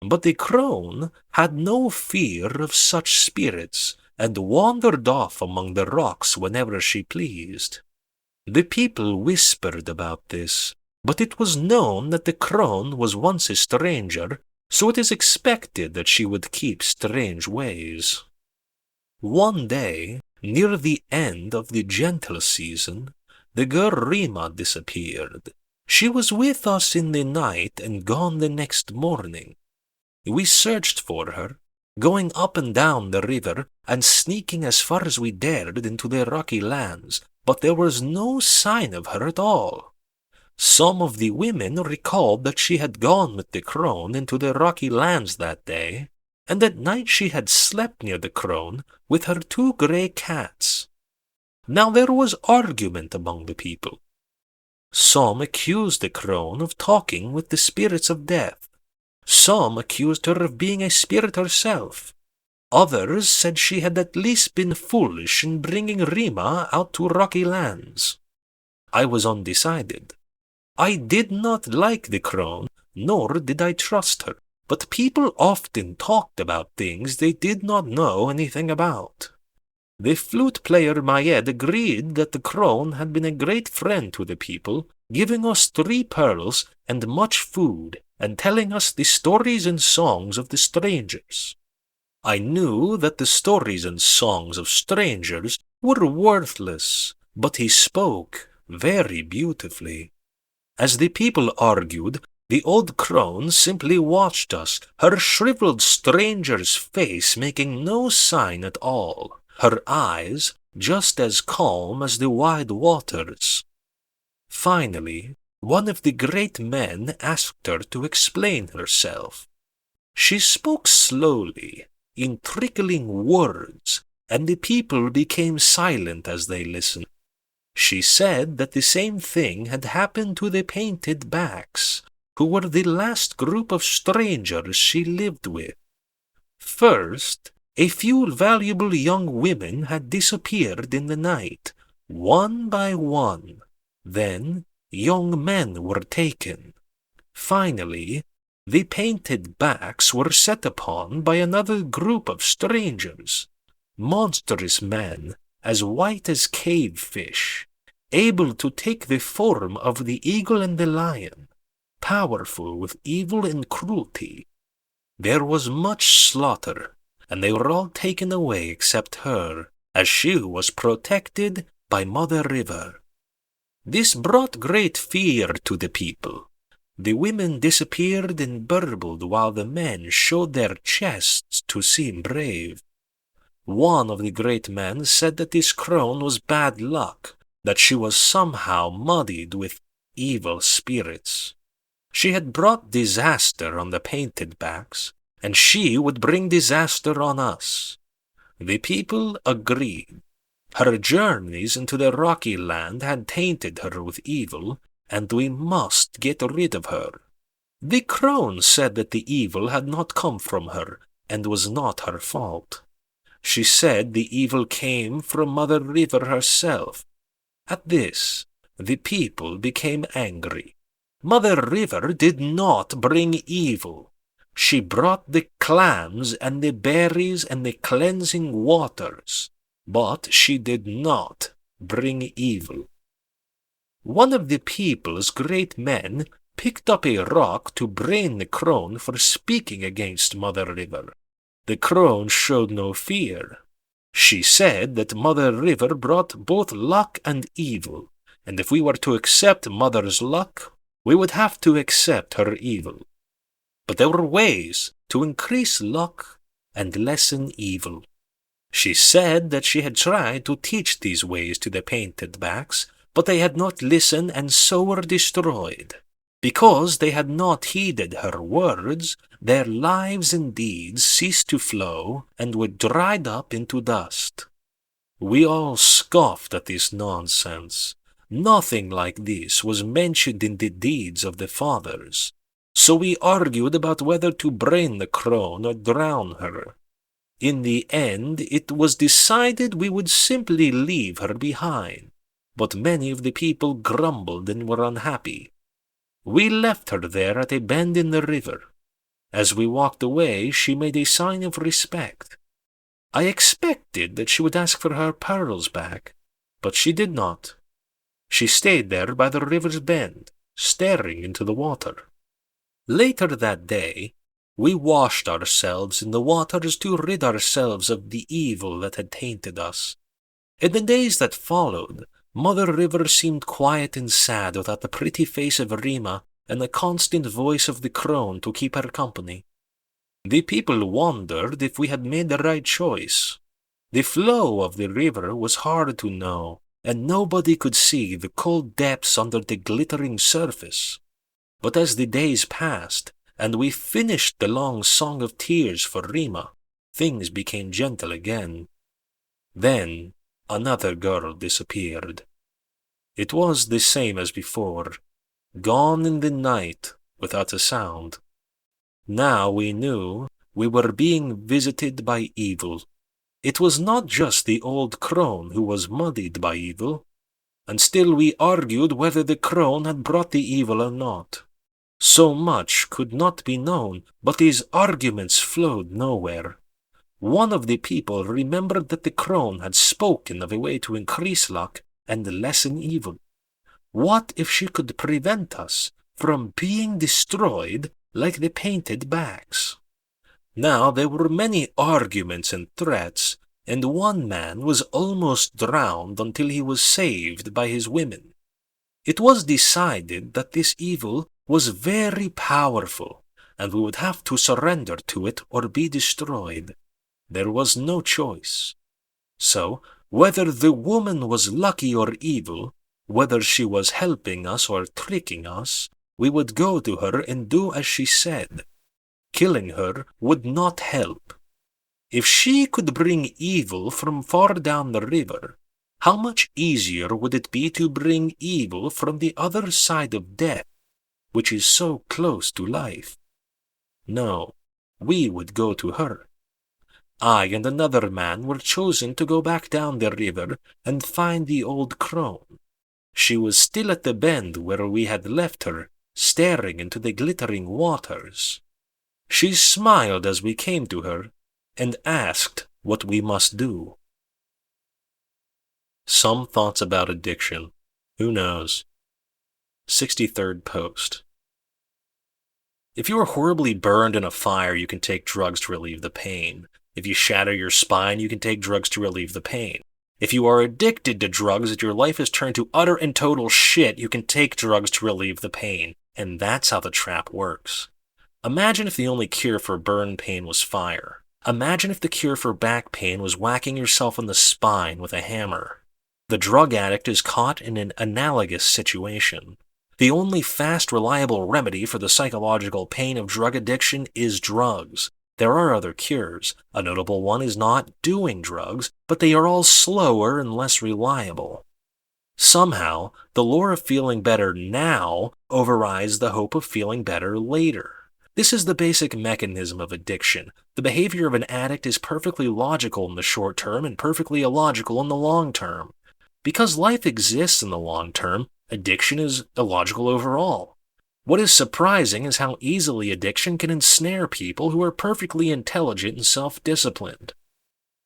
But the crone had no fear of such spirits, and wandered off among the rocks whenever she pleased. The people whispered about this, but it was known that the crone was once a stranger, so it is expected that she would keep strange ways. One day, near the end of the gentle season, the girl Rima disappeared. She was with us in the night and gone the next morning. We searched for her, going up and down the river and sneaking as far as we dared into the rocky lands, but there was no sign of her at all. Some of the women recalled that she had gone with the crone into the rocky lands that day, and at night she had slept near the crone with her 2 grey cats. Now there was argument among the people. Some accused the crone of talking with the spirits of death. Some accused her of being a spirit herself. Others said she had at least been foolish in bringing Rima out to rocky lands. I was undecided. I did not like the crone, nor did I trust her, but people often talked about things they did not know anything about. The flute player Mayed agreed that the crone had been a great friend to the people, giving us 3 pearls and much food, and telling us the stories and songs of the strangers. I knew that the stories and songs of strangers were worthless, but he spoke very beautifully. As the people argued, the old crone simply watched us, her shriveled stranger's face making no sign at all, her eyes just as calm as the wide waters. Finally, one of the great men asked her to explain herself. She spoke slowly, in trickling words, and the people became silent as they listened. She said that the same thing had happened to the painted backs, who were the last group of strangers she lived with. First, a few valuable young women had disappeared in the night, one by one. Then, young men were taken. Finally, the painted backs were set upon by another group of strangers, monstrous men as white as cave fish, able to take the form of the eagle and the lion, powerful with evil and cruelty. There was much slaughter, and they were all taken away except her, as she was protected by Mother River. This brought great fear to the people. The women disappeared and burbled while the men showed their chests to seem brave. One of the great men said that this crone was bad luck, that she was somehow muddied with evil spirits. She had brought disaster on the painted backs, and she would bring disaster on us. The people agreed. Her journeys into the rocky land had tainted her with evil, and we must get rid of her. The crone said that the evil had not come from her, and was not her fault. She said the evil came from Mother River herself. At this, the people became angry. Mother River did not bring evil. She brought the clams and the berries and the cleansing waters, but she did not bring evil. One of the people's great men picked up a rock to brain the crone for speaking against Mother River. The crone showed no fear. She said that Mother River brought both luck and evil, and if we were to accept Mother's luck, we would have to accept her evil. But there were ways to increase luck and lessen evil. She said that she had tried to teach these ways to the painted backs, but they had not listened and so were destroyed. Because they had not heeded her words, their lives and deeds ceased to flow and were dried up into dust. We all scoffed at this nonsense. Nothing like this was mentioned in the deeds of the fathers. So we argued about whether to brain the crone or drown her. In the end, it was decided we would simply leave her behind. but many of the people grumbled and were unhappy. We left her there at a bend in the river. As we walked away, she made a sign of respect. I expected that she would ask for her pearls back, but she did not. She stayed there by the river's bend, staring into the water. Later that day, we washed ourselves in the waters to rid ourselves of the evil that had tainted us. In the days that followed, Mother River seemed quiet and sad without the pretty face of Rima and the constant voice of the crone to keep her company. The people wondered if we had made the right choice. The flow of the river was hard to know, and nobody could see the cold depths under the glittering surface. But as the days passed, and we finished the long song of tears for Rima, things became gentle again. Then another girl disappeared. It was the same as before, gone in the night without a sound. Now we knew we were being visited by evil. It was not just the old crone who was muddied by evil, and still we argued whether the crone had brought the evil or not. So much could not be known, but these arguments flowed nowhere. One of the people remembered that the crone had spoken of a way to increase luck and lessen evil. What if she could prevent us from being destroyed like the painted bags? Now there were many arguments and threats, and one man was almost drowned until he was saved by his women. It was decided that this evil was very powerful, and we would have to surrender to it or be destroyed. There was no choice. So, whether the woman was lucky or evil, whether she was helping us or tricking us, we would go to her and do as she said. Killing her would not help. If she could bring evil from far down the river, how much easier would it be to bring evil from the other side of death, which is so close to life? No, we would go to her. I and another man were chosen to go back down the river and find the old crone. She was still at the bend where we had left her, staring into the glittering waters. She smiled as we came to her and asked what we must do. Some thoughts about addiction. Who knows? 63rd post. If you are horribly burned in a fire, you can take drugs to relieve the pain. If you shatter your spine, you can take drugs to relieve the pain. If you are addicted to drugs and your life has turned to utter and total shit, you can take drugs to relieve the pain. And that's how the trap works. Imagine if the only cure for burn pain was fire. Imagine if the cure for back pain was whacking yourself in the spine with a hammer. The drug addict is caught in an analogous situation. The only fast, reliable remedy for the psychological pain of drug addiction is drugs. There are other cures. A notable one is not doing drugs, but they are all slower and less reliable. Somehow, the lure of feeling better now overrides the hope of feeling better later. This is the basic mechanism of addiction. The behavior of an addict is perfectly logical in the short term and perfectly illogical in the long term. Because life exists in the long term, addiction is illogical overall. What is surprising is how easily addiction can ensnare people who are perfectly intelligent and self-disciplined.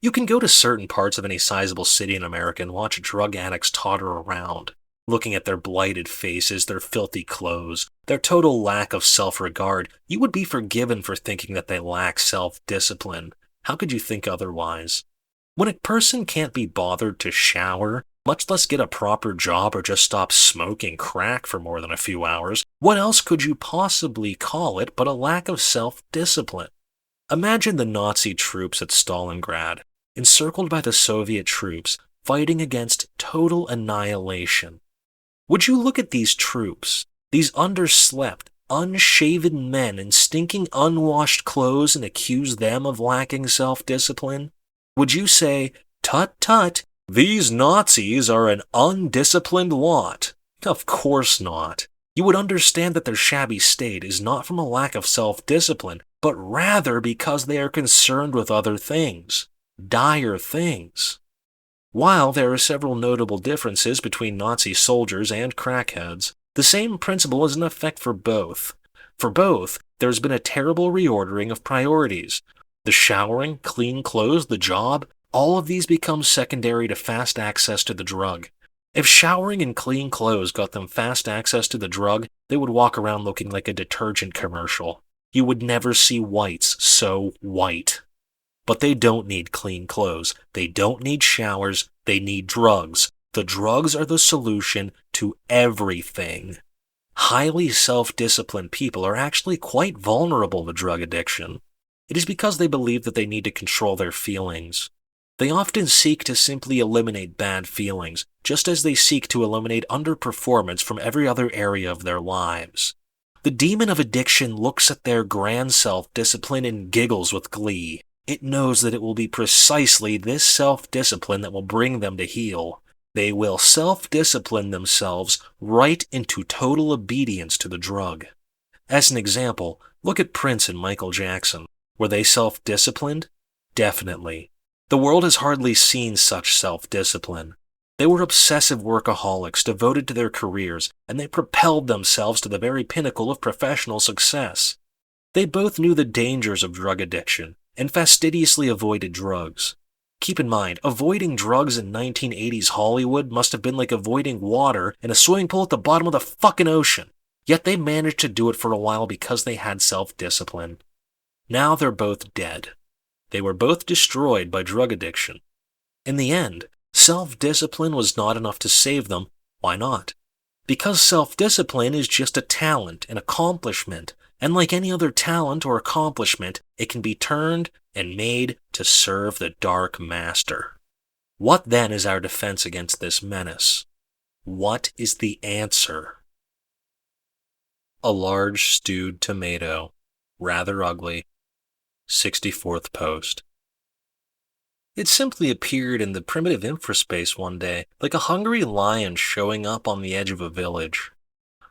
You can go to certain parts of any sizable city in America and watch drug addicts totter around, looking at their blighted faces, their filthy clothes, their total lack of self-regard. You would be forgiven for thinking that they lack self-discipline. How could you think otherwise? When a person can't be bothered to shower, much less get a proper job or just stop smoking crack for more than a few hours, what else could you possibly call it but a lack of self-discipline? Imagine the Nazi troops at Stalingrad, encircled by the Soviet troops, fighting against total annihilation. Would you look at these troops, these underslept, unshaven men in stinking unwashed clothes and accuse them of lacking self-discipline? Would you say, "Tut tut, these Nazis are an undisciplined lot"? Of course not. You would understand that their shabby state is not from a lack of self-discipline, but rather because they are concerned with other things, dire things. While there are several notable differences between Nazi soldiers and crackheads, the same principle is in effect for both. For both, there has been a terrible reordering of priorities. The showering, clean clothes, the job, all of these become secondary to fast access to the drug. If showering and clean clothes got them fast access to the drug, they would walk around looking like a detergent commercial. You would never see whites so white. But they don't need clean clothes. They don't need showers. They need drugs. The drugs are the solution to everything. Highly self-disciplined people are actually quite vulnerable to drug addiction. It is because they believe that they need to control their feelings. They often seek to simply eliminate bad feelings, just as they seek to eliminate underperformance from every other area of their lives. The demon of addiction looks at their grand self-discipline and giggles with glee. It knows that it will be precisely this self-discipline that will bring them to heal. They will self-discipline themselves right into total obedience to the drug. As an example, look at Prince and Michael Jackson. Were they self-disciplined? Definitely. The world has hardly seen such self-discipline. They were obsessive workaholics devoted to their careers, and they propelled themselves to the very pinnacle of professional success. They both knew the dangers of drug addiction, and fastidiously avoided drugs. Keep in mind, avoiding drugs in 1980s Hollywood must have been like avoiding water in a swimming pool at the bottom of the fucking ocean. Yet they managed to do it for a while because they had self-discipline. Now they're both dead. They were both destroyed by drug addiction. In the end, self-discipline was not enough to save them. Why not? Because self-discipline is just a talent, an accomplishment, and like any other talent or accomplishment, it can be turned and made to serve the Dark Master. What then is our defense against this menace? What is the answer? A large stewed tomato, rather ugly. 64th post. It simply appeared in the primitive infraspace one day, like a hungry lion showing up on the edge of a village.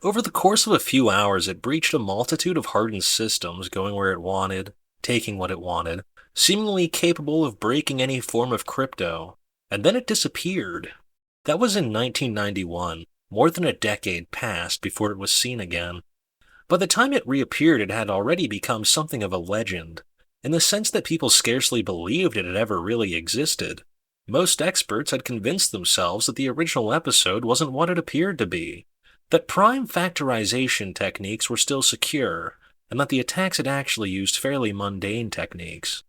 Over the course of a few hours, it breached a multitude of hardened systems, going where it wanted, taking what it wanted, seemingly capable of breaking any form of crypto, and then it disappeared. That was in 1991. More than a decade passed before it was seen again. By the time it reappeared, it had already become something of a legend, in the sense that people scarcely believed it had ever really existed. Most experts had convinced themselves that the original episode wasn't what it appeared to be, that prime factorization techniques were still secure, and that the attacks had actually used fairly mundane techniques.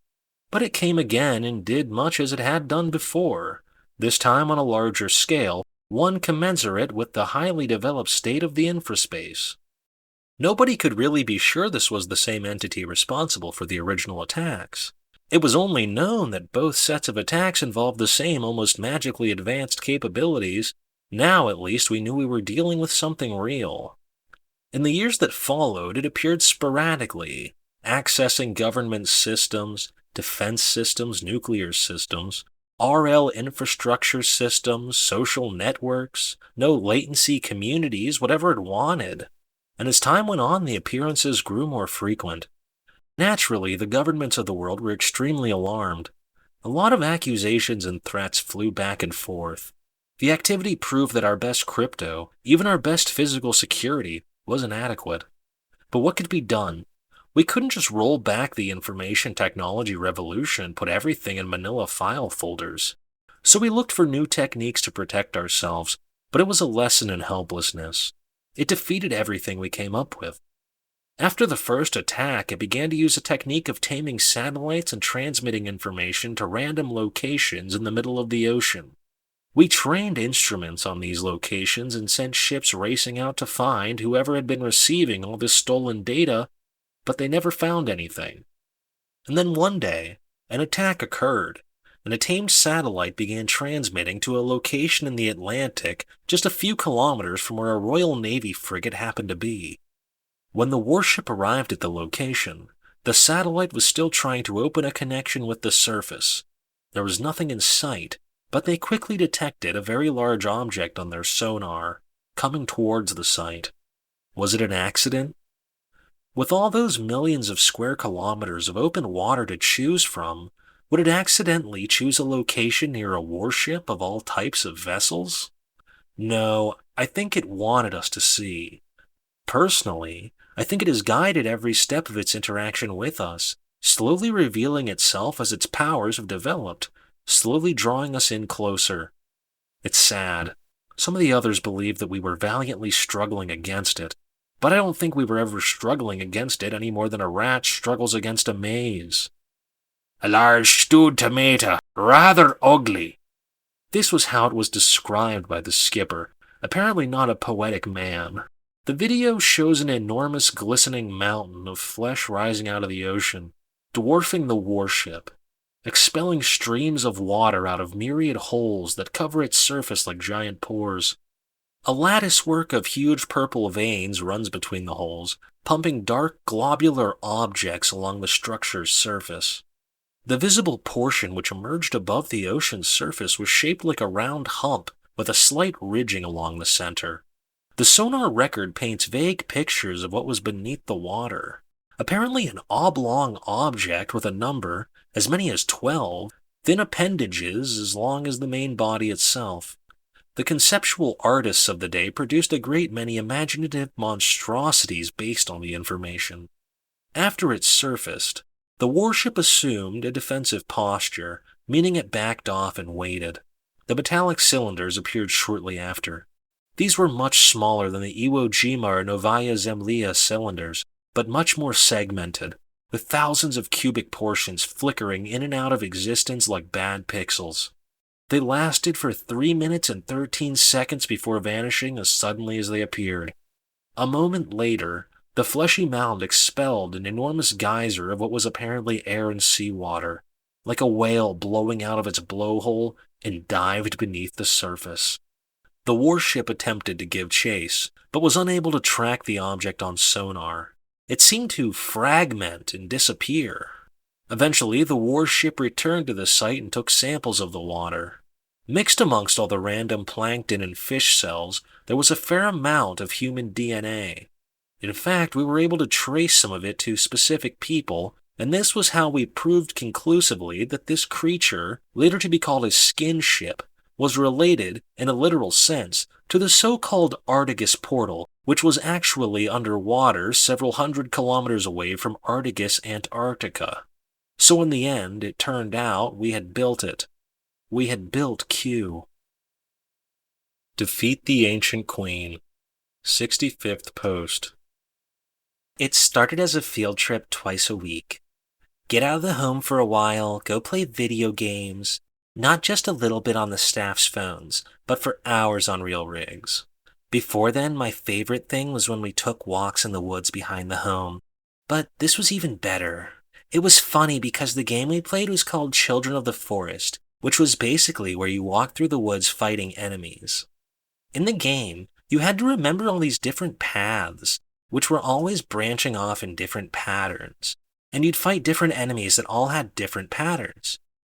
But it came again and did much as it had done before, this time on a larger scale, one commensurate with the highly developed state of the infraspace. Nobody could really be sure this was the same entity responsible for the original attacks. It was only known that both sets of attacks involved the same almost magically advanced capabilities. Now, at least, we knew we were dealing with something real. In the years that followed, it appeared sporadically, accessing government systems, defense systems, nuclear systems, RL infrastructure systems, social networks, no latency communities, whatever it wanted. And as time went on, the appearances grew more frequent. Naturally, the governments of the world were extremely alarmed. A lot of accusations and threats flew back and forth. The activity proved that our best crypto, even our best physical security, was inadequate. But what could be done? We couldn't just roll back the information technology revolution and put everything in manila file folders. So we looked for new techniques to protect ourselves, but it was a lesson in helplessness. It defeated everything we came up with. After the first attack, it began to use a technique of taming satellites and transmitting information to random locations in the middle of the ocean. We trained instruments on these locations and sent ships racing out to find whoever had been receiving all this stolen data, but they never found anything. And then one day, an attack occurred, and a tamed satellite began transmitting to a location in the Atlantic just a few kilometers from where a Royal Navy frigate happened to be. When the warship arrived at the location, the satellite was still trying to open a connection with the surface. There was nothing in sight, but they quickly detected a very large object on their sonar, coming towards the site. Was it an accident? With all those millions of square kilometers of open water to choose from, Would it accidentally choose a location near a warship of all types of vessels? No, I think it wanted us to see. Personally, I think it has guided every step of its interaction with us, slowly revealing itself as its powers have developed, slowly drawing us in closer. It's sad. Some of the others believe that we were valiantly struggling against it, but I don't think we were ever struggling against it any more than a rat struggles against a maze. A large stewed tomato, rather ugly. This was how it was described by the skipper, apparently not a poetic man. The video shows an enormous glistening mountain of flesh rising out of the ocean, dwarfing the warship, expelling streams of water out of myriad holes that cover its surface like giant pores. A latticework of huge purple veins runs between the holes, pumping dark globular objects along the structure's surface. The visible portion which emerged above the ocean's surface was shaped like a round hump with a slight ridging along the center. The sonar record paints vague pictures of what was beneath the water. Apparently an oblong object with a number, as many as 12, thin appendages as long as the main body itself. The conceptual artists of the day produced a great many imaginative monstrosities based on the information. After it surfaced, the warship assumed a defensive posture, meaning it backed off and waited. The metallic cylinders appeared shortly after. These were much smaller than the Iwo Jima or Novaya Zemlya cylinders, but much more segmented, with thousands of cubic portions flickering in and out of existence like bad pixels. They lasted for 3 minutes and 13 seconds before vanishing as suddenly as they appeared. A moment later, the fleshy mound expelled an enormous geyser of what was apparently air and seawater, like a whale blowing out of its blowhole, and dived beneath the surface. The warship attempted to give chase, but was unable to track the object on sonar. It seemed to fragment and disappear. Eventually, the warship returned to the site and took samples of the water. Mixed amongst all the random plankton and fish cells, there was a fair amount of human DNA. In fact, we were able to trace some of it to specific people, and this was how we proved conclusively that this creature, later to be called a skin ship, was related, in a literal sense, to the so-called Arcticus portal, which was actually underwater several hundred kilometers away from Arcticus, Antarctica. So in the end, it turned out we had built it. We had built Q. Defeat the Ancient Queen. 65th post. It started as a field trip twice a week. Get out of the home for a while, go play video games, not just a little bit on the staff's phones, but for hours on real rigs. Before then, my favorite thing was when we took walks in the woods behind the home. But this was even better. It was funny because the game we played was called Children of the Forest, which was basically where you walked through the woods fighting enemies. In the game, you had to remember all these different paths, which were always branching off in different patterns, and you'd fight different enemies that all had different patterns.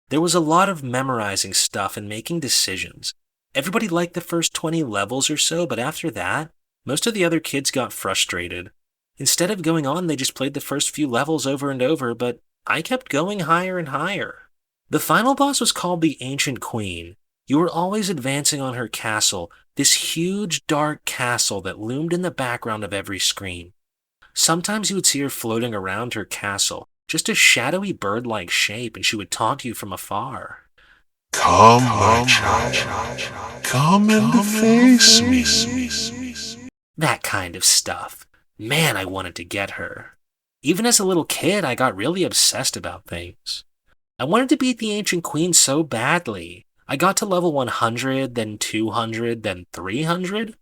There was a lot of memorizing stuff and making decisions. Everybody liked the first 20 levels or so, but after that, most of the other kids got frustrated. Instead of going on, they just played the first few levels over and over, but I kept going higher and higher. The final boss was called the Ancient Queen. You were always advancing on her castle, this huge dark castle that loomed in the background of every screen. Sometimes you would see her floating around her castle, just a shadowy bird-like shape, and she would taunt you from afar. Come, my child. Come and face me. That kind of stuff. Man, I wanted to get her. Even as a little kid, I got really obsessed about things. I wanted to beat the Ancient Queen so badly. I got to level 100, then 200, then 300.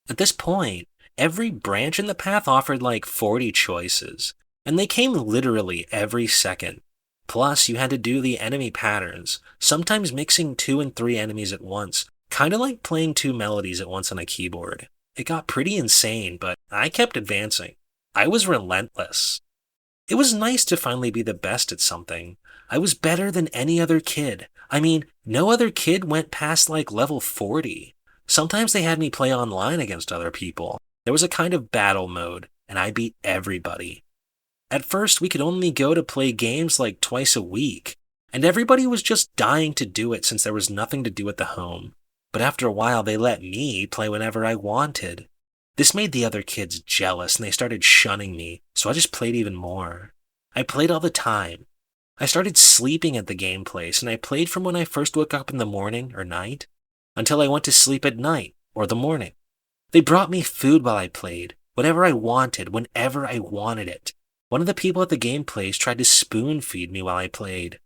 At this point, every branch in the path offered like 40 choices, and they came literally every second. Plus, you had to do the enemy patterns, sometimes mixing 2 and 3 enemies at once, kinda like playing 2 melodies at once on a keyboard. It got pretty insane, but I kept advancing. I was relentless. It was nice to finally be the best at something. I was better than any other kid. I mean, no other kid went past like level 40. Sometimes they had me play online against other people. There was a kind of battle mode, and I beat everybody. At first, we could only go to play games like twice a week, And everybody was just dying to do it since there was nothing to do at the home. But after a while, they let me play whenever I wanted. This made the other kids jealous and they started shunning me, so I just played even more. I played all the time. I started sleeping at the game place, and I played from when I first woke up in the morning or night until I went to sleep at night or the morning. They brought me food while I played, whatever I wanted, whenever I wanted it. One of the people at the game place tried to spoon feed me while I played.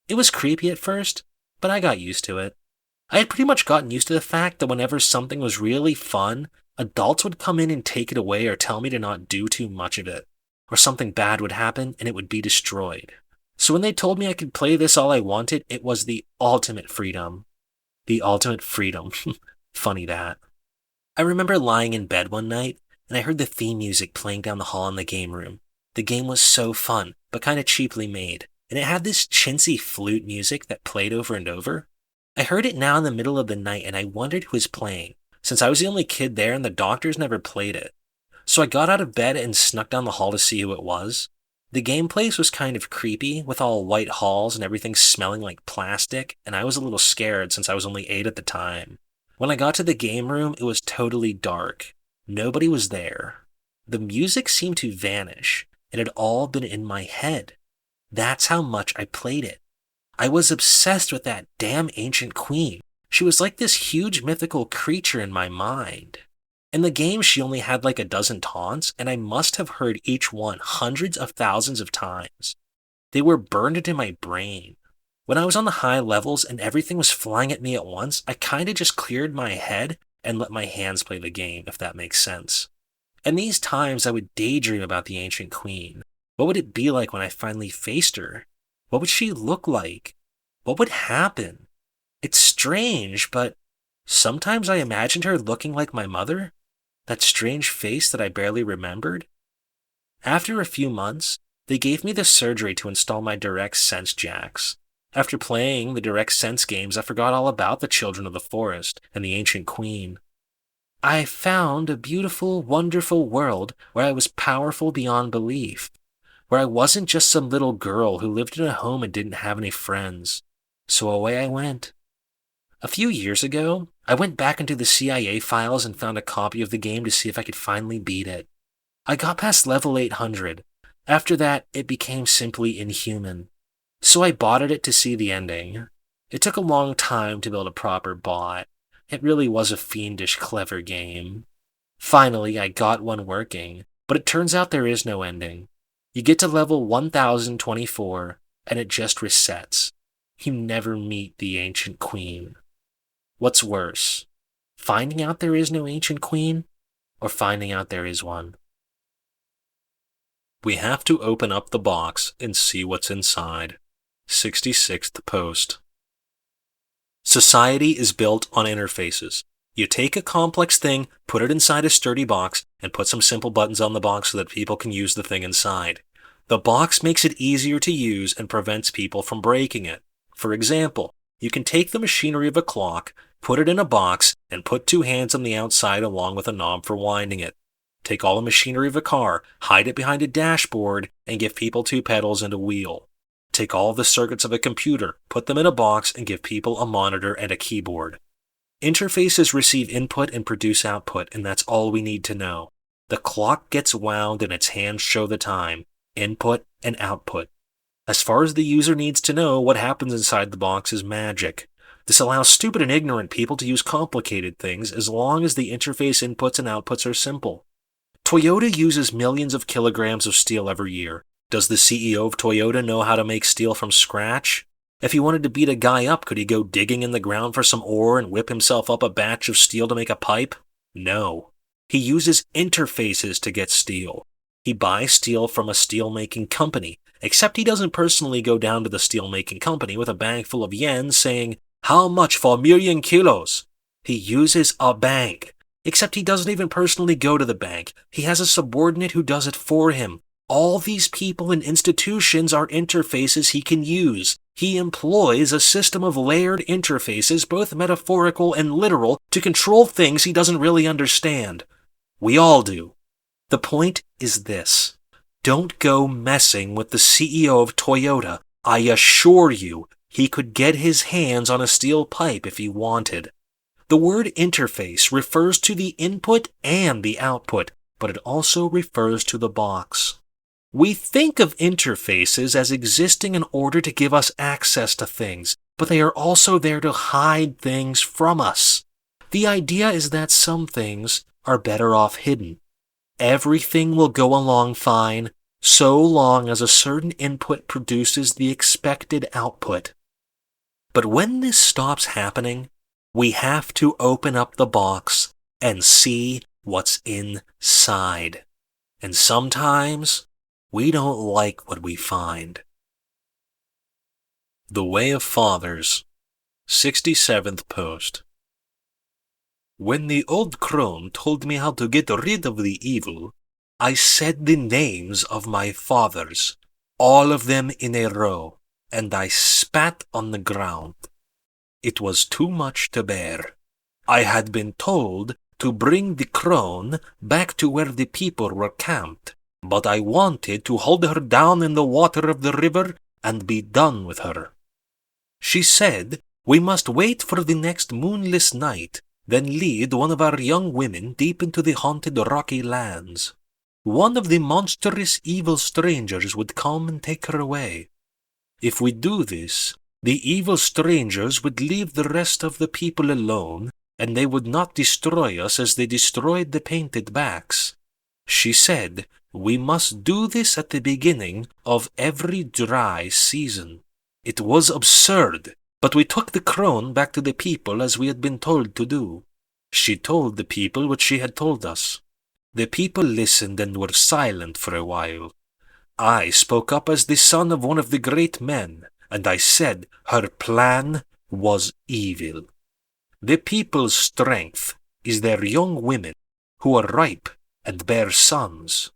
It was creepy at first, but I got used to it. I had pretty much gotten used to the fact that whenever something was really fun, adults would come in and take it away or tell me to not do too much of it, or something bad would happen and it would be destroyed. So when they told me I could play this all I wanted, it was the ultimate freedom. The ultimate freedom. Funny that. I remember lying in bed one night, and I heard the theme music playing down the hall in the game room. The game was so fun, but kind of cheaply made, and it had this chintzy flute music that played over and over. I heard it now in the middle of the night, and I wondered who was playing, since I was the only kid there and the doctors never played it. So I got out of bed and snuck down the hall to see who it was. The game place was kind of creepy, with all white halls and everything smelling like plastic, and I was a little scared since I was only 8 at the time. When I got to the game room, it was totally dark. Nobody was there. The music seemed to vanish. It had all been in my head. That's how much I played it. I was obsessed with that damn ancient queen. She was like this huge mythical creature in my mind. In the game, she only had like a dozen taunts, and I must have heard each one hundreds of thousands of times. They were burned into my brain. When I was on the high levels and everything was flying at me at once, I kinda just cleared my head and let my hands play the game, if that makes sense. And these times I would daydream about the ancient queen. What would it be like when I finally faced her? What would she look like? What would happen? It's strange, but sometimes I imagined her looking like my mother. That strange face that I barely remembered. After a few months, they gave me the surgery to install my direct sense jacks. After playing the direct sense games, I forgot all about the children of the forest and the ancient queen. I found a beautiful, wonderful world where I was powerful beyond belief, where I wasn't just some little girl who lived in a home and didn't have any friends. So away I went. A few years ago, I went back into the CIA files and found a copy of the game to see if I could finally beat it. I got past level 800. After that, it became simply inhuman. So I botted it to see the ending. It took a long time to build a proper bot. It really was a fiendish clever game. Finally, I got one working, but it turns out there is no ending. You get to level 1024, and it just resets. You never meet the ancient queen. What's worse, finding out there is no ancient queen, or finding out there is one? We have to open up the box and see what's inside. 66th post. Society is built on interfaces. You take a complex thing, put it inside a sturdy box, and put some simple buttons on the box so that people can use the thing inside. The box makes it easier to use and prevents people from breaking it. For example, you can take the machinery of a clock, put it in a box, and put 2 hands on the outside along with a knob for winding it. Take all the machinery of a car, hide it behind a dashboard, and give people 2 pedals and a wheel. Take all of the circuits of a computer, put them in a box, and give people a monitor and a keyboard. Interfaces receive input and produce output, and that's all we need to know. The clock gets wound and its hands show the time, input and output. As far as the user needs to know, what happens inside the box is magic. This allows stupid and ignorant people to use complicated things as long as the interface inputs and outputs are simple. Toyota uses millions of kilograms of steel every year. Does the CEO of Toyota know how to make steel from scratch? If he wanted to beat a guy up, could he go digging in the ground for some ore and whip himself up a batch of steel to make a pipe? No. He uses interfaces to get steel. He buys steel from a steel-making company, except he doesn't personally go down to the steel-making company with a bag full of yen saying, "How much for a million kilos?" He uses a bank, except he doesn't even personally go to the bank. He has a subordinate who does it for him. All these people and institutions are interfaces he can use. He employs a system of layered interfaces, both metaphorical and literal, to control things he doesn't really understand. We all do. The point is this. Don't go messing with the CEO of Toyota. I assure you, He could get his hands on a steel pipe if he wanted. The word interface refers to the input and the output, but it also refers to the box. We think of interfaces as existing in order to give us access to things, but they are also there to hide things from us. The idea is that some things are better off hidden. Everything will go along fine, so long as a certain input produces the expected output. But when this stops happening, we have to open up the box and see what's inside. And sometimes we don't like what we find. The Way of Fathers, 67th Post. When the old crone told me how to get rid of the evil, I said the names of my fathers, all of them in a row, and I spat on the ground. It was too much to bear. I had been told to bring the crone back to where the people were camped, but I wanted to hold her down in the water of the river and be done with her. She said we must wait for the next moonless night, then lead one of our young women deep into the haunted rocky lands. One of the monstrous evil strangers would come and take her away. If we do this, the evil strangers would leave the rest of the people alone, and they would not destroy us as they destroyed the painted backs. She said we must do this at the beginning of every dry season. It was absurd, but we took the crone back to the people as we had been told to do. She told the people what she had told us. The people listened and were silent for a while. I spoke up as the son of one of the great men, and I said her plan was evil. The people's strength is their young women, who are ripe and bear sons.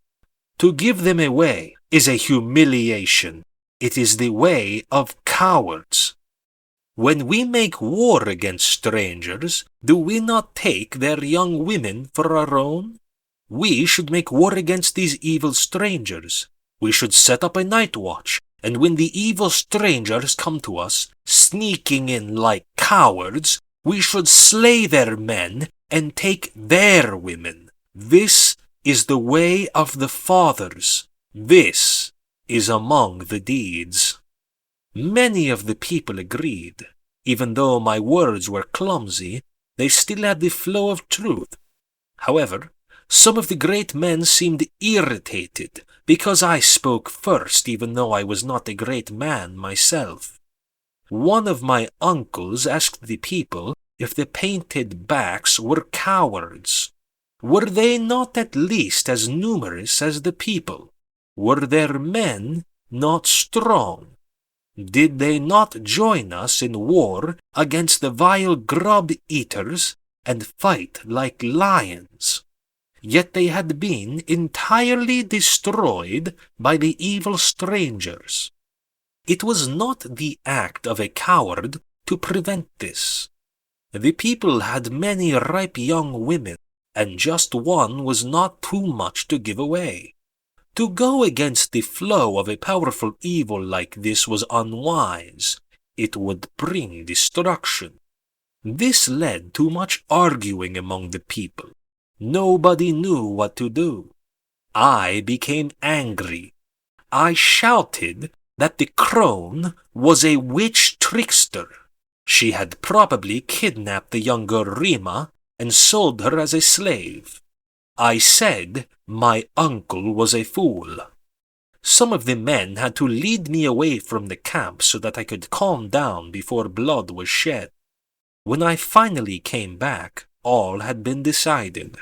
To give them away is a humiliation. It is the way of cowards. When we make war against strangers, do we not take their young women for our own? We should make war against these evil strangers. We should set up a night watch, and when the evil strangers come to us, sneaking in like cowards, we should slay their men and take their women. This is the way of the fathers. This is among the deeds. Many of the people agreed. Even though my words were clumsy, they still had the flow of truth. However, some of the great men seemed irritated because I spoke first, even though I was not a great man myself. One of my uncles asked the people if the painted backs were cowards. Were they not at least as numerous as the people? Were their men not strong? Did they not join us in war against the vile grub-eaters and fight like lions? Yet they had been entirely destroyed by the evil strangers. It was not the act of a coward to prevent this. The people had many ripe young women, and just one was not too much to give away. To go against the flow of a powerful evil like this was unwise. It would bring destruction. This led to much arguing among the people. Nobody knew what to do. I became angry. I shouted that the crone was a witch trickster. She had probably kidnapped the young girl Rima and sold her as a slave. I said my uncle was a fool. Some of the men had to lead me away from the camp so that I could calm down before blood was shed. When I finally came back, all had been decided.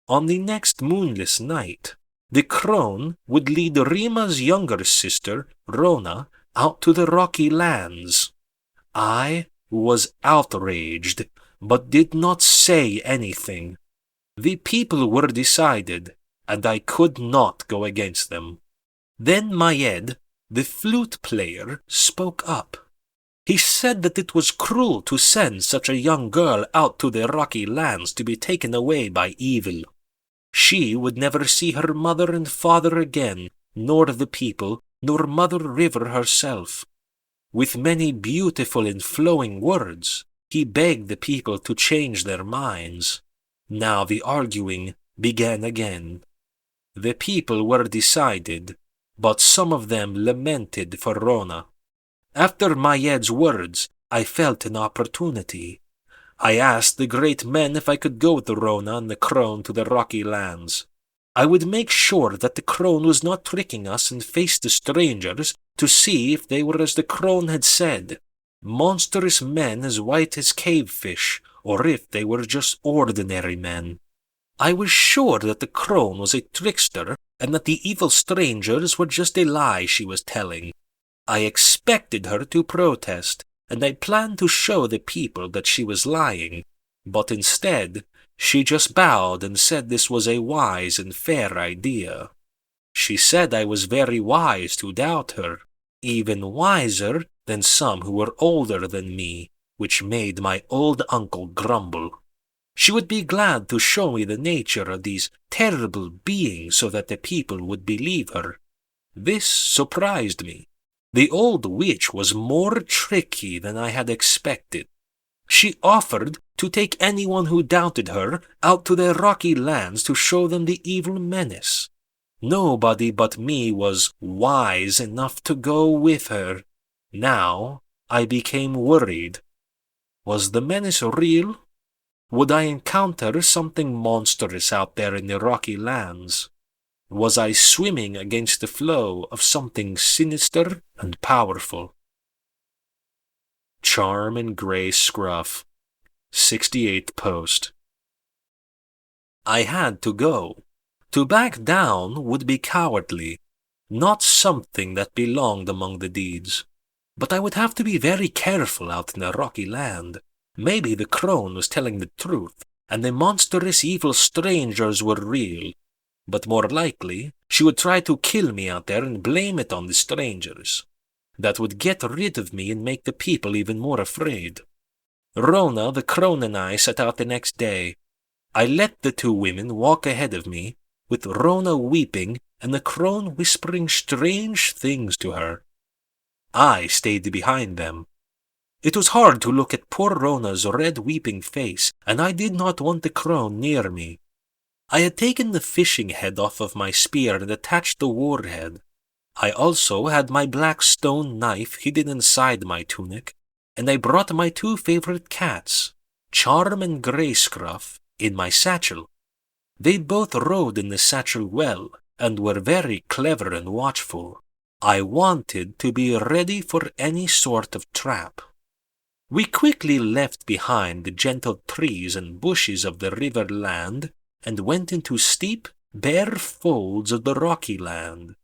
On the next moonless night, the crone would lead Rima's younger sister, Rona, out to the rocky lands. I was outraged, but did not say anything. The people were decided, and I could not go against them. Then Mayed, the flute player, spoke up. He said that it was cruel to send such a young girl out to the rocky lands to be taken away by evil. She would never see her mother and father again, nor the people, nor Mother River herself. With many beautiful and flowing words, he begged the people to change their minds. Now the arguing began again. The people were decided, but some of them lamented for Rona. After Mayed's words, I felt an opportunity. I asked the great men if I could go with Rona and the crone to the rocky lands. I would make sure that the crone was not tricking us and face the strangers to see if they were as the crone had said, monstrous men as white as cave fish, or if they were just ordinary men. I was sure that the crone was a trickster and that the evil strangers were just a lie she was telling. I expected her to protest, and I planned to show the people that she was lying, but instead, she just bowed and said this was a wise and fair idea. She said I was very wise to doubt her, even wiser than some who were older than me, which made my old uncle grumble. She would be glad to show me the nature of these terrible beings so that the people would believe her. This surprised me. The old witch was more tricky than I had expected. She offered to take anyone who doubted her out to the rocky lands to show them the evil menace. Nobody but me was wise enough to go with her. Now I became worried. Was the menace real? Would I encounter something monstrous out there in the rocky lands? Was I swimming against the flow of something sinister and powerful? Charm and Grey Scruff, 68th post. I had to go. To back down would be cowardly, not something that belonged among the deeds. But I would have to be very careful out in the rocky land. Maybe the crone was telling the truth, and the monstrous evil strangers were real. But more likely, she would try to kill me out there and blame it on the strangers. That would get rid of me and make the people even more afraid. Rona, the crone, and I set out the next day. I let the two women walk ahead of me, with Rona weeping and the crone whispering strange things to her. I stayed behind them. It was hard to look at poor Rona's red weeping face, and I did not want the crone near me. I had taken the fishing head off of my spear and attached the warhead. I also had my black stone knife hidden inside my tunic, and I brought my two favorite cats, Charm and Grey Scruff, in my satchel. They both rode in the satchel well, and were very clever and watchful. I wanted to be ready for any sort of trap. We quickly left behind the gentle trees and bushes of the river land and went into steep, bare folds of the rocky land.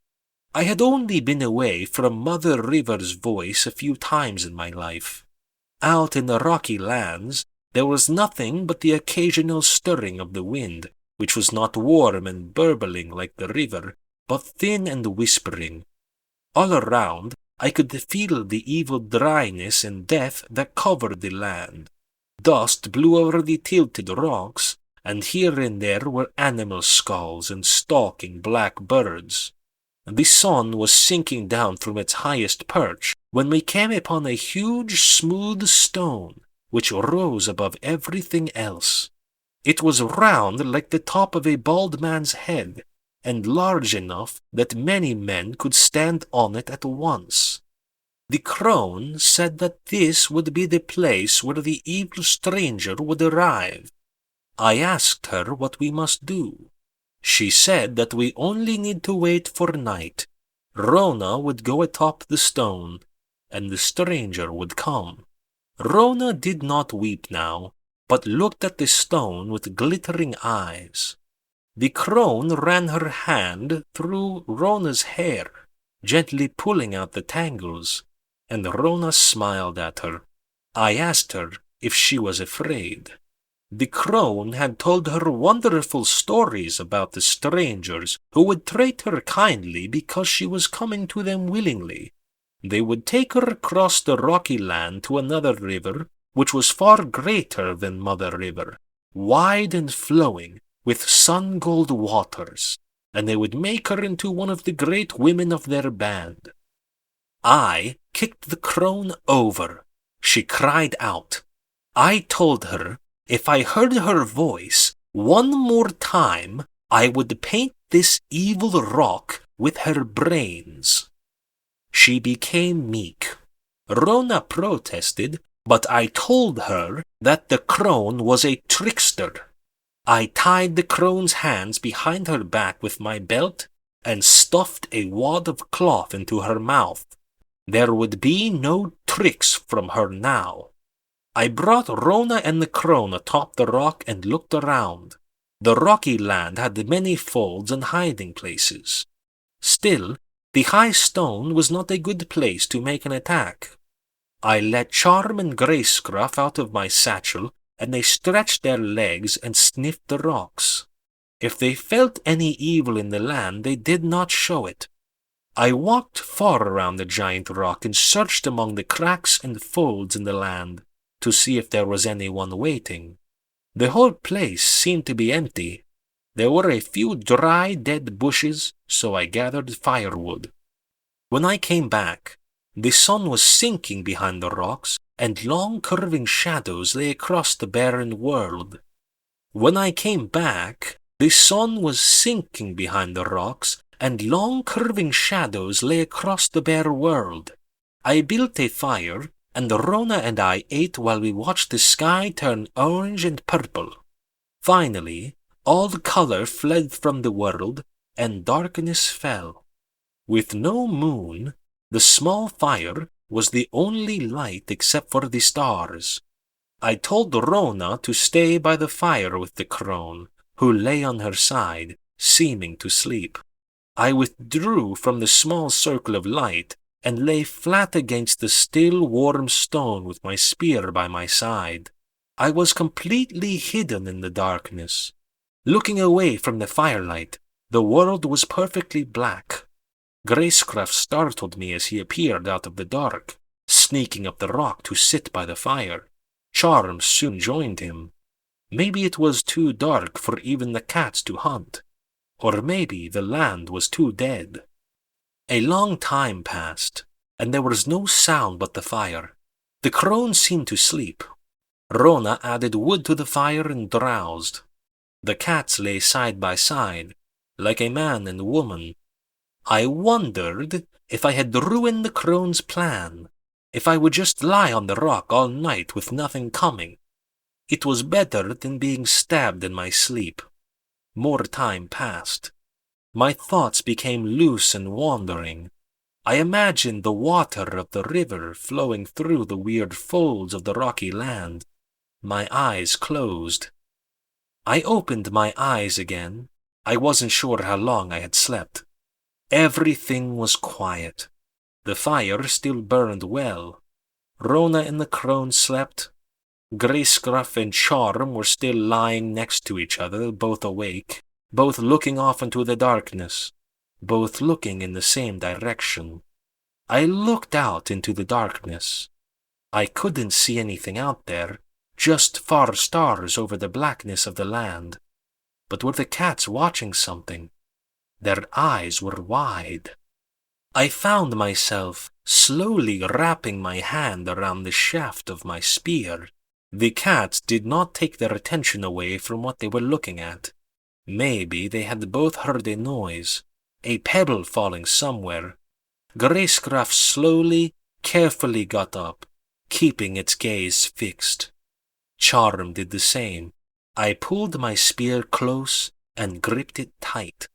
I had only been away from Mother River's voice a few times in my life. Out in the rocky lands, there was nothing but the occasional stirring of the wind, which was not warm and burbling like the river, but thin and whispering. All around, I could feel the evil dryness and death that covered the land. Dust blew over the tilted rocks, and here and there were animal skulls and stalking black birds. The sun was sinking down from its highest perch when we came upon a huge smooth stone which rose above everything else. It was round like the top of a bald man's head, and large enough that many men could stand on it at once. The crone said that this would be the place where the evil stranger would arrive. I asked her what we must do. She said that we only need to wait for night. Rona would go atop the stone, and the stranger would come. Rona did not weep now, but looked at the stone with glittering eyes. The crone ran her hand through Rona's hair, gently pulling out the tangles, and Rona smiled at her. I asked her if she was afraid. The crone had told her wonderful stories about the strangers who would treat her kindly because she was coming to them willingly. They would take her across the rocky land to another river, which was far greater than Mother River, wide and flowing, with sun-gold waters, and they would make her into one of the great women of their band. I kicked the crone over. She cried out. I told her if I heard her voice one more time, I would paint this evil rock with her brains. She became meek. Rona protested, but I told her that the crone was a trickster. I tied the crone's hands behind her back with my belt and stuffed a wad of cloth into her mouth. There would be no tricks from her now. I brought Rona and the crone atop the rock and looked around. The rocky land had many folds and hiding places. Still, the high stone was not a good place to make an attack. I let Charm and Gracecruff out of my satchel, and they stretched their legs and sniffed the rocks. If they felt any evil in the land, they did not show it. I walked far around the giant rock and searched among the cracks and folds in the land to see if there was anyone waiting. The whole place seemed to be empty. There were a few dry, dead bushes, so I gathered firewood. When I came back, the sun was sinking behind the rocks, and long curving shadows lay across the barren world. When I came back, the sun was sinking behind the rocks, and long curving shadows lay across the bare world. I built a fire, and Rona and I ate while we watched the sky turn orange and purple. Finally, all color fled from the world, and darkness fell. With no moon, the small fire was the only light except for the stars. I told Rona to stay by the fire with the crone, who lay on her side, seeming to sleep. I withdrew from the small circle of light and lay flat against the still warm stone with my spear by my side. I was completely hidden in the darkness. Looking away from the firelight, the world was perfectly black. Gracecruff startled me as he appeared out of the dark, sneaking up the rock to sit by the fire. Charm soon joined him. Maybe it was too dark for even the cats to hunt, or maybe the land was too dead. A long time passed, and there was no sound but the fire. The crone seemed to sleep. Rona added wood to the fire and drowsed. The cats lay side by side, like a man and woman. I wondered if I had ruined the crone's plan, if I would just lie on the rock all night with nothing coming. It was better than being stabbed in my sleep. More time passed. My thoughts became loose and wandering. I imagined the water of the river flowing through the weird folds of the rocky land. My eyes closed. I opened my eyes again. I wasn't sure how long I had slept. Everything was quiet. The fire still burned well. Rona and the crone slept. Gracecruff and Charm were still lying next to each other, both awake, both looking off into the darkness, both looking in the same direction. I looked out into the darkness. I couldn't see anything out there, just far stars over the blackness of the land. But were the cats watching something? Their eyes were wide. I found myself slowly wrapping my hand around the shaft of my spear. The cats did not take their attention away from what they were looking at. Maybe they had both heard a noise, a pebble falling somewhere. Gracecruff slowly, carefully got up, keeping its gaze fixed. Charm did the same. I pulled my spear close and gripped it tight.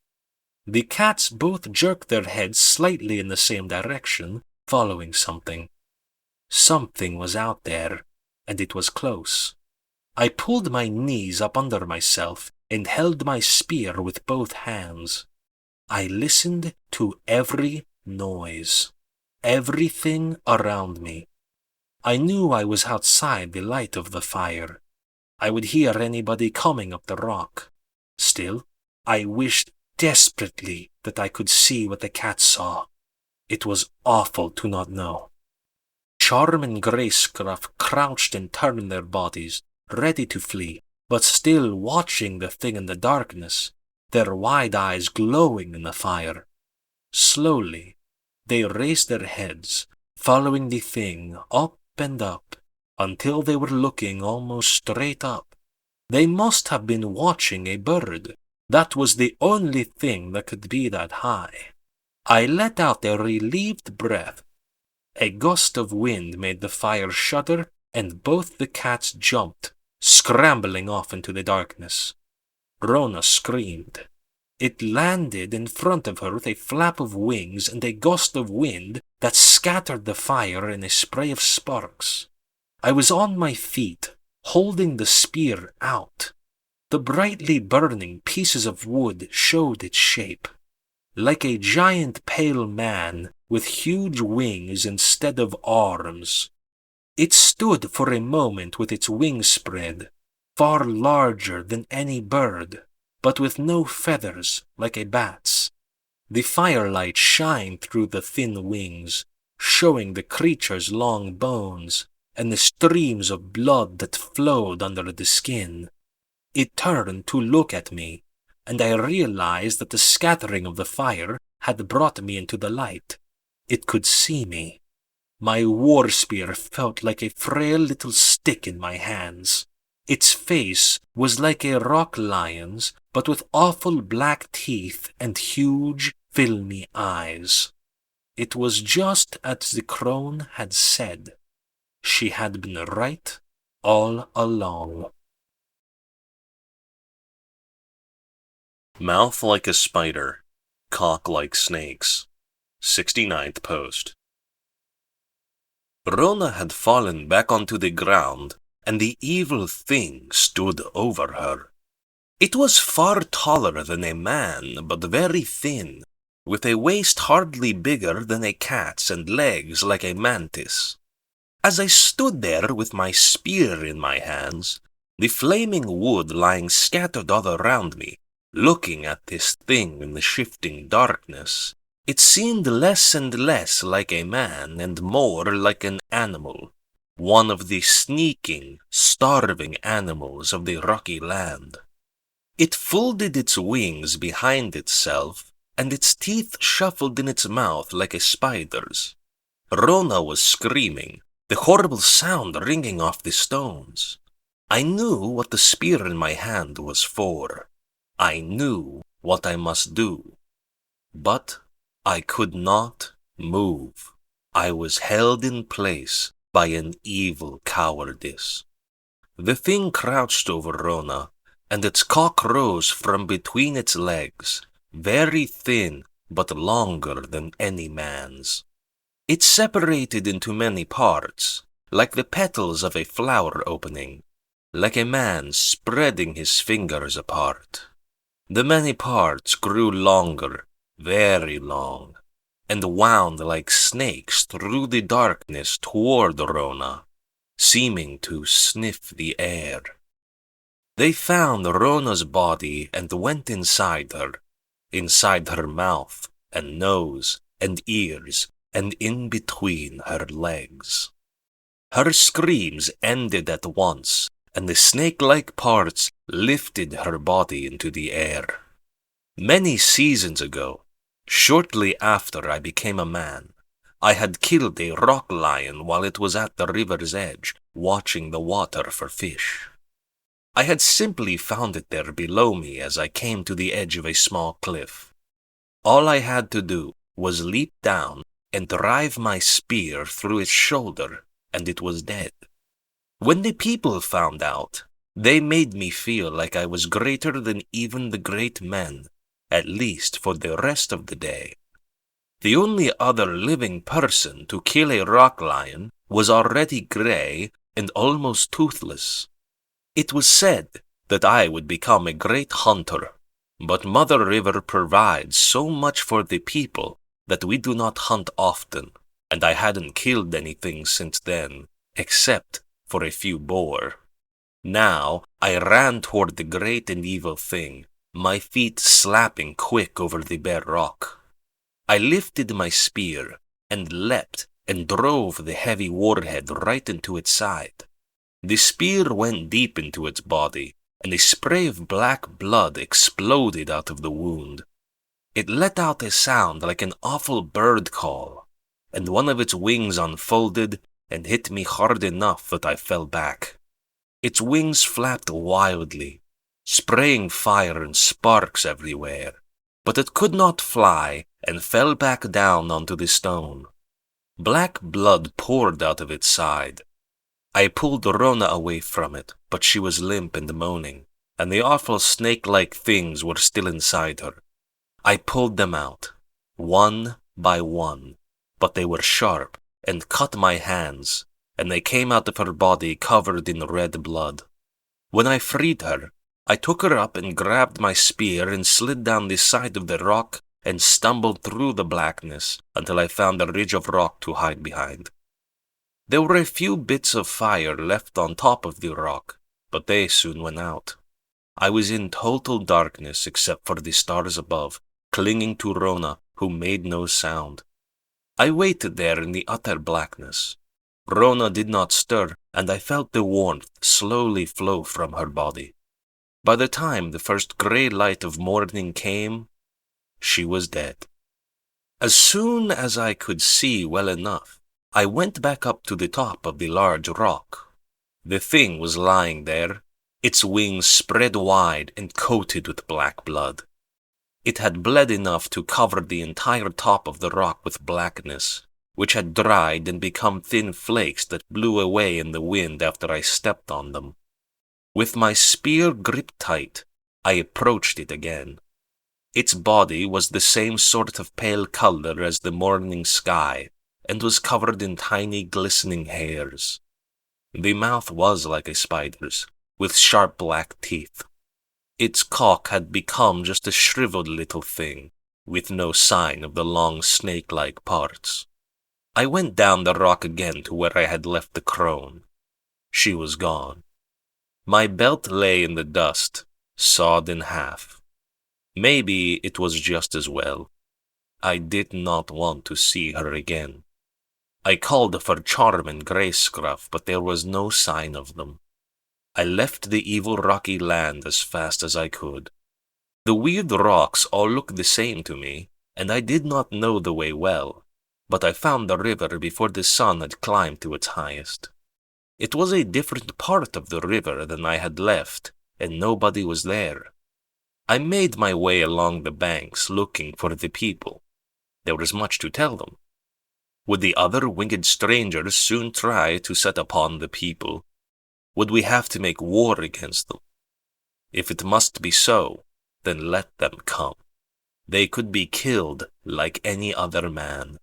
The cats both jerked their heads slightly in the same direction, following something. Something was out there, and it was close. I pulled my knees up under myself and held my spear with both hands. I listened to every noise, everything around me. I knew I was outside the light of the fire. I would hear anybody coming up the rock. Still, I wished desperately that I could see what the cats saw. It was awful to not know. Charm and Gracecruff crouched and turned their bodies, ready to flee, but still watching the thing in the darkness, their wide eyes glowing in the fire. Slowly, they raised their heads, following the thing up and up until they were looking almost straight up. They must have been watching a bird. That was the only thing that could be that high. I let out a relieved breath. A gust of wind made the fire shudder, and both the cats jumped, scrambling off into the darkness. Rona screamed. It landed in front of her with a flap of wings and a gust of wind that scattered the fire in a spray of sparks. I was on my feet, holding the spear out. The brightly burning pieces of wood showed its shape. Like a giant pale man with huge wings instead of arms. It stood for a moment with its wings spread, far larger than any bird, but with no feathers like a bat's. The firelight shined through the thin wings, showing the creature's long bones and the streams of blood that flowed under the skin. It turned to look at me, and I realized that the scattering of the fire had brought me into the light. It could see me. My war spear felt like a frail little stick in my hands. Its face was like a rock lion's, but with awful black teeth and huge, filmy eyes. It was just as the crone had said. She had been right all along. Mouth like a spider, cock like snakes. 69th post. Rona had fallen back onto the ground, and the evil thing stood over her. It was far taller than a man, but very thin, with a waist hardly bigger than a cat's and legs like a mantis. As I stood there with my spear in my hands, the flaming wood lying scattered all around me, looking at this thing in the shifting darkness, it seemed less and less like a man and more like an animal, one of the sneaking, starving animals of the rocky land. It folded its wings behind itself, and its teeth shuffled in its mouth like a spider's. Rona was screaming, the horrible sound ringing off the stones. I knew what the spear in my hand was for. I knew what I must do. But I could not move. I was held in place by an evil cowardice. The thing crouched over Rona, and its cock rose from between its legs, very thin but longer than any man's. It separated into many parts, like the petals of a flower opening, like a man spreading his fingers apart. The many parts grew longer, very long, and wound like snakes through the darkness toward Rona, seeming to sniff the air. They found Rona's body and went inside her mouth and nose and ears and in between her legs. Her screams ended at once, and the snake-like parts lifted her body into the air. Many seasons ago, shortly after I became a man, I had killed a rock lion while it was at the river's edge, watching the water for fish. I had simply found it there below me as I came to the edge of a small cliff. All I had to do was leap down and drive my spear through its shoulder, and it was dead. When the people found out, they made me feel like I was greater than even the great men, at least for the rest of the day. The only other living person to kill a rock lion was already gray and almost toothless. It was said that I would become a great hunter, but Mother River provides so much for the people that we do not hunt often, and I hadn't killed anything since then, except for a few boar. Now I ran toward the great and evil thing, my feet slapping quick over the bare rock. I lifted my spear and leapt and drove the heavy warhead right into its side. The spear went deep into its body, and a spray of black blood exploded out of the wound. It let out a sound like an awful bird call. and one of its wings unfolded and hit me hard enough that I fell back. Its wings flapped wildly, spraying fire and sparks everywhere, but it could not fly and fell back down onto the stone. Black blood poured out of its side. I pulled Rona away from it, but she was limp and moaning, and the awful snake-like things were still inside her. I pulled them out, one by one, but they were sharp and cut my hands, and they came out of her body covered in red blood. When I freed her, I took her up and grabbed my spear and slid down the side of the rock and stumbled through the blackness until I found a ridge of rock to hide behind. There were a few bits of fire left on top of the rock, but they soon went out. I was in total darkness except for the stars above, clinging to Rona, who made no sound. I waited there in the utter blackness. Rona did not stir, and I felt the warmth slowly flow from her body. By the time the first grey light of morning came, she was dead. As soon as I could see well enough, I went back up to the top of the large rock. The thing was lying there, its wings spread wide and coated with black blood. It had bled enough to cover the entire top of the rock with blackness, which had dried and become thin flakes that blew away in the wind after I stepped on them. With my spear gripped tight, I approached it again. Its body was the same sort of pale color as the morning sky, and was covered in tiny glistening hairs. The mouth was like a spider's, with sharp black teeth. Its cock had become just a shriveled little thing, with no sign of the long snake-like parts. I went down the rock again to where I had left the crone. She was gone. My belt lay in the dust, sawed in half. Maybe it was just as well. I did not want to see her again. I called for Charm and Grayscruff, but there was no sign of them. I left the evil rocky land as fast as I could. The weird rocks all looked the same to me, and I did not know the way well, but I found the river before the sun had climbed to its highest. It was a different part of the river than I had left, and nobody was there. I made my way along the banks looking for the people. There was much to tell them. Would the other winged strangers soon try to set upon the people? Would we have to make war against them? If it must be so, then let them come. They could be killed like any other man.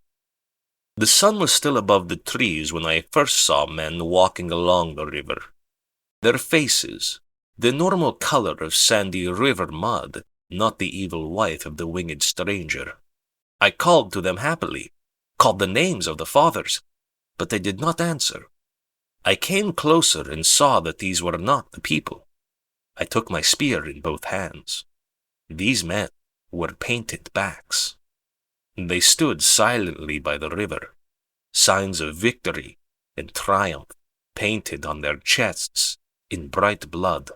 The sun was still above the trees when I first saw men walking along the river. Their faces, the normal color of sandy river mud, not the evil wife of the winged stranger. I called to them happily, called the names of the fathers, but they did not answer. I came closer and saw that these were not the people. I took my spear in both hands. These men were painted backs. They stood silently by the river, signs of victory and triumph painted on their chests in bright blood.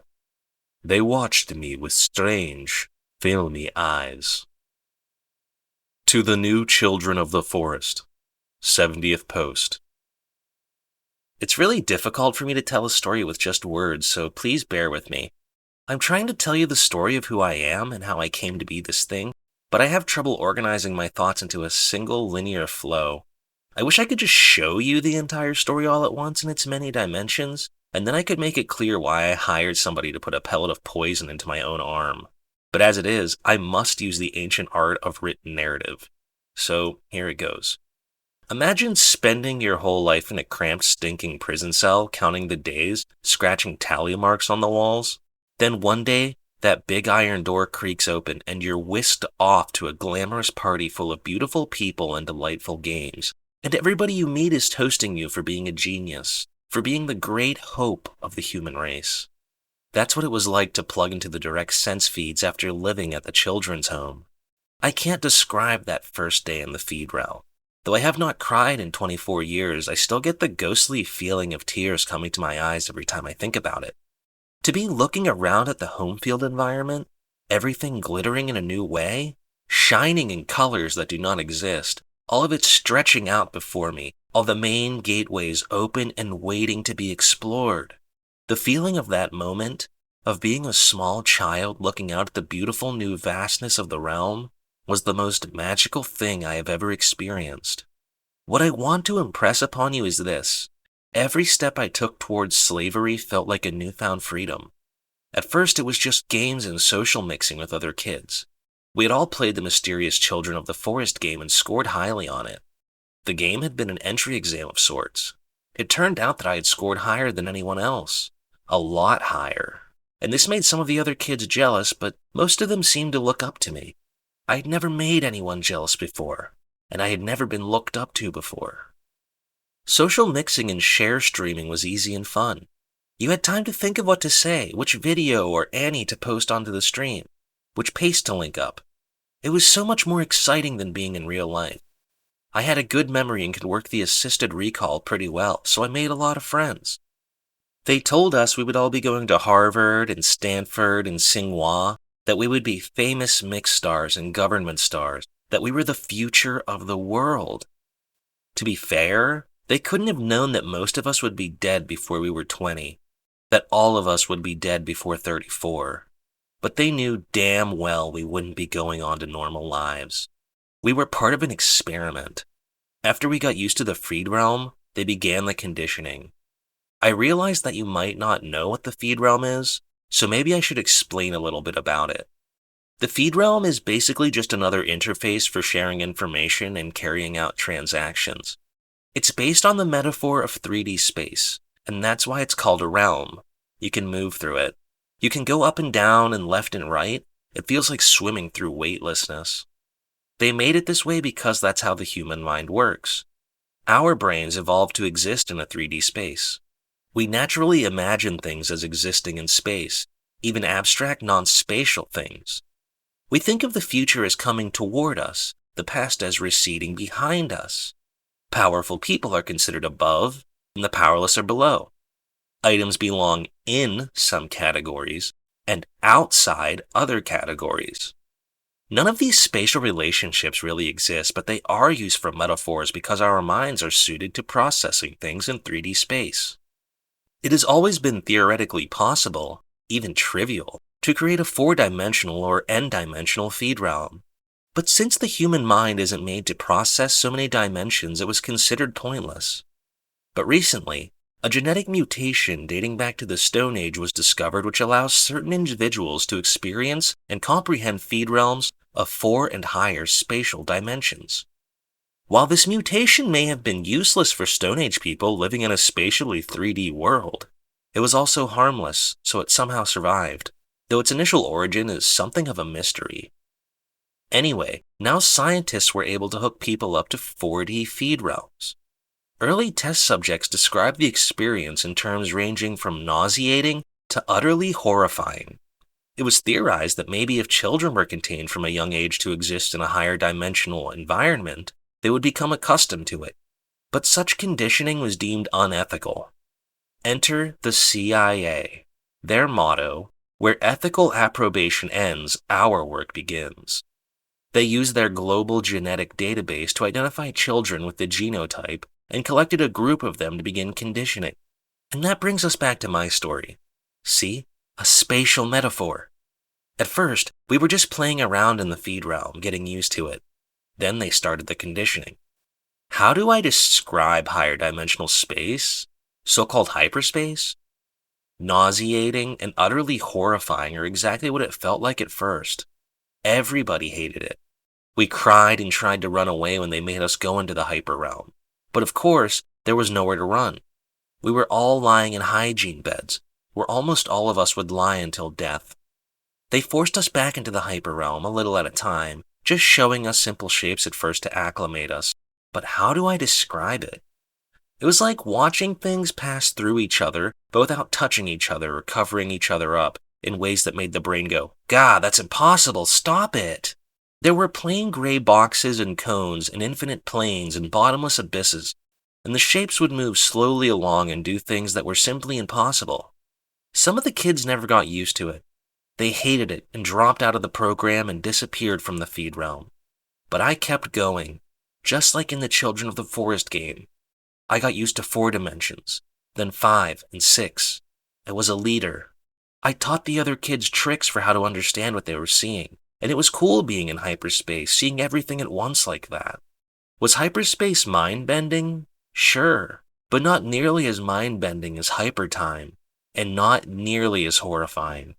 They watched me with strange, filmy eyes. To the new children of the forest, 70th post. It's really difficult for me to tell a story with just words, so please bear with me. I'm trying to tell you the story of who I am and how I came to be this thing, but I have trouble organizing my thoughts into a single linear flow. I wish I could just show you the entire story all at once in its many dimensions, and then I could make it clear why I hired somebody to put a pellet of poison into my own arm. But as it is, I must use the ancient art of written narrative. So here it goes. Imagine spending your whole life in a cramped, stinking prison cell, counting the days, scratching tally marks on the walls. Then one day, that big iron door creaks open and you're whisked off to a glamorous party full of beautiful people and delightful games. And everybody you meet is toasting you for being a genius, for being the great hope of the human race. That's what it was like to plug into the direct sense feeds after living at the children's home. I can't describe that first day in the feed route. Though I have not cried in 24 years, I still get the ghostly feeling of tears coming to my eyes every time I think about it. To be looking around at the home field environment, everything glittering in a new way, shining in colors that do not exist, all of it stretching out before me, all the main gateways open and waiting to be explored. The feeling of that moment, of being a small child looking out at the beautiful new vastness of the realm, was the most magical thing I have ever experienced. What I want to impress upon you is this. Every step I took towards slavery felt like a newfound freedom. At first it was just games and social mixing with other kids. We had all played the Mysterious Children of the Forest game and scored highly on it. The game had been an entry exam of sorts. It turned out that I had scored higher than anyone else. A lot higher. And this made some of the other kids jealous, but most of them seemed to look up to me. I had never made anyone jealous before, and I had never been looked up to before. Social mixing and share streaming was easy and fun. You had time to think of what to say, which video or Annie to post onto the stream, which paste to link up. It was so much more exciting than being in real life. I had a good memory and could work the assisted recall pretty well, so I made a lot of friends. They told us we would all be going to Harvard and Stanford and Tsinghua, that we would be famous mix stars and government stars, that we were the future of the world. To be fair, they couldn't have known that most of us would be dead before we were 20, that all of us would be dead before 34. But they knew damn well we wouldn't be going on to normal lives. We were part of an experiment. After we got used to the feed realm, they began the conditioning. I realized that you might not know what the feed realm is, so maybe I should explain a little bit about it. The feed realm is basically just another interface for sharing information and carrying out transactions. It's based on the metaphor of 3D space, and that's why it's called a realm. You can move through it. You can go up and down and left and right. It feels like swimming through weightlessness. They made it this way because that's how the human mind works. Our brains evolved to exist in a 3D space. We naturally imagine things as existing in space, even abstract non-spatial things. We think of the future as coming toward us, the past as receding behind us. Powerful people are considered above, and the powerless are below. Items belong in some categories, and outside other categories. None of these spatial relationships really exist, but they are used for metaphors because our minds are suited to processing things in 3D space. It has always been theoretically possible, even trivial, to create a 4-dimensional or n-dimensional feed realm. But since the human mind isn't made to process so many dimensions, it was considered pointless. But recently, a genetic mutation dating back to the Stone Age was discovered which allows certain individuals to experience and comprehend feed realms of 4 and higher spatial dimensions. While this mutation may have been useless for Stone Age people living in a spatially 3D world, it was also harmless, so it somehow survived, though its initial origin is something of a mystery. Anyway, now scientists were able to hook people up to 4D feed realms. Early test subjects described the experience in terms ranging from nauseating to utterly horrifying. It was theorized that maybe if children were contained from a young age to exist in a higher dimensional environment, they would become accustomed to it. But such conditioning was deemed unethical. Enter the CIA. Their motto, "Where ethical approbation ends, our work begins." They used their global genetic database to identify children with the genotype and collected a group of them to begin conditioning. And that brings us back to my story. See? A spatial metaphor. At first, we were just playing around in the feed realm, getting used to it. Then they started the conditioning. How do I describe higher dimensional space? So-called hyperspace? Nauseating and utterly horrifying are exactly what it felt like at first. Everybody hated it. We cried and tried to run away when they made us go into the hyper realm. But of course, there was nowhere to run. We were all lying in hygiene beds, where almost all of us would lie until death. They forced us back into the hyper realm a little at a time, just showing us simple shapes at first to acclimate us. But how do I describe it? It was like watching things pass through each other, but without touching each other or covering each other up, in ways that made the brain go, "God, that's impossible, stop it!" There were plain gray boxes and cones and infinite planes and bottomless abysses, and the shapes would move slowly along and do things that were simply impossible. Some of the kids never got used to it. They hated it and dropped out of the program and disappeared from the feed realm. But I kept going. Just like in the Children of the Forest game. I got used to 4 dimensions, then 5 and 6. I was a leader. I taught the other kids tricks for how to understand what they were seeing, and it was cool being in hyperspace, seeing everything at once like that. Was hyperspace mind-bending? Sure, but not nearly as mind-bending as hypertime, and not nearly as horrifying.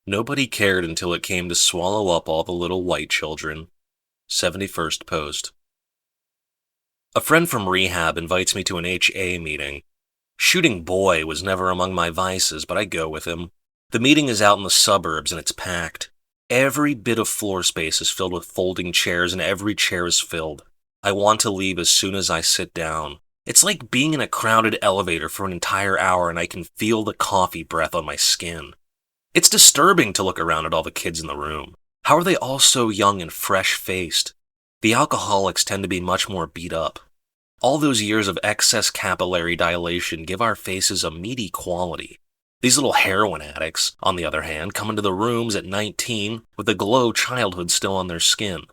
Nobody cared until it came to swallow up all the little white children. 71st post. A friend from rehab invites me to an HA meeting. Shooting boy was never among my vices, but I go with him. The meeting is out in the suburbs and it's packed. Every bit of floor space is filled with folding chairs and every chair is filled. I want to leave as soon as I sit down. It's like being in a crowded elevator for an entire hour and I can feel the coffee breath on my skin. It's disturbing to look around at all the kids in the room. How are they all so young and fresh-faced? The alcoholics tend to be much more beat up. All those years of excess capillary dilation give our faces a meaty quality. These little heroin addicts, on the other hand, come into the rooms at 19 with the glow childhood still on their skin.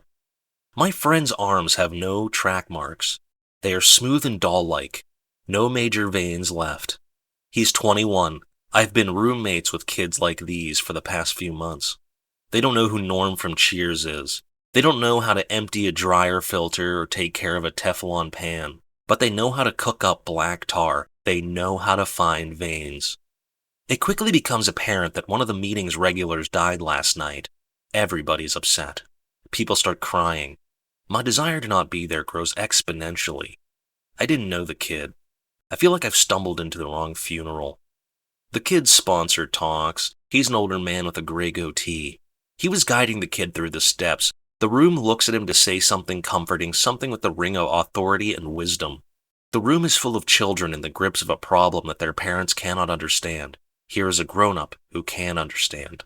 My friend's arms have no track marks. They are smooth and doll-like. No major veins left. He's 21. I've been roommates with kids like these for the past few months. They don't know who Norm from Cheers is. They don't know how to empty a dryer filter or take care of a Teflon pan. But they know how to cook up black tar. They know how to find veins. It quickly becomes apparent that one of the meeting's regulars died last night. Everybody's upset. People start crying. My desire to not be there grows exponentially. I didn't know the kid. I feel like I've stumbled into the wrong funeral. The kid's sponsor talks. He's an older man with a gray goatee. He was guiding the kid through the steps. The room looks at him to say something comforting, something with the ring of authority and wisdom. The room is full of children in the grips of a problem that their parents cannot understand. Here is a grown-up who can understand.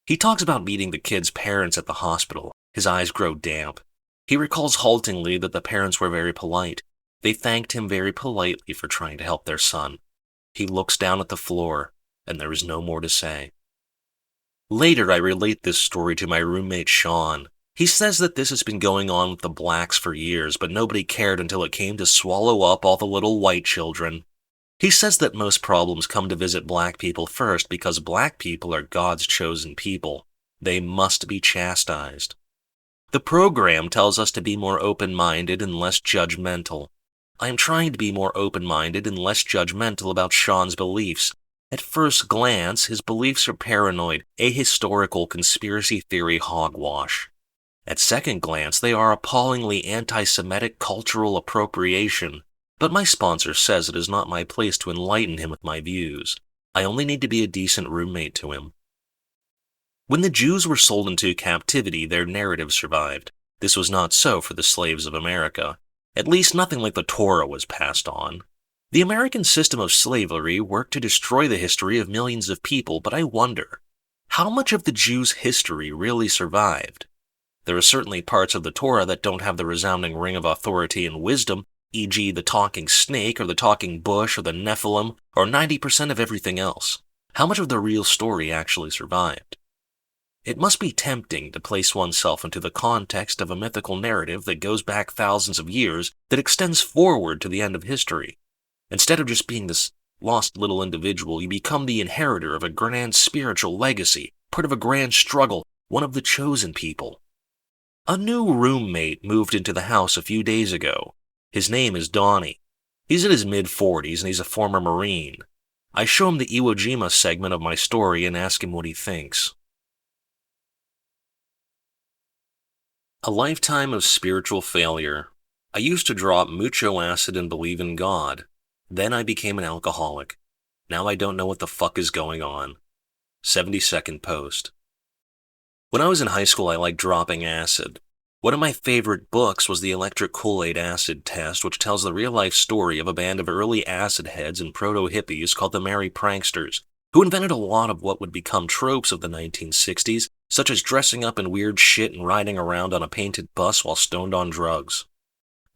He talks about meeting the kid's parents at the hospital. His eyes grow damp. He recalls haltingly that the parents were very polite. They thanked him very politely for trying to help their son. He looks down at the floor, and there is no more to say. Later, I relate this story to my roommate Sean. He says that this has been going on with the blacks for years, but nobody cared until it came to swallow up all the little white children. He says that most problems come to visit black people first because black people are God's chosen people. They must be chastised. The program tells us to be more open-minded and less judgmental. I am trying to be more open-minded and less judgmental about Sean's beliefs. At first glance, his beliefs are paranoid, ahistorical conspiracy theory hogwash. At second glance, they are appallingly anti-Semitic cultural appropriation. But my sponsor says it is not my place to enlighten him with my views. I only need to be a decent roommate to him. When the Jews were sold into captivity, their narrative survived. This was not so for the slaves of America. At least nothing like the Torah was passed on. The American system of slavery worked to destroy the history of millions of people, but I wonder, how much of the Jews' history really survived? There are certainly parts of the Torah that don't have the resounding ring of authority and wisdom, e.g. the talking snake or the talking bush or the Nephilim, or 90% of everything else. How much of the real story actually survived? It must be tempting to place oneself into the context of a mythical narrative that goes back thousands of years, that extends forward to the end of history. Instead of just being this lost little individual, you become the inheritor of a grand spiritual legacy, part of a grand struggle, one of the chosen people. A new roommate moved into the house a few days ago. His name is Donnie. He's in his mid-40s and he's a former Marine. I show him the Iwo Jima segment of my story and ask him what he thinks. A lifetime of spiritual failure. I used to drop mucho acid and believe in God. Then I became an alcoholic. Now I don't know what the fuck is going on. 72nd post. When I was in high school, I liked dropping acid. One of my favorite books was the Electric Kool-Aid Acid Test, which tells the real-life story of a band of early acid heads and proto-hippies called the Merry Pranksters, who invented a lot of what would become tropes of the 1960s, such as dressing up in weird shit and riding around on a painted bus while stoned on drugs.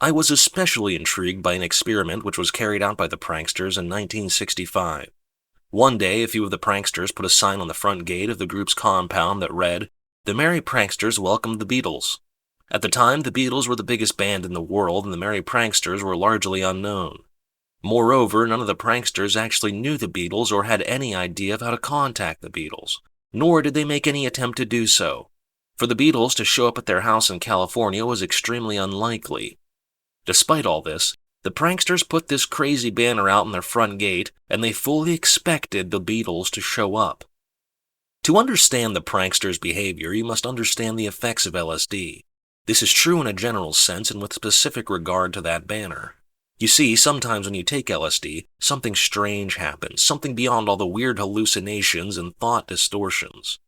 I was especially intrigued by an experiment which was carried out by the pranksters in 1965. One day, a few of the pranksters put a sign on the front gate of the group's compound that read, "The Merry Pranksters welcome the Beatles." At the time, the Beatles were the biggest band in the world, and the merry pranksters were largely unknown. Moreover, none of the pranksters actually knew the Beatles or had any idea of how to contact the Beatles, nor did they make any attempt to do so. For the Beatles to show up at their house in California was extremely unlikely. Despite all this, the pranksters put this crazy banner out in their front gate, and they fully expected the Beatles to show up. To understand the pranksters' behavior, you must understand the effects of LSD. This is true in a general sense and with specific regard to that banner. You see, sometimes when you take LSD, something strange happens, something beyond all the weird hallucinations and thought distortions.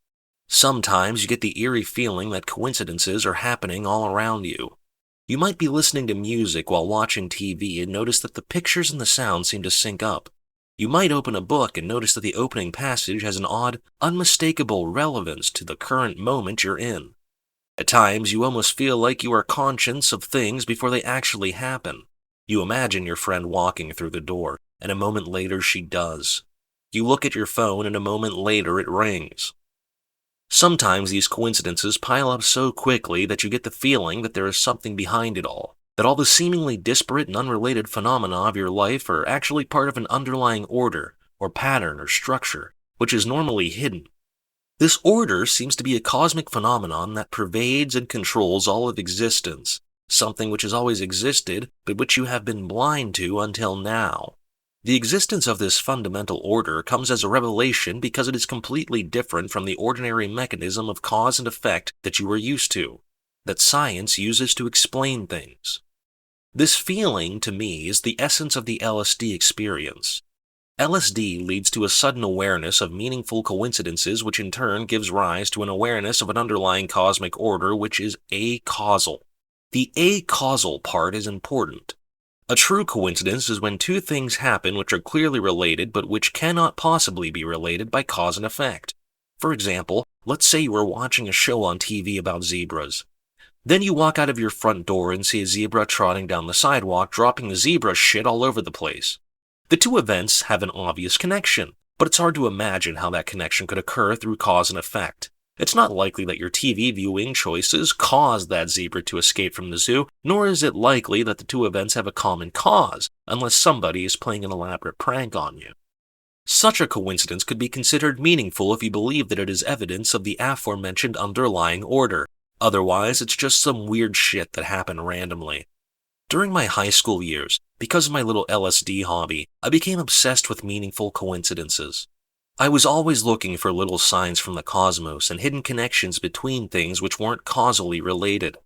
Sometimes you get the eerie feeling that coincidences are happening all around you. You might be listening to music while watching TV and notice that the pictures and the sound seem to sync up. You might open a book and notice that the opening passage has an odd, unmistakable relevance to the current moment you're in. At times, you almost feel like you are conscious of things before they actually happen. You imagine your friend walking through the door, and a moment later she does. You look at your phone, and a moment later it rings. Sometimes these coincidences pile up so quickly that you get the feeling that there is something behind it all, that all the seemingly disparate and unrelated phenomena of your life are actually part of an underlying order, or pattern, or structure, which is normally hidden. This order seems to be a cosmic phenomenon that pervades and controls all of existence, something which has always existed, but which you have been blind to until now. The existence of this fundamental order comes as a revelation because it is completely different from the ordinary mechanism of cause and effect that you are used to, that science uses to explain things. This feeling, to me, is the essence of the LSD experience. LSD leads to a sudden awareness of meaningful coincidences, which in turn gives rise to an awareness of an underlying cosmic order which is acausal. The acausal part is important. A true coincidence is when two things happen which are clearly related but which cannot possibly be related by cause and effect. For example, let's say you are watching a show on TV about zebras. Then you walk out of your front door and see a zebra trotting down the sidewalk, dropping the zebra shit all over the place. The two events have an obvious connection, but it's hard to imagine how that connection could occur through cause and effect. It's not likely that your TV viewing choices caused that zebra to escape from the zoo, nor is it likely that the two events have a common cause, unless somebody is playing an elaborate prank on you. Such a coincidence could be considered meaningful if you believe that it is evidence of the aforementioned underlying order. Otherwise, it's just some weird shit that happened randomly. During my high school years, because of my little LSD hobby, I became obsessed with meaningful coincidences. I was always looking for little signs from the cosmos and hidden connections between things which weren't causally related.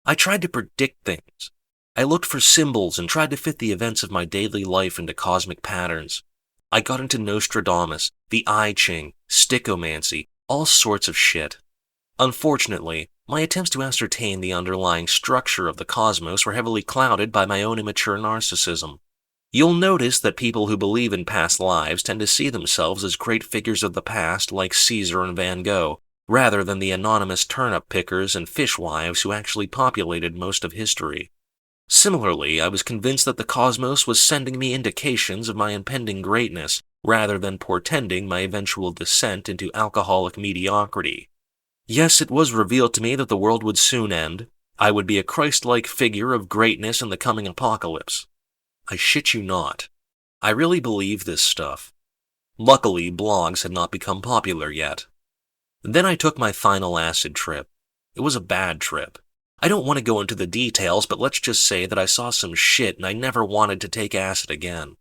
I tried to predict things. I looked for symbols and tried to fit the events of my daily life into cosmic patterns. I got into Nostradamus, the I Ching, stickomancy, all sorts of shit. Unfortunately, my attempts to ascertain the underlying structure of the cosmos were heavily clouded by my own immature narcissism. You'll notice that people who believe in past lives tend to see themselves as great figures of the past like Caesar and Van Gogh, rather than the anonymous turnip pickers and fishwives who actually populated most of history. Similarly, I was convinced that the cosmos was sending me indications of my impending greatness, rather than portending my eventual descent into alcoholic mediocrity. Yes, it was revealed to me that the world would soon end. I would be a Christ-like figure of greatness in the coming apocalypse. I shit you not. I really believe this stuff. Luckily, blogs had not become popular yet. Then I took my final acid trip. It was a bad trip. I don't want to go into the details, but let's just say that I saw some shit and I never wanted to take acid again.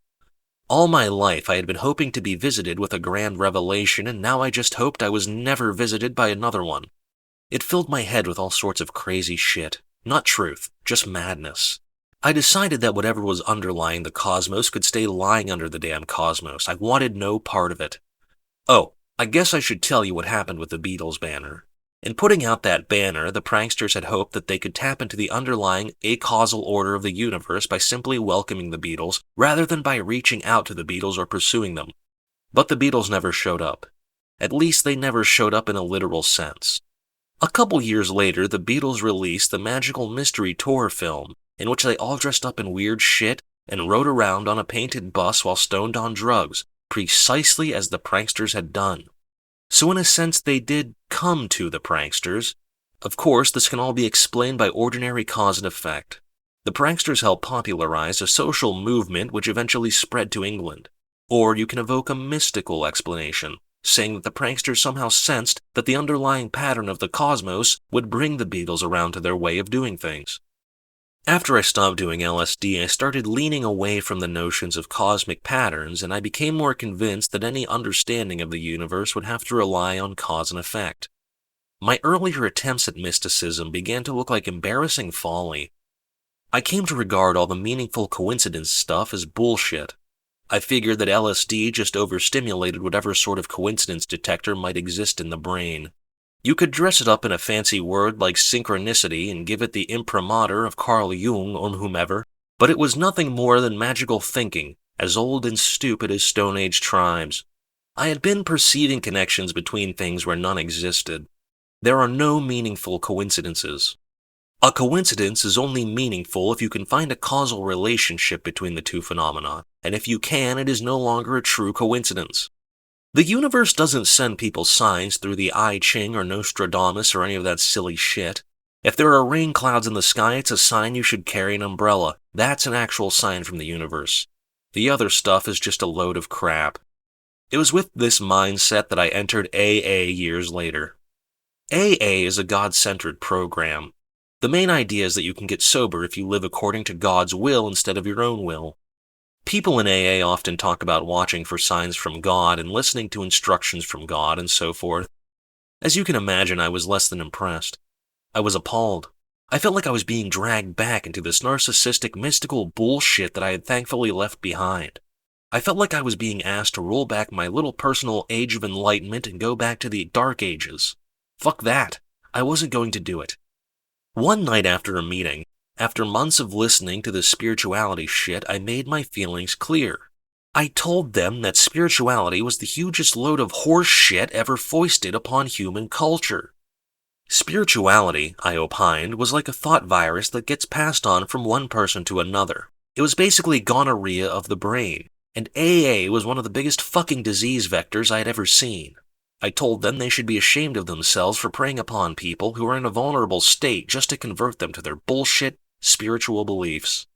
All my life I had been hoping to be visited with a grand revelation, and now I just hoped I was never visited by another one. It filled my head with all sorts of crazy shit. Not truth, just madness. I decided that whatever was underlying the cosmos could stay lying under the damn cosmos. I wanted no part of it. Oh, I guess I should tell you what happened with the Beatles banner. In putting out that banner, the pranksters had hoped that they could tap into the underlying acausal order of the universe by simply welcoming the Beatles, rather than by reaching out to the Beatles or pursuing them. But the Beatles never showed up. At least they never showed up in a literal sense. A couple years later, the Beatles released the Magical Mystery Tour film, in which they all dressed up in weird shit and rode around on a painted bus while stoned on drugs, precisely as the pranksters had done. So in a sense they did come to the pranksters, Of course, this can all be explained by ordinary cause and effect. The pranksters helped popularize a social movement which eventually spread to England. Or you can evoke a mystical explanation, saying that the pranksters somehow sensed that the underlying pattern of the cosmos would bring the Beatles around to their way of doing things. After I stopped doing LSD, I started leaning away from the notions of cosmic patterns, and I became more convinced that any understanding of the universe would have to rely on cause and effect. My earlier attempts at mysticism began to look like embarrassing folly. I came to regard all the meaningful coincidence stuff as bullshit. I figured that LSD just overstimulated whatever sort of coincidence detector might exist in the brain. You could dress it up in a fancy word like synchronicity and give it the imprimatur of Carl Jung or whomever, but it was nothing more than magical thinking, as old and stupid as Stone Age tribes. I had been perceiving connections between things where none existed. There are no meaningful coincidences. A coincidence is only meaningful if you can find a causal relationship between the two phenomena, and if you can, it is no longer a true coincidence. The universe doesn't send people signs through the I Ching or Nostradamus or any of that silly shit. If there are rain clouds in the sky, it's a sign you should carry an umbrella. That's an actual sign from the universe. The other stuff is just a load of crap. It was with this mindset that I entered AA years later. AA is a God-centered program. The main idea is that you can get sober if you live according to God's will instead of your own will. People in AA often talk about watching for signs from God and listening to instructions from God and so forth. As you can imagine, I was less than impressed. I was appalled. I felt like I was being dragged back into this narcissistic, mystical bullshit that I had thankfully left behind. I felt like I was being asked to roll back my little personal age of enlightenment and go back to the Dark Ages. Fuck that. I wasn't going to do it. One night after a meeting, after months of listening to the spirituality shit, I made my feelings clear. I told them that spirituality was the hugest load of horse shit ever foisted upon human culture. Spirituality, I opined, was like a thought virus that gets passed on from one person to another. It was basically gonorrhea of the brain, and AA was one of the biggest fucking disease vectors I had ever seen. I told them they should be ashamed of themselves for preying upon people who are in a vulnerable state just to convert them to their bullshit spiritual beliefs.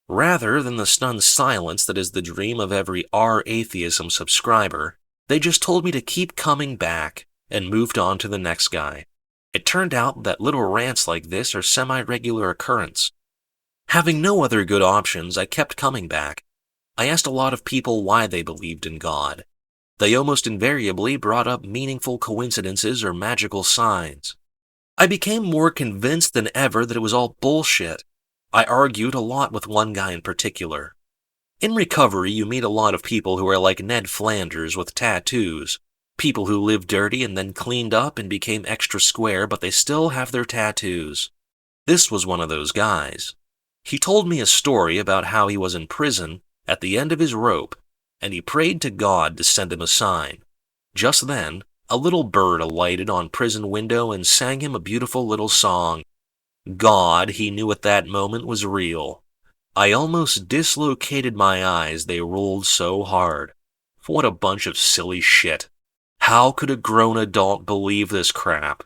Rather than the stunned silence that is the dream of every R-atheism subscriber, they just told me to keep coming back and moved on to the next guy. It turned out that little rants like this are semi-regular occurrence. Having no other good options, I kept coming back. I asked a lot of people why they believed in God. They almost invariably brought up meaningful coincidences or magical signs. I became more convinced than ever that it was all bullshit. I argued a lot with one guy in particular. In recovery, you meet a lot of people who are like Ned Flanders with tattoos. People who lived dirty and then cleaned up and became extra square, but they still have their tattoos. This was one of those guys. He told me a story about how he was in prison at the end of his rope, and he prayed to God to send him a sign. Just then, a little bird alighted on prison window and sang him a beautiful little song. God, he knew at that moment, was real. I almost dislocated my eyes, they rolled so hard. What a bunch of silly shit. How could a grown adult believe this crap?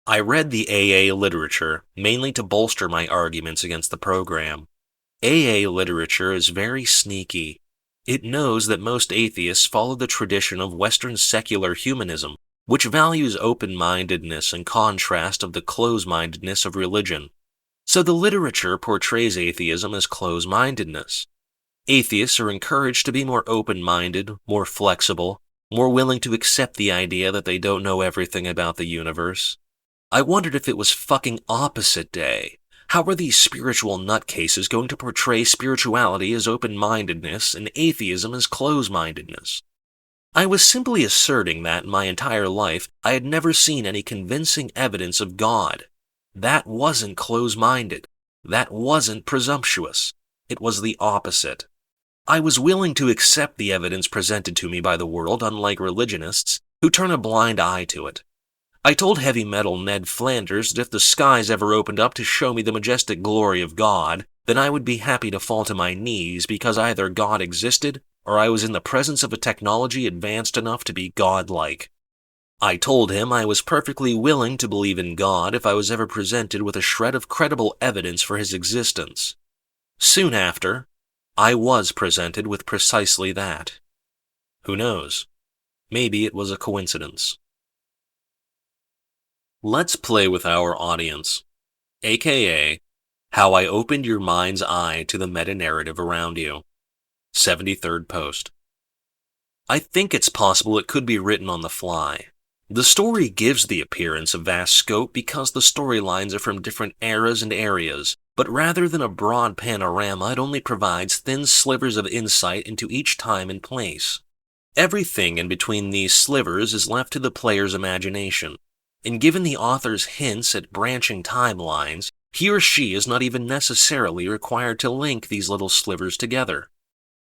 I read the AA literature, mainly to bolster my arguments against the program. AA literature is very sneaky. It knows that most atheists follow the tradition of Western secular humanism, which values open-mindedness in contrast of the close-mindedness of religion. So the literature portrays atheism as close-mindedness. Atheists are encouraged to be more open-minded, more flexible, more willing to accept the idea that they don't know everything about the universe. I wondered if it was fucking opposite day. How are these spiritual nutcases going to portray spirituality as open-mindedness and atheism as close-mindedness? I was simply asserting that in my entire life I had never seen any convincing evidence of God. That wasn't close-minded. That wasn't presumptuous. It was the opposite. I was willing to accept the evidence presented to me by the world, unlike religionists, who turn a blind eye to it. I told heavy metal Ned Flanders that if the skies ever opened up to show me the majestic glory of God, then I would be happy to fall to my knees because either God existed or I was in the presence of a technology advanced enough to be godlike. I told him I was perfectly willing to believe in God if I was ever presented with a shred of credible evidence for his existence. Soon after, I was presented with precisely that. Who knows? Maybe it was a coincidence. Let's play with our audience, aka how I opened your mind's eye to the meta-narrative around you. 73rd post. I think it's possible it could be written on the fly. The story gives the appearance of vast scope because the storylines are from different eras and areas, but rather than a broad panorama, it only provides thin slivers of insight into each time and place. Everything in between these slivers is left to the player's imagination, and given the author's hints at branching timelines, he or she is not even necessarily required to link these little slivers together.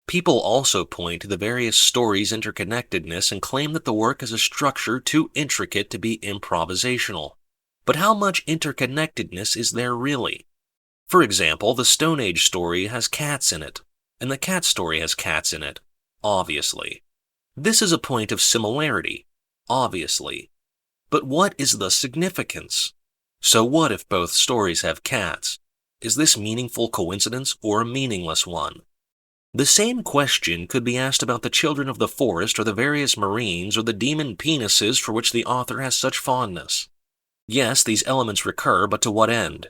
People also point to the various stories' interconnectedness and claim that the work has a structure too intricate to be improvisational. But how much interconnectedness is there really? For example, the Stone Age story has cats in it, and the cat story has cats in it, obviously. This is a point of similarity, obviously. But what is the significance? So what if both stories have cats? Is this meaningful coincidence or a meaningless one? The same question could be asked about the children of the forest or the various marines or the demon penises for which the author has such fondness. Yes, these elements recur, but to what end?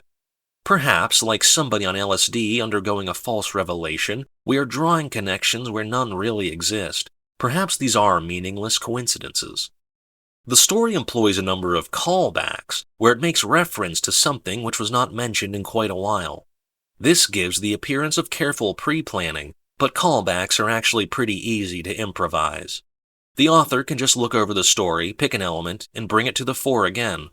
Perhaps, like somebody on LSD undergoing a false revelation, we are drawing connections where none really exist. Perhaps these are meaningless coincidences. The story employs a number of callbacks, where it makes reference to something which was not mentioned in quite a while. This gives the appearance of careful pre-planning, but callbacks are actually pretty easy to improvise. The author can just look over the story, pick an element, and bring it to the fore again.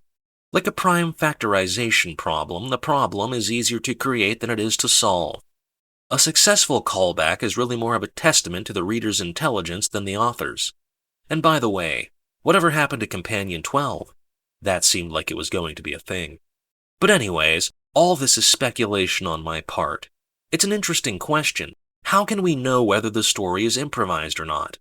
Like a prime factorization problem, the problem is easier to create than it is to solve. A successful callback is really more of a testament to the reader's intelligence than the author's. And by the way, whatever happened to Companion 12? That seemed like it was going to be a thing. But anyways, all this is speculation on my part. It's an interesting question. How can we know whether the story is improvised or not?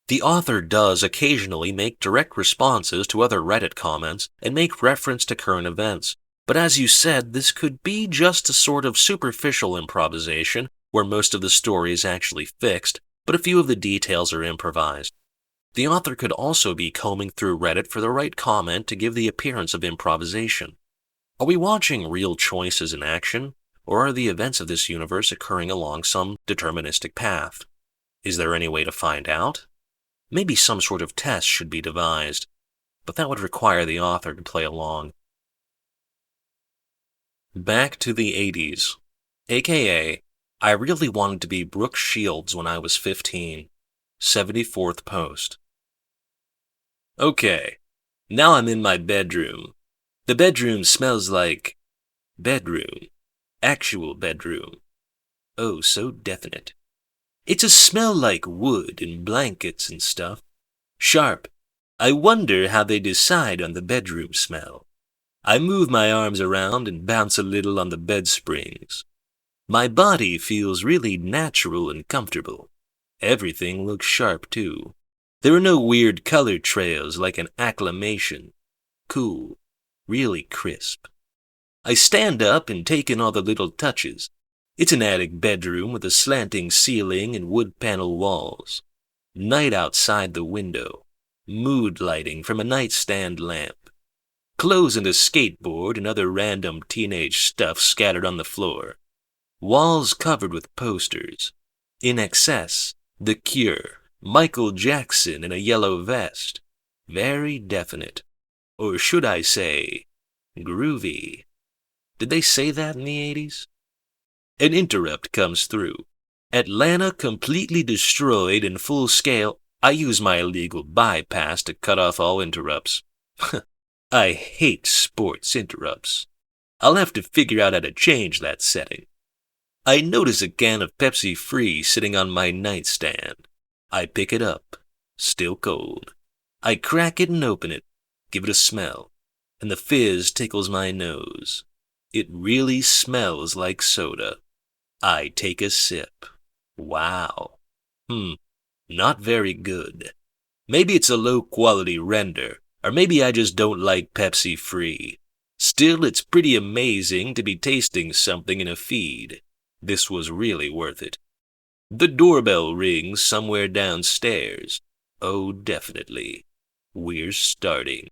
The author does occasionally make direct responses to other Reddit comments and make reference to current events, but as you said, this could be just a sort of superficial improvisation where most of the story is actually fixed, but a few of the details are improvised. The author could also be combing through Reddit for the right comment to give the appearance of improvisation. Are we watching real choices in action? Or are the events of this universe occurring along some deterministic path? Is there any way to find out? Maybe some sort of test should be devised, but that would require the author to play along. Back to the 80s, aka, I really wanted to be Brooke Shields when I was 15. 74th post. Okay, now I'm in my bedroom. The bedroom smells like bedroom. Actual bedroom. Oh, so definite. It's a smell like wood and blankets and stuff. Sharp. I wonder how they decide on the bedroom smell. I move my arms around and bounce a little on the bed springs. My body feels really natural and comfortable. Everything looks sharp, too. There are no weird color trails like an acclamation. Cool. Really crisp. I stand up and take in all the little touches. It's an attic bedroom with a slanting ceiling and wood panel walls. Night outside the window. Mood lighting from a nightstand lamp. Clothes and a skateboard and other random teenage stuff scattered on the floor. Walls covered with posters. In excess, The Cure, Michael Jackson in a yellow vest. Very definite. Or should I say, groovy. Did they say that in the 80s? An interrupt comes through. Atlanta completely destroyed in full scale. I use my illegal bypass to cut off all interrupts. I hate sports interrupts. I'll have to figure out how to change that setting. I notice a can of Pepsi Free sitting on my nightstand. I pick it up. Still cold. I crack it and open it. Give it a smell. And the fizz tickles my nose. It really smells like soda. I take a sip. Wow. Not very good. Maybe it's a low-quality render, Or maybe I just don't like Pepsi Free. Still, it's pretty amazing to be tasting something in a feed. This was really worth it. The doorbell rings somewhere downstairs. Oh, definitely. We're starting.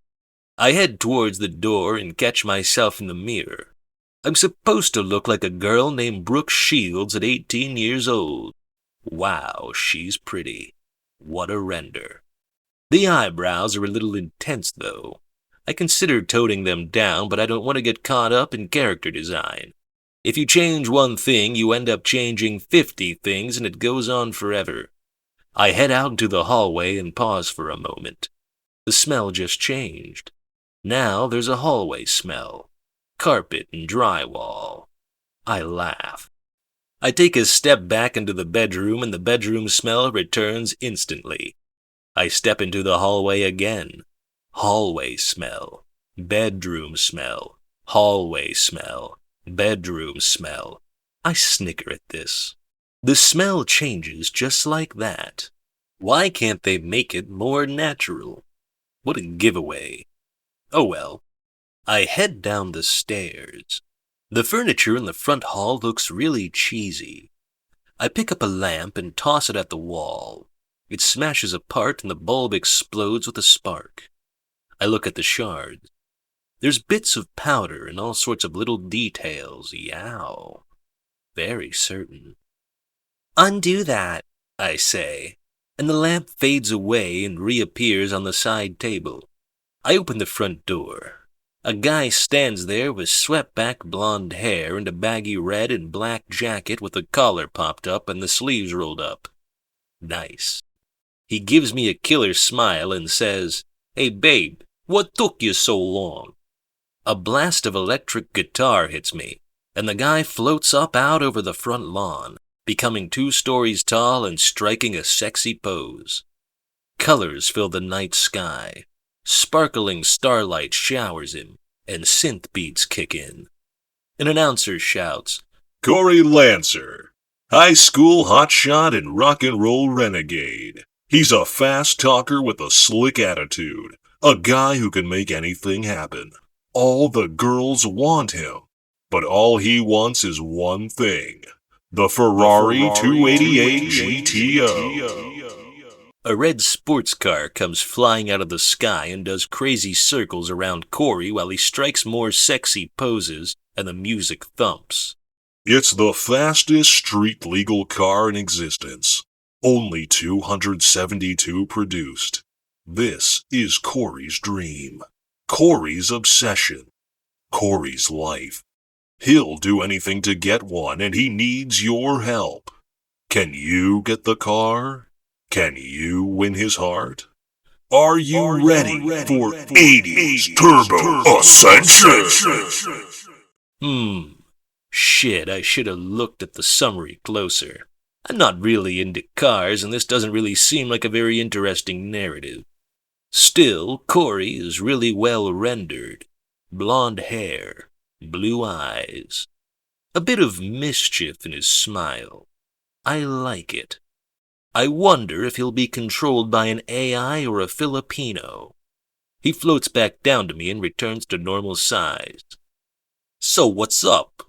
I head towards the door and catch myself in the mirror. I'm supposed to look like a girl named Brooke Shields at 18 years old. Wow, she's pretty. What a render. The eyebrows are a little intense, though. I consider toning them down, but I don't want to get caught up in character design. If you change one thing, you end up changing 50 things, and it goes on forever. I head out into the hallway and pause for a moment. The smell just changed. Now there's a hallway smell. Carpet and drywall. I laugh. I take a step back into the bedroom, and the bedroom smell returns instantly. I step into the hallway again. Hallway smell. Bedroom smell. Hallway smell. Bedroom smell. I snicker at this. The smell changes just like that. Why can't they make it more natural? What a giveaway. Oh well. I head down the stairs. The furniture in the front hall looks really cheesy. I pick up a lamp and toss it at the wall. It smashes apart and the bulb explodes with a spark. I look at the shards. There's bits of powder and all sorts of little details. Yow. Very certain. Undo that, I say, and the lamp fades away and reappears on the side table. I open the front door. A guy stands there with swept-back blonde hair and a baggy red and black jacket with the collar popped up and the sleeves rolled up. Nice. He gives me a killer smile and says, "Hey babe, what took you so long?" A blast of electric guitar hits me, and the guy floats up out over the front lawn, becoming 2 stories tall and striking a sexy pose. Colors fill the night sky. Sparkling starlight showers him, and synth beats kick in. An announcer shouts, Corey Lancer, high school hotshot and rock and roll renegade. He's a fast talker with a slick attitude, a guy who can make anything happen. All the girls want him, but all he wants is one thing, the Ferrari 288 GTO. A red sports car comes flying out of the sky and does crazy circles around Corey while he strikes more sexy poses and the music thumps. It's the fastest street-legal car in existence. Only 272 produced. This is Corey's dream. Corey's obsession. Corey's life. He'll do anything to get one, and he needs your help. Can you get the car? Can you win his heart? Are you ready for 80s Turbo Ascension? Shit, I should have looked at the summary closer. I'm not really into cars, and this doesn't really seem like a very interesting narrative. Still, Corey is really well rendered. Blonde hair, blue eyes, a bit of mischief in his smile. I like it. I wonder if he'll be controlled by an AI or a Filipino. He floats back down to me and returns to normal size. "So what's up?"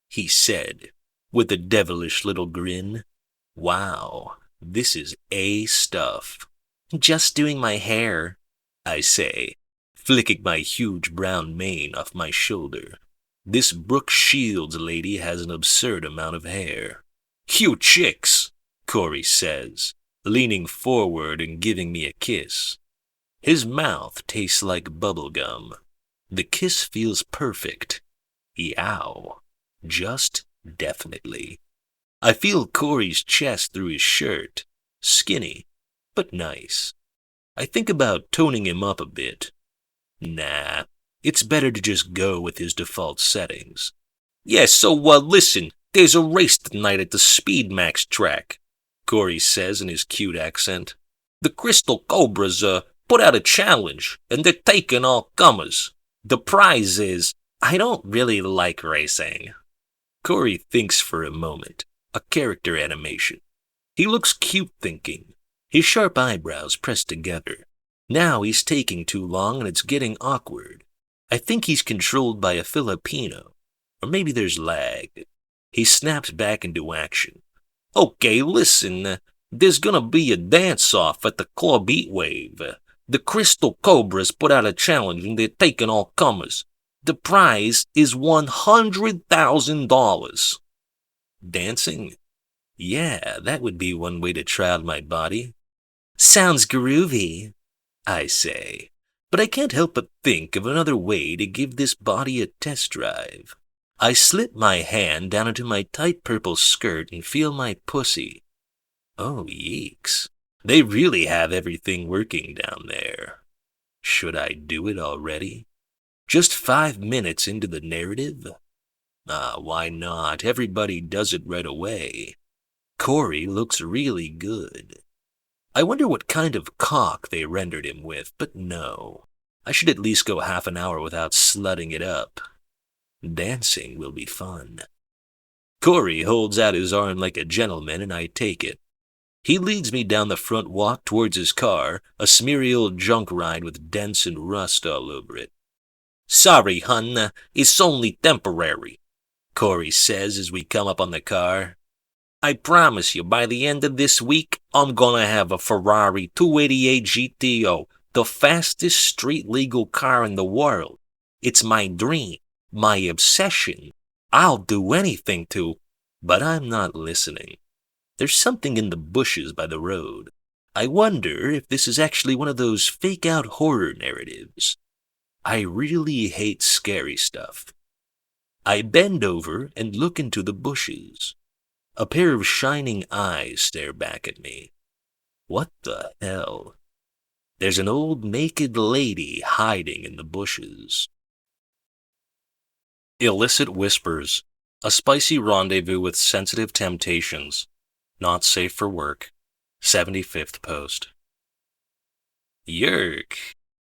he said, with a devilish little grin. Wow, this is A stuff. "Just doing my hair," I say, flicking my huge brown mane off my shoulder. This Brooke Shields lady has an absurd amount of hair. "You chicks," Corey says, leaning forward and giving me a kiss. His mouth tastes like bubble gum. The kiss feels perfect. Yow. Just definitely. I feel Corey's chest through his shirt. Skinny, but nice. I think about toning him up a bit. Nah, it's better to just go with his default settings. "Yeah, so listen, there's a race tonight at the Speed Max track," Corey says in his cute accent. "The Crystal Cobras put out a challenge, and they're taking all comers. The prize is, I don't really like racing." Corey thinks for a moment. A character animation. He looks cute thinking, his sharp eyebrows pressed together. Now he's taking too long and it's getting awkward. I think he's controlled by a Filipino. Or maybe there's lag. He snaps back into action. Okay, listen. There's gonna be a dance-off at the Club Heatwave. The Crystal Cobras put out a challenge and they're taking all comers. The prize is $100,000. Dancing? Yeah, that would be one way to try out my body. Sounds groovy, I say, but I can't help but think of another way to give this body a test drive. I slip my hand down into my tight purple skirt and feel my pussy. Oh, yeeks. They really have everything working down there. Should I do it already? Just 5 minutes into the narrative? Why not? Everybody does it right away. Corey looks really good. I wonder what kind of cock they rendered him with, but no. I should at least go half an hour without slutting it up. Dancing will be fun. Corey holds out his arm like a gentleman and I take it. He leads me down the front walk towards his car, a smeary old junk ride with dents and rust all over it. Sorry, hun, it's only temporary, Corey says as we come up on the car. I promise you, by the end of this week, I'm gonna have a Ferrari 288 GTO, the fastest street-legal car in the world. It's my dream, my obsession. I'll do anything to, but I'm not listening. There's something in the bushes by the road. I wonder if this is actually one of those fake-out horror narratives. I really hate scary stuff. I bend over and look into the bushes. A pair of shining eyes stare back at me. What the hell? There's an old naked lady hiding in the bushes. Illicit Whispers, a spicy rendezvous with sensitive temptations. Not safe for work. 75th post. Yerk.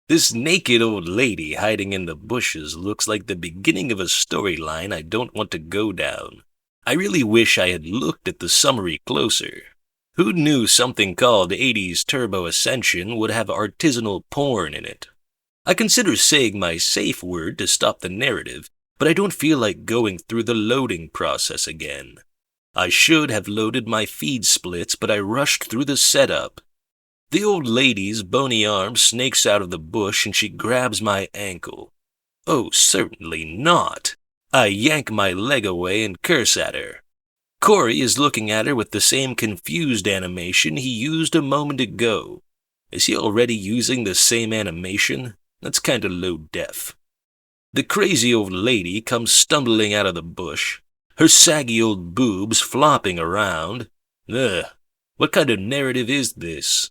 This naked old lady hiding in the bushes looks like the beginning of a storyline I don't want to go down. I really wish I had looked at the summary closer. Who knew something called 80s Turbo Ascension would have artisanal porn in it? I consider saying my safe word to stop the narrative, but I don't feel like going through the loading process again. I should have loaded my feed splits, but I rushed through the setup. The old lady's bony arm snakes out of the bush and she grabs my ankle. Oh, certainly not. I yank my leg away and curse at her. Corey is looking at her with the same confused animation he used a moment ago. Is he already using the same animation? That's kinda low def. The crazy old lady comes stumbling out of the bush, her saggy old boobs flopping around. Ugh, what kind of narrative is this?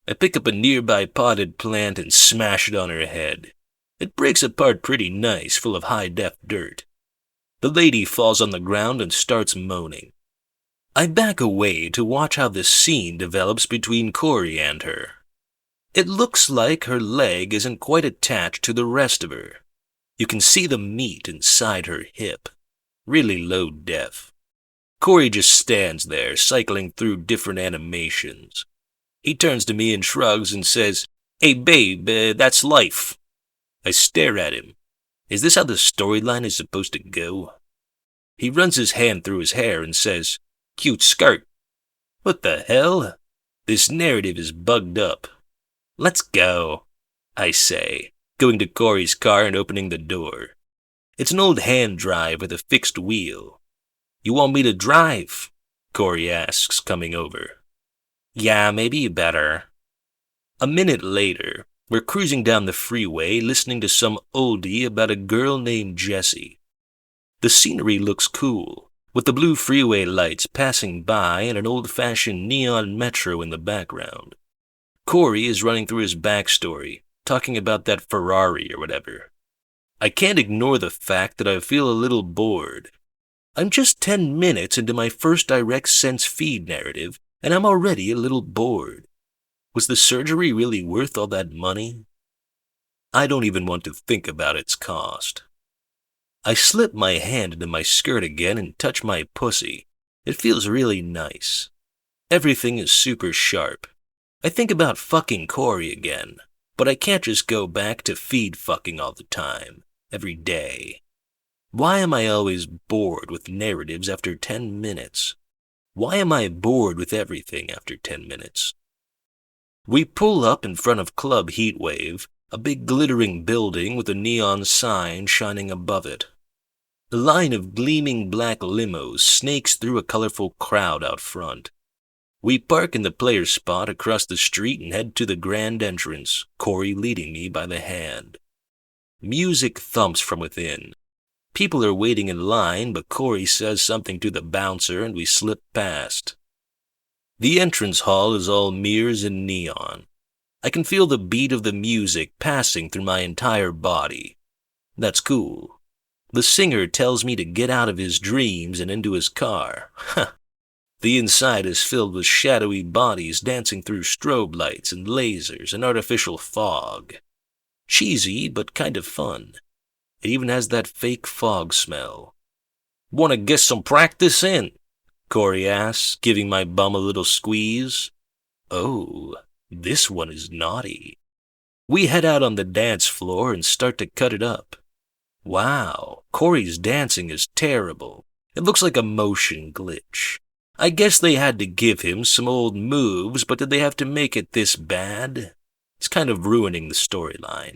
I pick up a nearby potted plant and smash it on her head. It breaks apart pretty nice, full of high-def dirt. The lady falls on the ground and starts moaning. I back away to watch how the scene develops between Corey and her. It looks like her leg isn't quite attached to the rest of her. You can see the meat inside her hip. Really low def. Corey just stands there, cycling through different animations. He turns to me and shrugs and says, "Hey babe, that's life." I stare at him. Is this how the storyline is supposed to go? He runs his hand through his hair and says, "Cute skirt." What the hell? This narrative is bugged up. Let's go, I say, going to Corey's car and opening the door. It's an old hand drive with a fixed wheel. You want me to drive? Corey asks, coming over. Yeah, maybe you better. A minute later, we're cruising down the freeway listening to some oldie about a girl named Jessie. The scenery looks cool, with the blue freeway lights passing by and an old-fashioned neon metro in the background. Corey is running through his backstory, talking about that Ferrari or whatever. I can't ignore the fact that I feel a little bored. I'm just 10 minutes into my first direct sense feed narrative, and I'm already a little bored. Was the surgery really worth all that money? I don't even want to think about its cost. I slip my hand into my skirt again and touch my pussy. It feels really nice. Everything is super sharp. I think about fucking Corey again. but I can't just go back to feed fucking all the time, every day. Why am I always bored with narratives after 10 minutes? Why am I bored with everything after 10 minutes? We pull up in front of Club Heatwave, a big glittering building with a neon sign shining above it. A line of gleaming black limos snakes through a colorful crowd out front. We park in the player's spot across the street and head to the grand entrance, Corey leading me by the hand. Music thumps from within. People are waiting in line, but Corey says something to the bouncer and we slip past. The entrance hall is all mirrors and neon. I can feel the beat of the music passing through my entire body. That's cool. The singer tells me to get out of his dreams and into his car. The inside is filled with shadowy bodies dancing through strobe lights and lasers and artificial fog. Cheesy, but kind of fun. It even has that fake fog smell. "Want to get some practice in?" Corey asks, giving my bum a little squeeze. Oh, this one is naughty. We head out on the dance floor and start to cut it up. Wow, Corey's dancing is terrible. It looks like a motion glitch. I guess they had to give him some old moves, but did they have to make it this bad? It's kind of ruining the storyline.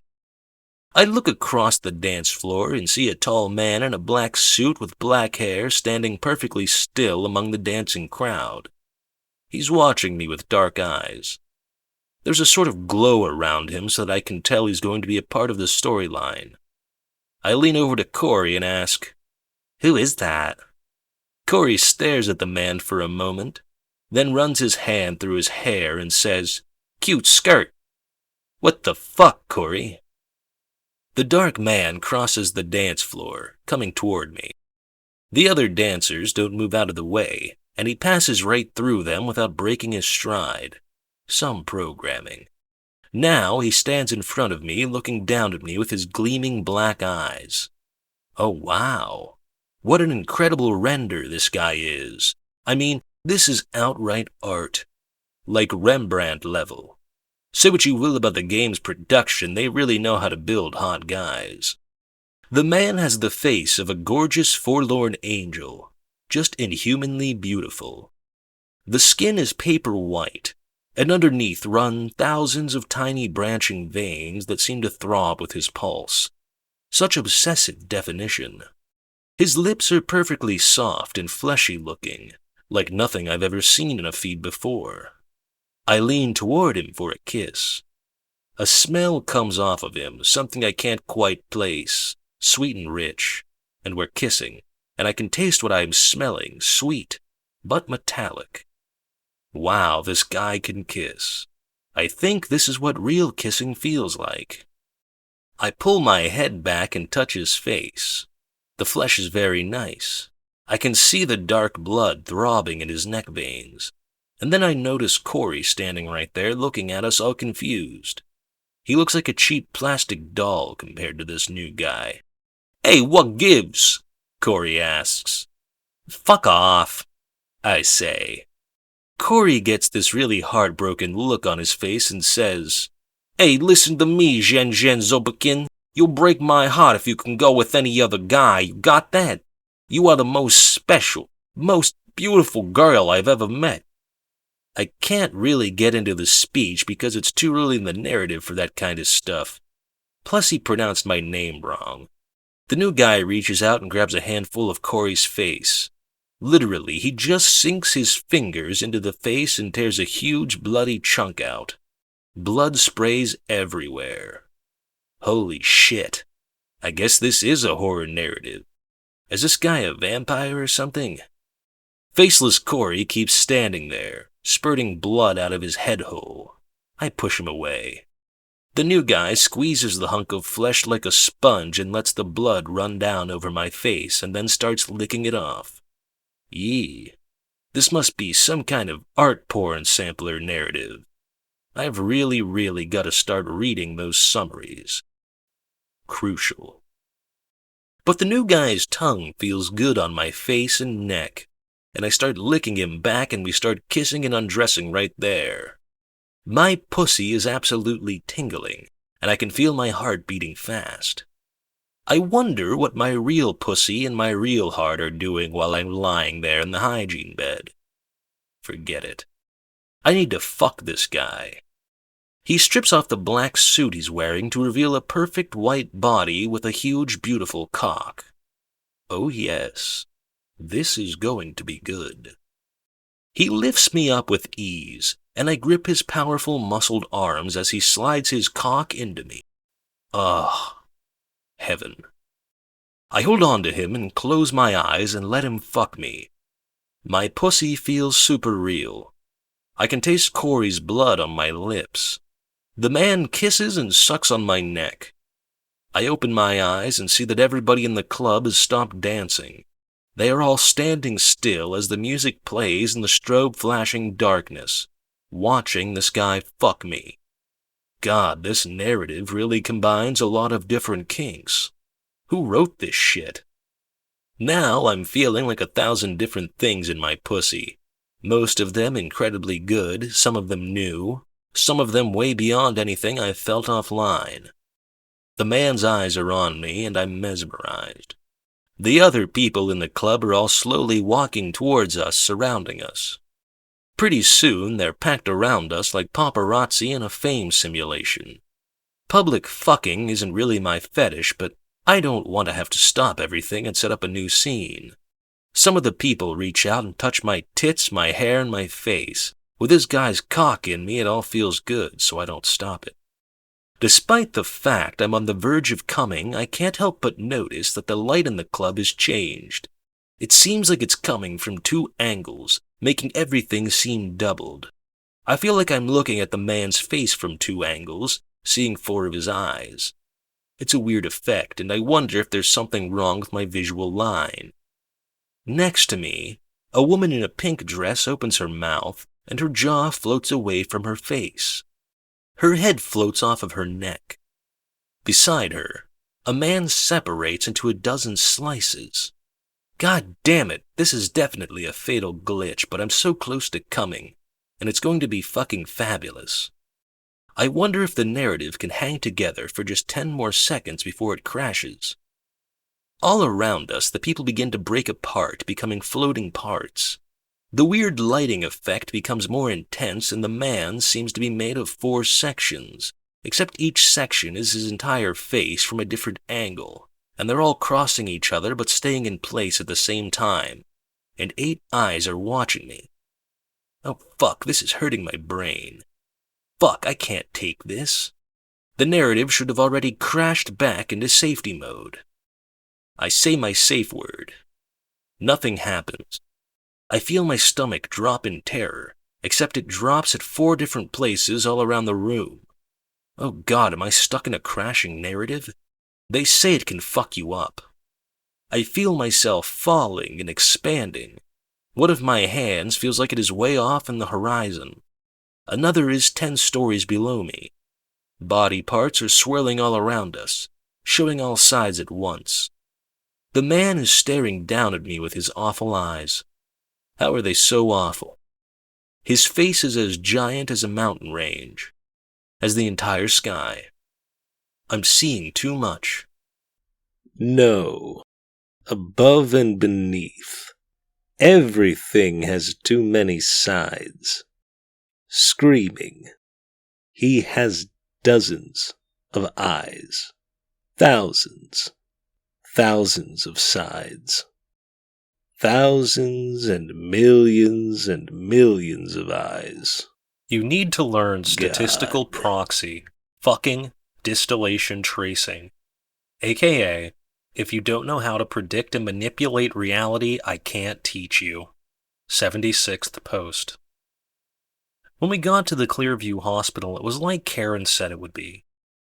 I look across the dance floor and see a tall man in a black suit with black hair standing perfectly still among the dancing crowd. He's watching me with dark eyes. There's a sort of glow around him so that I can tell he's going to be a part of the storyline. I lean over to Corey and ask, "Who is that?" Corey stares at the man for a moment, then runs his hand through his hair and says, "Cute skirt." "What the fuck, Corey?" The dark man crosses the dance floor, coming toward me. The other dancers don't move out of the way, and he passes right through them without breaking his stride. Some programming. Now he stands in front of me, looking down at me with his gleaming black eyes. Oh wow, what an incredible render this guy is. I mean, this is outright art. Like Rembrandt level. Say what you will about the game's production, they really know how to build hot guys. The man has the face of a gorgeous forlorn angel, just inhumanly beautiful. The skin is paper white, and underneath run thousands of tiny branching veins that seem to throb with his pulse. Such obsessive definition. His lips are perfectly soft and fleshy looking, like nothing I've ever seen in a feed before. I lean toward him for a kiss. A smell comes off of him, something I can't quite place, sweet and rich, and we're kissing, and I can taste what I'm smelling, sweet, but metallic. Wow, this guy can kiss. I think this is what real kissing feels like. I pull my head back and touch his face. The flesh is very nice. I can see the dark blood throbbing in his neck veins. And then I notice Corey standing right there looking at us all confused. He looks like a cheap plastic doll compared to this new guy. "Hey, what gives?" Corey asks. "Fuck off," I say. Corey gets this really heartbroken look on his face and says, "Hey, listen to me, Zhen Zobakin. You'll break my heart if you can go with any other guy. You got that? You are the most special, most beautiful girl I've ever met." I can't really get into the speech because it's too early in the narrative for that kind of stuff. Plus he pronounced my name wrong. The new guy reaches out and grabs a handful of Corey's face. Literally, he just sinks his fingers into the face and tears a huge bloody chunk out. Blood sprays everywhere. Holy shit. I guess this is a horror narrative. Is this guy a vampire or something? Faceless Corey keeps standing there, spurting blood out of his head hole. I push him away. The new guy squeezes the hunk of flesh like a sponge and lets the blood run down over my face and then starts licking it off. Yee. This must be some kind of art porn sampler narrative. I've really got to start reading those summaries. Crucial. But the new guy's tongue feels good on my face and neck, and I start licking him back and we start kissing and undressing right there. My pussy is absolutely tingling, and I can feel my heart beating fast. I wonder what my real pussy and my real heart are doing while I'm lying there in the hygiene bed. Forget it. I need to fuck this guy. He strips off the black suit he's wearing to reveal a perfect white body with a huge, beautiful cock. Oh yes, this is going to be good. He lifts me up with ease, and I grip his powerful, muscled arms as he slides his cock into me. Ah, heaven. I hold on to him and close my eyes and let him fuck me. My pussy feels super real. I can taste Corey's blood on my lips. The man kisses and sucks on my neck. I open my eyes and see that everybody in the club has stopped dancing. They are all standing still as the music plays in the strobe flashing darkness, watching this guy fuck me. God, this narrative really combines a lot of different kinks. Who wrote this shit? Now I'm feeling like 1,000 different things in my pussy. Most of them incredibly good, some of them new, some of them way beyond anything I felt offline. The man's eyes are on me and I'm mesmerized. The other people in the club are all slowly walking towards us, surrounding us. Pretty soon they're packed around us like paparazzi in a fame simulation. Public fucking isn't really my fetish, but I don't want to have to stop everything and set up a new scene. Some of the people reach out and touch my tits, my hair, and my face. With this guy's cock in me, it all feels good, so I don't stop it. Despite the fact I'm on the verge of coming, I can't help but notice that the light in the club has changed. It seems like it's coming from 2 angles, making everything seem doubled. I feel like I'm looking at the man's face from 2 angles, seeing 4 of his eyes. It's a weird effect, and I wonder if there's something wrong with my visual line. Next to me, a woman in a pink dress opens her mouth, and her jaw floats away from her face. Her head floats off of her neck. Beside her, a man separates into a dozen slices. God damn it, this is definitely a fatal glitch, but I'm so close to coming, and it's going to be fucking fabulous. I wonder if the narrative can hang together for just 10 more seconds before it crashes. All around us, the people begin to break apart, becoming floating parts. The weird lighting effect becomes more intense, and the man seems to be made of 4 sections, except each section is his entire face from a different angle, and they're all crossing each other but staying in place at the same time, and 8 eyes are watching me. Oh fuck, this is hurting my brain. Fuck, I can't take this. The narrative should have already crashed back into safety mode. I say my safe word. Nothing happens. I feel my stomach drop in terror, except it drops at 4 different places all around the room. Oh God, am I stuck in a crashing narrative? They say it can fuck you up. I feel myself falling and expanding. One of my hands feels like it is way off in the horizon. Another is 10 stories below me. Body parts are swirling all around us, showing all sides at once. The man is staring down at me with his awful eyes. How are they so awful? His face is as giant as a mountain range, as the entire sky. I'm seeing too much. No. Above and beneath. Everything has too many sides. Screaming. He has dozens of eyes. Thousands of sides. Thousands and millions of eyes. You need to learn statistical proxy, fucking distillation tracing. AKA, if you don't know how to predict and manipulate reality, I can't teach you. 76th post. When we got to the Clearview Hospital, it was like Karen said it would be.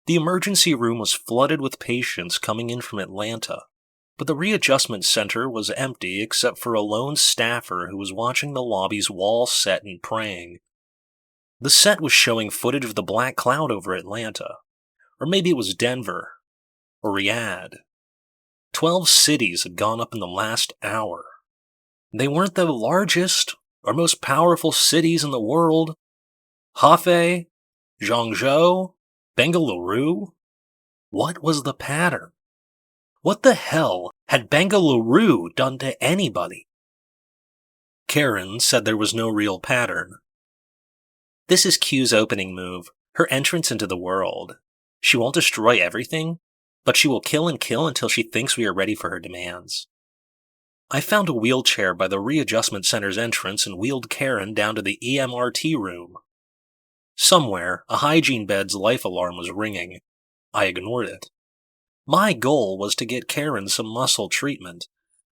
The emergency room was flooded with patients coming in from Atlanta, but the readjustment center was empty except for a lone staffer who was watching the lobby's wall set and praying. The set was showing footage of the black cloud over Atlanta, or maybe it was Denver, or Riyadh. 12 cities had gone up in the last hour. They weren't the largest or most powerful cities in the world. Hefei, Zhangzhou, Bengaluru? What was the pattern? What the hell had Bengaluru done to anybody? Karen said there was no real pattern. This is Q's opening move, her entrance into the world. She won't destroy everything, but she will kill and kill until she thinks we are ready for her demands. I found a wheelchair by the readjustment center's entrance and wheeled Karen down to the EMRT room. Somewhere, a hygiene bed's life alarm was ringing. I ignored it. My goal was to get Karen some muscle treatment.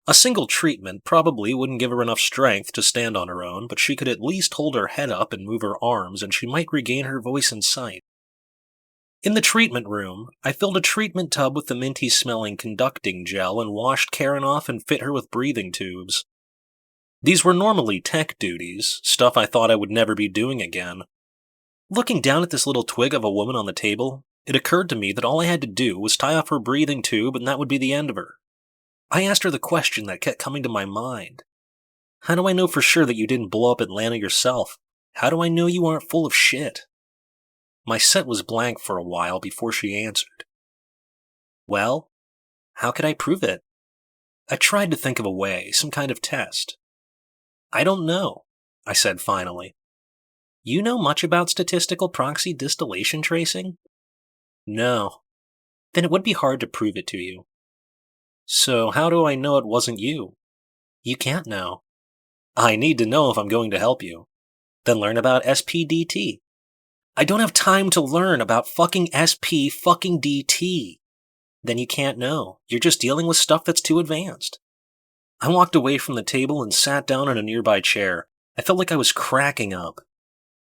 A single treatment probably wouldn't give her enough strength to stand on her own, but she could at least hold her head up and move her arms, and she might regain her voice and sight. In the treatment room, I filled a treatment tub with the minty-smelling conducting gel and washed Karen off and fit her with breathing tubes. These were normally tech duties, stuff I thought I would never be doing again. Looking down at this little twig of a woman on the table, it occurred to me that all I had to do was tie off her breathing tube and that would be the end of her. I asked her the question that kept coming to my mind. How do I know for sure that you didn't blow up Atlanta yourself? How do I know you aren't full of shit? My set was blank for a while before she answered. Well, how could I prove it? I tried to think of a way, some kind of test. I don't know, I said finally. You know much about statistical proxy distillation tracing? No. Then it would be hard to prove it to you. So how do I know it wasn't you? You can't know. I need to know if I'm going to help you. Then learn about SPDT. I don't have time to learn about fucking DT. Then you can't know. You're just dealing with stuff that's too advanced. I walked away from the table and sat down in a nearby chair. I felt like I was cracking up.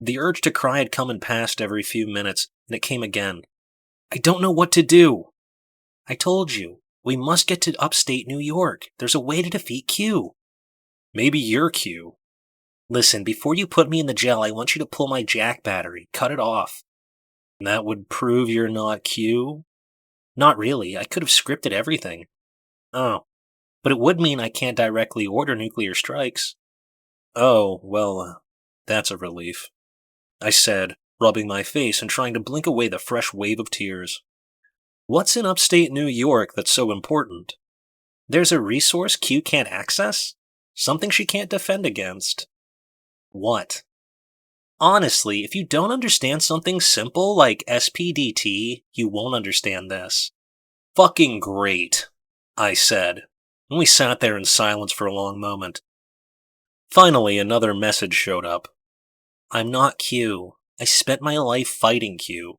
The urge to cry had come and passed every few minutes, and it came again. I don't know what to do. I told you, we must get to upstate New York. There's a way to defeat Q. Maybe you're Q. Listen, before you put me in the jail, I want you to pull my jack battery. Cut it off. That would prove you're not Q? Not really. I could have scripted everything. Oh. But it would mean I can't directly order nuclear strikes. Oh, well, that's a relief, I said, rubbing my face and trying to blink away the fresh wave of tears. What's in upstate New York that's so important? There's a resource Q can't access? Something she can't defend against. What? Honestly, if you don't understand something simple like SPDT, you won't understand this. Fucking great, I said, and we sat there in silence for a long moment. Finally, another message showed up. I'm not Q. I spent my life fighting Q.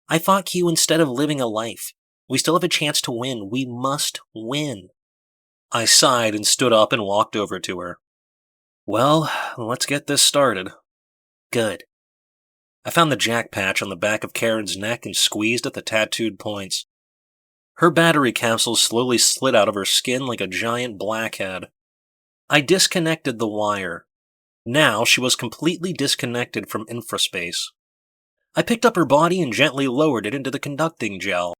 I fought Q instead of living a life. We still have a chance to win. We must win. I sighed and stood up and walked over to her. Well, let's get this started. Good. I found the jack patch on the back of Karen's neck and squeezed at the tattooed points. Her battery capsule slowly slid out of her skin like a giant blackhead. I disconnected the wire. Now she was completely disconnected from infraspace. I picked up her body and gently lowered it into the conducting gel.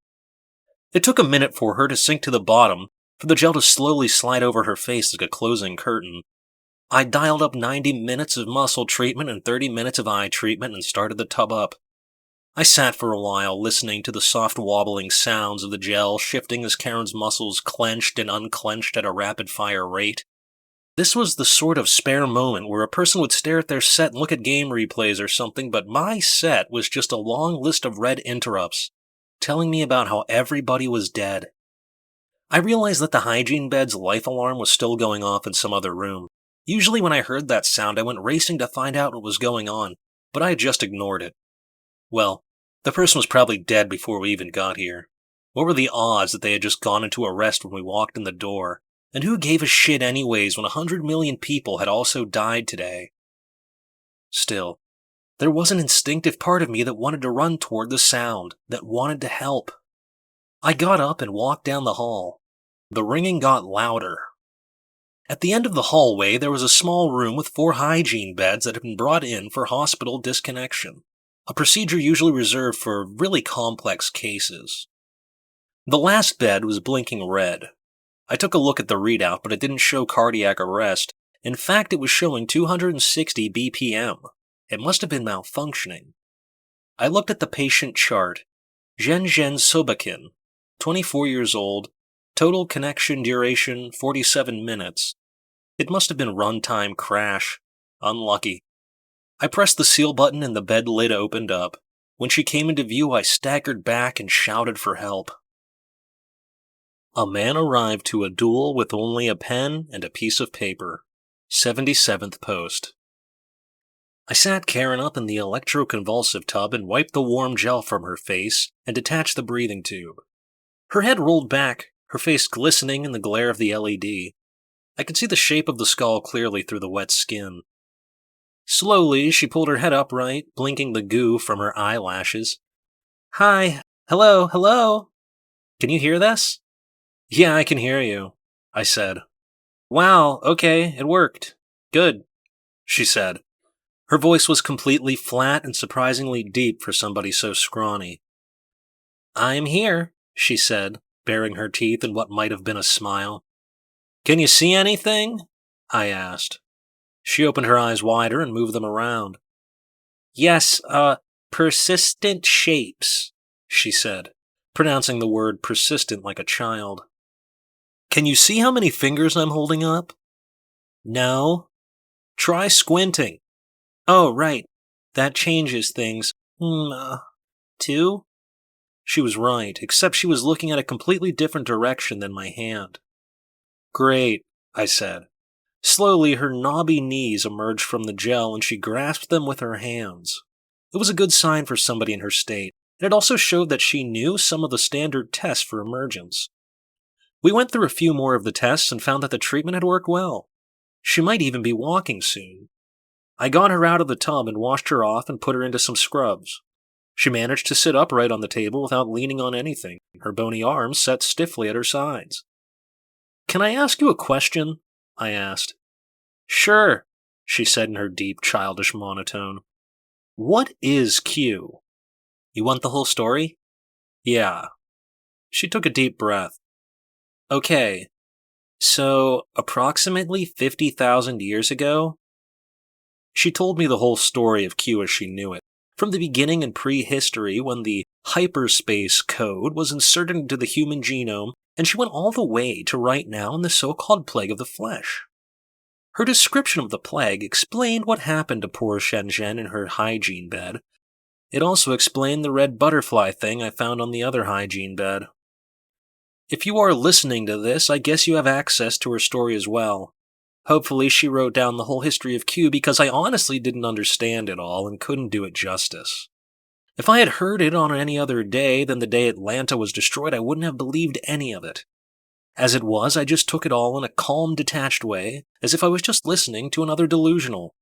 It took a minute for her to sink to the bottom, for the gel to slowly slide over her face like a closing curtain. I dialed up 90 minutes of muscle treatment and 30 minutes of eye treatment and started the tub up. I sat for a while listening to the soft wobbling sounds of the gel shifting as Karen's muscles clenched and unclenched at a rapid-fire rate. This was the sort of spare moment where a person would stare at their set and look at game replays or something, but my set was just a long list of red interrupts, telling me about how everybody was dead. I realized that the hygiene bed's life alarm was still going off in some other room. Usually when I heard that sound, I went racing to find out what was going on, but I had just ignored it. Well, the person was probably dead before we even got here. What were the odds that they had just gone into arrest when we walked in the door? And who gave a shit anyways when 100 million people had also died today? Still, there was an instinctive part of me that wanted to run toward the sound, that wanted to help. I got up and walked down the hall. The ringing got louder. At the end of the hallway, there was a small room with 4 hygiene beds that had been brought in for hospital disconnection, a procedure usually reserved for really complex cases. The last bed was blinking red. I took a look at the readout, but it didn't show cardiac arrest. In fact, it was showing 260 BPM. It must have been malfunctioning. I looked at the patient chart, Zhenzhen Sobakin, 24 years old, total connection duration 47 minutes. It must have been runtime crash. Unlucky. I pressed the seal button and the bed lid opened up. When she came into view, I staggered back and shouted for help. A man arrived to a duel with only a pen and a piece of paper. 77th post. I sat Karen up in the electroconvulsive tub and wiped the warm gel from her face and detached the breathing tube. Her head rolled back, her face glistening in the glare of the LED. I could see the shape of the skull clearly through the wet skin. Slowly, she pulled her head upright, blinking the goo from her eyelashes. Hi. Hello, hello. Can you hear this? Yeah, I can hear you, I said. Wow, okay, it worked. Good, she said. Her voice was completely flat and surprisingly deep for somebody so scrawny. I'm here, she said, baring her teeth in what might have been a smile. Can you see anything? I asked. She opened her eyes wider and moved them around. Yes, persistent shapes, she said, pronouncing the word persistent like a child. Can you see how many fingers I'm holding up? No. Try squinting. Oh, right. That changes things. 2? She was right, except she was looking at a completely different direction than my hand. Great, I said. Slowly, her knobby knees emerged from the gel and she grasped them with her hands. It was a good sign for somebody in her state, and it also showed that she knew some of the standard tests for emergence. We went through a few more of the tests and found that the treatment had worked well. She might even be walking soon. I got her out of the tub and washed her off and put her into some scrubs. She managed to sit upright on the table without leaning on anything, her bony arms set stiffly at her sides. Can I ask you a question? I asked. Sure, she said in her deep, childish monotone. What is Q? You want the whole story? Yeah. She took a deep breath. Okay, so approximately 50,000 years ago? She told me the whole story of Q as she knew it, from the beginning in prehistory when the hyperspace code was inserted into the human genome, and she went all the way to right now in the so-called plague of the flesh. Her description of the plague explained what happened to poor Shenzhen in her hygiene bed. It also explained the red butterfly thing I found on the other hygiene bed. If you are listening to this, I guess you have access to her story as well. Hopefully she wrote down the whole history of Q because I honestly didn't understand it all and couldn't do it justice. If I had heard it on any other day than the day Atlanta was destroyed, I wouldn't have believed any of it. As it was, I just took it all in a calm, detached way, as if I was just listening to another delusional.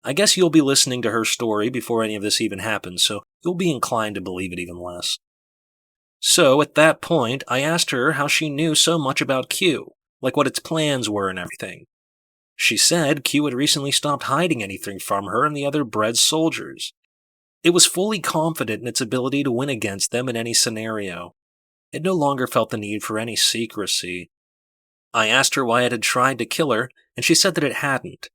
I guess you'll be listening to her story before any of this even happens, so you'll be inclined to believe it even less. So, at that point, I asked her how she knew so much about Q, like what its plans were and everything. She said Q had recently stopped hiding anything from her and the other bred soldiers. It was fully confident in its ability to win against them in any scenario. It no longer felt the need for any secrecy. I asked her why it had tried to kill her, and she said that it hadn't.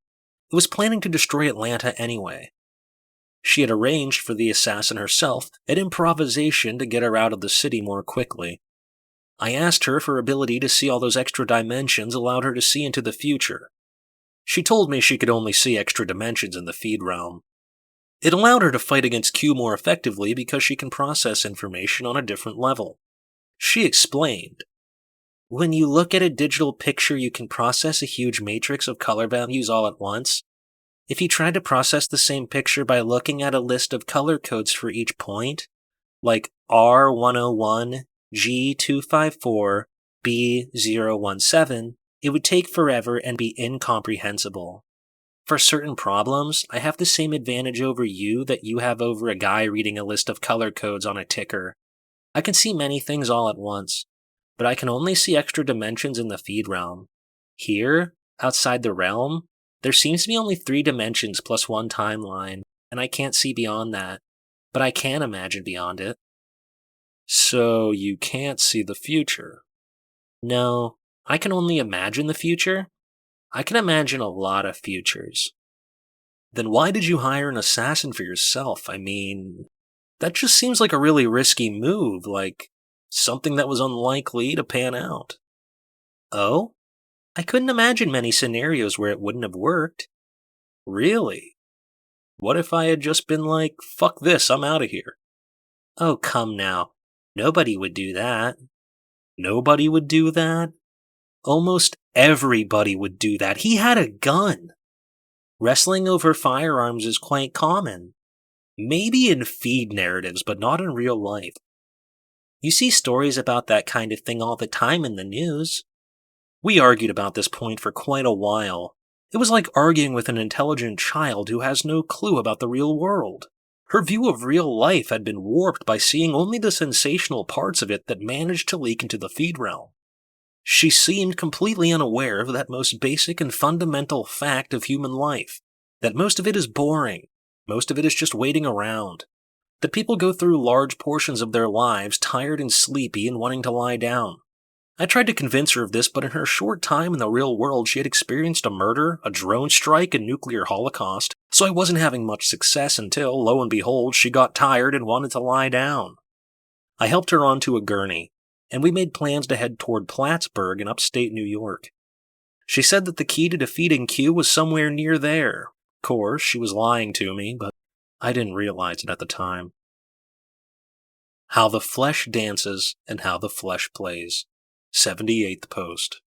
It was planning to destroy Atlanta anyway. She had arranged for the assassin herself at improvisation to get her out of the city more quickly. I asked her if her ability to see all those extra dimensions allowed her to see into the future. She told me she could only see extra dimensions in the feed realm. It allowed her to fight against Q more effectively because she can process information on a different level. She explained, when you look at a digital picture, you can process a huge matrix of color values all at once. If you tried to process the same picture by looking at a list of color codes for each point, like R101, G254, B017, it would take forever and be incomprehensible. For certain problems, I have the same advantage over you that you have over a guy reading a list of color codes on a ticker. I can see many things all at once, but I can only see extra dimensions in the feed realm. Here, outside the realm, there seems to be only 3 dimensions plus 1 timeline, and I can't see beyond that, but I can imagine beyond it. So you can't see the future? No, I can only imagine the future. I can imagine a lot of futures. Then why did you hire an assassin for yourself? I mean, That just seems like a really risky move, like something that was unlikely to pan out. Oh? I couldn't imagine many scenarios where it wouldn't have worked. Really? What if I had just been like, fuck this, I'm out of here? Oh, come now. Nobody would do that. Nobody would do that? Almost everybody would do that. He had a gun. Wrestling over firearms is quite common. Maybe in feed narratives, but not in real life. You see stories about that kind of thing all the time in the news. We argued about this point for quite a while. It was like arguing with an intelligent child who has no clue about the real world. Her view of real life had been warped by seeing only the sensational parts of it that managed to leak into the feed realm. She seemed completely unaware of that most basic and fundamental fact of human life, that most of it is boring, most of it is just waiting around, that people go through large portions of their lives tired and sleepy and wanting to lie down. I tried to convince her of this, but in her short time in the real world she had experienced a murder, a drone strike, and nuclear holocaust, so I wasn't having much success until, lo and behold, she got tired and wanted to lie down. I helped her onto a gurney, and we made plans to head toward Plattsburgh in upstate New York. She said that the key to defeating Q was somewhere near there. Of course, she was lying to me, but I didn't realize it at the time. How the Flesh Dances and How the Flesh Plays. 78th Post.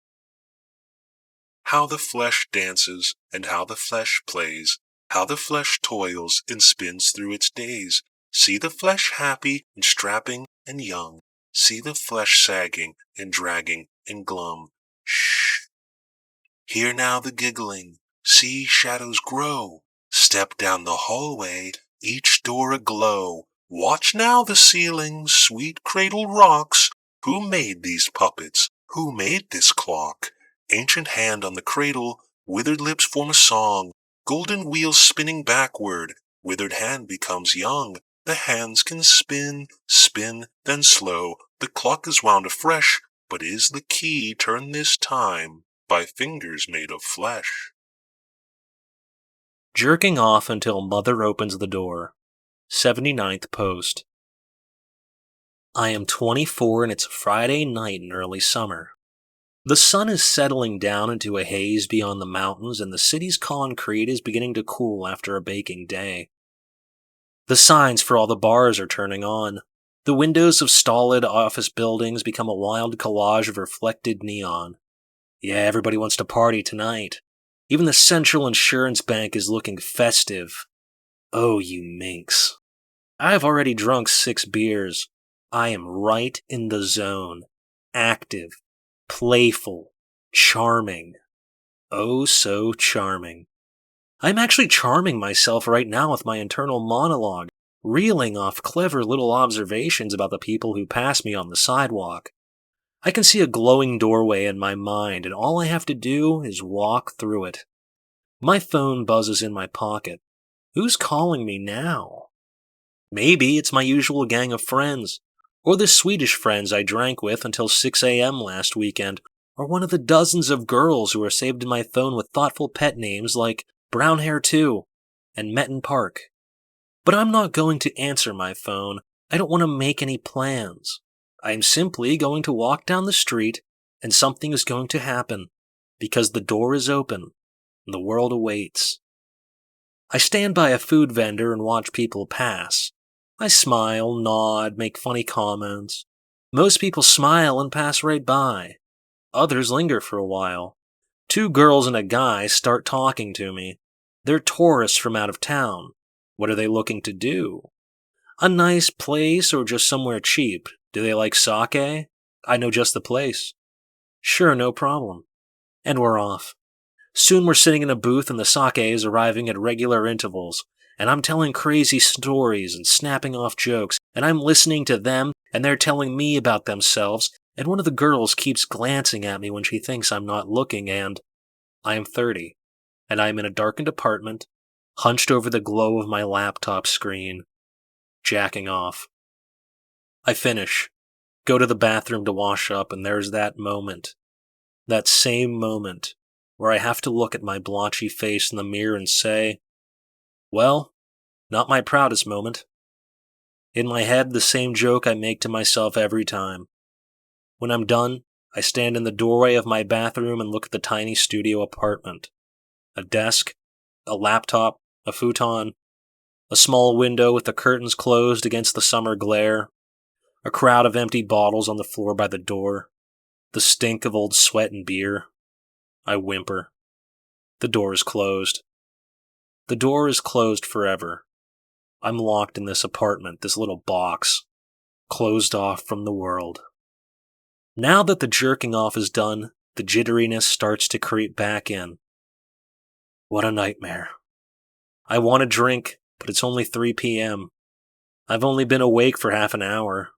How the flesh dances and how the flesh plays, how the flesh toils and spins through its days. See the flesh happy and strapping and young. See the flesh sagging and dragging and glum. Shh. Hear now the giggling. See shadows grow. Step down the hallway, each door aglow. Watch now the ceiling's sweet cradle rocks. Who made these puppets? Who made this clock? Ancient hand on the cradle, withered lips form a song. Golden wheels spinning backward, withered hand becomes young. The hands can spin, spin, then slow. The clock is wound afresh, but is the key turned this time by fingers made of flesh? Jerking off until mother opens the door. 79th Post. I am 24 and it's a Friday night in early summer. The sun is settling down into a haze beyond the mountains and the city's concrete is beginning to cool after a baking day. The signs for all the bars are turning on. The windows of stolid office buildings become a wild collage of reflected neon. Yeah, everybody wants to party tonight. Even the Central Insurance Bank is looking festive. Oh, you minx. I've already drunk 6 beers. I am right in the zone. Active. Playful. Charming. Oh, so charming. I'm actually charming myself right now with my internal monologue, reeling off clever little observations about the people who pass me on the sidewalk. I can see a glowing doorway in my mind, and all I have to do is walk through it. My phone buzzes in my pocket. Who's calling me now? Maybe it's my usual gang of friends, or the Swedish friends I drank with until 6 a.m. last weekend, or one of the dozens of girls who are saved in my phone with thoughtful pet names like Brown Hair 2 and Metten Park. But I'm not going to answer my phone. I don't want to make any plans. I am simply going to walk down the street and something is going to happen, because the door is open and the world awaits. I stand by a food vendor and watch people pass. I smile, nod, make funny comments. Most people smile and pass right by. Others linger for a while. 2 girls and a guy start talking to me. They're tourists from out of town. What are they looking to do? A nice place or just somewhere cheap? Do they like sake? I know just the place. Sure, no problem. And we're off. Soon we're sitting in a booth and the sake is arriving at regular intervals. And I'm telling crazy stories and snapping off jokes, and I'm listening to them, and they're telling me about themselves, and one of the girls keeps glancing at me when she thinks I'm not looking, and I am 30, and I am in a darkened apartment, hunched over the glow of my laptop screen, jacking off. I finish, go to the bathroom to wash up, and there's that moment, that same moment, where I have to look at my blotchy face in the mirror and say, well, not my proudest moment. In my head, the same joke I make to myself every time. When I'm done, I stand in the doorway of my bathroom and look at the tiny studio apartment. A desk, a laptop, a futon, a small window with the curtains closed against the summer glare, a crowd of empty bottles on the floor by the door, the stink of old sweat and beer. I whimper. The door is closed. The door is closed forever. I'm locked in this apartment, this little box, closed off from the world. Now that the jerking off is done, the jitteriness starts to creep back in. What a nightmare. I want a drink, but it's only 3 p.m. I've only been awake for half an hour.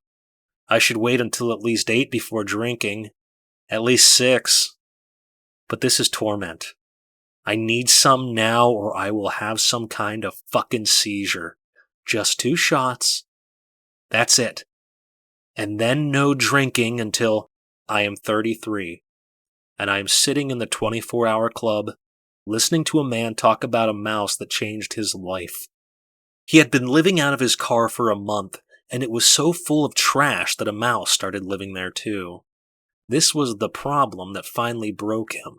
I should wait until at least 8 before drinking. At least 6. But this is torment. I need some now or I will have some kind of fucking seizure. Just 2 shots. That's it. And then no drinking until I am 33. And I am sitting in the 24-hour club, listening to a man talk about a mouse that changed his life. He had been living out of his car for a month, and it was so full of trash that a mouse started living there too. This was the problem that finally broke him,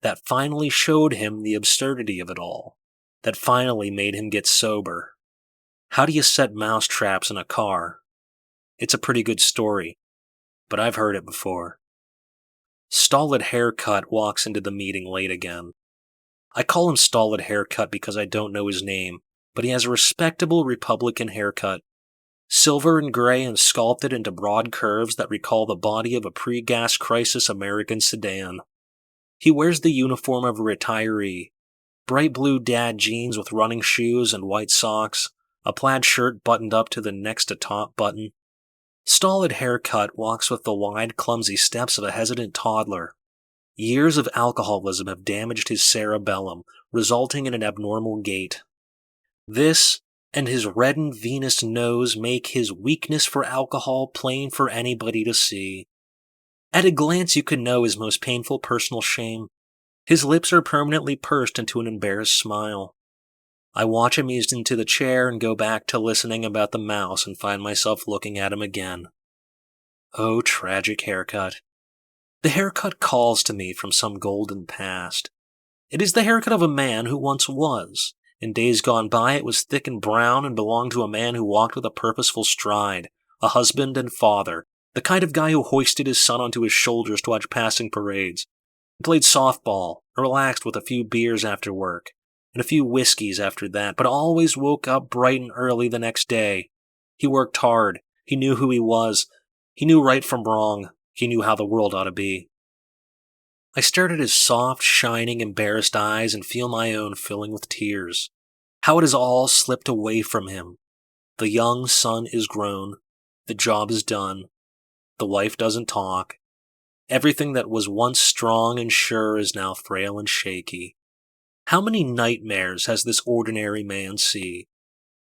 that finally showed him the absurdity of it all, that finally made him get sober. How do you set mouse traps in a car? It's a pretty good story, but I've heard it before. Stolid Haircut walks into the meeting late again. I call him Stolid Haircut because I don't know his name, but he has a respectable Republican haircut. Silver and gray and sculpted into broad curves that recall the body of a pre-gas crisis American sedan. He wears the uniform of a retiree. Bright blue dad jeans with running shoes and white socks, a plaid shirt buttoned up to the next to top button. Stolid Haircut walks with the wide, clumsy steps of a hesitant toddler. Years of alcoholism have damaged his cerebellum, resulting in an abnormal gait. This and his reddened Venus nose make his weakness for alcohol plain for anybody to see. At a glance you can know his most painful personal shame. His lips are permanently pursed into an embarrassed smile. I watch him ease into the chair and go back to listening about the mouse and find myself looking at him again. Oh, tragic haircut. The haircut calls to me from some golden past. It is the haircut of a man who once was. In days gone by it was thick and brown and belonged to a man who walked with a purposeful stride, a husband and father, the kind of guy who hoisted his son onto his shoulders to watch passing parades. He played softball, and relaxed with a few beers after work, and a few whiskeys after that, but always woke up bright and early the next day. He worked hard. He knew who he was. He knew right from wrong. He knew how the world ought to be. I stared at his soft, shining, embarrassed eyes and feel my own filling with tears. How it has all slipped away from him. The young son is grown. The job is done. The wife doesn't talk. Everything that was once strong and sure is now frail and shaky. How many nightmares has this ordinary man seen?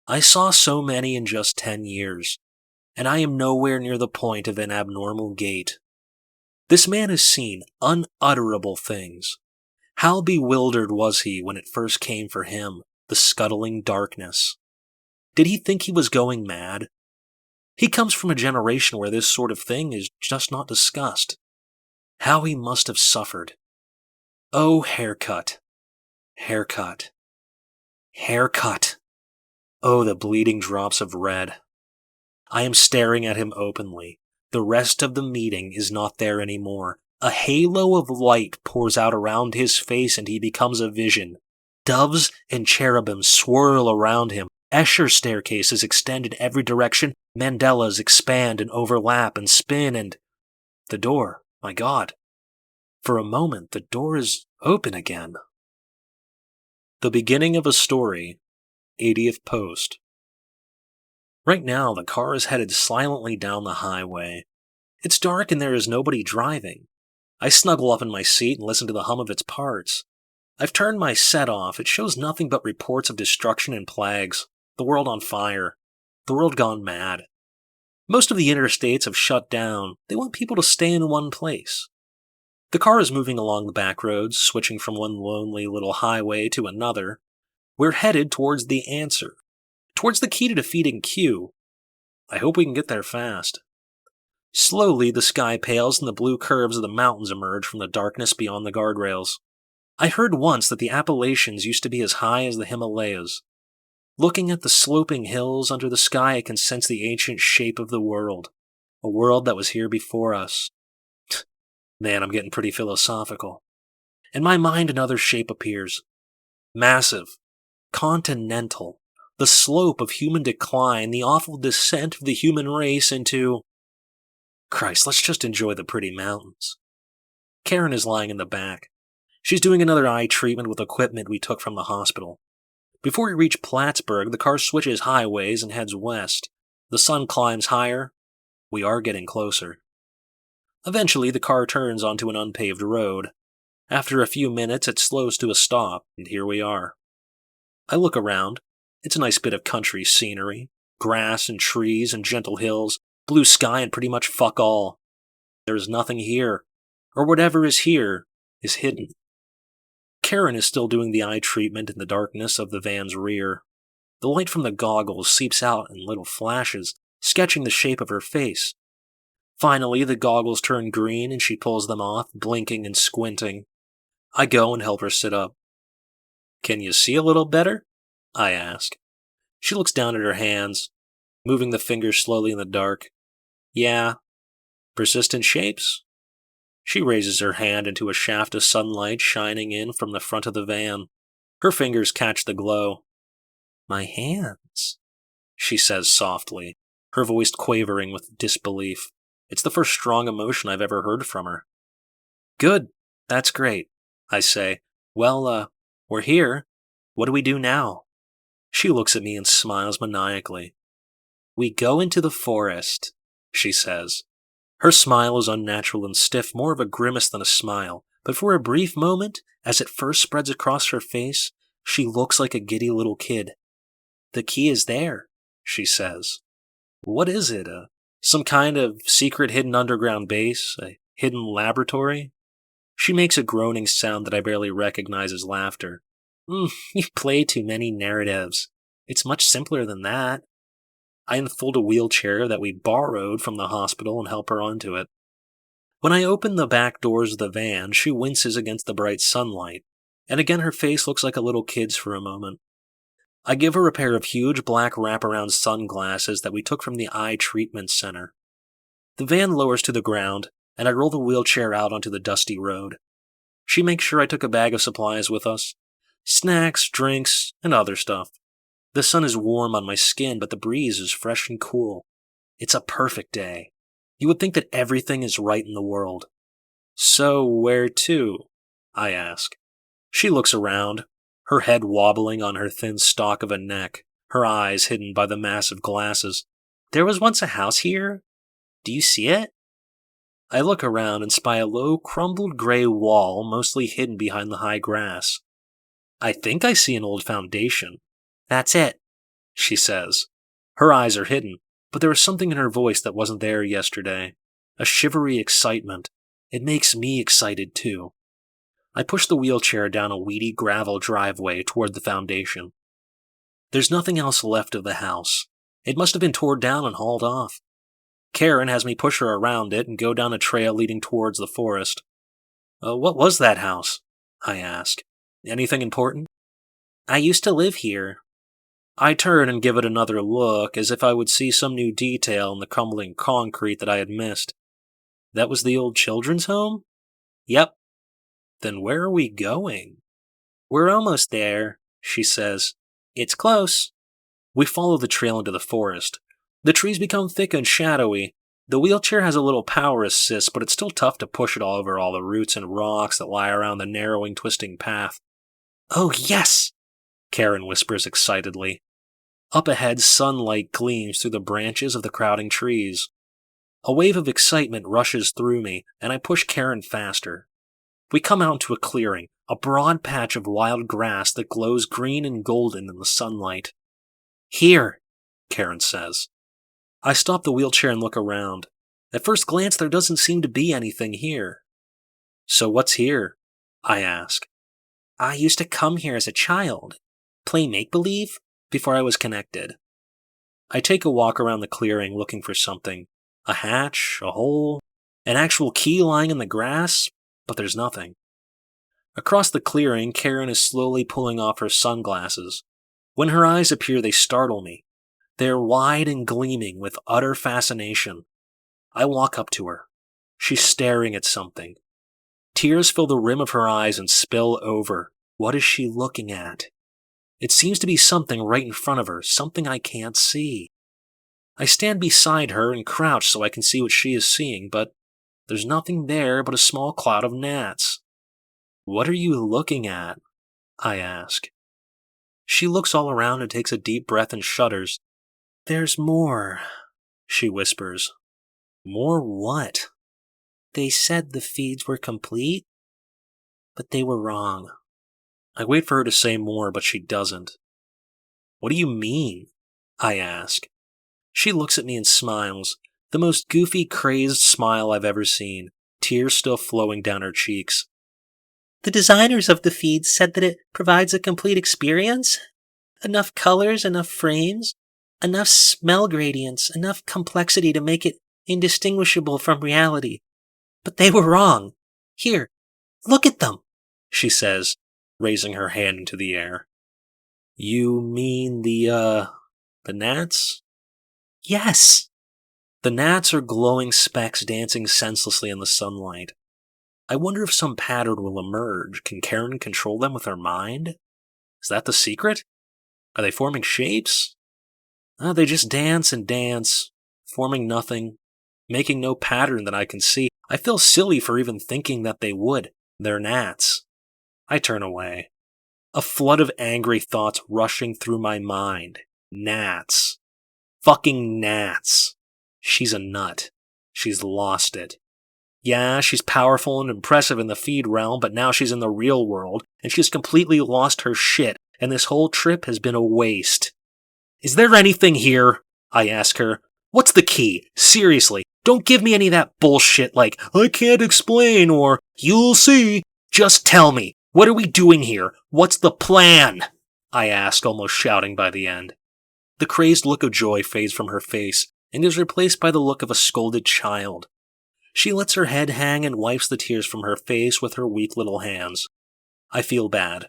I saw so many in just 10 years, and I am nowhere near the point of an abnormal gait. This man has seen unutterable things. How bewildered was he when it first came for him, the scuttling darkness? Did he think he was going mad? He comes from a generation where this sort of thing is just not discussed. How he must have suffered. Oh, haircut. Haircut. Haircut. Oh, the bleeding drops of red. I am staring at him openly. The rest of the meeting is not there anymore. A halo of light pours out around his face and he becomes a vision. Doves and cherubims swirl around him. Escher staircases extend in every direction. Mandalas expand and overlap and spin and... The door, my God. For a moment, the door is open again. The beginning of a story, 80th post. Right now, the car is headed silently down the highway. It's dark and there is nobody driving. I snuggle up in my seat and listen to the hum of its parts. I've turned my set off. It shows nothing but reports of destruction and plagues. The world on fire. The world gone mad. Most of the interstates have shut down. They want people to stay in one place. The car is moving along the back roads, switching from one lonely little highway to another. We're headed towards the answer. Towards the key to defeating Q. I hope we can get there fast. Slowly, the sky pales and the blue curves of the mountains emerge from the darkness beyond the guardrails. I heard once that the Appalachians used to be as high as the Himalayas. Looking at the sloping hills under the sky, I can sense the ancient shape of the world, a world that was here before us. Man, I'm getting pretty philosophical. In my mind, another shape appears. Massive, continental, the slope of human decline, the awful descent of the human race into... Christ, let's just enjoy the pretty mountains. Karen is lying in the back. She's doing another eye treatment with equipment we took from the hospital. Before we reach Plattsburgh, the car switches highways and heads west. The sun climbs higher. We are getting closer. Eventually, the car turns onto an unpaved road. After a few minutes, it slows to a stop, and here we are. I look around. It's a nice bit of country scenery. Grass and trees and gentle hills, blue sky and pretty much fuck all. There is nothing here, or whatever is here is hidden. Karen is still doing the eye treatment in the darkness of the van's rear. The light from the goggles seeps out in little flashes, sketching the shape of her face. Finally, the goggles turn green and she pulls them off, blinking and squinting. I go and help her sit up. "Can you see a little better?" I ask. She looks down at her hands, moving the fingers slowly in the dark. "Yeah. Persistent shapes?" She raises her hand into a shaft of sunlight shining in from the front of the van. Her fingers catch the glow. "My hands," she says softly, her voice quavering with disbelief. It's the first strong emotion I've ever heard from her. "Good. That's great," I say. "Well, we're here. What do we do now?" She looks at me and smiles maniacally. "We go into the forest," she says. Her smile is unnatural and stiff, more of a grimace than a smile, but for a brief moment, as it first spreads across her face, she looks like a giddy little kid. "The key is there," she says. "What is it? Some kind of secret hidden underground base? A hidden laboratory?" She makes a groaning sound that I barely recognize as laughter. You play too many narratives. It's much simpler than that." I unfold a wheelchair that we borrowed from the hospital and help her onto it. When I open the back doors of the van, she winces against the bright sunlight, and again her face looks like a little kid's for a moment. I give her a pair of huge black wraparound sunglasses that we took from the eye treatment center. The van lowers to the ground, and I roll the wheelchair out onto the dusty road. She makes sure I took a bag of supplies with us. Snacks, drinks, and other stuff. The sun is warm on my skin, but the breeze is fresh and cool. It's a perfect day. You would think that everything is right in the world. "So, where to?" I ask. She looks around, her head wobbling on her thin stalk of a neck, her eyes hidden by the massive glasses. "There was once a house here. Do you see it?" I look around and spy a low, crumbled gray wall mostly hidden behind the high grass. I think I see an old foundation. "That's it," she says. Her eyes are hidden, but there is something in her voice that wasn't there yesterday. A shivery excitement. It makes me excited too. I push the wheelchair down a weedy gravel driveway toward the foundation. There's nothing else left of the house. It must have been torn down and hauled off. Karen has me push her around it and go down a trail leading towards the forest. "What was that house?" I ask. "Anything important?" "I used to live here." I turn and give it another look, as if I would see some new detail in the crumbling concrete that I had missed. "That was the old children's home?" "Yep." "Then where are we going?" "We're almost there," she says. "It's close." We follow the trail into the forest. The trees become thick and shadowy. The wheelchair has a little power assist, but it's still tough to push it all over all the roots and rocks that lie around the narrowing, twisting path. "Oh, yes!" Karen whispers excitedly. Up ahead, sunlight gleams through the branches of the crowding trees. A wave of excitement rushes through me, and I push Karen faster. We come out into a clearing, a broad patch of wild grass that glows green and golden in the sunlight. "Here," Karen says. I stop the wheelchair and look around. At first glance, there doesn't seem to be anything here. "So what's here?" I ask. "I used to come here as a child. Play make-believe before I was connected." I take a walk around the clearing looking for something. A hatch, a hole, an actual key lying in the grass, but there's nothing. Across the clearing, Karen is slowly pulling off her sunglasses. When her eyes appear, they startle me. They are wide and gleaming with utter fascination. I walk up to her. She's staring at something. Tears fill the rim of her eyes and spill over. What is she looking at? It seems to be something right in front of her, something I can't see. I stand beside her and crouch so I can see what she is seeing, but there's nothing there but a small cloud of gnats. What are you looking at? I ask. She looks all around and takes a deep breath and shudders. There's more, she whispers. More what? They said the feeds were complete, but they were wrong. I wait for her to say more, but she doesn't. What do you mean? I ask. She looks at me and smiles, the most goofy, crazed smile I've ever seen, tears still flowing down her cheeks. The designers of the feed said that it provides a complete experience. Enough colors, enough frames, enough smell gradients, enough complexity to make it indistinguishable from reality. But they were wrong. Here, look at them, she says, raising her hand into the air. You mean the gnats? Yes. The gnats are glowing specks dancing senselessly in the sunlight. I wonder if some pattern will emerge. Can Karen control them with her mind? Is that the secret? Are they forming shapes? They just dance and dance, forming nothing, making no pattern that I can see. I feel silly for even thinking that they would. They're gnats. I turn away. A flood of angry thoughts rushing through my mind. Gnats. Fucking gnats. She's a nut. She's lost it. Yeah, she's powerful and impressive in the feed realm, but now she's in the real world, and she's completely lost her shit, and this whole trip has been a waste. Is there anything here? I ask her. What's the key? Seriously, don't give me any of that bullshit like, I can't explain, or, you'll see. Just tell me, what are we doing here? What's the plan? I ask, almost shouting by the end. The crazed look of joy fades from her face, and is replaced by the look of a scolded child. She lets her head hang and wipes the tears from her face with her weak little hands. I feel bad.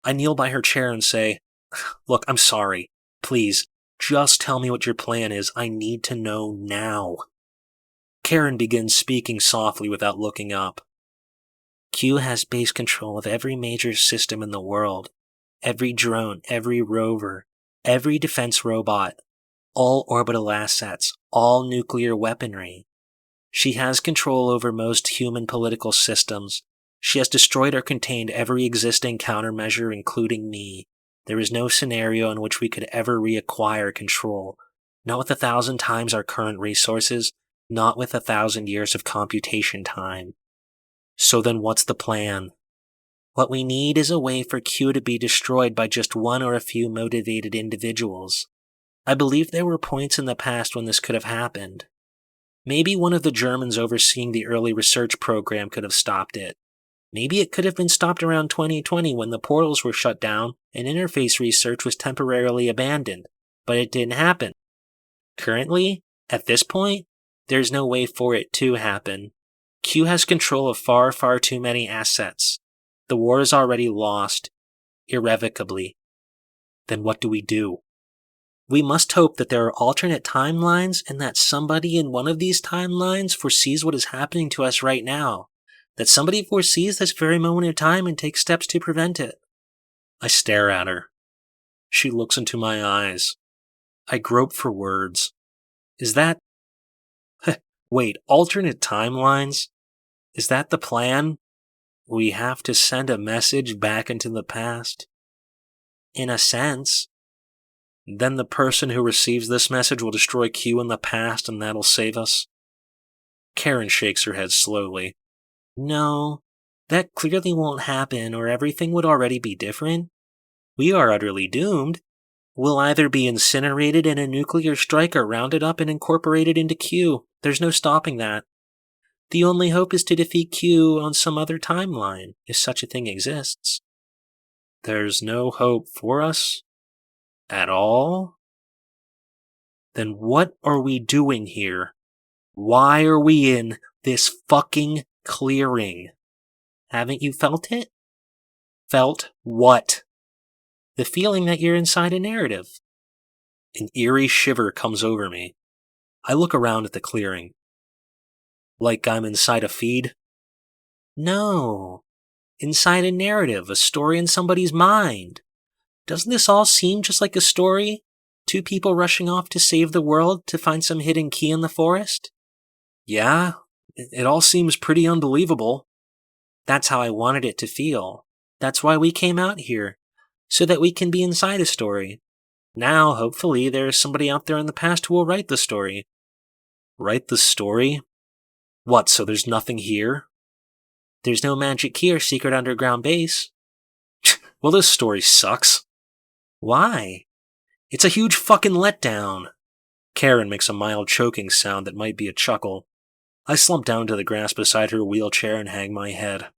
I kneel by her chair and say, Look, I'm sorry. Please, just tell me what your plan is. I need to know now. Karen begins speaking softly without looking up. Q has base control of every major system in the world. Every drone, every rover, every defense robot, all orbital assets, all nuclear weaponry. She has control over most human political systems. She has destroyed or contained every existing countermeasure, including me. There is no scenario in which we could ever reacquire control. Not with 1,000 times our current resources, not with 1,000 years of computation time. So then what's the plan? What we need is a way for Q to be destroyed by just one or a few motivated individuals. I believe there were points in the past when this could have happened. Maybe one of the Germans overseeing the early research program could have stopped it. Maybe it could have been stopped around 2020 when the portals were shut down and interface research was temporarily abandoned, but it didn't happen. Currently, at this point, there's no way for it to happen. Q has control of far, far too many assets. The war is already lost, irrevocably. Then what do we do? We must hope that there are alternate timelines and that somebody in one of these timelines foresees what is happening to us right now. That somebody foresees this very moment in time and takes steps to prevent it. I stare at her. She looks into my eyes. I grope for words. Is that... Wait, alternate timelines? Is that the plan? We have to send a message back into the past? In a sense. Then the person who receives this message will destroy Q in the past and that'll save us? Karen shakes her head slowly. No, that clearly won't happen or everything would already be different. We are utterly doomed. We'll either be incinerated in a nuclear strike or rounded up and incorporated into Q. There's no stopping that. The only hope is to defeat Q on some other timeline, if such a thing exists. There's no hope for us? At all? Then what are we doing here? Why are we in this fucking clearing? Haven't you felt it? Felt what? The feeling that you're inside a narrative. An eerie shiver comes over me. I look around at the clearing. Like I'm inside a feed? No. Inside a narrative, a story in somebody's mind. Doesn't this all seem just like a story? Two people rushing off to save the world to find some hidden key in the forest? Yeah, it all seems pretty unbelievable. That's how I wanted it to feel. That's why we came out here, so that we can be inside a story. Now, hopefully, there's somebody out there in the past who will write the story. Write the story? What, so there's nothing here? There's no magic key or secret underground base. Well, this story sucks. Why? It's a huge fucking letdown. Karen makes a mild choking sound that might be a chuckle. I slump down to the grass beside her wheelchair and hang my head.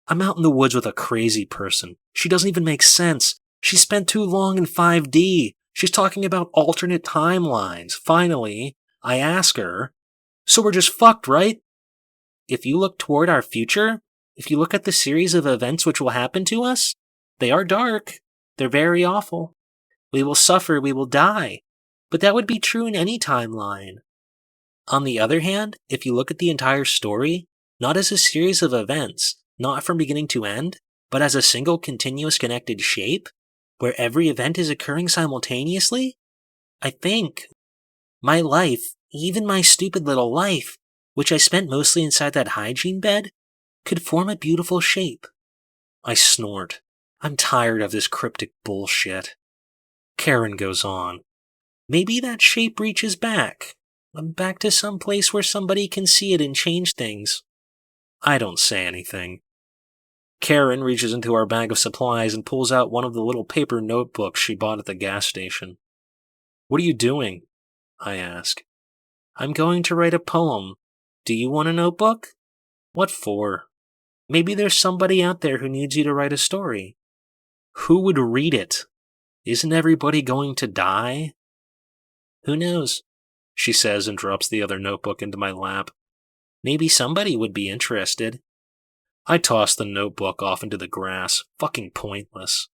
I'm out in the woods with a crazy person. She doesn't even make sense. She spent too long in 5D. She's talking about alternate timelines. Finally, I ask her, so we're just fucked, right? If you look toward our future, if you look at the series of events which will happen to us, they are dark. They're very awful. We will suffer, we will die. But that would be true in any timeline. On the other hand, if you look at the entire story, not as a series of events, not from beginning to end, but as a single continuous connected shape, where every event is occurring simultaneously, I think my life, even my stupid little life, which I spent mostly inside that hygiene bed, could form a beautiful shape. I snort. I'm tired of this cryptic bullshit. Karen goes on. Maybe that shape reaches back. Back to some place where somebody can see it and change things. I don't say anything. Karen reaches into our bag of supplies and pulls out one of the little paper notebooks she bought at the gas station. What are you doing? I ask. I'm going to write a poem. Do you want a notebook? What for? Maybe there's somebody out there who needs you to write a story. Who would read it? Isn't everybody going to die? Who knows? She says and drops the other notebook into my lap. Maybe somebody would be interested. I toss the notebook off into the grass. Fucking pointless.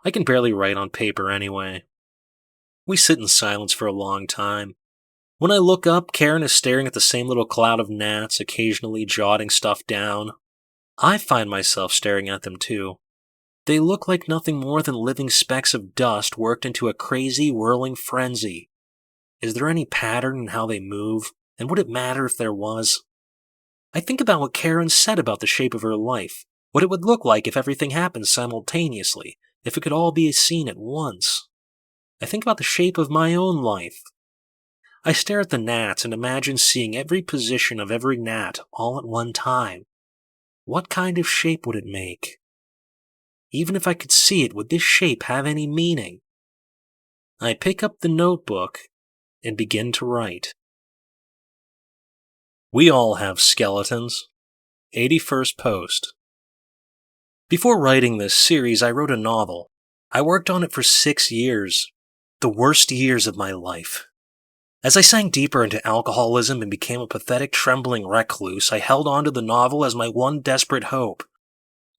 I can barely write on paper anyway. We sit in silence for a long time. When I look up, Karen is staring at the same little cloud of gnats, occasionally jotting stuff down. I find myself staring at them too. They look like nothing more than living specks of dust worked into a crazy, whirling frenzy. Is there any pattern in how they move, and would it matter if there was? I think about what Karen said about the shape of her life, what it would look like if everything happened simultaneously, if it could all be seen at once. I think about the shape of my own life. I stare at the gnats and imagine seeing every position of every gnat all at one time. What kind of shape would it make? Even if I could see it, would this shape have any meaning? I pick up the notebook and begin to write. We all have skeletons. 81st post. Before writing this series, I wrote a novel. I worked on it for 6 years. The worst years of my life. As I sank deeper into alcoholism and became a pathetic, trembling recluse, I held on to the novel as my one desperate hope.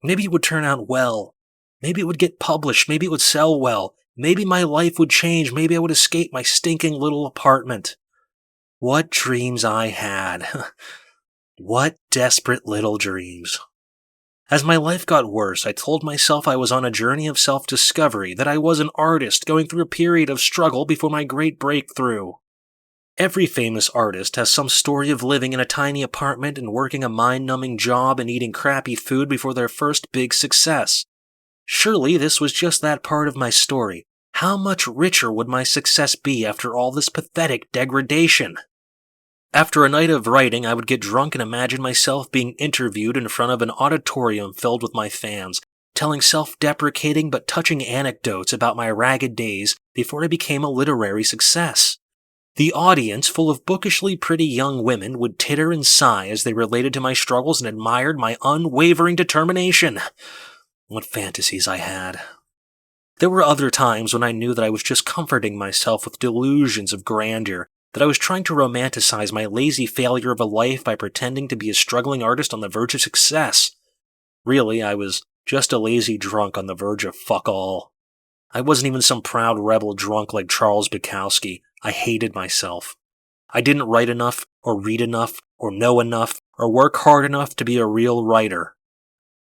Maybe it would turn out well. Maybe it would get published. Maybe it would sell well. Maybe my life would change. Maybe I would escape my stinking little apartment. What dreams I had. What desperate little dreams. As my life got worse, I told myself I was on a journey of self-discovery, that I was an artist going through a period of struggle before my great breakthrough. Every famous artist has some story of living in a tiny apartment and working a mind-numbing job and eating crappy food before their first big success. Surely this was just that part of my story. How much richer would my success be after all this pathetic degradation? After a night of writing, I would get drunk and imagine myself being interviewed in front of an auditorium filled with my fans, telling self-deprecating but touching anecdotes about my ragged days before I became a literary success. The audience, full of bookishly pretty young women, would titter and sigh as they related to my struggles and admired my unwavering determination. What fantasies I had. There were other times when I knew that I was just comforting myself with delusions of grandeur, that I was trying to romanticize my lazy failure of a life by pretending to be a struggling artist on the verge of success. Really, I was just a lazy drunk on the verge of fuck all. I wasn't even some proud rebel drunk like Charles Bukowski. I hated myself. I didn't write enough, or read enough, or know enough, or work hard enough to be a real writer.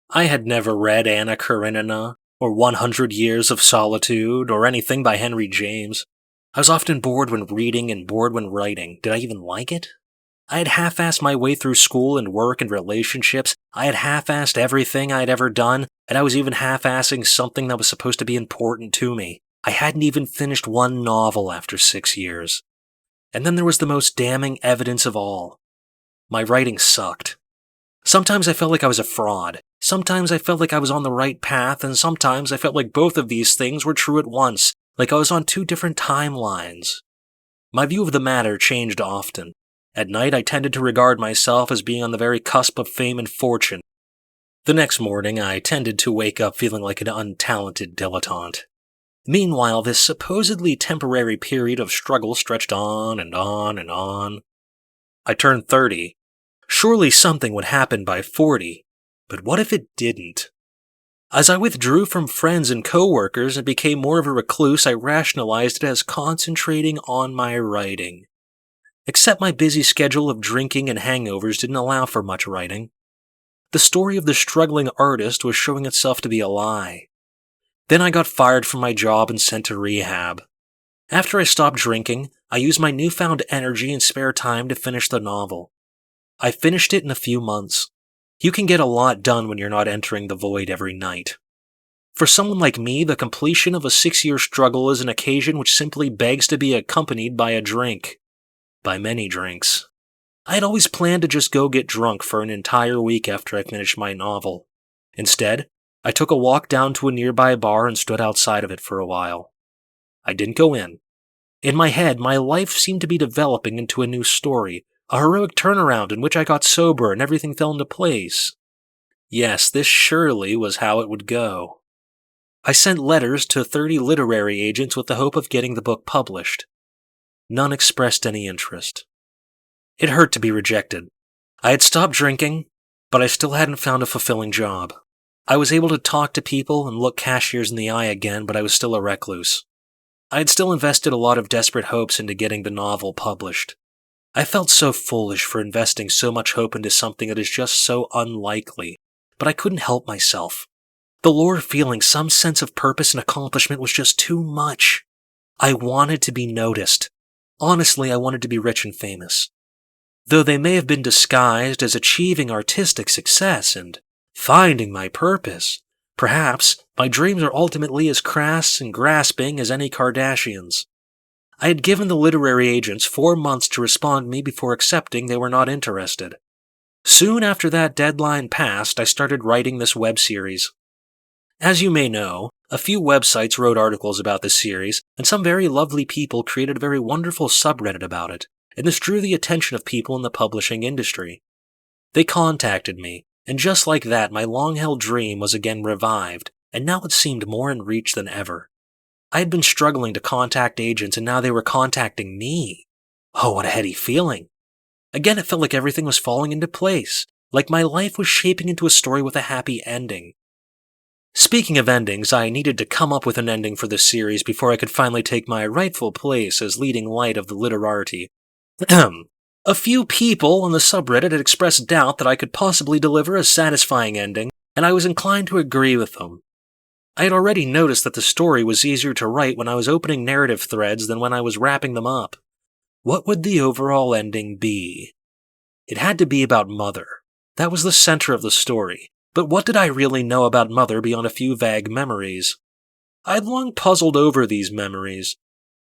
I had never read Anna Karenina, or 100 Years of Solitude, or anything by Henry James. I was often bored when reading and bored when writing. Did I even like it? I had half-assed my way through school and work and relationships. I had half-assed everything I had ever done, and I was even half-assing something that was supposed to be important to me. I hadn't even finished one novel after 6 years. And then there was the most damning evidence of all. My writing sucked. Sometimes I felt like I was a fraud. Sometimes I felt like I was on the right path, and sometimes I felt like both of these things were true at once, like I was on two different timelines. My view of the matter changed often. At night, I tended to regard myself as being on the very cusp of fame and fortune. The next morning, I tended to wake up feeling like an untalented dilettante. Meanwhile, this supposedly temporary period of struggle stretched on and on and on. I turned 30. Surely something would happen by 40. But what if it didn't? As I withdrew from friends and coworkers and became more of a recluse, I rationalized it as concentrating on my writing. Except my busy schedule of drinking and hangovers didn't allow for much writing. The story of the struggling artist was showing itself to be a lie. Then I got fired from my job and sent to rehab. After I stopped drinking, I used my newfound energy and spare time to finish the novel. I finished it in a few months. You can get a lot done when you're not entering the void every night. For someone like me, the completion of a 6-year struggle is an occasion which simply begs to be accompanied by a drink. By many drinks. I had always planned to just go get drunk for an entire week after I finished my novel. Instead, I took a walk down to a nearby bar and stood outside of it for a while. I didn't go in. In my head, my life seemed to be developing into a new story, a heroic turnaround in which I got sober and everything fell into place. Yes, this surely was how it would go. I sent letters to 30 literary agents with the hope of getting the book published. None expressed any interest. It hurt to be rejected. I had stopped drinking, but I still hadn't found a fulfilling job. I was able to talk to people and look cashiers in the eye again, but I was still a recluse. I had still invested a lot of desperate hopes into getting the novel published. I felt so foolish for investing so much hope into something that is just so unlikely, but I couldn't help myself. The lure of feeling some sense of purpose and accomplishment was just too much. I wanted to be noticed. Honestly, I wanted to be rich and famous. Though they may have been disguised as achieving artistic success and finding my purpose, perhaps my dreams are ultimately as crass and grasping as any Kardashians. I had given the literary agents 4 months to respond to me before accepting they were not interested. Soon after that deadline passed, I started writing this web series. As you may know, a few websites wrote articles about this series, and some very lovely people created a very wonderful subreddit about it, and this drew the attention of people in the publishing industry. They contacted me, and just like that, my long-held dream was again revived, and now it seemed more in reach than ever. I had been struggling to contact agents, and now they were contacting me. Oh, what a heady feeling. Again, it felt like everything was falling into place, like my life was shaping into a story with a happy ending. Speaking of endings, I needed to come up with an ending for this series before I could finally take my rightful place as leading light of the literarty. A few people on the subreddit had expressed doubt that I could possibly deliver a satisfying ending, and I was inclined to agree with them. I had already noticed that the story was easier to write when I was opening narrative threads than when I was wrapping them up. What would the overall ending be? It had to be about Mother. That was the center of the story. But what did I really know about Mother beyond a few vague memories? I had long puzzled over these memories.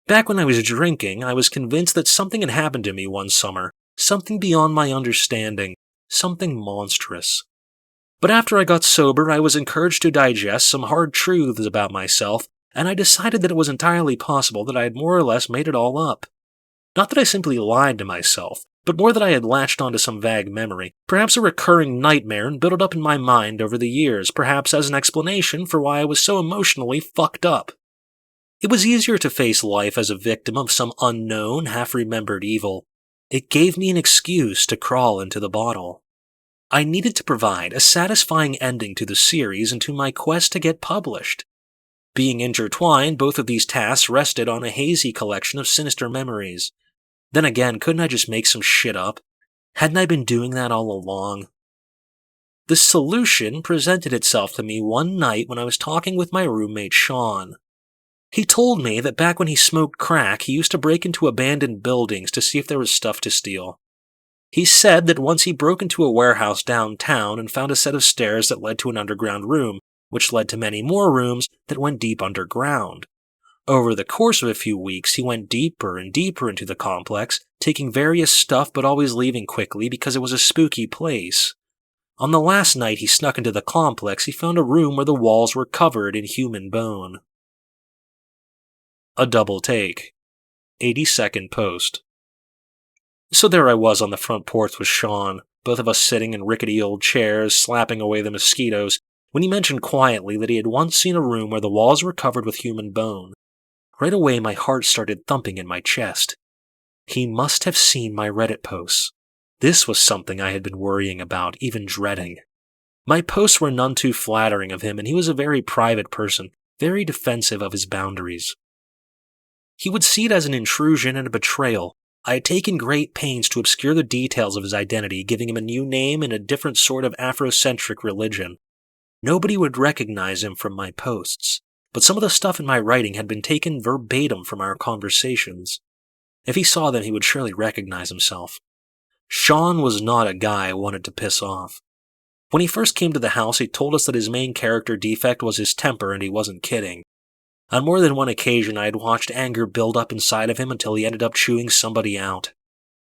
Back when I was drinking, I was convinced that something had happened to me one summer, something beyond my understanding, something monstrous. But after I got sober, I was encouraged to digest some hard truths about myself, and I decided that it was entirely possible that I had more or less made it all up. Not that I simply lied to myself, but more that I had latched onto some vague memory, perhaps a recurring nightmare and built up in my mind over the years, perhaps as an explanation for why I was so emotionally fucked up. It was easier to face life as a victim of some unknown, half-remembered evil. It gave me an excuse to crawl into the bottle. I needed to provide a satisfying ending to the series and to my quest to get published. Being intertwined, both of these tasks rested on a hazy collection of sinister memories. Then again, couldn't I just make some shit up? Hadn't I been doing that all along? The solution presented itself to me one night when I was talking with my roommate Sean. He told me that back when he smoked crack, he used to break into abandoned buildings to see if there was stuff to steal. He said that once he broke into a warehouse downtown and found a set of stairs that led to an underground room, which led to many more rooms that went deep underground. Over the course of a few weeks, he went deeper and deeper into the complex, taking various stuff but always leaving quickly because it was a spooky place. On the last night he snuck into the complex, he found a room where the walls were covered in human bone. A double take. 82nd post. So there I was on the front porch with Sean, both of us sitting in rickety old chairs, slapping away the mosquitoes, when he mentioned quietly that he had once seen a room where the walls were covered with human bone. Right away my heart started thumping in my chest. He must have seen my Reddit posts. This was something I had been worrying about, even dreading. My posts were none too flattering of him, and he was a very private person, very defensive of his boundaries. He would see it as an intrusion and a betrayal. I had taken great pains to obscure the details of his identity, giving him a new name and a different sort of Afrocentric religion. Nobody would recognize him from my posts, but some of the stuff in my writing had been taken verbatim from our conversations. If he saw them, he would surely recognize himself. Sean was not a guy I wanted to piss off. When he first came to the house, he told us that his main character defect was his temper, and he wasn't kidding. On more than one occasion, I had watched anger build up inside of him until he ended up chewing somebody out.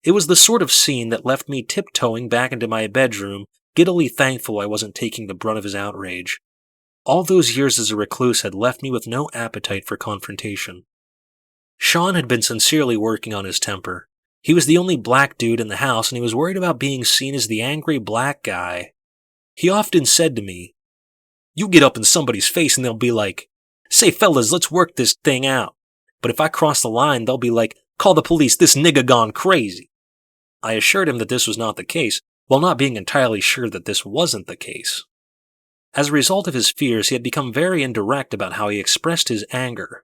It was the sort of scene that left me tiptoeing back into my bedroom, giddily thankful I wasn't taking the brunt of his outrage. All those years as a recluse had left me with no appetite for confrontation. Sean had been sincerely working on his temper. He was the only black dude in the house, and he was worried about being seen as the angry black guy. He often said to me, "You get up in somebody's face and they'll be like, 'Say fellas, let's work this thing out.' But if I cross the line, they'll be like, 'Call the police, this nigga gone crazy.'" I assured him that this was not the case, while not being entirely sure that this wasn't the case. As a result of his fears, he had become very indirect about how he expressed his anger.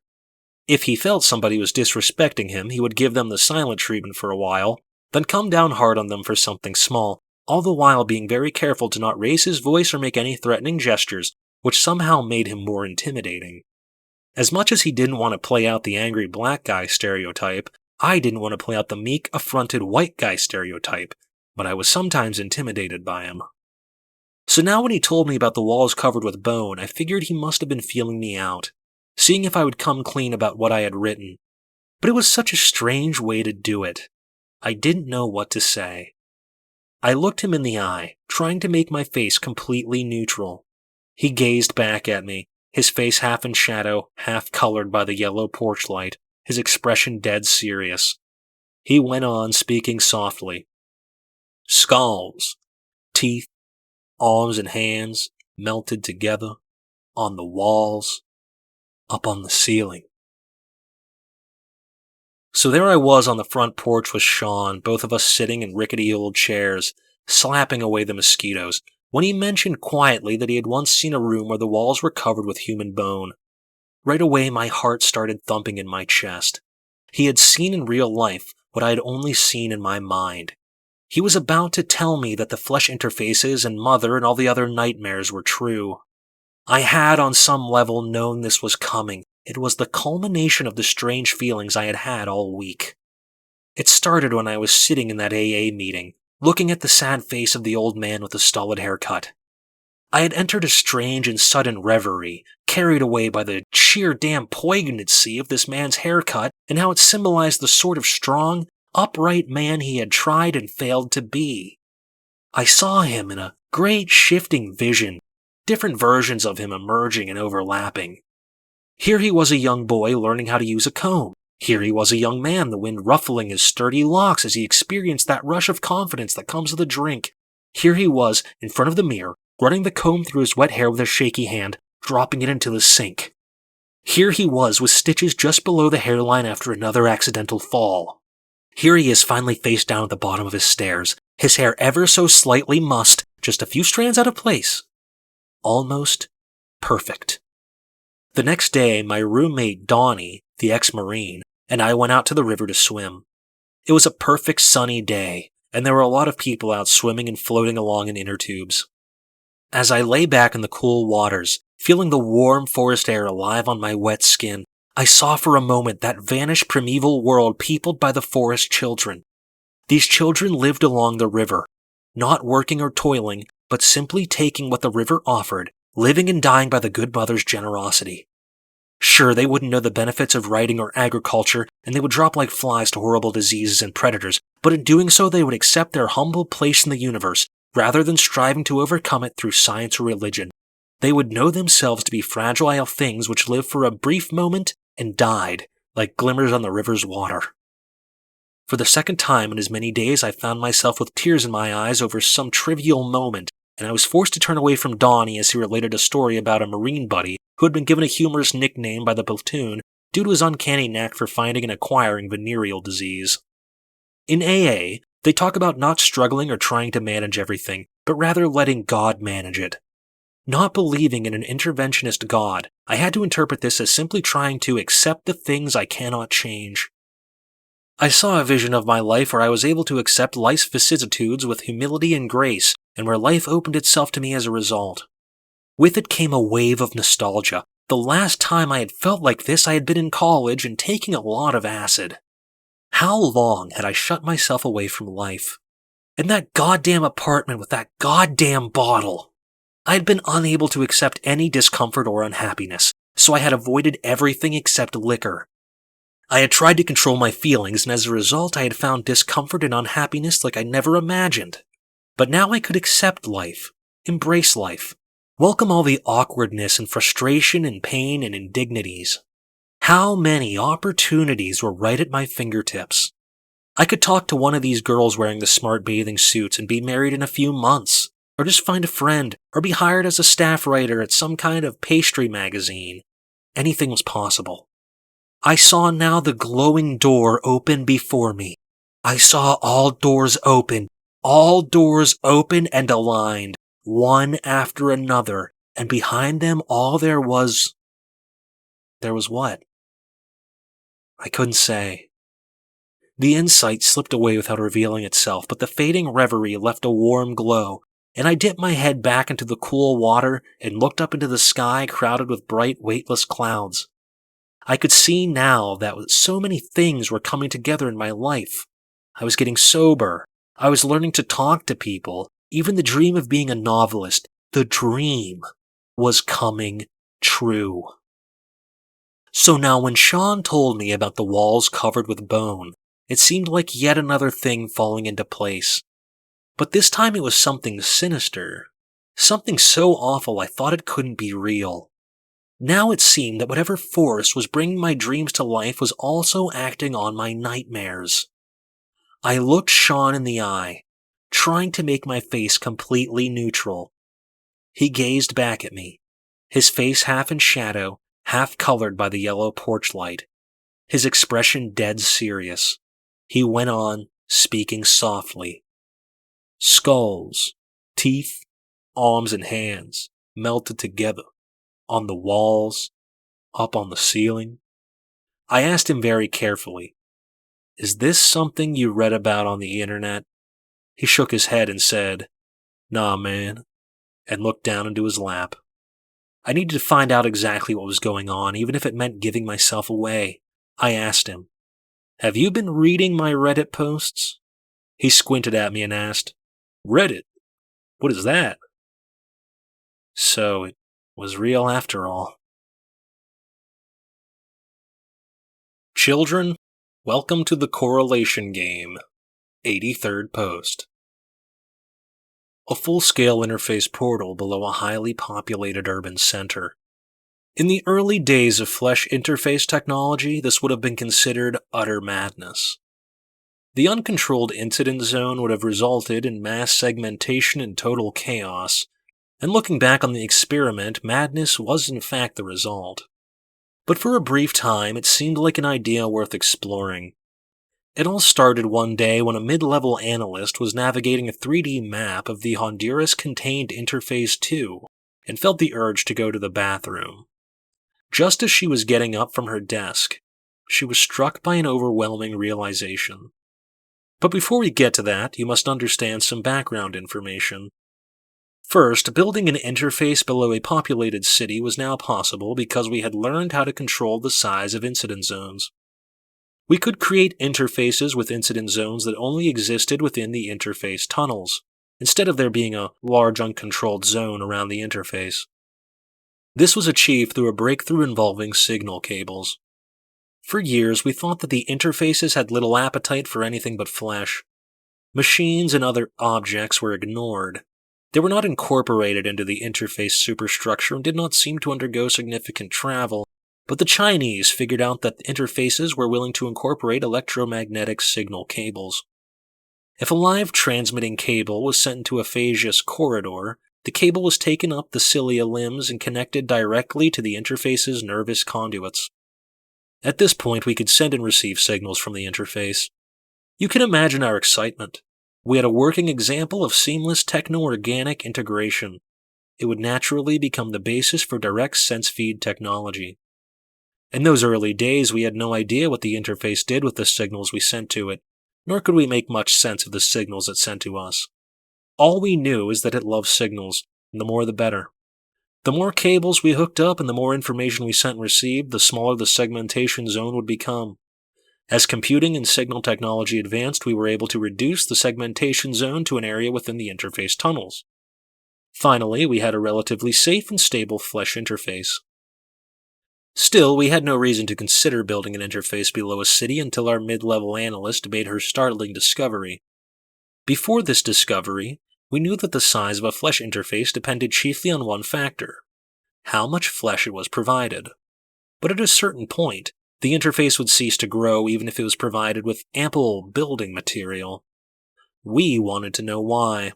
If he felt somebody was disrespecting him, he would give them the silent treatment for a while, then come down hard on them for something small, all the while being very careful to not raise his voice or make any threatening gestures, which somehow made him more intimidating. As much as he didn't want to play out the angry black guy stereotype, I didn't want to play out the meek, affronted white guy stereotype, but I was sometimes intimidated by him. So now when he told me about the walls covered with bone, I figured he must have been feeling me out, seeing if I would come clean about what I had written. But it was such a strange way to do it. I didn't know what to say. I looked him in the eye, trying to make my face completely neutral. He gazed back at me, his face half in shadow, half colored by the yellow porch light, his expression dead serious. He went on, speaking softly. "Skulls, teeth, arms and hands, melted together, on the walls, up on the ceiling." So there I was on the front porch with Sean, both of us sitting in rickety old chairs, slapping away the mosquitoes, when he mentioned quietly that he had once seen a room where the walls were covered with human bone. Right away my heart started thumping in my chest. He had seen in real life what I had only seen in my mind. He was about to tell me that the flesh interfaces and Mother and all the other nightmares were true. I had on some level known this was coming. It was the culmination of the strange feelings I had had all week. It started when I was sitting in that AA meeting, looking at the sad face of the old man with the stolid haircut. I had entered a strange and sudden reverie, carried away by the sheer damn poignancy of this man's haircut and how it symbolized the sort of strong, upright man he had tried and failed to be. I saw him in a great shifting vision, different versions of him emerging and overlapping. Here he was, a young boy learning how to use a comb. Here he was, a young man, the wind ruffling his sturdy locks as he experienced that rush of confidence that comes with a drink. Here he was, in front of the mirror, running the comb through his wet hair with a shaky hand, dropping it into the sink. Here he was, with stitches just below the hairline after another accidental fall. Here he is, finally face down at the bottom of his stairs, his hair ever so slightly mussed, just a few strands out of place. Almost perfect. The next day, my roommate Donnie, the ex-Marine, and I went out to the river to swim. It was a perfect sunny day, and there were a lot of people out swimming and floating along in inner tubes. As I lay back in the cool waters, feeling the warm forest air alive on my wet skin, I saw for a moment that vanished primeval world peopled by the forest children. These children lived along the river, not working or toiling, but simply taking what the river offered, living and dying by the good mother's generosity. Sure, they wouldn't know the benefits of writing or agriculture, and they would drop like flies to horrible diseases and predators, but in doing so they would accept their humble place in the universe, rather than striving to overcome it through science or religion. They would know themselves to be fragile things which lived for a brief moment and died, like glimmers on the river's water. For the second time in as many days I found myself with tears in my eyes over some trivial moment, and I was forced to turn away from Donnie as he related a story about a Marine buddy who had been given a humorous nickname by the platoon due to his uncanny knack for finding and acquiring venereal disease. In AA, they talk about not struggling or trying to manage everything, but rather letting God manage it. Not believing in an interventionist God, I had to interpret this as simply trying to accept the things I cannot change. I saw a vision of my life where I was able to accept life's vicissitudes with humility and grace, and where life opened itself to me as a result. With it came a wave of nostalgia. The last time I had felt like this, I had been in college and taking a lot of acid. How long had I shut myself away from life? In that goddamn apartment with that goddamn bottle. I had been unable to accept any discomfort or unhappiness, so I had avoided everything except liquor. I had tried to control my feelings, and as a result I had found discomfort and unhappiness like I never imagined. But now I could accept life, embrace life, welcome all the awkwardness and frustration and pain and indignities. How many opportunities were right at my fingertips. I could talk to one of these girls wearing the smart bathing suits and be married in a few months, or just find a friend, or be hired as a staff writer at some kind of pastry magazine. Anything was possible. I saw now the glowing door open before me. I saw all doors open and aligned, one after another, and behind them all there was what? I couldn't say. The insight slipped away without revealing itself, but the fading reverie left a warm glow, and I dipped my head back into the cool water and looked up into the sky crowded with bright, weightless clouds. I could see now that so many things were coming together in my life. I was getting sober. I was learning to talk to people. Even the dream of being a novelist, the dream, was coming true. So now when Sean told me about the walls covered with bone, it seemed like yet another thing falling into place. But this time it was something sinister. Something so awful I thought it couldn't be real. Now it seemed that whatever force was bringing my dreams to life was also acting on my nightmares. I looked Sean in the eye, trying to make my face completely neutral. He gazed back at me, his face half in shadow, half colored by the yellow porch light, his expression dead serious. He went on, speaking softly. Skulls, teeth, arms and hands, melted together. On the walls, up on the ceiling. I asked him very carefully, "Is this something you read about on the internet?" He shook his head and said, "Nah, man," and looked down into his lap. I needed to find out exactly what was going on, even if it meant giving myself away. I asked him, "Have you been reading my Reddit posts?" He squinted at me and asked, "Reddit? What is that?" So it was real after all. Children, welcome to the correlation game. 83rd post. A full-scale interface portal below a highly populated urban center. In the early days of flesh interface technology, this would have been considered utter madness. The uncontrolled incident zone would have resulted in mass segmentation and total chaos, and looking back on the experiment, madness was in fact the result. But for a brief time, it seemed like an idea worth exploring. It all started one day when a mid-level analyst was navigating a 3D map of the Honduras-contained Interface 2 and felt the urge to go to the bathroom. Just as she was getting up from her desk, she was struck by an overwhelming realization. But before we get to that, you must understand some background information. First, building an interface below a populated city was now possible because we had learned how to control the size of incident zones. We could create interfaces with incident zones that only existed within the interface tunnels, instead of there being a large uncontrolled zone around the interface. This was achieved through a breakthrough involving signal cables. For years, we thought that the interfaces had little appetite for anything but flesh. Machines and other objects were ignored. They were not incorporated into the interface superstructure and did not seem to undergo significant travel, but the Chinese figured out that interfaces were willing to incorporate electromagnetic signal cables. If a live transmitting cable was sent into a phaseous corridor, the cable was taken up the cilia limbs and connected directly to the interface's nervous conduits. At this point, we could send and receive signals from the interface. You can imagine our excitement. We had a working example of seamless techno-organic integration. It would naturally become the basis for direct sense-feed technology. In those early days, we had no idea what the interface did with the signals we sent to it, nor could we make much sense of the signals it sent to us. All we knew is that it loved signals, and the more the better. The more cables we hooked up and the more information we sent and received, the smaller the segmentation zone would become. As computing and signal technology advanced, we were able to reduce the segmentation zone to an area within the interface tunnels. Finally, we had a relatively safe and stable flesh interface. Still, we had no reason to consider building an interface below a city until our mid-level analyst made her startling discovery. Before this discovery, we knew that the size of a flesh interface depended chiefly on one factor: how much flesh it was provided. But at a certain point, the interface would cease to grow even if it was provided with ample building material. We wanted to know why.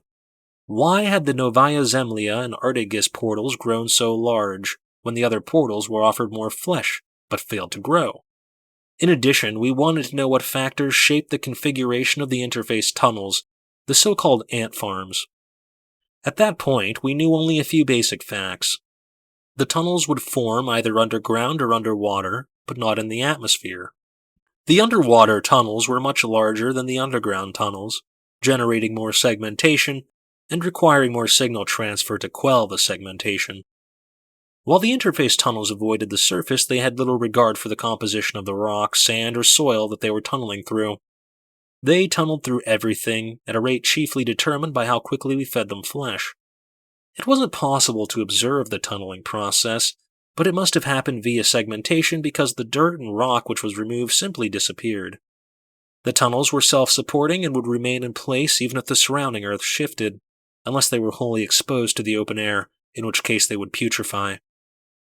Why had the Novaya Zemlya and Artigis portals grown so large, when the other portals were offered more flesh, but failed to grow? In addition, we wanted to know what factors shaped the configuration of the interface tunnels, the so-called ant farms. At that point, we knew only a few basic facts. The tunnels would form either underground or underwater, but not in the atmosphere. The underwater tunnels were much larger than the underground tunnels, generating more segmentation and requiring more signal transfer to quell the segmentation. While the interface tunnels avoided the surface, they had little regard for the composition of the rock, sand, or soil that they were tunneling through. They tunneled through everything at a rate chiefly determined by how quickly we fed them flesh. It wasn't possible to observe the tunneling process, but it must have happened via segmentation because the dirt and rock which was removed simply disappeared. The tunnels were self-supporting and would remain in place even if the surrounding earth shifted, unless they were wholly exposed to the open air, in which case they would putrefy.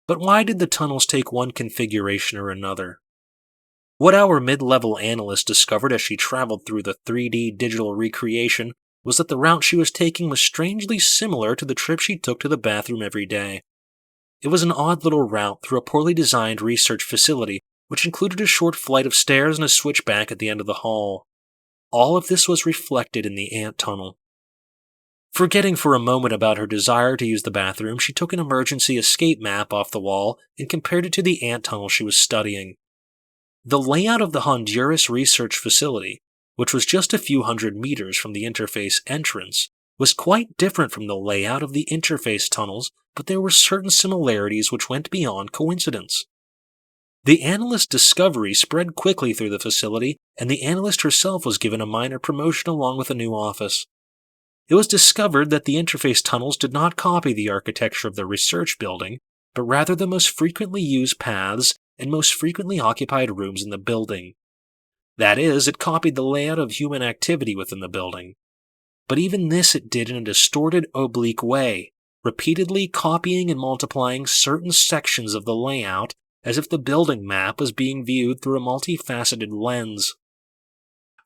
But why did the tunnels take one configuration or another? What our mid-level analyst discovered as she traveled through the 3D digital recreation was that the route she was taking was strangely similar to the trip she took to the bathroom every day. It was an odd little route through a poorly designed research facility, which included a short flight of stairs and a switchback at the end of the hall. All of this was reflected in the ant tunnel. Forgetting for a moment about her desire to use the bathroom, she took an emergency escape map off the wall and compared it to the ant tunnel she was studying. The layout of the Honduras research facility, which was just a few hundred meters from the interface entrance, was quite different from the layout of the interface tunnels, but there were certain similarities which went beyond coincidence. The analyst's discovery spread quickly through the facility, and the analyst herself was given a minor promotion along with a new office. It was discovered that the interface tunnels did not copy the architecture of the research building, but rather the most frequently used paths and most frequently occupied rooms in the building. That is, it copied the layout of human activity within the building. But even this it did in a distorted, oblique way, repeatedly copying and multiplying certain sections of the layout as if the building map was being viewed through a multifaceted lens.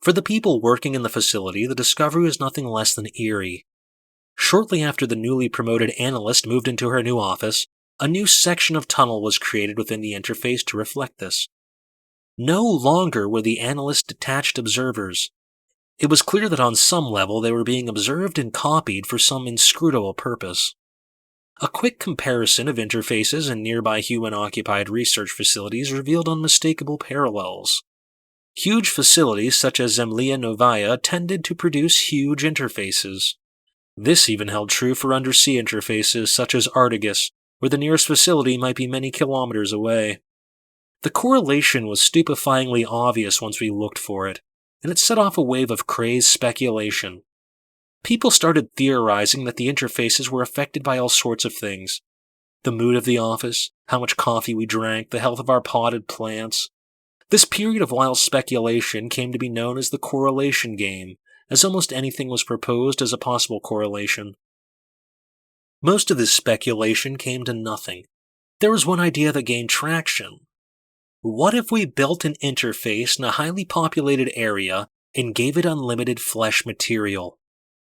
For the people working in the facility, the discovery was nothing less than eerie. Shortly after the newly promoted analyst moved into her new office, a new section of tunnel was created within the interface to reflect this. No longer were the analysts detached observers. It was clear that on some level they were being observed and copied for some inscrutable purpose. A quick comparison of interfaces and nearby human-occupied research facilities revealed unmistakable parallels. Huge facilities such as Zemlya Novaya tended to produce huge interfaces. This even held true for undersea interfaces such as Artegus, where the nearest facility might be many kilometers away. The correlation was stupefyingly obvious once we looked for it, and it set off a wave of crazed speculation. People started theorizing that the interfaces were affected by all sorts of things. The mood of the office, how much coffee we drank, the health of our potted plants. This period of wild speculation came to be known as the correlation game, as almost anything was proposed as a possible correlation. Most of this speculation came to nothing. There was one idea that gained traction. What if we built an interface in a highly populated area and gave it unlimited flesh material?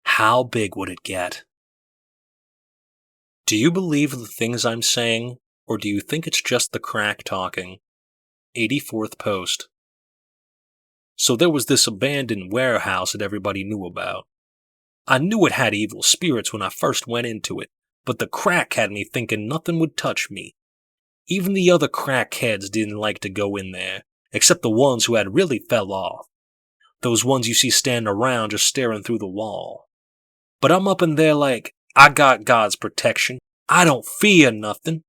How big would it get? Do you believe the things I'm saying, or do you think it's just the crack talking? 84th post. So there was this abandoned warehouse that everybody knew about. I knew it had evil spirits when I first went into it, but the crack had me thinking nothing would touch me. Even the other crackheads didn't like to go in there, except the ones who had really fell off. Those ones you see standing around just staring through the wall. But I'm up in there like, I got God's protection. I don't fear nothing.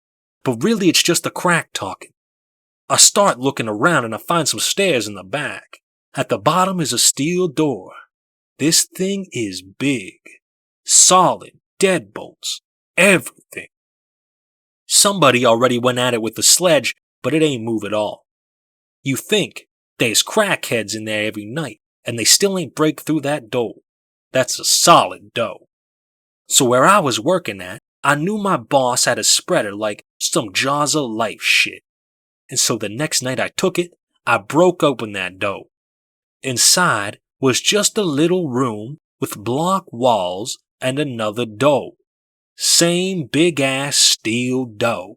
But really it's just the crack talking. I start looking around and I find some stairs in the back. At the bottom is a steel door. This thing is big. Solid. Deadbolts. Everything. Somebody already went at it with the sledge, but it ain't move at all. You think there's crackheads in there every night, and they still ain't break through that door. That's a solid door. So where I was working at, I knew my boss had a spreader like some Jaws of Life shit. And so the next night I took it, I broke open that door. Inside was just a little room with block walls and another door. Same big-ass steel door.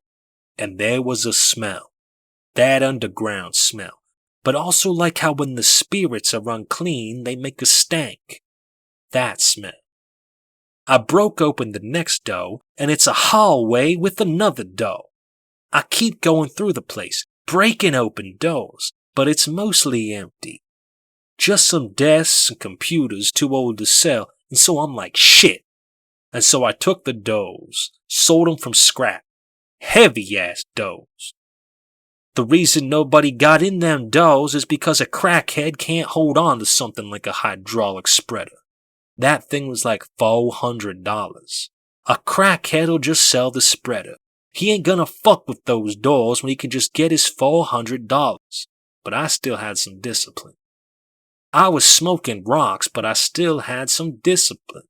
And there was a smell. That underground smell. But also like how when the spirits are unclean, they make a stank. That smell. I broke open the next door, and it's a hallway with another door. I keep going through the place, breaking open doors, but it's mostly empty. Just some desks and computers too old to sell, and so I'm like, shit. And so I took the doors, sold them from scrap. Heavy-ass doors. The reason nobody got in them doors is because a crackhead can't hold on to something like a hydraulic spreader. That thing was like $400. A crackhead'll just sell the spreader. He ain't gonna fuck with those doors when he can just get his $400. But I still had some discipline. I was smoking rocks, but I still had some discipline.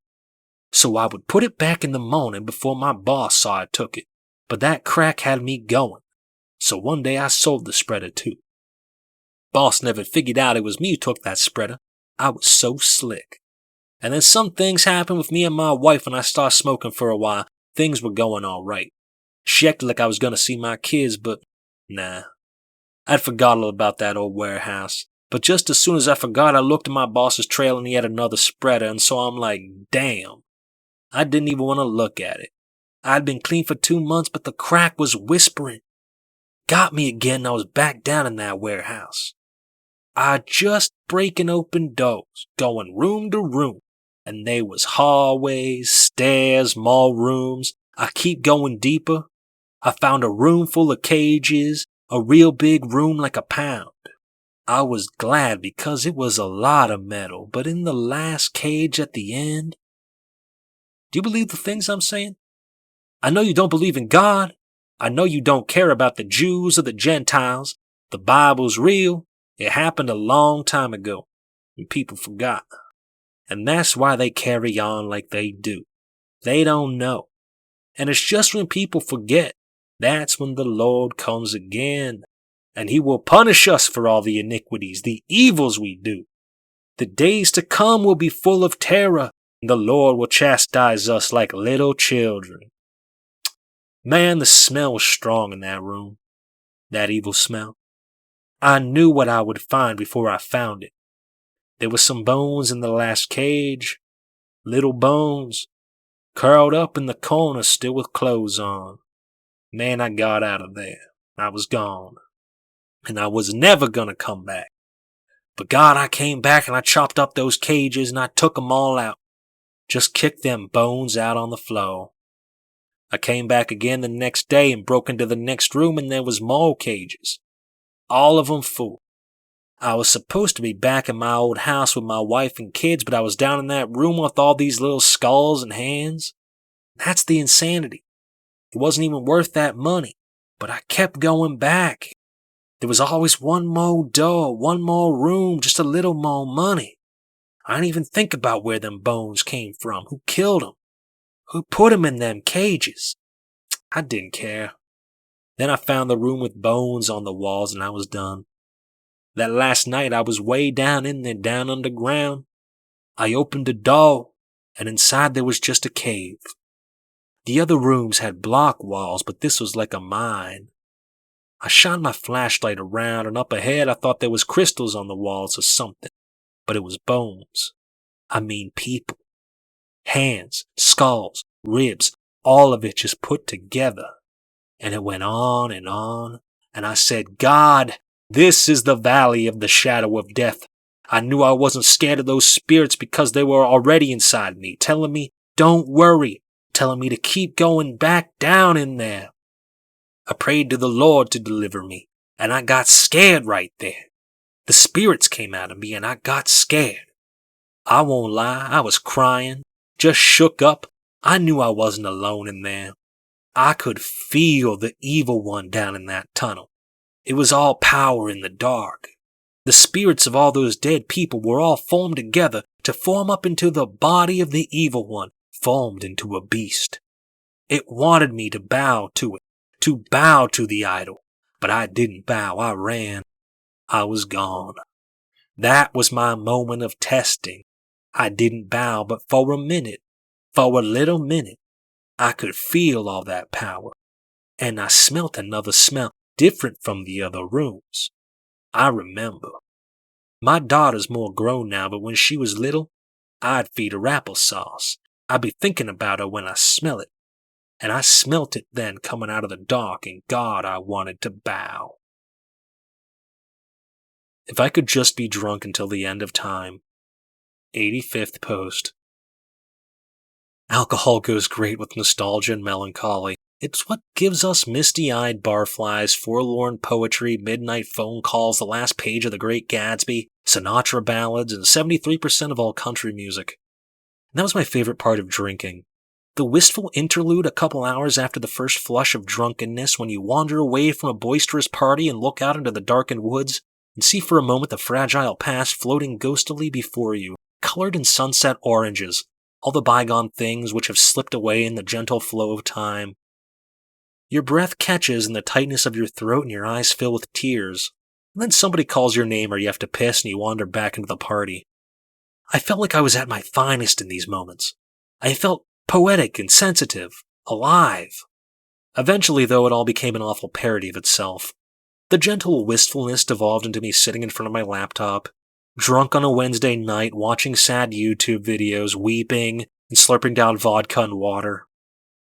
So I would put it back in the morning before my boss saw I took it. But that crack had me going. So one day I sold the spreader too. Boss never figured out it was me who took that spreader. I was so slick. And then some things happened with me and my wife when I started smoking for a while. Things were going all right. She acted like I was gonna see my kids, but nah. I'd forgot all about that old warehouse. But just as soon as I forgot, I looked at my boss's trail and he had another spreader, and so I'm like, damn. I didn't even want to look at it. I'd been clean for 2 months, but the crack was whispering. Got me again and I was back down in that warehouse. I just breaking open doors, going room to room. And they was hallways, stairs, more rooms. I keep going deeper. I found a room full of cages, a real big room like a pound. I was glad because it was a lot of metal, but in the last cage at the end... Do you believe the things I'm saying? I know you don't believe in God. I know you don't care about the Jews or the Gentiles. The Bible's real. It happened a long time ago, and people forgot. And that's why they carry on like they do. They don't know. And it's just when people forget, that's when the Lord comes again. And he will punish us for all the iniquities, the evils we do. The days to come will be full of terror, and the Lord will chastise us like little children. Man, the smell was strong in that room. That evil smell. I knew what I would find before I found it. There were some bones in the last cage. Little bones. Curled up in the corner still with clothes on. Man, I got out of there. I was gone. And I was never gonna come back. But God, I came back and I chopped up those cages and I took them all out. Just kicked them bones out on the floor. I came back again the next day and broke into the next room and there was more cages. All of them full. I was supposed to be back in my old house with my wife and kids, but I was down in that room with all these little skulls and hands. That's the insanity. It wasn't even worth that money, but I kept going back. There was always one more door, one more room, just a little more money. I didn't even think about where them bones came from, who killed them, who put them in them cages. I didn't care. Then I found the room with bones on the walls and I was done. That last night I was way down in there, down underground. I opened a door, and inside there was just a cave. The other rooms had block walls, but this was like a mine. I shone my flashlight around, and up ahead I thought there was crystals on the walls or something. But it was bones. I mean people. Hands, skulls, ribs, all of it just put together. And it went on, and I said, God, this is the valley of the shadow of death. I knew I wasn't scared of those spirits because they were already inside me, telling me, don't worry, telling me to keep going back down in there. I prayed to the Lord to deliver me, and I got scared right there. The spirits came out of me, and I got scared. I won't lie, I was crying, just shook up. I knew I wasn't alone in there. I could feel the evil one down in that tunnel. It was all power in the dark. The spirits of all those dead people were all formed together to form up into the body of the evil one, formed into a beast. It wanted me to bow to it, to bow to the idol, but I didn't bow, I ran. I was gone. That was my moment of testing. I didn't bow, but for a little minute, I could feel all that power, and I smelt another smell different from the other rooms. I remember. My daughter's more grown now, but when she was little, I'd feed her applesauce. I'd be thinking about her when I smell it. And I smelt it then coming out of the dark, and God, I wanted to bow. If I could just be drunk until the end of time. 85th post. Alcohol goes great with nostalgia and melancholy. It's what gives us misty-eyed barflies, forlorn poetry, midnight phone calls, the last page of The Great Gatsby, Sinatra ballads, and 73% of all country music. And that was my favorite part of drinking. The wistful interlude a couple hours after the first flush of drunkenness when you wander away from a boisterous party and look out into the darkened woods and see for a moment the fragile past floating ghostily before you, colored in sunset oranges, all the bygone things which have slipped away in the gentle flow of time. Your breath catches in the tightness of your throat and your eyes fill with tears. And then somebody calls your name or you have to piss and you wander back into the party. I felt like I was at my finest in these moments. I felt poetic and sensitive, alive. Eventually, though, it all became an awful parody of itself. The gentle wistfulness devolved into me sitting in front of my laptop, drunk on a Wednesday night, watching sad YouTube videos, weeping, and slurping down vodka and water.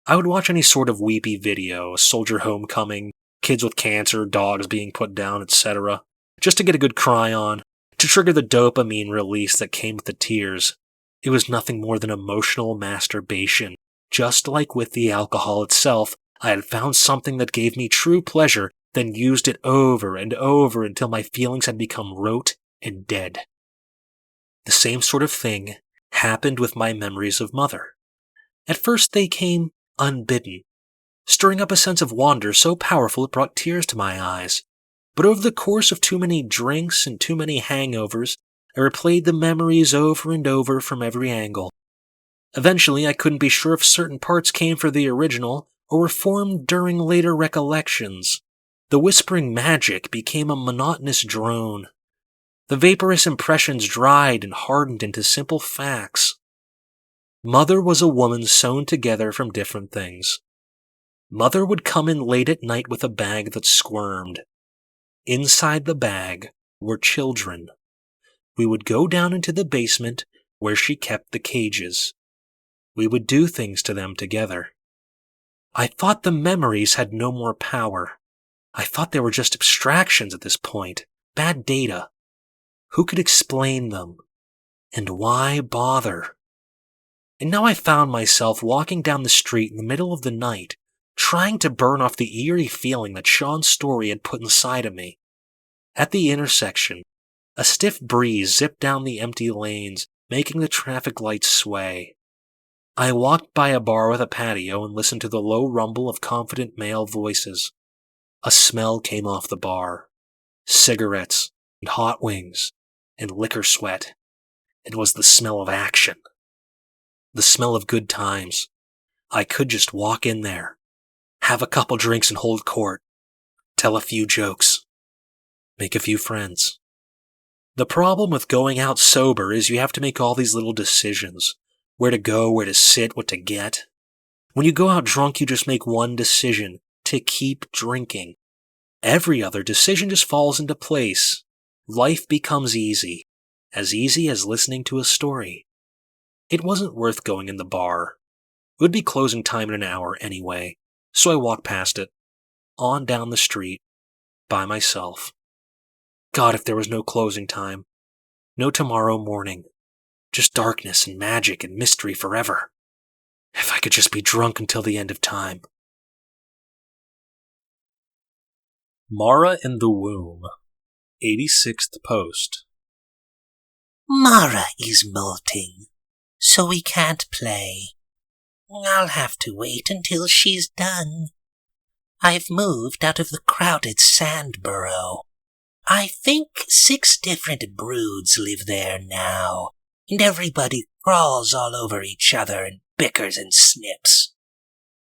I would watch any sort of weepy video, a soldier homecoming, kids with cancer, dogs being put down, etc., just to get a good cry on, to trigger the dopamine release that came with the tears. It was nothing more than emotional masturbation. Just like with the alcohol itself, I had found something that gave me true pleasure, then used it over and over until my feelings had become rote and dead. The same sort of thing happened with my memories of Mother. At first they came unbidden, stirring up a sense of wonder so powerful it brought tears to my eyes. But over the course of too many drinks and too many hangovers, I replayed the memories over and over from every angle. Eventually, I couldn't be sure if certain parts came from the original or were formed during later recollections. The whispering magic became a monotonous drone. The vaporous impressions dried and hardened into simple facts. Mother was a woman sewn together from different things. Mother would come in late at night with a bag that squirmed. Inside the bag were children. We would go down into the basement where she kept the cages. We would do things to them together. I thought the memories had no more power. I thought they were just abstractions at this point, bad data. Who could explain them? And why bother? And now I found myself walking down the street in the middle of the night, trying to burn off the eerie feeling that Sean's story had put inside of me. At the intersection, a stiff breeze zipped down the empty lanes, making the traffic lights sway. I walked by a bar with a patio and listened to the low rumble of confident male voices. A smell came off the bar. Cigarettes, and hot wings, and liquor sweat. It was the smell of action. The smell of good times. I could just walk in there, have a couple drinks and hold court, tell a few jokes, make a few friends. The problem with going out sober is you have to make all these little decisions. Where to go, where to sit, what to get. When you go out drunk, you just make one decision, to keep drinking. Every other decision just falls into place. Life becomes easy as listening to a story. It wasn't worth going in the bar. It would be closing time in an hour anyway, so I walked past it, on down the street, by myself. God, if there was no closing time. No tomorrow morning. Just darkness and magic and mystery forever. If I could just be drunk until the end of time. Mara in the Womb, 86th post. Mara is molting, so we can't play. I'll have to wait until she's done. I've moved out of the crowded sand burrow. I think 6 different broods live there now, and everybody crawls all over each other and bickers and snips.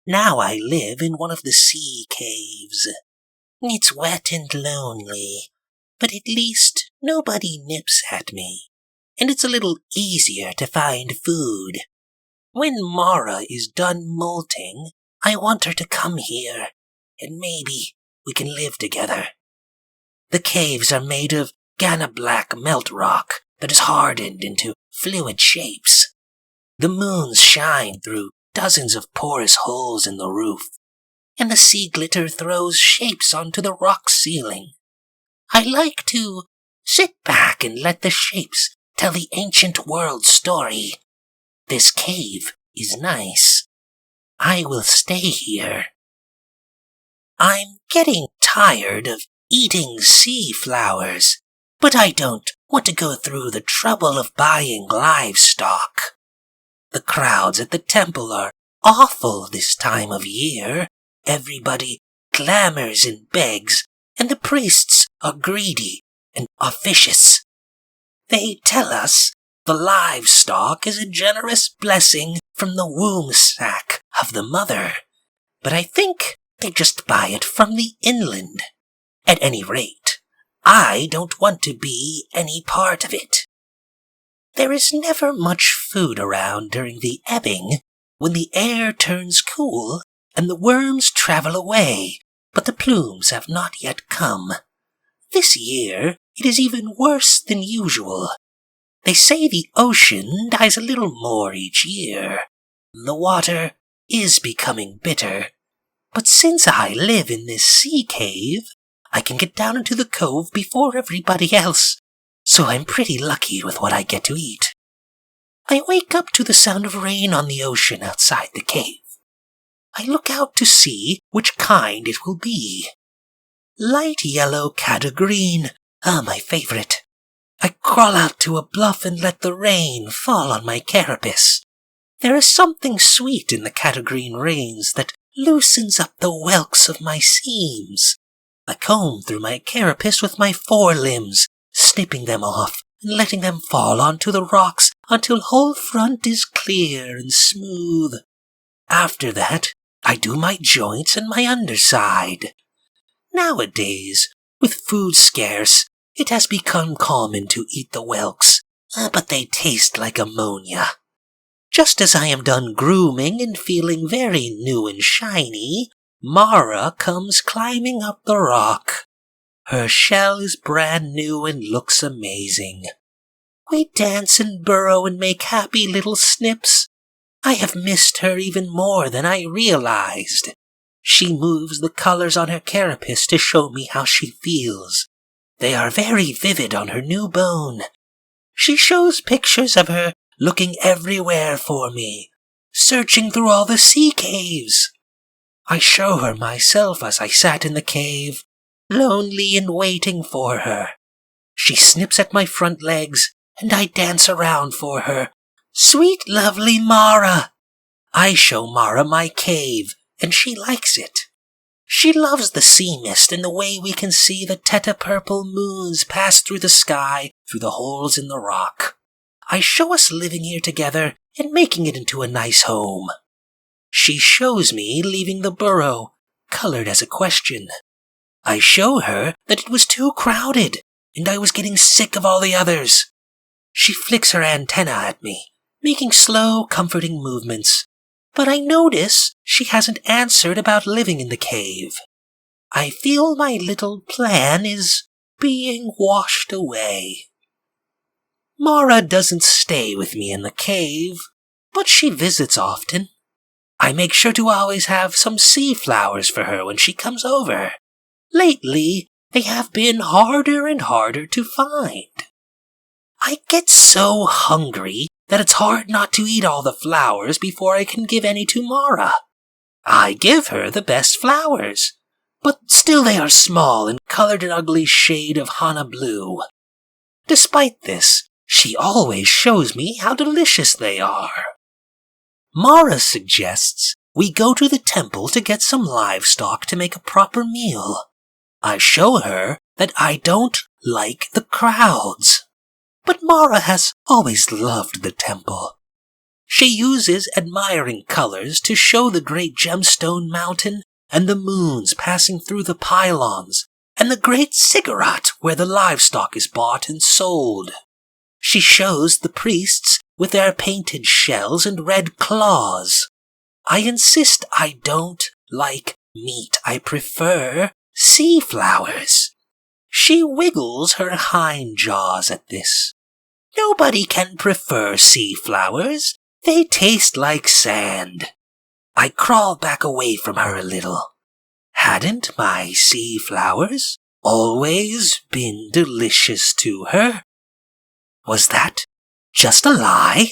Now I live in one of the sea caves. It's wet and lonely, but at least nobody nips at me, and it's a little easier to find food. When Mara is done molting, I want her to come here, and maybe we can live together. The caves are made of Ghana black melt rock that is hardened into fluid shapes. The moons shine through dozens of porous holes in the roof, and the sea glitter throws shapes onto the rock ceiling. I like to sit back and let the shapes tell the ancient world story. This cave is nice. I will stay here. I'm getting tired of eating sea flowers, but I don't want to go through the trouble of buying livestock. The crowds at the temple are awful this time of year. Everybody clamors and begs, and the priests are greedy and officious. They tell us the livestock is a generous blessing from the womb sac of the mother, but I think they just buy it from the inland. At any rate, I don't want to be any part of it. There is never much food around during the ebbing, when the air turns cool and the worms travel away, but the plumes have not yet come. This year, it is even worse than usual. They say the ocean dies a little more each year. The water is becoming bitter, but since I live in this sea cave, I can get down into the cove before everybody else, so I'm pretty lucky with what I get to eat. I wake up to the sound of rain on the ocean outside the cave. I look out to see which kind it will be. Light yellow cata green, my favorite. I crawl out to a bluff and let the rain fall on my carapace. There is something sweet in the cata green rains that loosens up the whelks of my seams. I comb through my carapace with my forelimbs, snipping them off and letting them fall onto the rocks until whole front is clear and smooth. After that, I do my joints and my underside. Nowadays, with food scarce, it has become common to eat the whelks, but they taste like ammonia. Just as I am done grooming and feeling very new and shiny, Mara comes climbing up the rock. Her shell is brand new and looks amazing. We dance and burrow and make happy little snips. I have missed her even more than I realized. She moves the colors on her carapace to show me how she feels. They are very vivid on her new bone. She shows pictures of her looking everywhere for me, searching through all the sea caves. I show her myself as I sat in the cave, lonely and waiting for her. She snips at my front legs, and I dance around for her. Sweet, lovely Mara! I show Mara my cave, and she likes it. She loves the sea mist and the way we can see the teta-purple moons pass through the sky through the holes in the rock. I show us living here together and making it into a nice home. She shows me leaving the burrow, colored as a question. I show her that it was too crowded, and I was getting sick of all the others. She flicks her antenna at me, making slow, comforting movements. But I notice she hasn't answered about living in the cave. I feel my little plan is being washed away. Mara doesn't stay with me in the cave, but she visits often. I make sure to always have some sea flowers for her when she comes over. Lately, they have been harder and harder to find. I get so hungry that it's hard not to eat all the flowers before I can give any to Mara. I give her the best flowers, but still they are small and colored an ugly shade of Hana blue. Despite this, she always shows me how delicious they are. Mara suggests we go to the temple to get some livestock to make a proper meal. I show her that I don't like the crowds. But Mara has always loved the temple. She uses admiring colors to show the great gemstone mountain and the moons passing through the pylons and the great ziggurat where the livestock is bought and sold. She shows the priests with their painted shells and red claws. I insist I don't like meat. I prefer sea flowers. She wiggles her hind jaws at this. Nobody can prefer sea flowers. They taste like sand. I crawl back away from her a little. Hadn't my sea flowers always been delicious to her? Was that just a lie?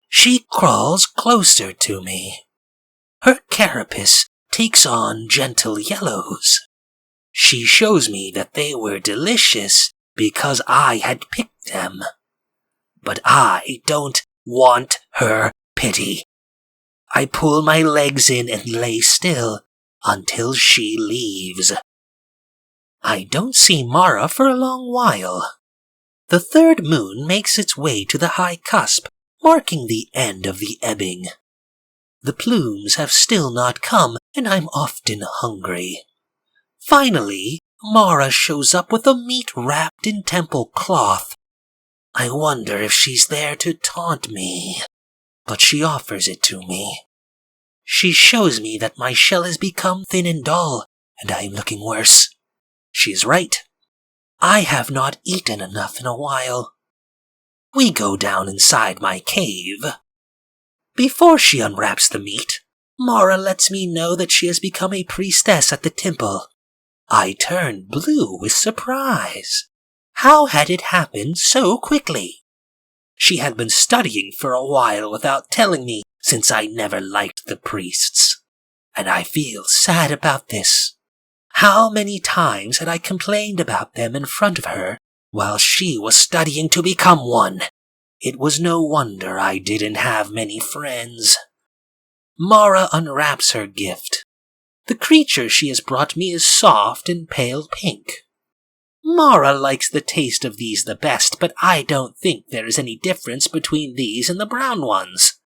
She crawls closer to me. Her carapace takes on gentle yellows. She shows me that they were delicious because I had picked them. But I don't want her pity. I pull my legs in and lay still until she leaves. I don't see Mara for a long while. The third moon makes its way to the high cusp, marking the end of the ebbing. The plumes have still not come, and I'm often hungry. Finally, Mara shows up with a meat wrapped in temple cloth. I wonder if she's there to taunt me, but she offers it to me. She shows me that my shell has become thin and dull, and I am looking worse. She's right. I have not eaten enough in a while. We go down inside my cave. Before she unwraps the meat, Mara lets me know that she has become a priestess at the temple. I turn blue with surprise. How had it happened so quickly? She had been studying for a while without telling me, since I never liked the priests. And I feel sad about this. How many times had I complained about them in front of her while she was studying to become one? It was no wonder I didn't have many friends. Mara unwraps her gift. The creature she has brought me is soft and pale pink. Mara likes the taste of these the best, but I don't think there is any difference between these and the brown ones.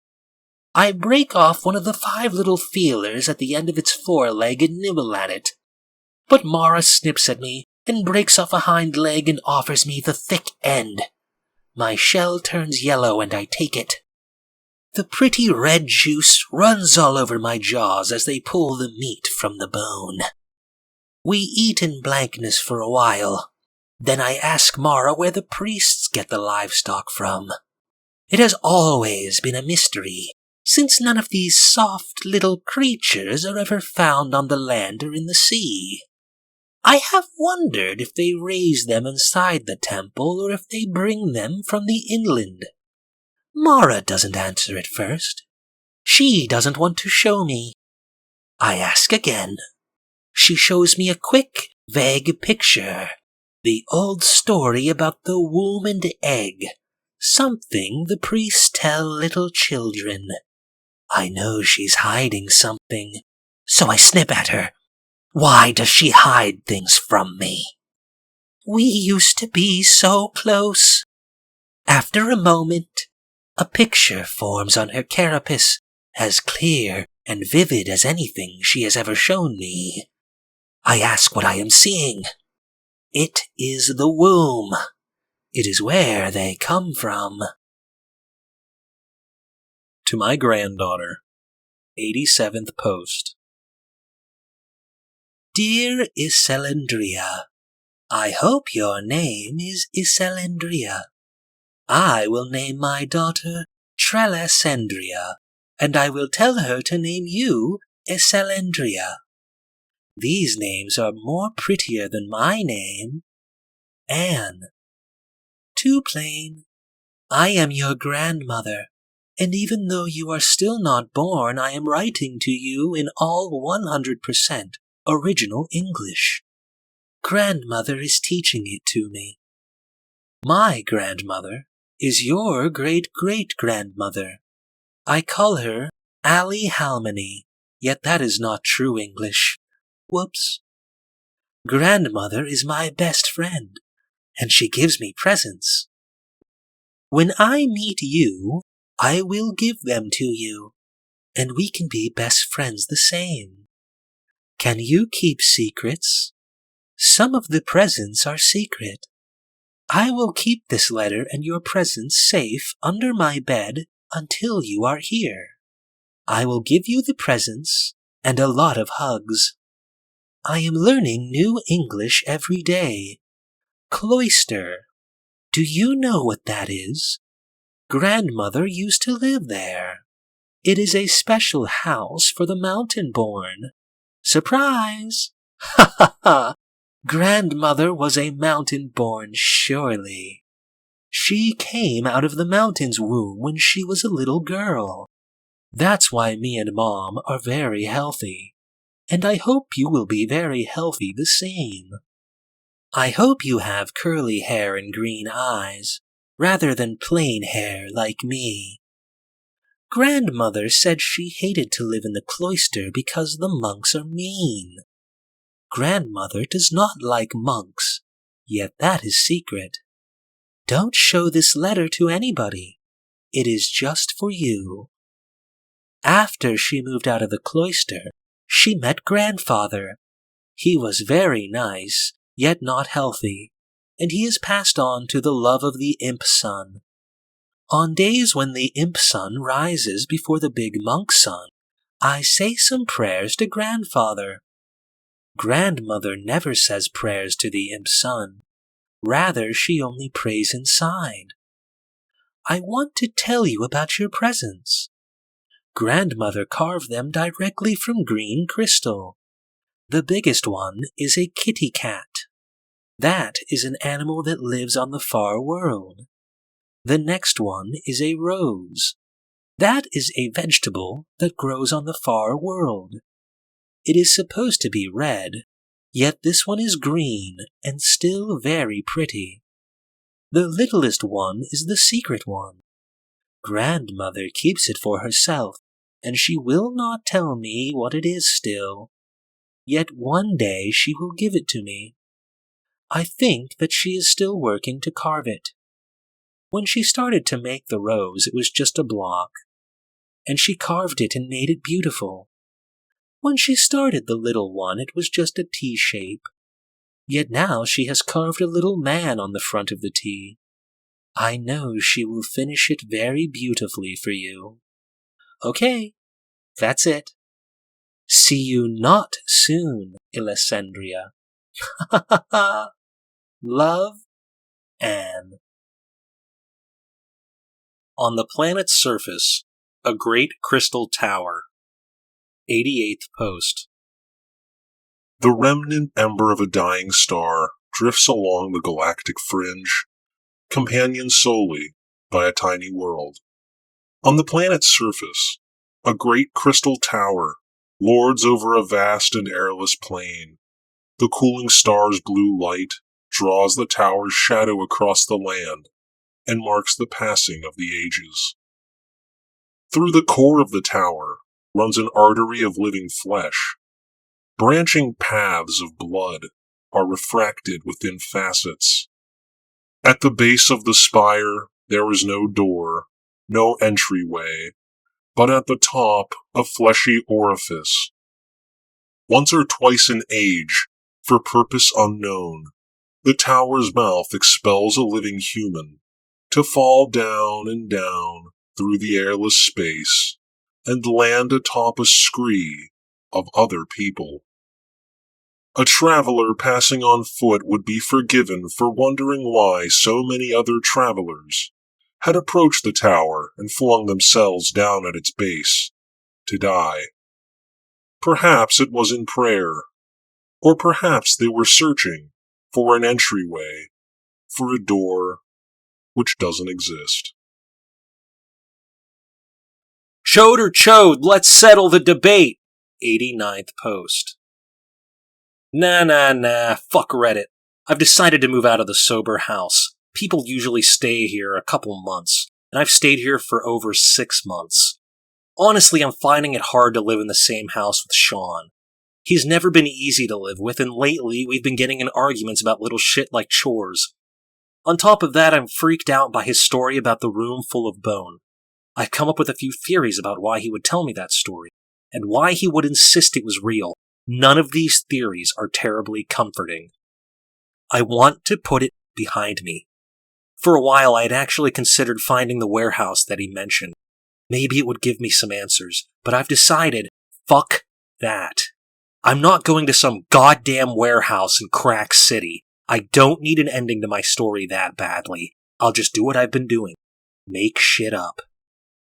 I break off one of the 5 little feelers at the end of its foreleg and nibble at it. But Mara snips at me and breaks off a hind leg and offers me the thick end. My shell turns yellow and I take it. The pretty red juice runs all over my jaws as they pull the meat from the bone. We eat in blankness for a while. Then I ask Mara where the priests get the livestock from. It has always been a mystery, since none of these soft little creatures are ever found on the land or in the sea. I have wondered if they raise them inside the temple or if they bring them from the inland. Mara doesn't answer at first. She doesn't want to show me. I ask again. She shows me a quick, vague picture. The old story about the womb and egg. Something the priests tell little children. I know she's hiding something, so I snip at her. Why does she hide things from me? We used to be so close. After a moment, a picture forms on her carapace, as clear and vivid as anything she has ever shown me. I ask what I am seeing. It is the womb. It is where they come from. To my granddaughter, 87th post. Dear Iselendria, I hope your name is Iselendria. I will name my daughter Trelesendria, and I will tell her to name you Iselendria. These names are more prettier than my name, Anne. Too plain. I am your grandmother, and even though you are still not born, I am writing to you in all 100% original English. Grandmother is teaching it to me. My grandmother is your great-great-grandmother. I call her Allie Halmany, yet that is not true English. Whoops. Grandmother is my best friend, and she gives me presents. When I meet you, I will give them to you, and we can be best friends the same. Can you keep secrets? Some of the presents are secret. I will keep this letter and your presents safe under my bed until you are here. I will give you the presents and a lot of hugs. I am learning new English every day. Cloister. Do you know what that is? Grandmother used to live there. It is a special house for the mountain-born. Surprise! Ha ha ha! Grandmother was a mountain-born, surely. She came out of the mountain's womb when she was a little girl. That's why me and Mom are very healthy. And I hope you will be very healthy the same. I hope you have curly hair and green eyes, rather than plain hair like me. Grandmother said she hated to live in the cloister because the monks are mean. Grandmother does not like monks, yet that is secret. Don't show this letter to anybody. It is just for you. After she moved out of the cloister, she met Grandfather. He was very nice, yet not healthy, and he is passed on to the love of the imp sun. On days when the imp sun rises before the big monk sun, I say some prayers to Grandfather. Grandmother never says prayers to the imp sun. Rather, she only prays inside. I want to tell you about your presents. Grandmother carved them directly from green crystal. The biggest one is a kitty cat. That is an animal that lives on the far world. The next one is a rose. That is a vegetable that grows on the far world. It is supposed to be red, yet this one is green and still very pretty. The littlest one is the secret one. Grandmother keeps it for herself, and she will not tell me what it is still. Yet one day she will give it to me. I think that she is still working to carve it. When she started to make the rose, it was just a block, and she carved it and made it beautiful. When she started the little one, it was just a T shape. Yet now she has carved a little man on the front of the T. I know she will finish it very beautifully for you. Okay, that's it. See you not soon, Alessandria. Ha ha ha! Love, Anne. On the planet's surface, a great crystal tower. 88th post. The remnant ember of a dying star drifts along the galactic fringe, companioned solely by a tiny world. On the planet's surface, a great crystal tower lords over a vast and airless plain. The cooling star's blue light draws the tower's shadow across the land and marks the passing of the ages. Through the core of the tower runs an artery of living flesh. Branching paths of blood are refracted within facets. At the base of the spire, there is no door, no entryway, but at the top, a fleshy orifice. Once or twice in age, for purpose unknown, the tower's mouth expels a living human, to fall down and down through the airless space, and land atop a scree of other people. A traveler passing on foot would be forgiven for wondering why so many other travelers had approached the tower and flung themselves down at its base, to die. Perhaps it was in prayer, or perhaps they were searching for an entryway, for a door which doesn't exist. Chode or chode, let's settle the debate. 89th post. Nah, fuck Reddit. I've decided to move out of the sober house. People usually stay here a couple months, and I've stayed here for over 6 months. Honestly, I'm finding it hard to live in the same house with Sean. He's never been easy to live with, and lately we've been getting in arguments about little shit like chores. On top of that, I'm freaked out by his story about the room full of bone. I've come up with a few theories about why he would tell me that story, and why he would insist it was real. None of these theories are terribly comforting. I want to put it behind me. For a while, I had actually considered finding the warehouse that he mentioned. Maybe it would give me some answers, but I've decided, fuck that. I'm not going to some goddamn warehouse in Crack City. I don't need an ending to my story that badly. I'll just do what I've been doing. Make shit up.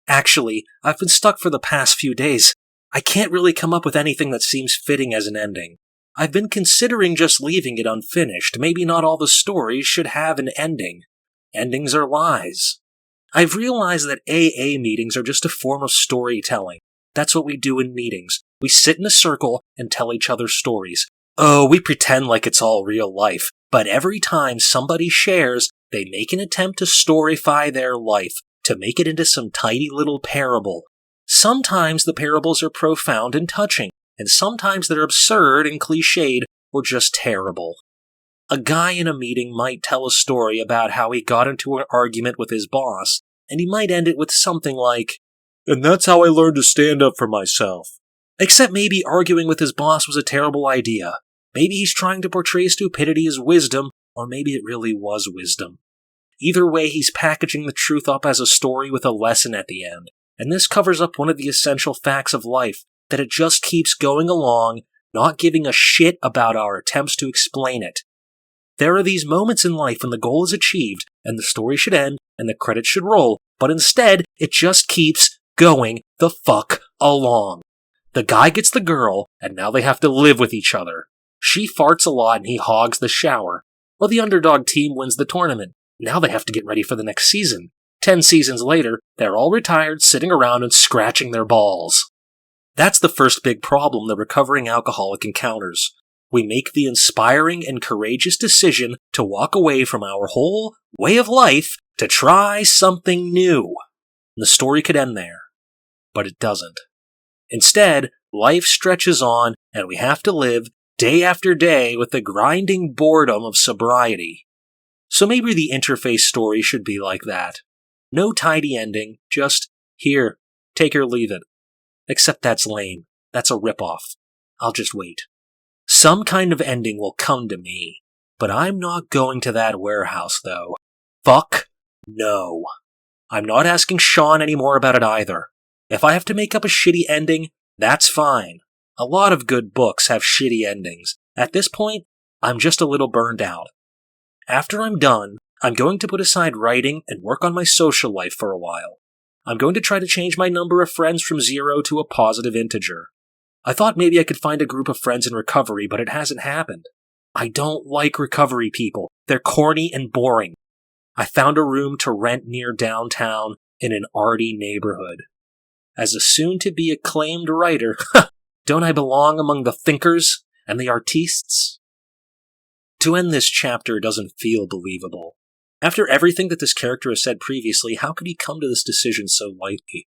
Actually, I've been stuck for the past few days. I can't really come up with anything that seems fitting as an ending. I've been considering just leaving it unfinished. Maybe not all the stories should have an ending. Endings are lies. I've realized that AA meetings are just a form of storytelling. That's what we do in meetings. We sit in a circle and tell each other stories. Oh, we pretend like it's all real life, but every time somebody shares, they make an attempt to storyfy their life, to make it into some tidy little parable. Sometimes the parables are profound and touching, and sometimes they're absurd and cliched or just terrible. A guy in a meeting might tell a story about how he got into an argument with his boss, and he might end it with something like, "And that's how I learned to stand up for myself." Except maybe arguing with his boss was a terrible idea. Maybe he's trying to portray stupidity as wisdom, or maybe it really was wisdom. Either way, he's packaging the truth up as a story with a lesson at the end. And this covers up one of the essential facts of life, that it just keeps going along, not giving a shit about our attempts to explain it. There are these moments in life when the goal is achieved, and the story should end, and the credits should roll, but instead, it just keeps going the fuck along. The guy gets the girl, and now they have to live with each other. She farts a lot and he hogs the shower. Well, the underdog team wins the tournament. Now they have to get ready for the next season. 10 seasons later, they're all retired, sitting around and scratching their balls. That's the first big problem the recovering alcoholic encounters. We make the inspiring and courageous decision to walk away from our whole way of life to try something new. The story could end there, but it doesn't. Instead, life stretches on and we have to live day after day with the grinding boredom of sobriety. So maybe the interface story should be like that. No tidy ending, just, here, take or leave it. Except that's lame. That's a ripoff. I'll just wait. Some kind of ending will come to me, but I'm not going to that warehouse, though. Fuck no. I'm not asking Sean anymore about it either. If I have to make up a shitty ending, that's fine. A lot of good books have shitty endings. At this point, I'm just a little burned out. After I'm done, I'm going to put aside writing and work on my social life for a while. I'm going to try to change my number of friends from 0 to a positive integer. I thought maybe I could find a group of friends in recovery, but it hasn't happened. I don't like recovery people. They're corny and boring. I found a room to rent near downtown in an arty neighborhood. As a soon-to-be acclaimed writer, don't I belong among the thinkers and the artistes? To end this chapter doesn't feel believable. After everything that this character has said previously, how could he come to this decision so lightly?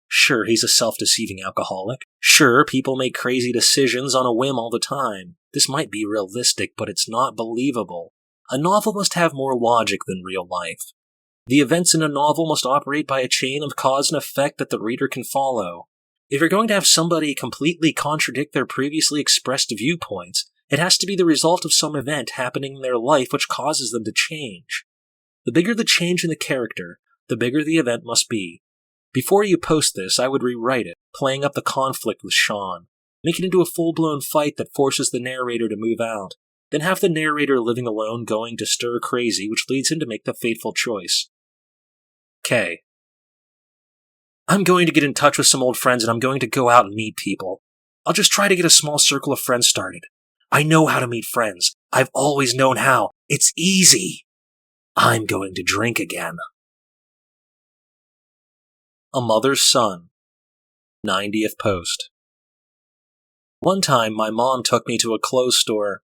Sure, he's a self-deceiving alcoholic. Sure, people make crazy decisions on a whim all the time. This might be realistic, but it's not believable. A novel must have more logic than real life. The events in a novel must operate by a chain of cause and effect that the reader can follow. If you're going to have somebody completely contradict their previously expressed viewpoints, it has to be the result of some event happening in their life which causes them to change. The bigger the change in the character, the bigger the event must be. Before you post this, I would rewrite it, playing up the conflict with Sean. Make it into a full-blown fight that forces the narrator to move out. Then have the narrator living alone going to stir crazy, which leads him to make the fateful choice. K. I'm going to get in touch with some old friends and I'm going to go out and meet people. I'll just try to get a small circle of friends started. I know how to meet friends. I've always known how. It's easy. I'm going to drink again. A Mother's Son. 90th post. One time, my mom took me to a clothes store.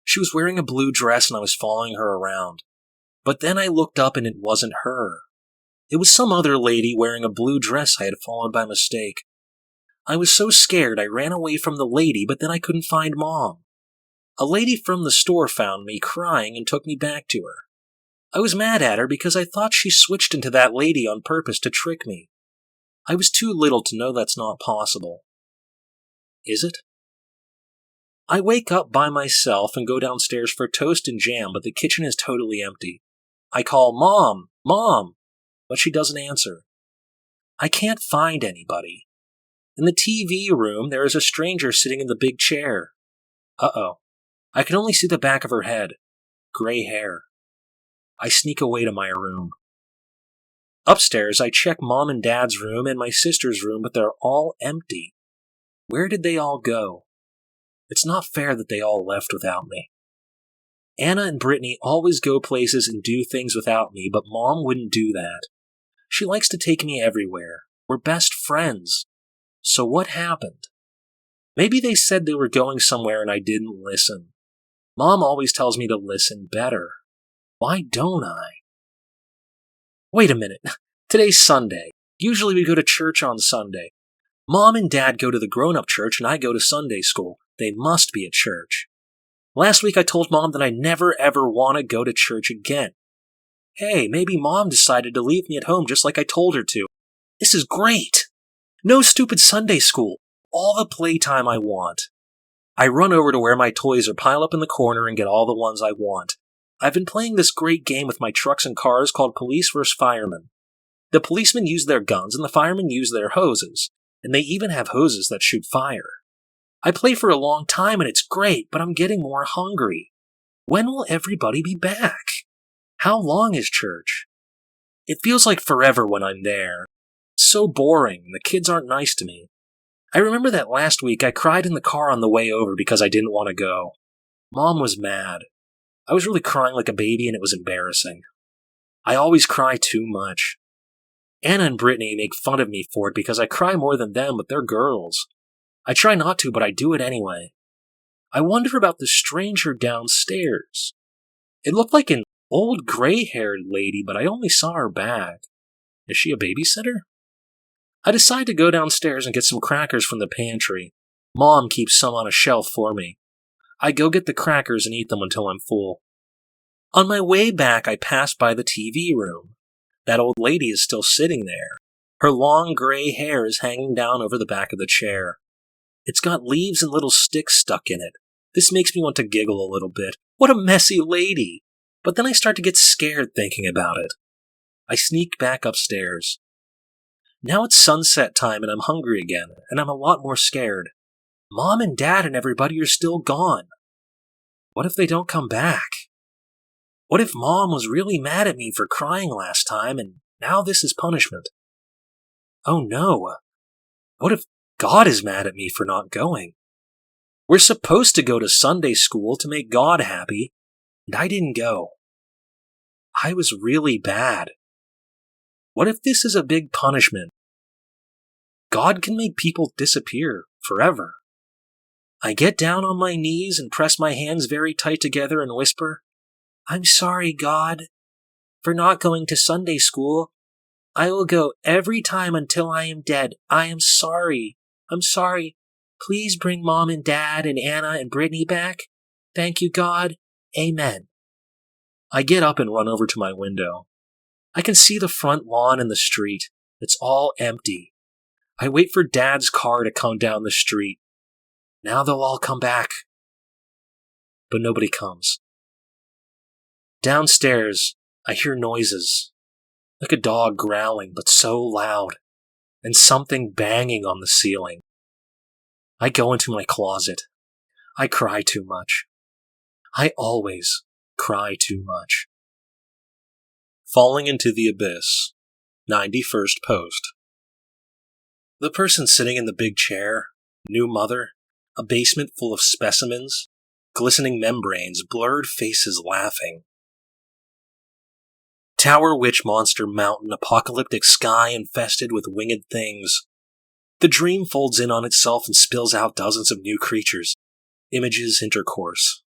She was wearing a blue dress and I was following her around. But then I looked up and it wasn't her. It was some other lady wearing a blue dress I had followed by mistake. I was so scared I ran away from the lady, but then I couldn't find Mom. A lady from the store found me crying and took me back to her. I was mad at her because I thought she switched into that lady on purpose to trick me. I was too little to know that's not possible. Is it? I wake up by myself and go downstairs for toast and jam, but the kitchen is totally empty. I call Mom, Mom, but she doesn't answer. I can't find anybody. In the TV room, there is a stranger sitting in the big chair. Uh-oh. I can only see the back of her head. Gray hair. I sneak away to my room. Upstairs, I check Mom and Dad's room and my sister's room, but they're all empty. Where did they all go? It's not fair that they all left without me. Anna and Brittany always go places and do things without me, but Mom wouldn't do that. She likes to take me everywhere. We're best friends. So what happened? Maybe they said they were going somewhere and I didn't listen. Mom always tells me to listen better. Why don't I? Wait a minute. Today's Sunday. Usually we go to church on Sunday. Mom and Dad go to the grown-up church and I go to Sunday school. They must be at church. Last week I told Mom that I never ever want to go to church again. Hey, maybe Mom decided to leave me at home just like I told her to. This is great! No stupid Sunday school. All the playtime I want. I run over to where my toys are, pile up in the corner, and get all the ones I want. I've been playing this great game with my trucks and cars called Police vs. Firemen. The policemen use their guns and the firemen use their hoses, and they even have hoses that shoot fire. I play for a long time and it's great, but I'm getting more hungry. When will everybody be back? How long is church? It feels like forever when I'm there. It's so boring, and the kids aren't nice to me. I remember that last week I cried in the car on the way over because I didn't want to go. Mom was mad. I was really crying like a baby and it was embarrassing. I always cry too much. Anna and Brittany make fun of me for it because I cry more than them, but they're girls. I try not to, but I do it anyway. I wonder about the stranger downstairs. It looked like an old gray-haired lady, but I only saw her back. Is she a babysitter? I decide to go downstairs and get some crackers from the pantry. Mom keeps some on a shelf for me. I go get the crackers and eat them until I'm full. On my way back, I pass by the TV room. That old lady is still sitting there. Her long gray hair is hanging down over the back of the chair. It's got leaves and little sticks stuck in it. This makes me want to giggle a little bit. What a messy lady! But then I start to get scared thinking about it. I sneak back upstairs. Now it's sunset time and I'm hungry again, and I'm a lot more scared. Mom and Dad and everybody are still gone. What if they don't come back? What if Mom was really mad at me for crying last time, and now this is punishment? Oh no. What if God is mad at me for not going? We're supposed to go to Sunday school to make God happy, and I didn't go. I was really bad. What if this is a big punishment? God can make people disappear forever. I get down on my knees and press my hands very tight together and whisper, I'm sorry, God, for not going to Sunday school. I will go every time until I am dead. I am sorry. I'm sorry. Please bring Mom and Dad and Anna and Brittany back. Thank you, God. Amen. I get up and run over to my window. I can see the front lawn and the street. It's all empty. I wait for Dad's car to come down the street. Now they'll all come back. But nobody comes. Downstairs, I hear noises, like a dog growling, but so loud, and something banging on the ceiling. I go into my closet. I cry too much. I always cry too much. Falling into the abyss. 91st post. The person sitting in the big chair, new mother, a basement full of specimens, glistening membranes, blurred faces laughing. Tower witch monster mountain, apocalyptic sky infested with winged things. The dream folds in on itself and spills out dozens of new creatures. Images intercourse.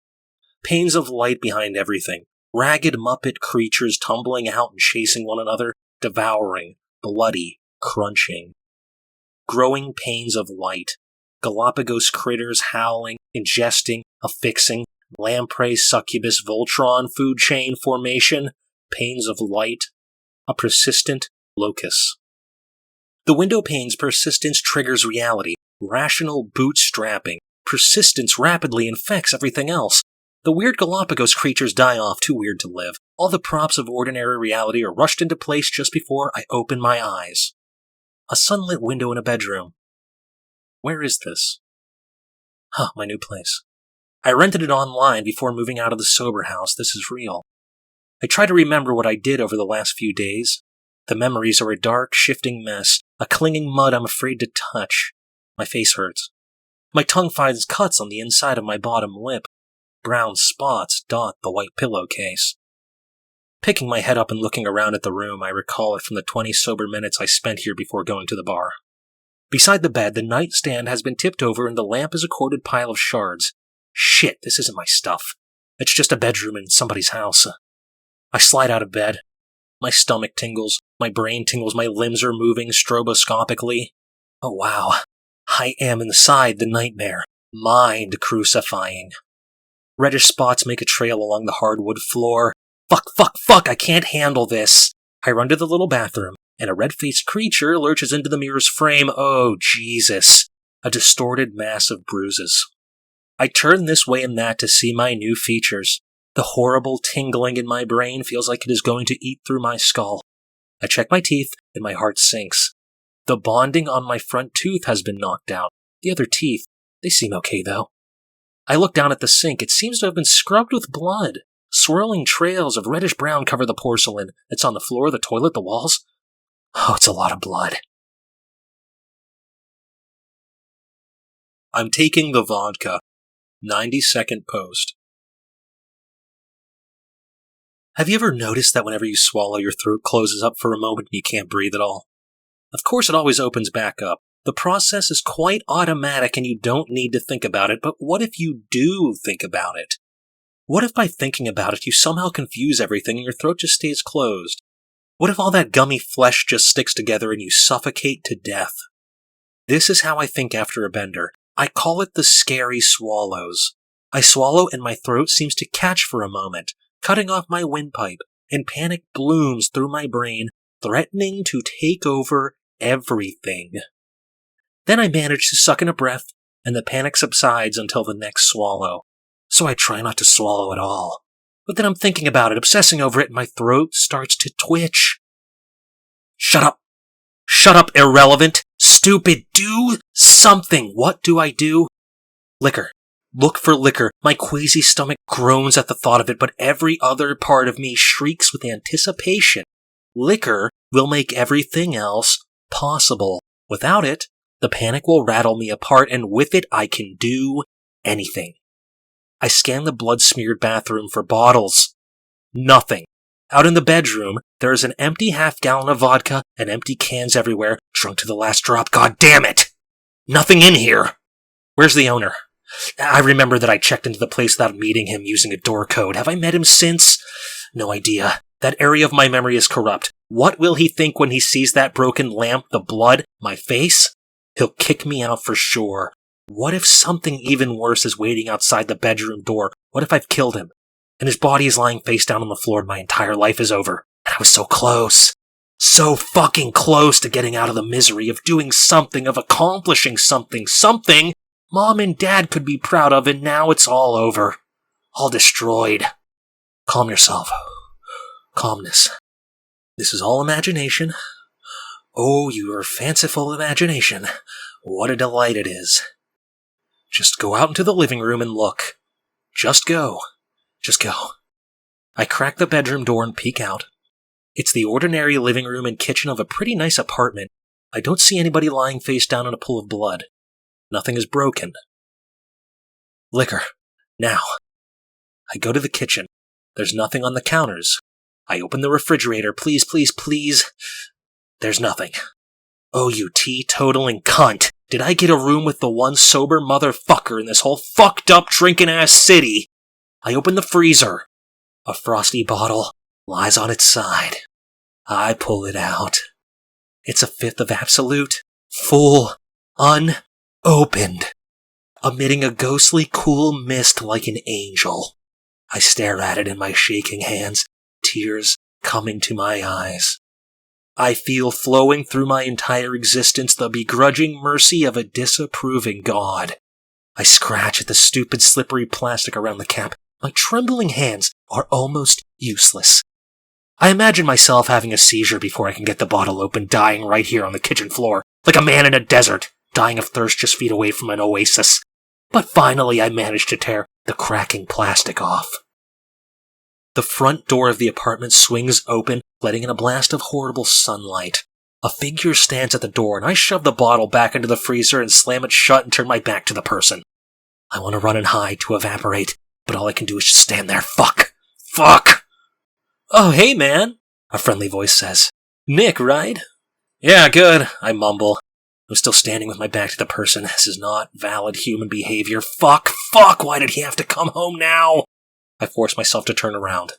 Panes of light behind everything. Ragged Muppet creatures tumbling out and chasing one another, devouring, bloody, crunching. Growing panes of light. Galapagos critters howling, ingesting, affixing, lamprey, succubus, Voltron, food chain formation, panes of light, a persistent locus. The window pane's persistence triggers reality, rational bootstrapping. Persistence rapidly infects everything else. The weird Galapagos creatures die off, too weird to live. All the props of ordinary reality are rushed into place just before I open my eyes. A sunlit window in a bedroom. Where is this? My new place. I rented it online before moving out of the sober house. This is real. I try to remember what I did over the last few days. The memories are a dark, shifting mess, a clinging mud I'm afraid to touch. My face hurts. My tongue finds cuts on the inside of my bottom lip. Brown spots dot the white pillowcase. Picking my head up and looking around at the room, I recall it from the 20 sober minutes I spent here before going to the bar. Beside the bed, the nightstand has been tipped over and the lamp is a corded pile of shards. Shit, this isn't my stuff. It's just a bedroom in somebody's house. I slide out of bed. My stomach tingles, my brain tingles, my limbs are moving stroboscopically. Oh wow, I am inside the nightmare. Mind crucifying. Reddish spots make a trail along the hardwood floor. Fuck, I can't handle this. I run to the little bathroom, and a red-faced creature lurches into the mirror's frame. Oh, Jesus. A distorted mass of bruises. I turn this way and that to see my new features. The horrible tingling in my brain feels like it is going to eat through my skull. I check my teeth, and my heart sinks. The bonding on my front tooth has been knocked out. The other teeth, they seem okay, though. I look down at the sink. It seems to have been scrubbed with blood. Swirling trails of reddish-brown cover the porcelain. It's on the floor, the toilet, the walls. Oh, it's a lot of blood. I'm taking the vodka. 92nd post. Have you ever noticed that whenever you swallow, your throat closes up for a moment and you can't breathe at all? Of course, it always opens back up. The process is quite automatic and you don't need to think about it, but what if you do think about it? What if by thinking about it, you somehow confuse everything and your throat just stays closed? What if all that gummy flesh just sticks together and you suffocate to death? This is how I think after a bender. I call it the scary swallows. I swallow and my throat seems to catch for a moment, cutting off my windpipe, and panic blooms through my brain, threatening to take over everything. Then I manage to suck in a breath, and the panic subsides until the next swallow. So I try not to swallow at all. But then I'm thinking about it, obsessing over it, and my throat starts to twitch. Shut up! Shut up, irrelevant! Stupid! Do something! What do I do? Liquor. Look for liquor. My queasy stomach groans at the thought of it, but every other part of me shrieks with anticipation. Liquor will make everything else possible. Without it, the panic will rattle me apart, and with it I can do anything. I scan the blood-smeared bathroom for bottles. Nothing. Out in the bedroom, there is an empty half-gallon of vodka and empty cans everywhere, drunk to the last drop. God damn it! Nothing in here! Where's the owner? I remember that I checked into the place without meeting him using a door code. Have I met him since? No idea. That area of my memory is corrupt. What will he think when he sees that broken lamp, the blood, my face? He'll kick me out for sure. What if something even worse is waiting outside the bedroom door? What if I've killed him, and his body is lying face down on the floor and my entire life is over? And I was so close. So fucking close to getting out of the misery, of doing something, of accomplishing something. Something Mom and Dad could be proud of, and now it's all over. All destroyed. Calm yourself. Calmness. This is all imagination. Oh, your fanciful imagination. What a delight it is. Just go out into the living room and look. Just go. Just go. I crack the bedroom door and peek out. It's the ordinary living room and kitchen of a pretty nice apartment. I don't see anybody lying face down in a pool of blood. Nothing is broken. Liquor. Now. I go to the kitchen. There's nothing on the counters. I open the refrigerator. Please, please, please. There's nothing. Oh, you teetotaling cunt. Did I get a room with the one sober motherfucker in this whole fucked up drinking ass city? I open the freezer. A frosty bottle lies on its side. I pull it out. It's a fifth of Absolute. Full. Unopened. Emitting a ghostly cool mist like an angel. I stare at it in my shaking hands, tears coming to my eyes. I feel flowing through my entire existence the begrudging mercy of a disapproving God. I scratch at the stupid slippery plastic around the cap. My trembling hands are almost useless. I imagine myself having a seizure before I can get the bottle open, dying right here on the kitchen floor, like a man in a desert, dying of thirst just feet away from an oasis. But finally I manage to tear the cracking plastic off. The front door of the apartment swings open, letting in a blast of horrible sunlight. A figure stands at the door, and I shove the bottle back into the freezer and slam it shut and turn my back to the person. I want to run and hide to evaporate, but all I can do is just stand there. Fuck! Fuck! Oh, hey, man, a friendly voice says. Nick, right? Yeah, good, I mumble. I'm still standing with my back to the person. This is not valid human behavior. Fuck! Why did he have to come home now? I force myself to turn around.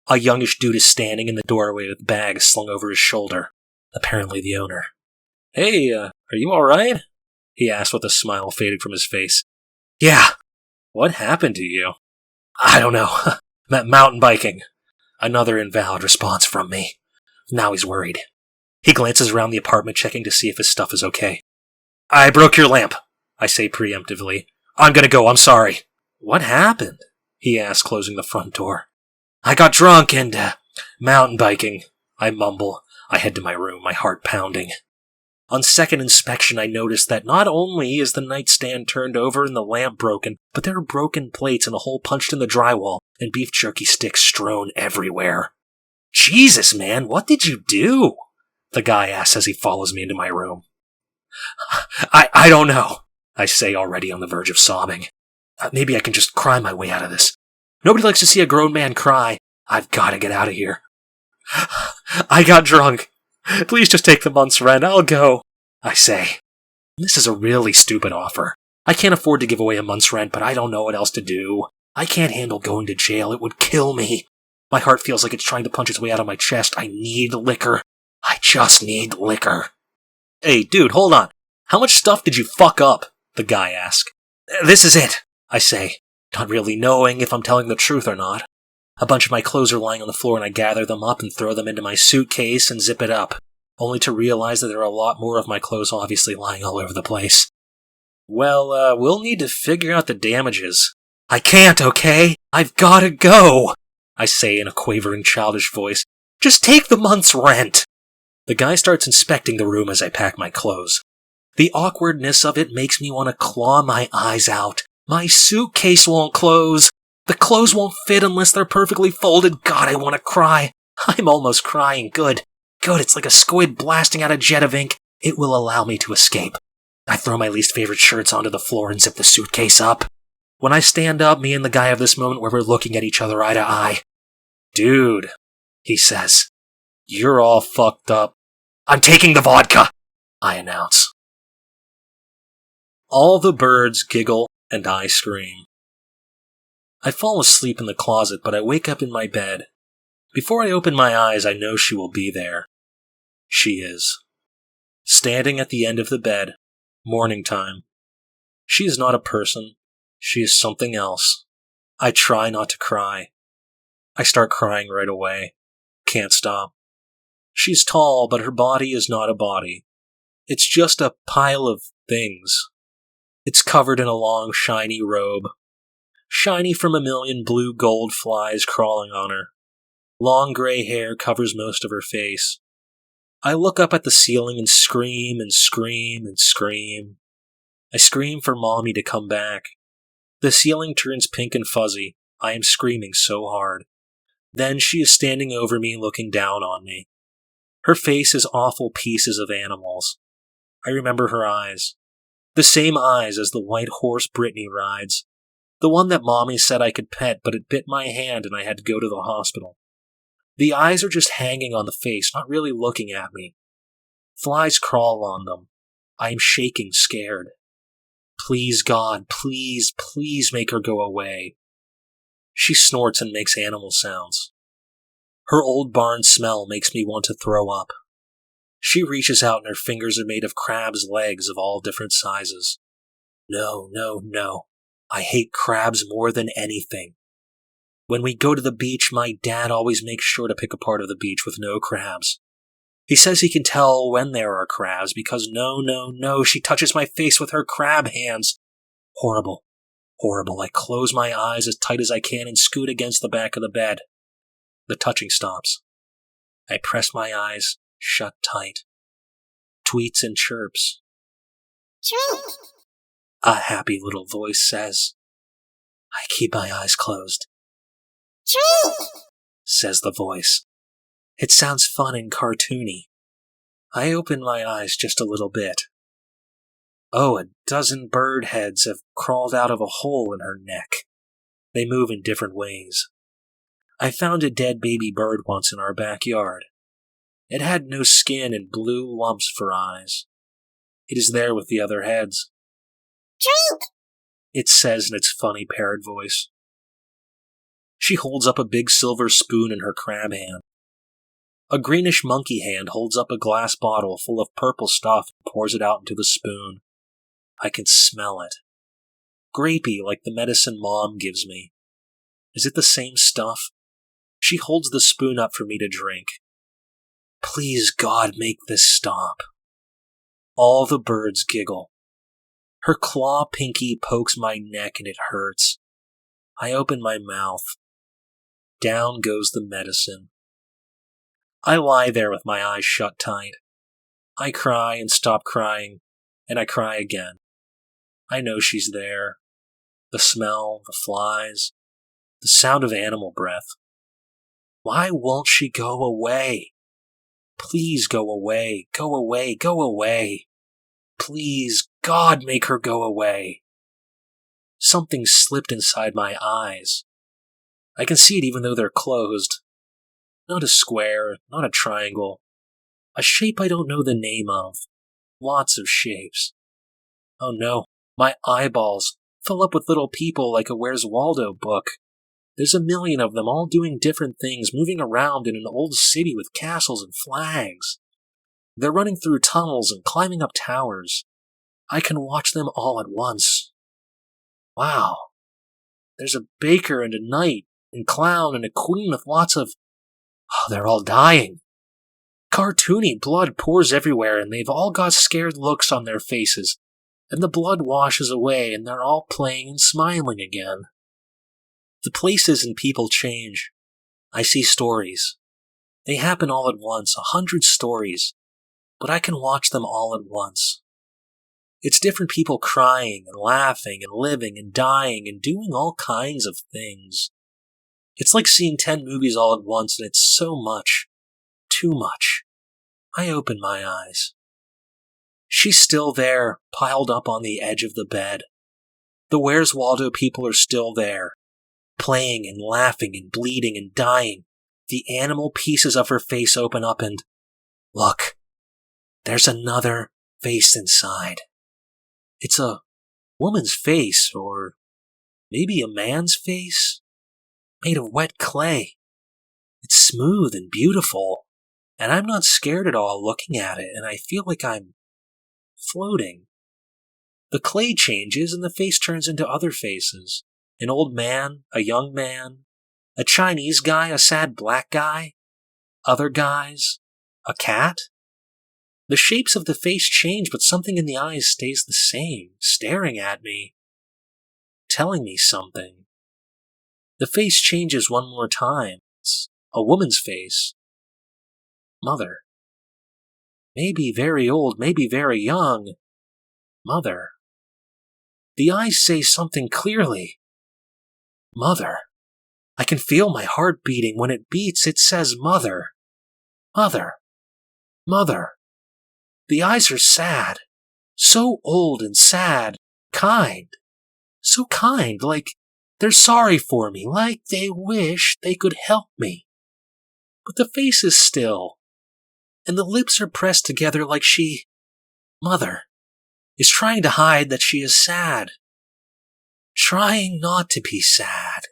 A youngish dude is standing in the doorway with bags slung over his shoulder. Apparently the owner. Hey, are you alright? He asked with a smile fading from his face. Yeah. What happened to you? I don't know. Mountain biking. Another invalid response from me. Now he's worried. He glances around the apartment, checking to see if his stuff is okay. I broke your lamp, I say preemptively. I'm gonna go, I'm sorry. What happened? He asked, closing the front door. I got drunk and, mountain biking, I mumble. I head to my room, my heart pounding. On second inspection, I notice that not only is the nightstand turned over and the lamp broken, but there are broken plates and a hole punched in the drywall, and beef jerky sticks strewn everywhere. Jesus, man, what did you do? The guy asks as he follows me into my room. I don't know, I say, already on the verge of sobbing. Maybe I can just cry my way out of this. Nobody likes to see a grown man cry. I've got to get out of here. I got drunk. Please just take the month's rent. I'll go, I say. This is a really stupid offer. I can't afford to give away a month's rent, but I don't know what else to do. I can't handle going to jail. It would kill me. My heart feels like it's trying to punch its way out of my chest. I need liquor. I just need liquor. Hey, dude, hold on. How much stuff did you fuck up? The guy asks. This is it, I say. not really knowing if I'm telling the truth or not. A bunch of my clothes are lying on the floor and I gather them up and throw them into my suitcase and zip it up, only to realize that there are a lot more of my clothes obviously lying all over the place. Well, we'll need to figure out the damages. I can't, okay? I've gotta go, I say in a quavering childish voice. Just take the month's rent. The guy starts inspecting the room as I pack my clothes. The awkwardness of it makes me want to claw my eyes out. My suitcase won't close. The clothes won't fit unless they're perfectly folded. God, I want to cry. I'm almost crying. Good. It's like a squid blasting out a jet of ink. It will allow me to escape. I throw my least favorite shirts onto the floor and zip the suitcase up. When I stand up, me and the guy have this moment where we're looking at each other eye to eye. Dude, he says, you're all fucked up. I'm taking the vodka, I announce. All the birds giggle and I scream. I fall asleep in the closet, but I wake up in my bed. Before I open my eyes, I know she will be there. She is. Standing at the end of the bed, morning time. She is not a person. She is something else. I try not to cry. I start crying right away. Can't stop. She's tall, but her body is not a body. It's just a pile of things. It's covered in a long, shiny robe. Shiny from a million blue gold flies crawling on her. Long gray hair covers most of her face. I look up at the ceiling and scream and scream and scream. I scream for Mommy to come back. The ceiling turns pink and fuzzy. I am screaming so hard. Then she is standing over me looking down on me. Her face is awful pieces of animals. I remember her eyes. The same eyes as the white horse Brittany rides. The one that Mommy said I could pet, but it bit my hand and I had to go to the hospital. The eyes are just hanging on the face, not really looking at me. Flies crawl on them. I am shaking, scared. Please, God, please, please make her go away. She snorts and makes animal sounds. Her old barn smell makes me want to throw up. She reaches out and her fingers are made of crabs' legs of all different sizes. No, no, no. I hate crabs more than anything. When we go to the beach, my dad always makes sure to pick a part of the beach with no crabs. He says he can tell when there are crabs because no, she touches my face with her crab hands. Horrible. Horrible. I close my eyes as tight as I can and scoot against the back of the bed. The touching stops. I press my eyes shut tight. Tweets and chirps. Treat! A happy little voice says. I keep my eyes closed. Treat! Says the voice. It sounds fun and cartoony. I open my eyes just a little bit. Oh, a dozen bird heads have crawled out of a hole in her neck. They move in different ways. I found a dead baby bird once in our backyard. It had no skin and blue lumps for eyes. It is there with the other heads. Treat! It says in its funny parrot voice. She holds up a big silver spoon in her crab hand. A greenish monkey hand holds up a glass bottle full of purple stuff and pours it out into the spoon. I can smell it. Grapey like the medicine Mom gives me. Is it the same stuff? She holds the spoon up for me to drink. Please, God, make this stop. All the birds giggle. Her claw pinky pokes my neck and it hurts. I open my mouth. Down goes the medicine. I lie there with my eyes shut tight. I cry and stop crying, and I cry again. I know she's there. The smell, the flies, the sound of animal breath. Why won't she go away? Please go away, go away, go away. Please, God, make her go away. Something slipped inside my eyes. I can see it even though they're closed. Not a square, not a triangle. A shape I don't know the name of. Lots of shapes. Oh no, my eyeballs fill up with little people like a Where's Waldo book. There's a million of them all doing different things, moving around in an old city with castles and flags. They're running through tunnels and climbing up towers. I can watch them all at once. Wow. There's a baker and a knight and clown and a queen with lots of... Oh, they're all dying. Cartoony blood pours everywhere, and they've all got scared looks on their faces. And the blood washes away, and they're all playing and smiling again. The places and people change. I see stories. They happen all at once, 100 stories, but I can watch them all at once. It's different people crying and laughing and living and dying and doing all kinds of things. It's like seeing 10 movies all at once, and it's so much. Too much. I open my eyes. She's still there, piled up on the edge of the bed. The Where's Waldo people are still there, playing and laughing and bleeding and dying. The animal pieces of her face open up and... Look, there's another face inside. It's a woman's face, or maybe a man's face, made of wet clay. It's smooth and beautiful, and I'm not scared at all looking at it, and I feel like I'm floating. The clay changes, and the face turns into other faces. An old man, a young man, a Chinese guy, a sad black guy, other guys, a cat. The shapes of the face change, but something in the eyes stays the same, staring at me, telling me something. The face changes one more time. It's a woman's face. Mother. Maybe very old, maybe very young. Mother. The eyes say something clearly. Mother. I can feel my heart beating. When it beats, it says mother. Mother. Mother. The eyes are sad. So old and sad. Kind. So kind, like they're sorry for me, like they wish they could help me. But the face is still, and the lips are pressed together like she, Mother, is trying to hide that she is sad. Trying not to be sad.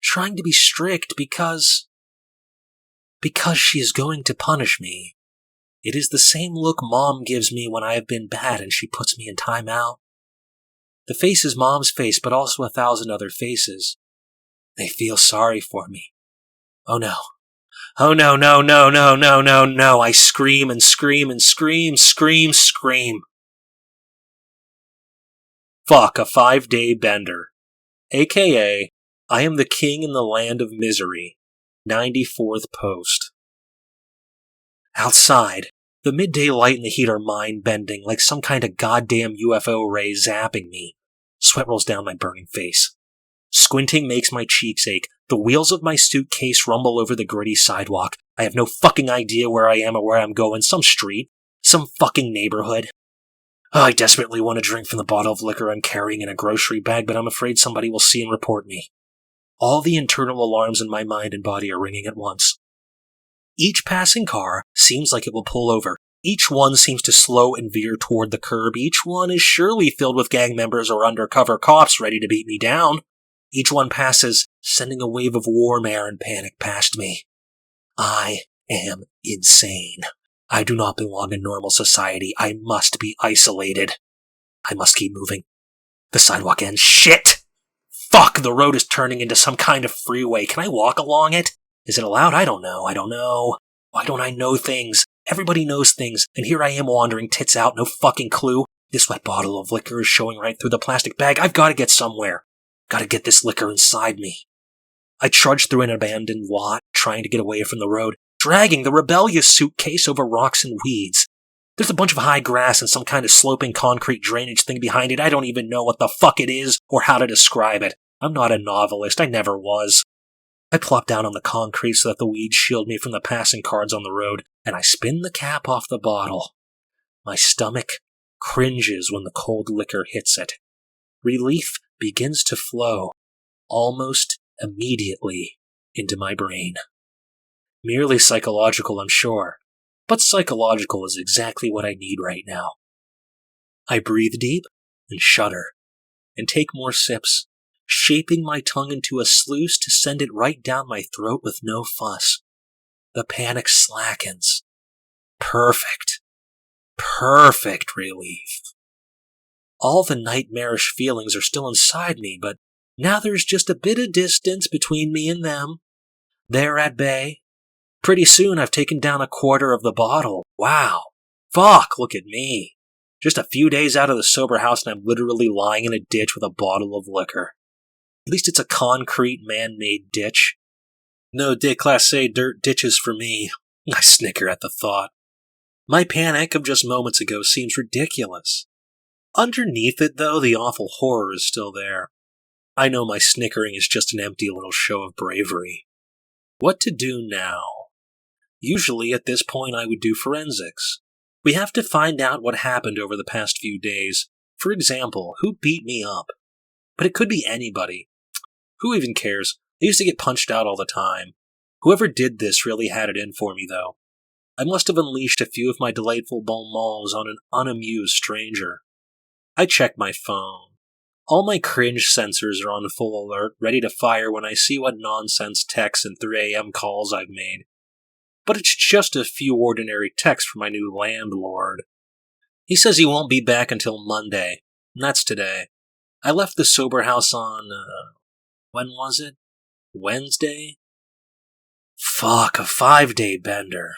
Trying to be strict because she is going to punish me. It is the same look Mom gives me when I have been bad and she puts me in timeout. The face is Mom's face, but also 1,000 other faces. They feel sorry for me. Oh no. Oh no, no, no, no, no, no, no. I scream and scream and scream, scream, scream. Fuck a 5-day bender. AKA, I am the king in the land of misery. 94th post. Outside, the midday light and the heat are mind-bending like some kind of goddamn UFO ray zapping me. Sweat rolls down my burning face. Squinting makes my cheeks ache. The wheels of my suitcase rumble over the gritty sidewalk. I have no fucking idea where I am or where I'm going. Some street. Some fucking neighborhood. Oh, I desperately want to drink from the bottle of liquor I'm carrying in a grocery bag, but I'm afraid somebody will see and report me. All the internal alarms in my mind and body are ringing at once. Each passing car seems like it will pull over. Each one seems to slow and veer toward the curb. Each one is surely filled with gang members or undercover cops ready to beat me down. Each one passes, sending a wave of warm air and panic past me. I am insane. I do not belong in normal society. I must be isolated. I must keep moving. The sidewalk ends. Shit! Fuck, the road is turning into some kind of freeway. Can I walk along it? Is it allowed? I don't know. Why don't I know things? Everybody knows things, and here I am wandering tits out, no fucking clue. This wet bottle of liquor is showing right through the plastic bag. I've got to get somewhere. Got to get this liquor inside me. I trudge through an abandoned lot, trying to get away from the road, dragging the rebellious suitcase over rocks and weeds. There's a bunch of high grass and some kind of sloping concrete drainage thing behind it. I don't even know what the fuck it is or how to describe it. I'm not a novelist. I never was. I plop down on the concrete so that the weeds shield me from the passing cars on the road, and I spin the cap off the bottle. My stomach cringes when the cold liquor hits it. Relief begins to flow, almost immediately, into my brain. Merely psychological, I'm sure, but psychological is exactly what I need right now. I breathe deep and shudder, and take more sips, shaping my tongue into a sluice to send it right down my throat with no fuss. The panic slackens. Perfect. Perfect relief. All the nightmarish feelings are still inside me, but Now there's just a bit of distance between me and them. They're at bay. Pretty soon I've taken down a quarter of the bottle. Wow. Fuck, look at me. Just a few days out of the sober house and I'm literally lying in a ditch with a bottle of liquor. At least it's a concrete man-made ditch. No déclassé dirt ditches for me. I snicker at the thought. My panic of just moments ago seems ridiculous. Underneath it, though, the awful horror is still there. I know my snickering is just an empty little show of bravery. What to do now? Usually at this point I would do forensics. We have to find out what happened over the past few days. For example, who beat me up? But it could be anybody. Who even cares? I used to get punched out all the time. Whoever did this really had it in for me, though. I must have unleashed a few of my delightful bon mots on an unamused stranger. I check my phone. All my cringe sensors are on full alert, ready to fire when I see what nonsense texts and 3 a.m. calls I've made. But it's just a few ordinary texts from my new landlord. He says he won't be back until Monday, and that's today. I left the sober house on, when was it? Wednesday? Fuck, a 5-day bender.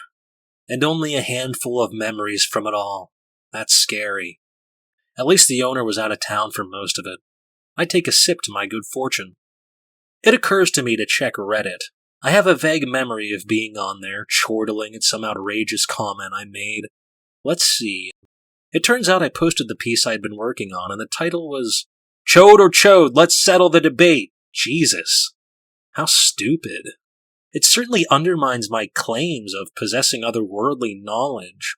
And only a handful of memories from it all. That's scary. At least the owner was out of town for most of it. I take a sip to my good fortune. It occurs to me to check Reddit. I have a vague memory of being on there, chortling at some outrageous comment I made. Let's see. It turns out I posted the piece I had been working on, and the title was, Chode or Chode, let's settle the debate. Jesus. How stupid. It certainly undermines my claims of possessing otherworldly knowledge.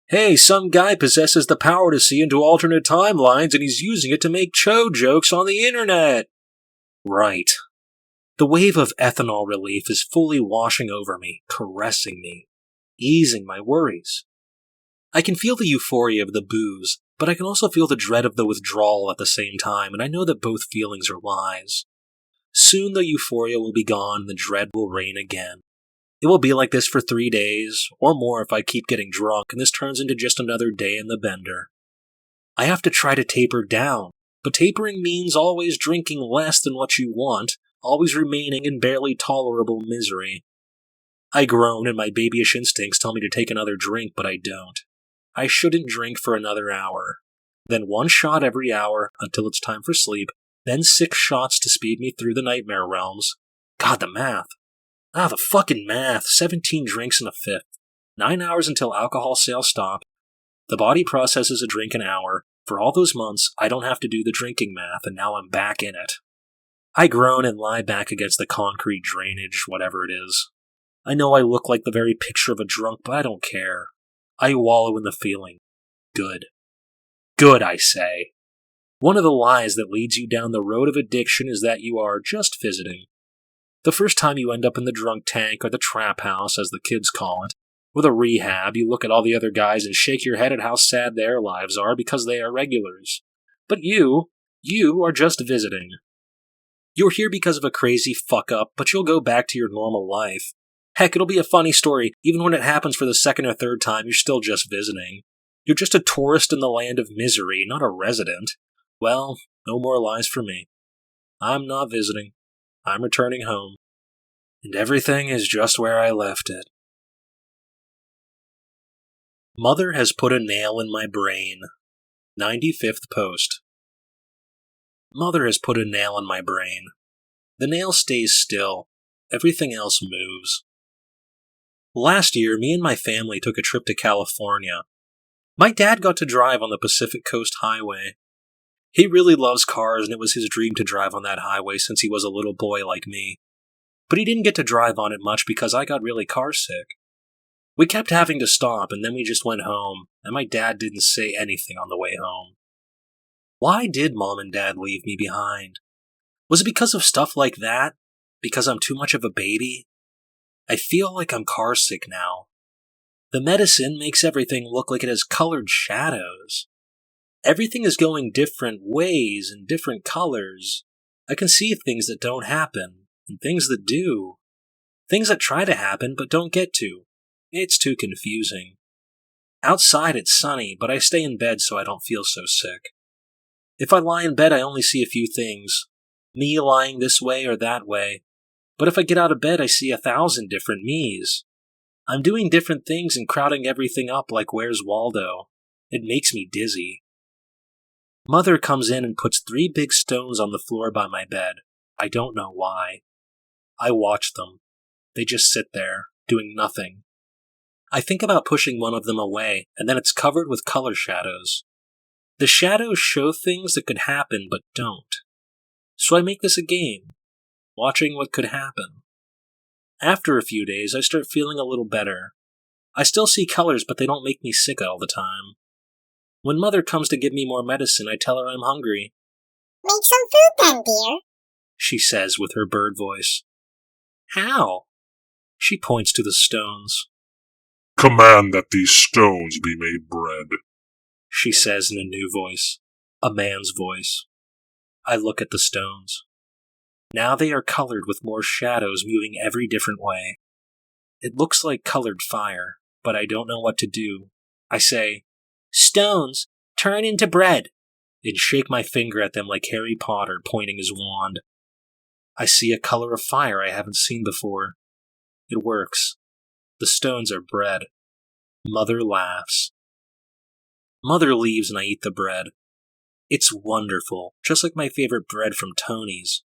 Hey, some guy possesses the power to see into alternate timelines and he's using it to make chode jokes on the internet. Right. The wave of ethanol relief is fully washing over me, caressing me, easing my worries. I can feel the euphoria of the booze, but I can also feel the dread of the withdrawal at the same time, and I know that both feelings are lies. Soon the euphoria will be gone and the dread will reign again. It will be like this for 3 days, or more if I keep getting drunk, and this turns into just another day in the bender. I have to try to taper down, but tapering means always drinking less than what you want, always remaining in barely tolerable misery. I groan and my babyish instincts tell me to take another drink, but I don't. I shouldn't drink for another hour. Then 1 shot every hour until it's time for sleep, then 6 shots to speed me through the nightmare realms. God, the math. The fucking math. 17 drinks in a fifth. 9 hours until alcohol sales stop. The body processes a drink an hour. For all those months, I don't have to do the drinking math, and now I'm back in it. I groan and lie back against the concrete drainage, whatever it is. I know I look like the very picture of a drunk, but I don't care. I wallow in the feeling. Good. Good, I say. One of the lies that leads you down the road of addiction is that you are just visiting. The first time you end up in the drunk tank or the trap house, as the kids call it, or the rehab, you look at all the other guys and shake your head at how sad their lives are because they are regulars. But you are just visiting. You're here because of a crazy fuck-up, but you'll go back to your normal life. Heck, it'll be a funny story. Even when it happens for the 2nd or 3rd time, you're still just visiting. You're just a tourist in the land of misery, not a resident. Well, no more lies for me. I'm not visiting. I'm returning home. And everything is just where I left it. Mother has put a nail in my brain. 95th post. Mother has put a nail in my brain. The nail stays still. Everything else moves. Last year, me and my family took a trip to California. My dad got to drive on the Pacific Coast Highway. He really loves cars, and it was his dream to drive on that highway since he was a little boy like me. But he didn't get to drive on it much because I got really car sick. We kept having to stop, and then we just went home, and my dad didn't say anything on the way home. Why did Mom and Dad leave me behind? Was it because of stuff like that? Because I'm too much of a baby? I feel like I'm car sick now. The medicine makes everything look like it has colored shadows. Everything is going different ways and different colors. I can see things that don't happen, and things that do. Things that try to happen but don't get to. It's too confusing. Outside it's sunny, but I stay in bed so I don't feel so sick. If I lie in bed, I only see a few things. Me lying this way or that way. But if I get out of bed, I see 1,000 different me's. I'm doing different things and crowding everything up like Where's Waldo. It makes me dizzy. Mother comes in and puts 3 big stones on the floor by my bed. I don't know why. I watch them. They just sit there, doing nothing. I think about pushing one of them away, and then it's covered with color shadows. The shadows show things that could happen but don't. So I make this a game, watching what could happen. After a few days, I start feeling a little better. I still see colors, but they don't make me sick all the time. When Mother comes to give me more medicine, I tell her I'm hungry. Make some food then, dear. She says with her bird voice. How? She points to the stones. Command that these stones be made bread. She says in a new voice, a man's voice. I look at the stones. Now they are colored with more shadows moving every different way. It looks like colored fire, but I don't know what to do. I say, Stones, turn into bread, and shake my finger at them like Harry Potter pointing his wand. I see a color of fire I haven't seen before. It works. The stones are bread. Mother laughs. Mother leaves and I eat the bread. It's wonderful, just like my favorite bread from Tony's.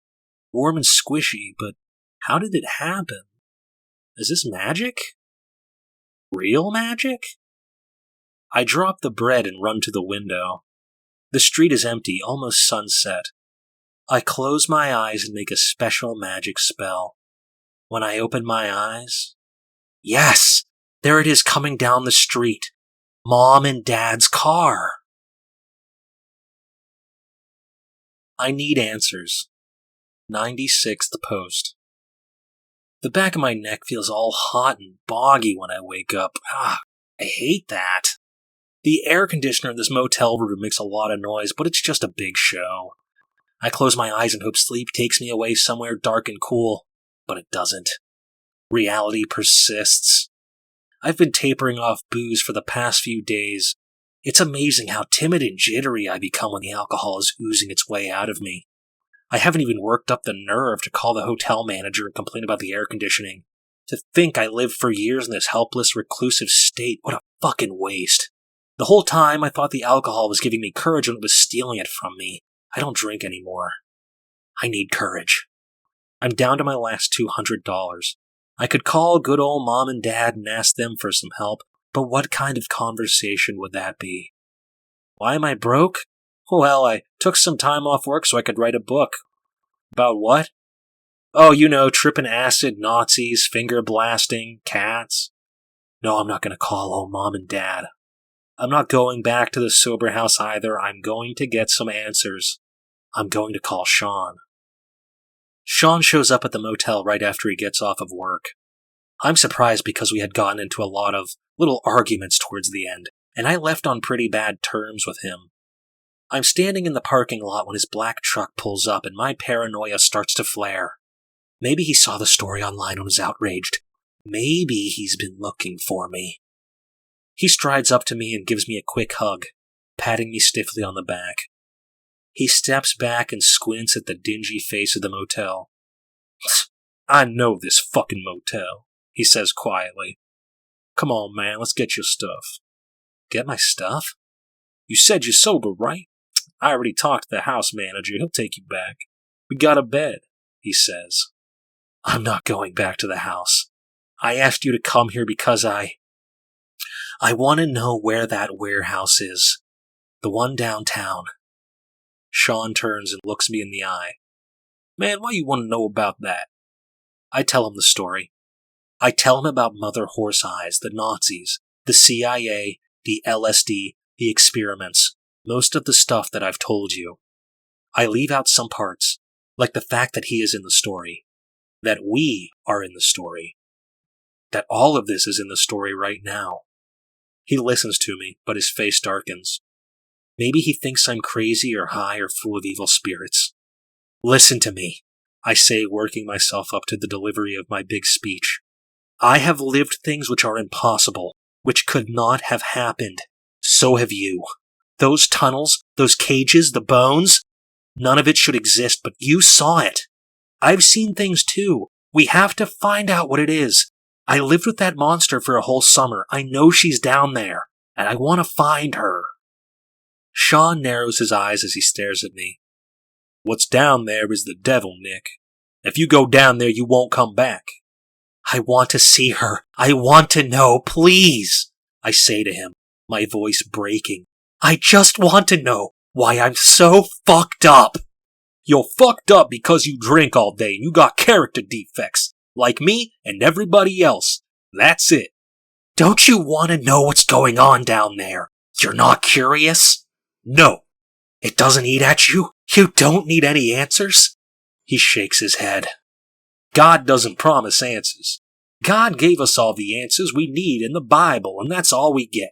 Warm and squishy, but how did it happen? Is this magic? Real magic? I drop the bread and run to the window. The street is empty, almost sunset. I close my eyes and make a special magic spell. When I open my eyes... Yes! There it is coming down the street. Mom and Dad's car. I need answers. 96th post. The back of my neck feels all hot and boggy when I wake up. I hate that. The air conditioner in this motel room makes a lot of noise, but it's just a big show. I close my eyes and hope sleep takes me away somewhere dark and cool, but it doesn't. Reality persists. I've been tapering off booze for the past few days. It's amazing how timid and jittery I become when the alcohol is oozing its way out of me. I haven't even worked up the nerve to call the hotel manager and complain about the air conditioning. To think I lived for years in this helpless, reclusive state, what a fucking waste. The whole time I thought the alcohol was giving me courage when it was stealing it from me. I don't drink anymore. I need courage. I'm down to my last $200. I could call good old Mom and Dad and ask them for some help, but what kind of conversation would that be? Why am I broke? Well, I took some time off work so I could write a book. About what? Oh, you know, tripping acid, Nazis, finger blasting, cats. No, I'm not going to call old Mom and Dad. I'm not going back to the sober house either. I'm going to get some answers. I'm going to call Sean. Sean shows up at the motel right after he gets off of work. I'm surprised because we had gotten into a lot of little arguments towards the end, and I left on pretty bad terms with him. I'm standing in the parking lot when his black truck pulls up and my paranoia starts to flare. Maybe he saw the story online and was outraged. Maybe he's been looking for me. He strides up to me and gives me a quick hug, patting me stiffly on the back. He steps back and squints at the dingy face of the motel. I know this fucking motel, he says quietly. Come on, man, let's get your stuff. Get my stuff? You said you're sober, right? I already talked to the house manager. He'll take you back. We got a bed, he says. I'm not going back to the house. I asked you to come here because I want to know where that warehouse is. The one downtown. Sean turns and looks me in the eye. Man, why you want to know about that? I tell him the story. I tell him about Mother Horse Eyes, the Nazis, the CIA, the LSD, the experiments, most of the stuff that I've told you. I leave out some parts, like the fact that he is in the story, that we are in the story, that all of this is in the story right now. He listens to me, but his face darkens. Maybe he thinks I'm crazy or high or full of evil spirits. Listen to me, I say, working myself up to the delivery of my big speech. I have lived things which are impossible, which could not have happened. So have you. Those tunnels, those cages, the bones, None of it should exist, but you saw it. I've seen things too. We have to find out what it is. I lived with that monster for a whole summer. I know she's down there, and I want to find her. Sean narrows his eyes as he stares at me. What's down there is the devil, Nick. If you go down there, you won't come back. I want to see her. I want to know, please, I say to him, my voice breaking. I just want to know why I'm so fucked up. You're fucked up because you drink all day and you got character defects, like me and everybody else. That's it. Don't you want to know what's going on down there? You're not curious? No. It doesn't eat at you? You don't need any answers? He shakes his head. God doesn't promise answers. God gave us all the answers we need in the Bible, and that's all we get.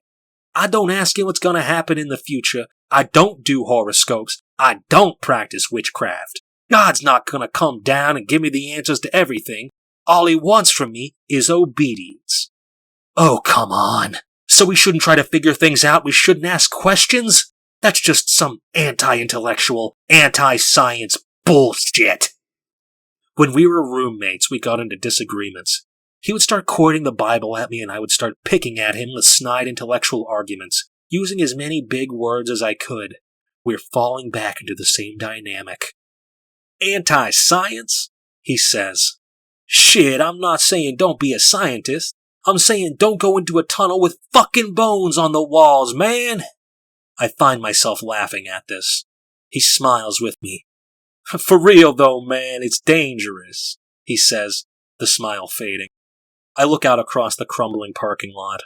I don't ask you what's going to happen in the future. I don't do horoscopes. I don't practice witchcraft. God's not going to come down and give me the answers to everything. All he wants from me is obedience. Oh, come on. So we shouldn't try to figure things out? We shouldn't ask questions? That's just some anti-intellectual, anti-science bullshit. When we were roommates, we got into disagreements. He would start quoting the Bible at me, and I would start picking at him with snide intellectual arguments, using as many big words as I could. We're falling back into the same dynamic. Anti-science? He says. Shit, I'm not saying don't be a scientist. I'm saying don't go into a tunnel with fucking bones on the walls, man! I find myself laughing at this. He smiles with me. For real though, man, it's dangerous, he says, the smile fading. I look out across the crumbling parking lot.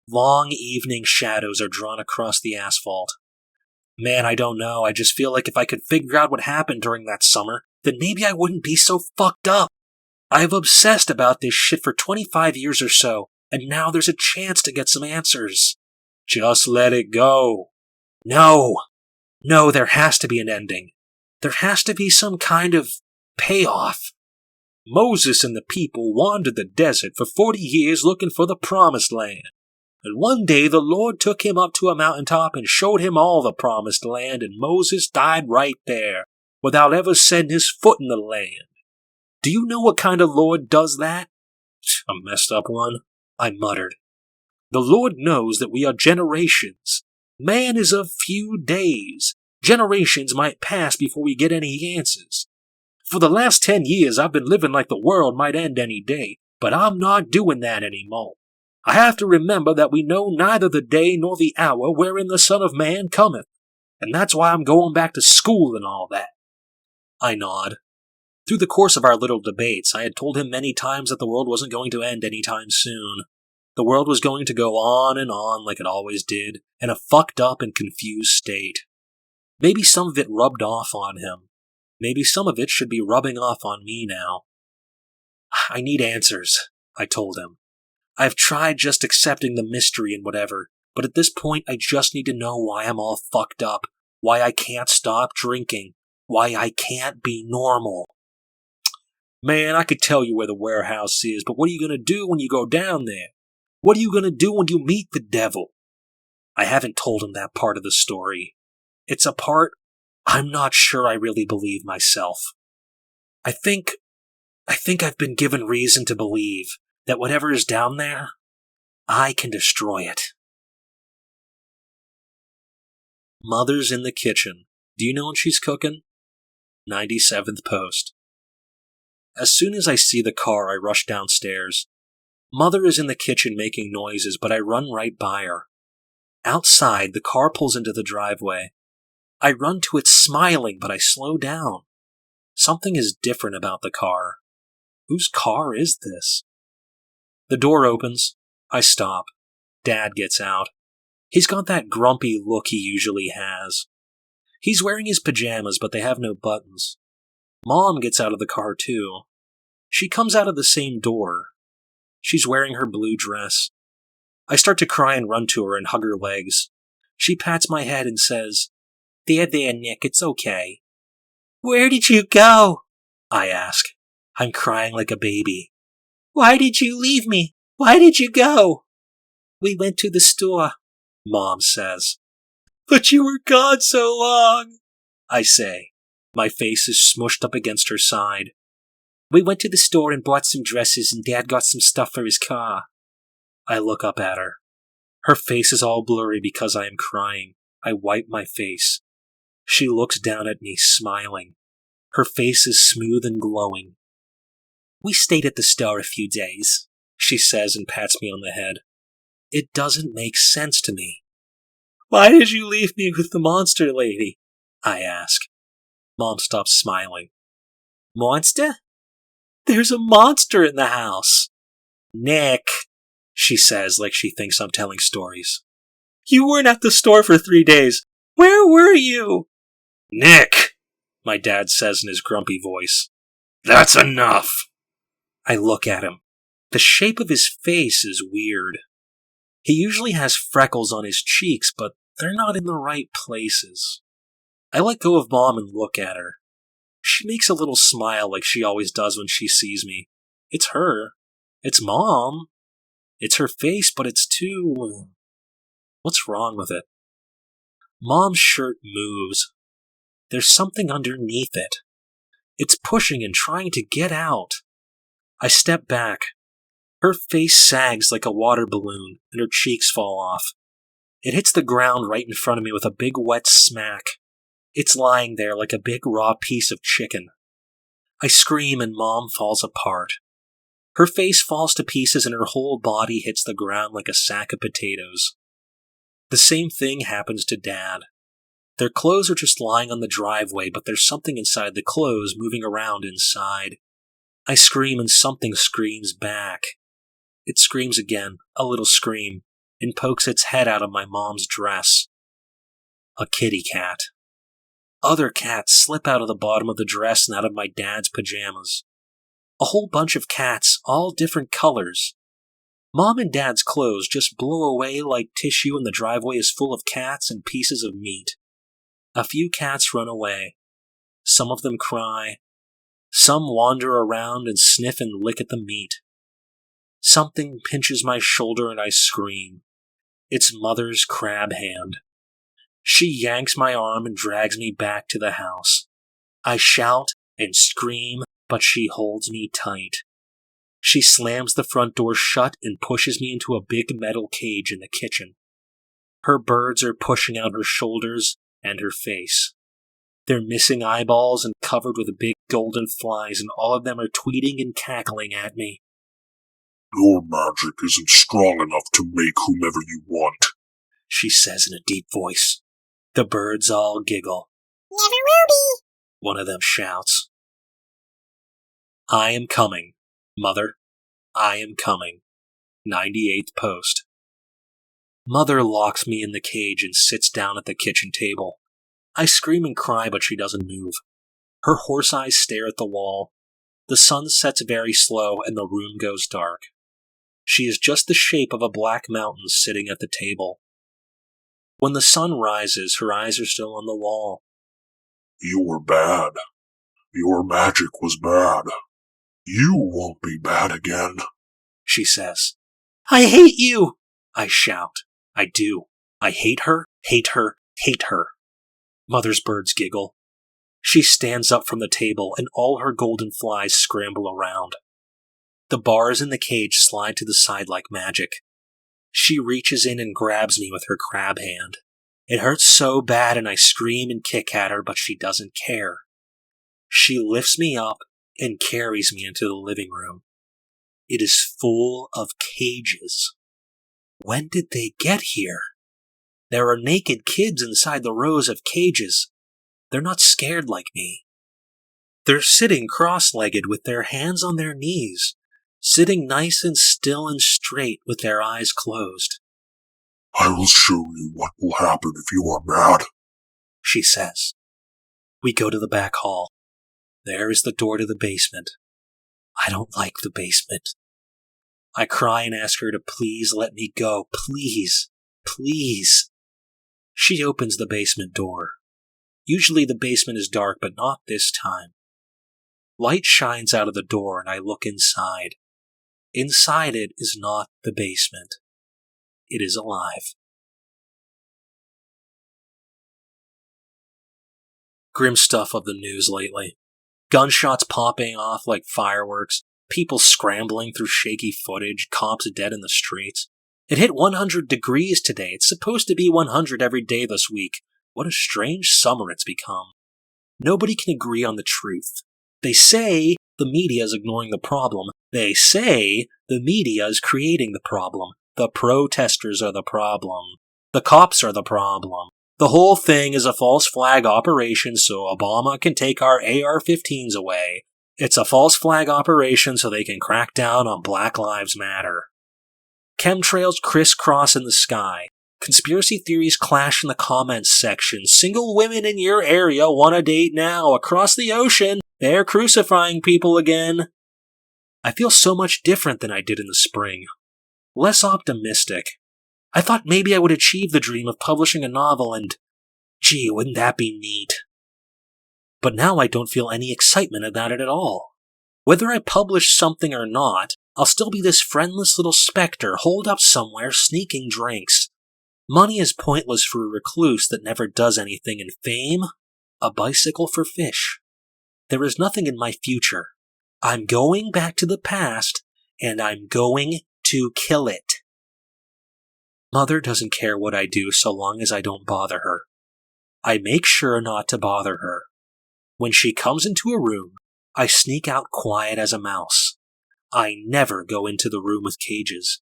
Long evening shadows are drawn across the asphalt. Man, I don't know, I just feel like if I could figure out what happened during that summer, then maybe I wouldn't be so fucked up. I've obsessed about this shit for 25 years or so, and now there's a chance to get some answers. Just let it go. No, there has to be an ending. There has to be some kind of payoff. Moses and the people wandered the desert for 40 years looking for the promised land. And one day the Lord took him up to a mountaintop and showed him all the promised land, and Moses died right there, without ever setting his foot in the land. Do you know what kind of Lord does that? A messed up one, I muttered. The Lord knows that we are generations. Man is of few days. Generations might pass before we get any answers. For the last 10 years, I've been living like the world might end any day, but I'm not doing that anymore. I have to remember that we know neither the day nor the hour wherein the Son of Man cometh, and that's why I'm going back to school and all that. I nod. Through the course of our little debates, I had told him many times that the world wasn't going to end any time soon. The world was going to go on and on like it always did, in a fucked up and confused state. Maybe some of it rubbed off on him. Maybe some of it should be rubbing off on me now. I need answers, I told him. I've tried just accepting the mystery and whatever, but at this point I just need to know why I'm all fucked up, why I can't stop drinking, why I can't be normal. Man, I could tell you where the warehouse is, but what are you going to do when you go down there? What are you going to do when you meet the devil? I haven't told him that part of the story. It's a part I'm not sure I really believe myself. I think I've been given reason to believe that whatever is down there, I can destroy it. Mother's in the kitchen. Do you know what she's cooking? 97th post. As soon as I see the car, I rush downstairs. Mother is in the kitchen making noises, but I run right by her. Outside, the car pulls into the driveway. I run to it smiling, but I slow down. Something is different about the car. Whose car is this? The door opens. I stop. Dad gets out. He's got that grumpy look he usually has. He's wearing his pajamas, but they have no buttons. Mom gets out of the car too. She comes out of the same door. She's wearing her blue dress. I start to cry and run to her and hug her legs. She pats my head and says, There, Nick, it's okay. Where did you go? I ask. I'm crying like a baby. Why did you leave me? Why did you go? We went to the store, Mom says. But you were gone so long, I say. My face is smushed up against her side. We went to the store and bought some dresses, and Dad got some stuff for his car. I look up at her. Her face is all blurry because I am crying. I wipe my face. She looks down at me, smiling. Her face is smooth and glowing. We stayed at the store a few days, she says and pats me on the head. It doesn't make sense to me. Why did you leave me with the monster lady? I ask. Mom stops smiling. Monster? There's a monster in the house. Nick, she says like she thinks I'm telling stories. You weren't at the store for 3 days. Where were you? Nick, my dad says in his grumpy voice. That's enough. I look at him. The shape of his face is weird. He usually has freckles on his cheeks, but they're not in the right places. I let go of Mom and look at her. She makes a little smile like she always does when she sees me. It's her. It's Mom. It's her face, but it's too... What's wrong with it? Mom's shirt moves. There's something underneath it. It's pushing and trying to get out. I step back. Her face sags like a water balloon, and her cheeks fall off. It hits the ground right in front of me with a big wet smack. It's lying there like a big raw piece of chicken. I scream and Mom falls apart. Her face falls to pieces and her whole body hits the ground like a sack of potatoes. The same thing happens to Dad. Their clothes are just lying on the driveway, but there's something inside the clothes moving around inside. I scream and something screams back. It screams again, a little scream, and pokes its head out of my mom's dress. A kitty cat. Other cats slip out of the bottom of the dress and out of my dad's pajamas. A whole bunch of cats, all different colors. Mom and Dad's clothes just blow away like tissue and the driveway is full of cats and pieces of meat. A few cats run away. Some of them cry. Some wander around and sniff and lick at the meat. Something pinches my shoulder and I scream. It's Mother's crab hand. She yanks my arm and drags me back to the house. I shout and scream, but she holds me tight. She slams the front door shut and pushes me into a big metal cage in the kitchen. Her birds are pushing out her shoulders and her face. They're missing eyeballs and covered with big golden flies, and all of them are tweeting and cackling at me. Your magic isn't strong enough to make whomever you want, she says in a deep voice. The birds all giggle. Never will be, one of them shouts. I am coming, Mother. I am coming. 98th post. Mother locks me in the cage and sits down at the kitchen table. I scream and cry, but she doesn't move. Her horse eyes stare at the wall. The sun sets very slow and the room goes dark. She is just the shape of a black mountain sitting at the table. When the sun rises, her eyes are still on the wall. You were bad. Your magic was bad. You won't be bad again, she says. I hate you, I shout. I do. I hate her, hate her, hate her. Mother's birds giggle. She stands up from the table and all her golden flies scramble around. The bars in the cage slide to the side like magic. She reaches in and grabs me with her crab hand. It hurts so bad and I scream and kick at her, but she doesn't care. She lifts me up and carries me into the living room. It is full of cages. When did they get here? There are naked kids inside the rows of cages. They're not scared like me. They're sitting cross-legged with their hands on their knees, sitting nice and still and straight with their eyes closed. I will show you what will happen if you are mad, she says. We go to the back hall. There is the door to the basement. I don't like the basement. I cry and ask her to please let me go. Please, please. She opens the basement door. Usually the basement is dark, but not this time. Light shines out of the door and I look inside. Inside it is not the basement. It is alive. Grim stuff of the news lately. Gunshots popping off like fireworks, people scrambling through shaky footage, cops dead in the streets. It hit 100 degrees today. It's supposed to be 100 every day this week. What a strange summer it's become. Nobody can agree on the truth. They say the media is ignoring the problem. They say the media is creating the problem. The protesters are the problem. The cops are the problem. The whole thing is a false flag operation so Obama can take our AR-15s away. It's a false flag operation so they can crack down on Black Lives Matter. Chemtrails crisscross in the sky. Conspiracy theories clash in the comments section. Single women in your area want a date now. Across the ocean, they're crucifying people again. I feel so much different than I did in the spring. Less optimistic. I thought maybe I would achieve the dream of publishing a novel and, gee, wouldn't that be neat? But now I don't feel any excitement about it at all. Whether I publish something or not, I'll still be this friendless little specter holed up somewhere sneaking drinks. Money is pointless for a recluse that never does anything, and fame? A bicycle for fish. There is nothing in my future. I'm going back to the past, and I'm going to kill it. Mother doesn't care what I do so long as I don't bother her. I make sure not to bother her. When she comes into a room, I sneak out quiet as a mouse. I never go into the room with cages.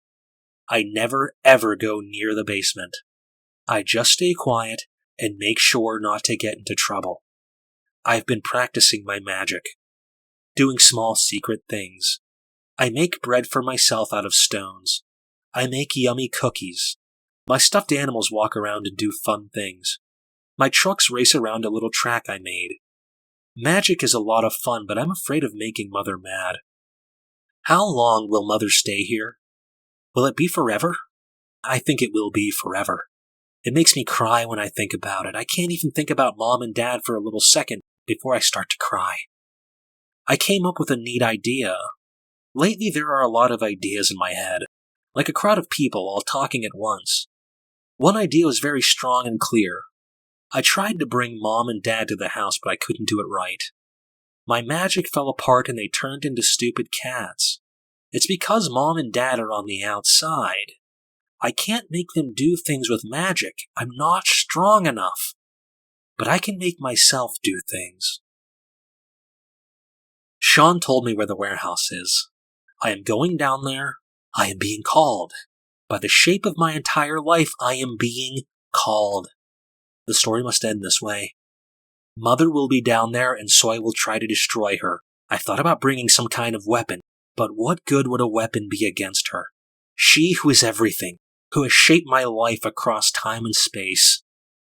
I never ever go near the basement. I just stay quiet and make sure not to get into trouble. I've been practicing my magic, doing small secret things. I make bread for myself out of stones. I make yummy cookies. My stuffed animals walk around and do fun things. My trucks race around a little track I made. Magic is a lot of fun, but I'm afraid of making Mother mad. How long will Mother stay here? Will it be forever? I think it will be forever. It makes me cry when I think about it. I can't even think about Mom and Dad for a little second before I start to cry. I came up with a neat idea. Lately there are a lot of ideas in my head, like a crowd of people all talking at once. One idea was very strong and clear. I tried to bring Mom and Dad to the house, but I couldn't do it right. My magic fell apart and they turned into stupid cats. It's because Mom and Dad are on the outside. I can't make them do things with magic. I'm not strong enough. But I can make myself do things. Sean told me where the warehouse is. I am going down there. I am being called. By the shape of my entire life, I am being called. The story must end this way. Mother will be down there, and so I will try to destroy her. I thought about bringing some kind of weapon, but what good would a weapon be against her? She who is everything, who has shaped my life across time and space.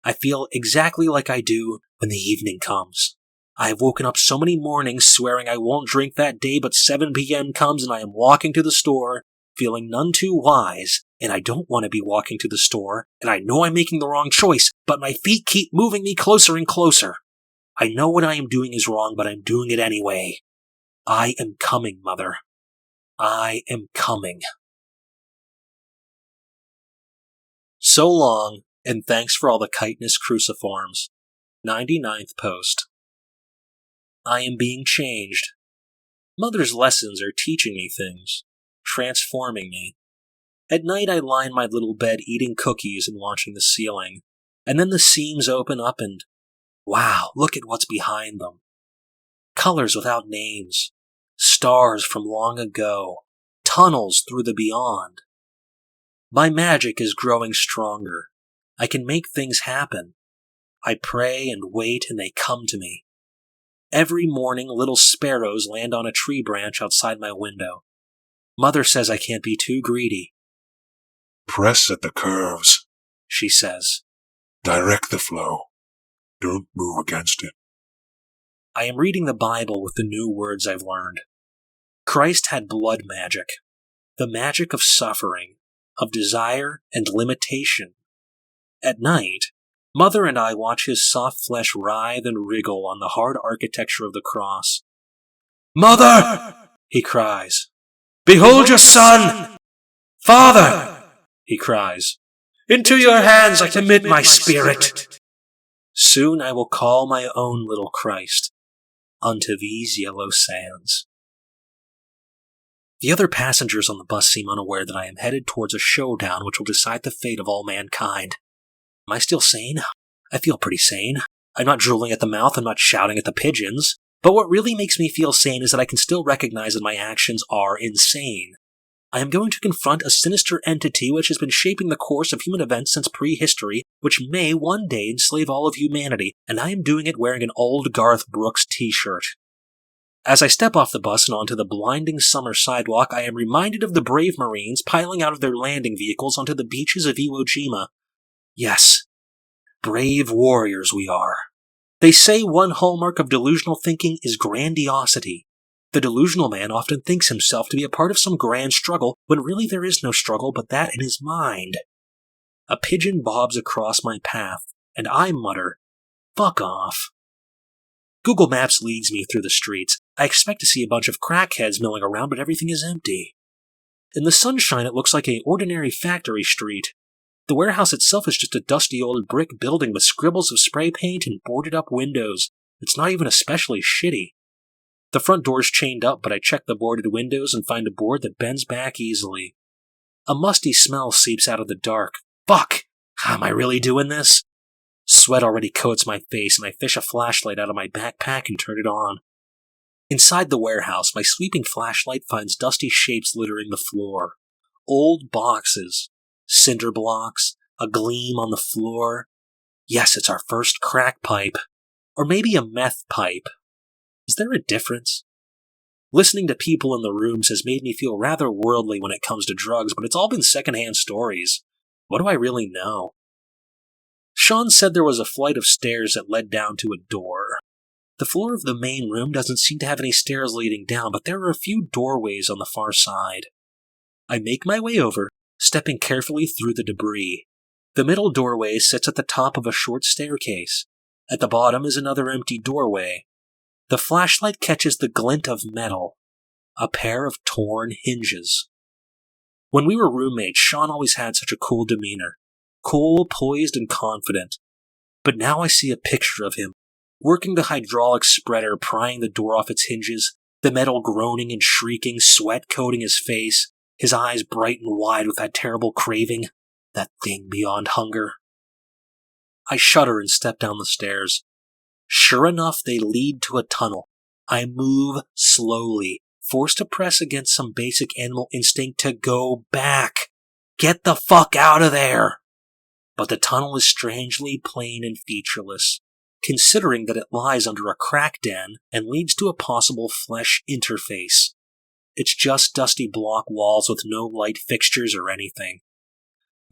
I feel exactly like I do when the evening comes. I have woken up so many mornings swearing I won't drink that day, but 7 p.m. comes and I am walking to the store, feeling none too wise, and I don't want to be walking to the store, and I know I'm making the wrong choice, but my feet keep moving me closer and closer. I know what I am doing is wrong, but I'm doing it anyway. I am coming, Mother. I am coming. So long, and thanks for all the chitinous cruciforms. 99th post. I am being changed. Mother's lessons are teaching me things, transforming me. At night I lie in my little bed eating cookies and watching the ceiling, and then the seams open up and, wow, look at what's behind them. Colors without names, stars from long ago, tunnels through the beyond. My magic is growing stronger. I can make things happen. I pray and wait and they come to me. Every morning little sparrows land on a tree branch outside my window. Mother says I can't be too greedy. Press at the curves, She says. direct the flow. Don't move against it. I am reading the Bible with the new words I've learned. Christ had blood magic, the magic of suffering, of desire and limitation. At night, Mother and I watch his soft flesh writhe and wriggle on the hard architecture of the cross. "Mother!" he cries. "Behold your son!" "Father!" he cries. "Into your hands I commit my spirit." Soon I will call my own little Christ unto these yellow sands. The other passengers on the bus seem unaware that I am headed towards a showdown which will decide the fate of all mankind. Am I still sane? I feel pretty sane. I'm not drooling at the mouth, I'm not shouting at the pigeons. But what really makes me feel sane is that I can still recognize that my actions are insane. I am going to confront a sinister entity which has been shaping the course of human events since prehistory, which may one day enslave all of humanity, and I am doing it wearing an old Garth Brooks t-shirt. As I step off the bus and onto the blinding summer sidewalk, I am reminded of the brave Marines piling out of their landing vehicles onto the beaches of Iwo Jima. Yes, brave warriors we are. They say one hallmark of delusional thinking is grandiosity. The delusional man often thinks himself to be a part of some grand struggle, when really there is no struggle but that in his mind. A pigeon bobs across my path, and I mutter, "Fuck off." Google Maps leads me through the streets. I expect to see a bunch of crackheads milling around, but everything is empty. In the sunshine, it looks like an ordinary factory street. The warehouse itself is just a dusty old brick building with scribbles of spray paint and boarded-up windows. It's not even especially shitty. The front door's chained up, but I check the boarded windows and find a board that bends back easily. A musty smell seeps out of the dark. Fuck! Am I really doing this? Sweat already coats my face, and I fish a flashlight out of my backpack and turn it on. Inside the warehouse, my sweeping flashlight finds dusty shapes littering the floor. Old boxes, cinder blocks, a gleam on the floor. Yes, it's our first crack pipe. Or maybe a meth pipe. Is there a difference? Listening to people in the rooms has made me feel rather worldly when it comes to drugs, but it's all been secondhand stories. What do I really know? Sean said there was a flight of stairs that led down to a door. The floor of the main room doesn't seem to have any stairs leading down, but there are a few doorways on the far side. I make my way over, stepping carefully through the debris. The middle doorway sits at the top of a short staircase. At the bottom is another empty doorway. The flashlight catches the glint of metal, a pair of torn hinges. When we were roommates, Sean always had such a cool demeanor. Cool, poised, and confident. But now I see a picture of him, working the hydraulic spreader, prying the door off its hinges, the metal groaning and shrieking, sweat coating his face, his eyes bright and wide with that terrible craving, that thing beyond hunger. I shudder and step down the stairs. Sure enough, they lead to a tunnel. I move slowly, forced to press against some basic animal instinct to go back. Get the fuck out of there! But the tunnel is strangely plain and featureless, considering that it lies under a crack den and leads to a possible flesh interface. It's just dusty block walls with no light fixtures or anything.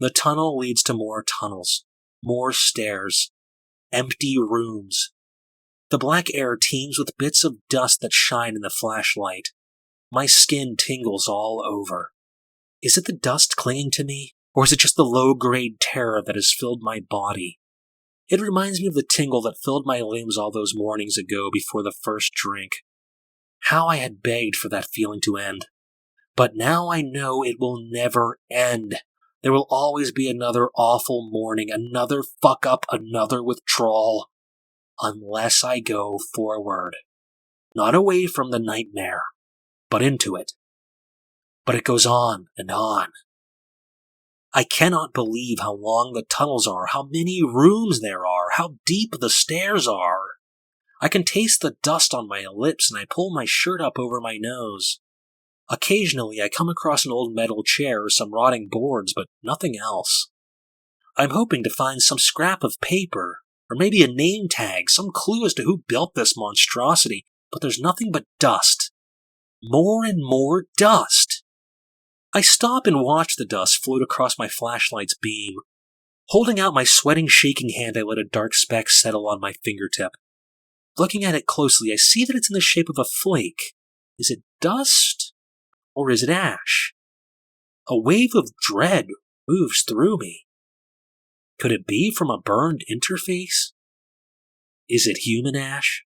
The tunnel leads to more tunnels, more stairs, empty rooms. The black air teems with bits of dust that shine in the flashlight. My skin tingles all over. Is it the dust clinging to me, or is it just the low-grade terror that has filled my body? It reminds me of the tingle that filled my limbs all those mornings ago before the first drink. How I had begged for that feeling to end. But now I know it will never end. There will always be another awful morning, another fuck-up, another withdrawal. Unless I go forward. Not away from the nightmare, but into it. But it goes on and on. I cannot believe how long the tunnels are, how many rooms there are, how deep the stairs are. I can taste the dust on my lips and I pull my shirt up over my nose. Occasionally I come across an old metal chair or some rotting boards, but nothing else. I'm hoping to find some scrap of paper, or maybe a name tag, some clue as to who built this monstrosity, but there's nothing but dust. More and more dust. I stop and watch the dust float across my flashlight's beam. Holding out my sweating, shaking hand, I let a dark speck settle on my fingertip. Looking at it closely, I see that it's in the shape of a flake. Is it dust? Or is it ash? A wave of dread moves through me. Could it be from a burned interface? Is it human ash?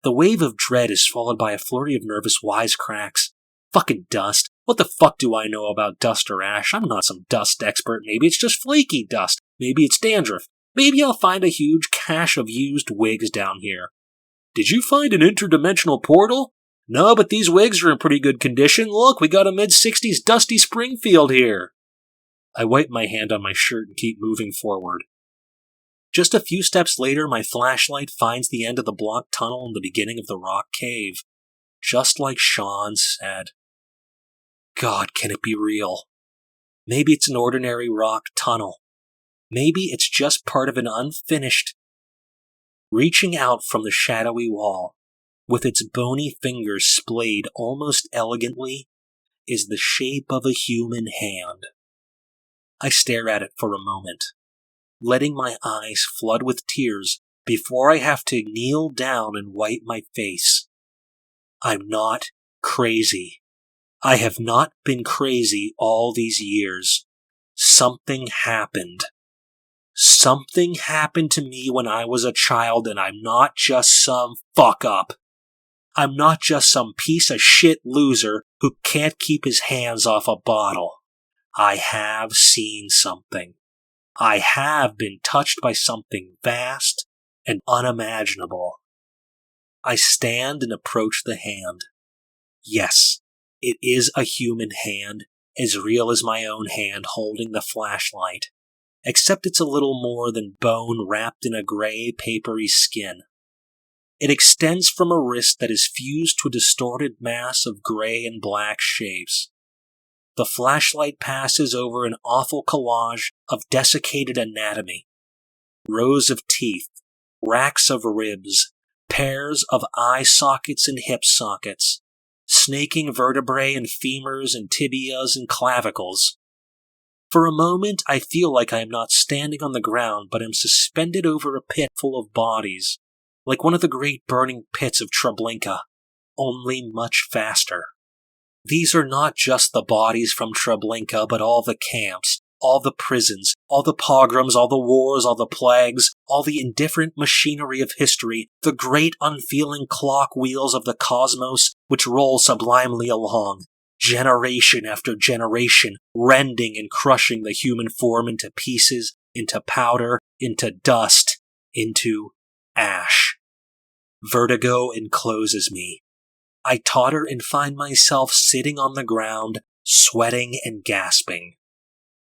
The wave of dread is followed by a flurry of nervous wisecracks. Fucking dust. What the fuck do I know about dust or ash? I'm not some dust expert. Maybe it's just flaky dust. Maybe it's dandruff. Maybe I'll find a huge cache of used wigs down here. Did you find an interdimensional portal? No, but these wigs are in pretty good condition. Look, we got a mid-60s Dusty Springfield here. I wipe my hand on my shirt and keep moving forward. Just a few steps later, my flashlight finds the end of the blocked tunnel in the beginning of the rock cave. Just like Sean said. God, can it be real? Maybe it's an ordinary rock tunnel. Maybe it's just part of an unfinished. Reaching out from the shadowy wall, with its bony fingers splayed almost elegantly, is the shape of a human hand. I stare at it for a moment, letting my eyes flood with tears before I have to kneel down and wipe my face. I'm not crazy. I have not been crazy all these years. Something happened. Something happened to me when I was a child, and I'm not just some fuck-up. I'm not just some piece of shit loser who can't keep his hands off a bottle. I have seen something. I have been touched by something vast and unimaginable. I stand and approach the hand. Yes, it is a human hand, as real as my own hand holding the flashlight, except it's a little more than bone wrapped in a gray, papery skin. It extends from a wrist that is fused to a distorted mass of gray and black shapes. The flashlight passes over an awful collage of desiccated anatomy. Rows of teeth, racks of ribs, pairs of eye sockets and hip sockets, snaking vertebrae and femurs and tibias and clavicles. For a moment, I feel like I am not standing on the ground, but am suspended over a pit full of bodies, like one of the great burning pits of Treblinka, only much faster. These are not just the bodies from Treblinka, but all the camps, all the prisons, all the pogroms, all the wars, all the plagues, all the indifferent machinery of history, the great unfeeling clock wheels of the cosmos which roll sublimely along, generation after generation, rending and crushing the human form into pieces, into powder, into dust, into ash. Vertigo encloses me. I totter and find myself sitting on the ground, sweating and gasping.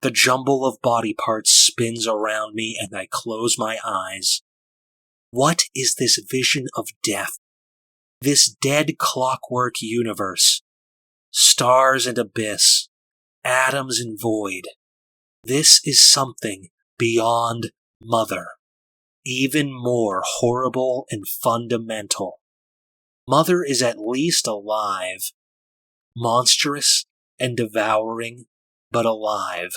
The jumble of body parts spins around me and I close my eyes. What is this vision of death? This dead clockwork universe? Stars and abyss, atoms and void. This is something beyond Mother. Even more horrible and fundamental. Mother is at least alive. Monstrous and devouring, but alive.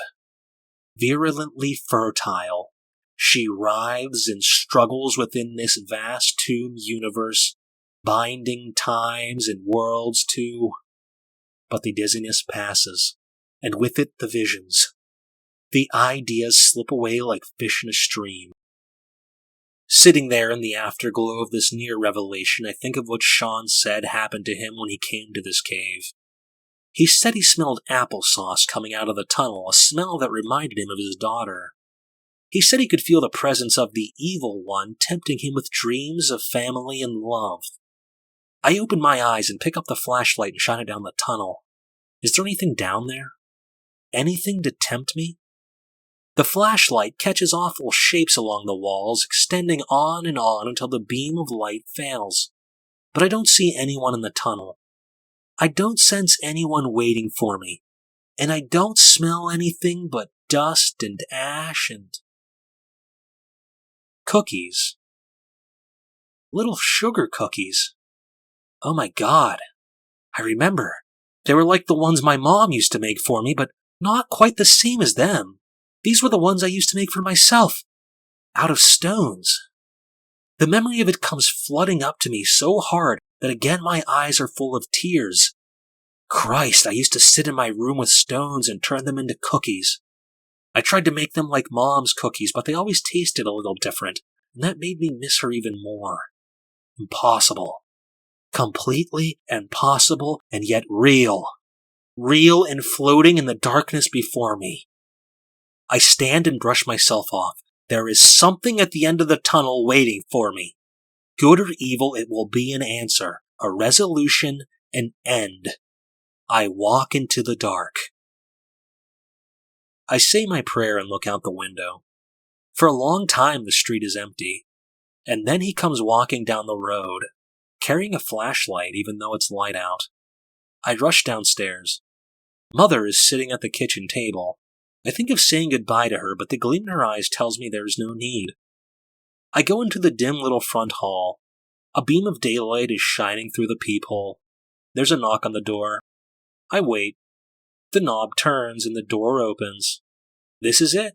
Virulently fertile, she writhes and struggles within this vast tomb universe, binding times and worlds to... But the dizziness passes, and with it the visions. The ideas slip away like fish in a stream. Sitting there in the afterglow of this near revelation, I think of what Sean said happened to him when he came to this cave. He said he smelled applesauce coming out of the tunnel, a smell that reminded him of his daughter. He said he could feel the presence of the evil one tempting him with dreams of family and love. I open my eyes and pick up the flashlight and shine it down the tunnel. Is there anything down there? Anything to tempt me? The flashlight catches awful shapes along the walls, extending on until the beam of light fails. But I don't see anyone in the tunnel. I don't sense anyone waiting for me. And I don't smell anything but dust and ash and... cookies. Little sugar cookies. Oh my God. I remember. They were like the ones my mom used to make for me, but not quite the same as them. These were the ones I used to make for myself, out of stones. The memory of it comes flooding up to me so hard that again my eyes are full of tears. Christ, I used to sit in my room with stones and turn them into cookies. I tried to make them like Mom's cookies, but they always tasted a little different, and that made me miss her even more. Impossible. Completely impossible, and yet real. Real and floating in the darkness before me. I stand and brush myself off, There is something at the end of the tunnel waiting for me. Good or evil, it will be an answer, a resolution, an end. I walk into the dark. I say my prayer and look out the window. For a long time the street is empty, and then he comes walking down the road, carrying a flashlight even though it's light out. I rush downstairs. Mother is sitting at the kitchen table. I think of saying goodbye to her, but the gleam in her eyes tells me there is no need. I go into the dim little front hall. A beam of daylight is shining through the peephole. There's a knock on the door. I wait. The knob turns and the door opens. This is it,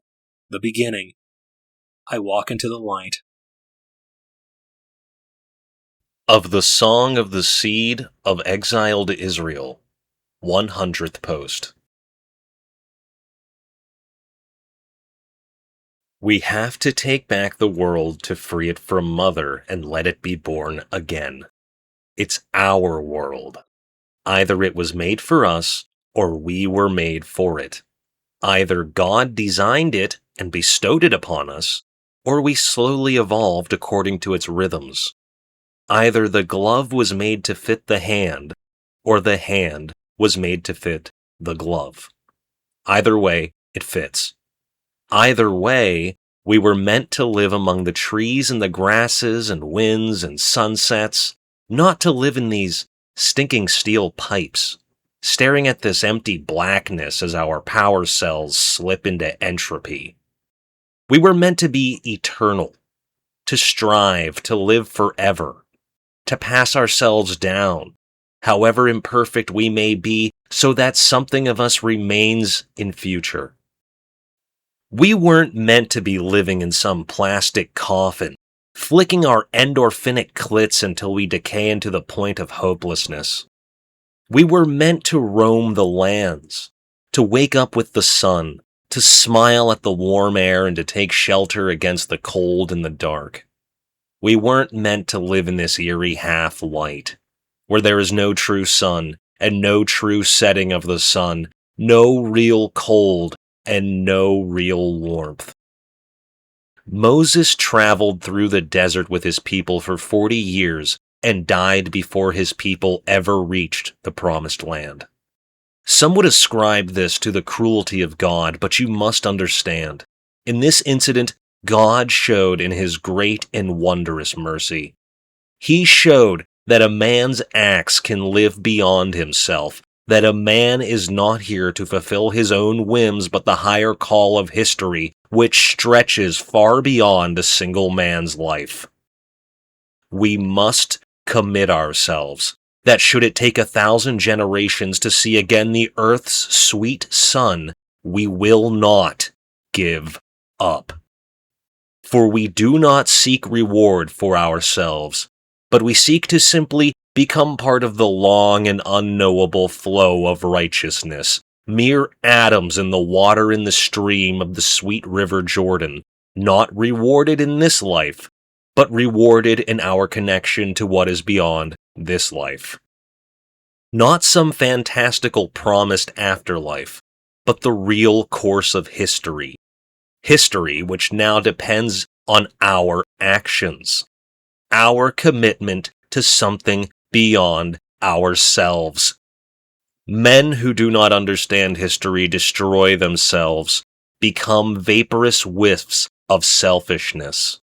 the beginning. I walk into the light. Of the Song of the Seed of Exiled Israel, 100th Post. We have to take back the world to free it from Mother and let it be born again. It's our world. Either it was made for us, or we were made for it. Either God designed it and bestowed it upon us, or we slowly evolved according to its rhythms. Either the glove was made to fit the hand, or the hand was made to fit the glove. Either way, it fits. Either way, we were meant to live among the trees and the grasses and winds and sunsets, not to live in these stinking steel pipes, staring at this empty blackness as our power cells slip into entropy. We were meant to be eternal, to strive to live forever, to pass ourselves down, however imperfect we may be, so that something of us remains in future. We weren't meant to be living in some plastic coffin, flicking our endorphinic clits until we decay into the point of hopelessness. We were meant to roam the lands, to wake up with the sun, to smile at the warm air and to take shelter against the cold and the dark. We weren't meant to live in this eerie half-light, where there is no true sun and no true setting of the sun, no real cold and no real warmth. Moses traveled through the desert with his people for 40 years and died before his people ever reached the promised land. Some would ascribe this to the cruelty of God, but you must understand, in this incident, God showed in his great and wondrous mercy. He showed that a man's acts can live beyond himself, that a man is not here to fulfill his own whims but the higher call of history, which stretches far beyond a single man's life. We must commit ourselves, that should it take 1,000 generations to see again the earth's sweet sun, we will not give up. For we do not seek reward for ourselves, but we seek to simply become part of the long and unknowable flow of righteousness, mere atoms in the water in the stream of the sweet river Jordan, not rewarded in this life, but rewarded in our connection to what is beyond this life. Not some fantastical promised afterlife, but the real course of history. History which now depends on our actions, our commitment to something beyond ourselves. Men who do not understand history destroy themselves, become vaporous whiffs of selfishness.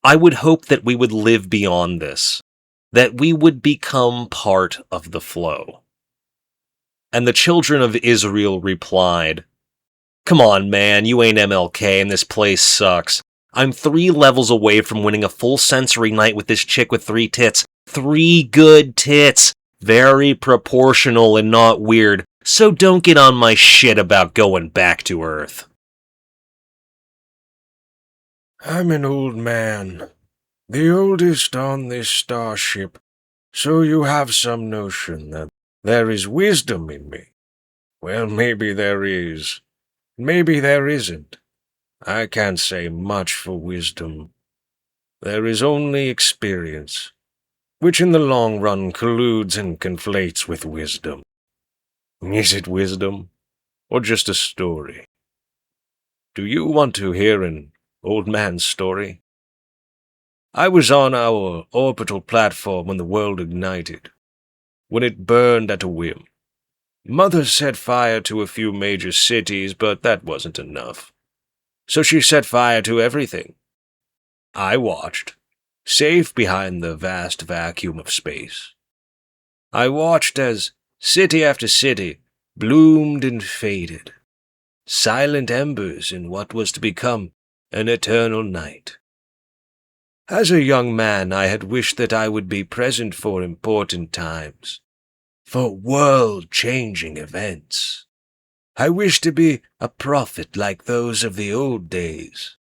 I would hope that we would live beyond this, that we would become part of the flow. And the children of Israel replied, "Come on, man, you ain't MLK and this place sucks. I'm 3 levels away from winning a full sensory night with this chick with 3 tits. 3 good tits. Very proportional and not weird, so don't get on my shit about going back to Earth." I'm an old man, the oldest on this starship, so you have some notion that there is wisdom in me. Well, maybe there is. Maybe there isn't. I can't say much for wisdom. There is only experience, which in the long run colludes and conflates with wisdom. Is it wisdom, or just a story? Do you want to hear an old man's story. I was on our orbital platform when the world ignited, when it burned at a whim. Mother set fire to a few major cities, but that wasn't enough. So she set fire to everything. I watched, safe behind the vast vacuum of space. I watched as city after city bloomed and faded, silent embers in what was to become an eternal night. As a young man, I had wished that I would be present for important times, for world-changing events. I wished to be a prophet like those of the old days.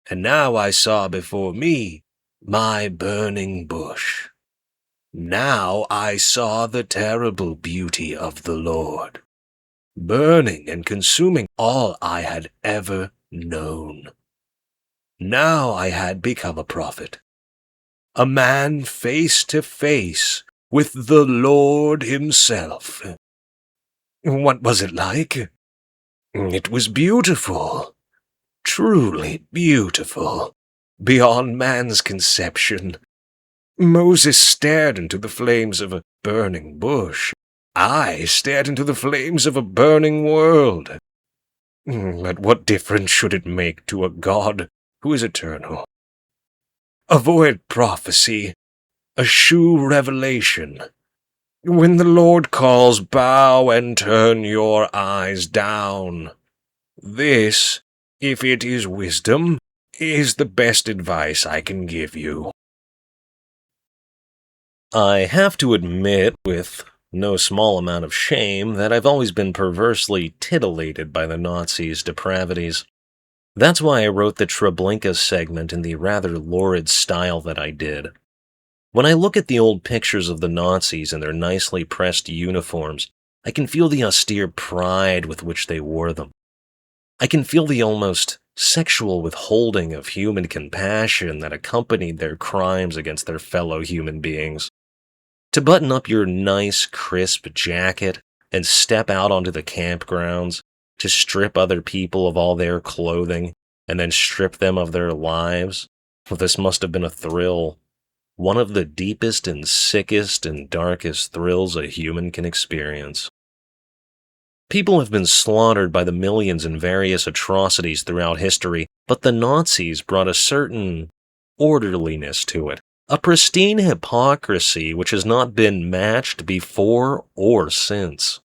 And now I saw before me my burning bush. Now I saw the terrible beauty of the Lord, burning and consuming all I had ever known. Now I had become a prophet, a man face to face with the Lord himself. What was it like? It was beautiful, truly beautiful, beyond man's conception. Moses stared into the flames of a burning bush. I stared into the flames of a burning world. But what difference should it make to a God who is eternal? Avoid prophecy, eschew revelation. When the Lord calls, bow and turn your eyes down. This, if it is wisdom, is the best advice I can give you. I have to admit, with no small amount of shame, that I've always been perversely titillated by the Nazis' depravities. That's why I wrote the Treblinka segment in the rather lurid style that I did. When I look at the old pictures of the Nazis in their nicely pressed uniforms, I can feel the austere pride with which they wore them. I can feel the almost sexual withholding of human compassion that accompanied their crimes against their fellow human beings. To button up your nice, crisp jacket and step out onto the campgrounds, to strip other people of all their clothing, and then strip them of their lives, well, this must have been a thrill. One of the deepest and sickest and darkest thrills a human can experience. People have been slaughtered by the millions in various atrocities throughout history, but the Nazis brought a certain orderliness to it, a pristine hypocrisy which has not been matched before or since.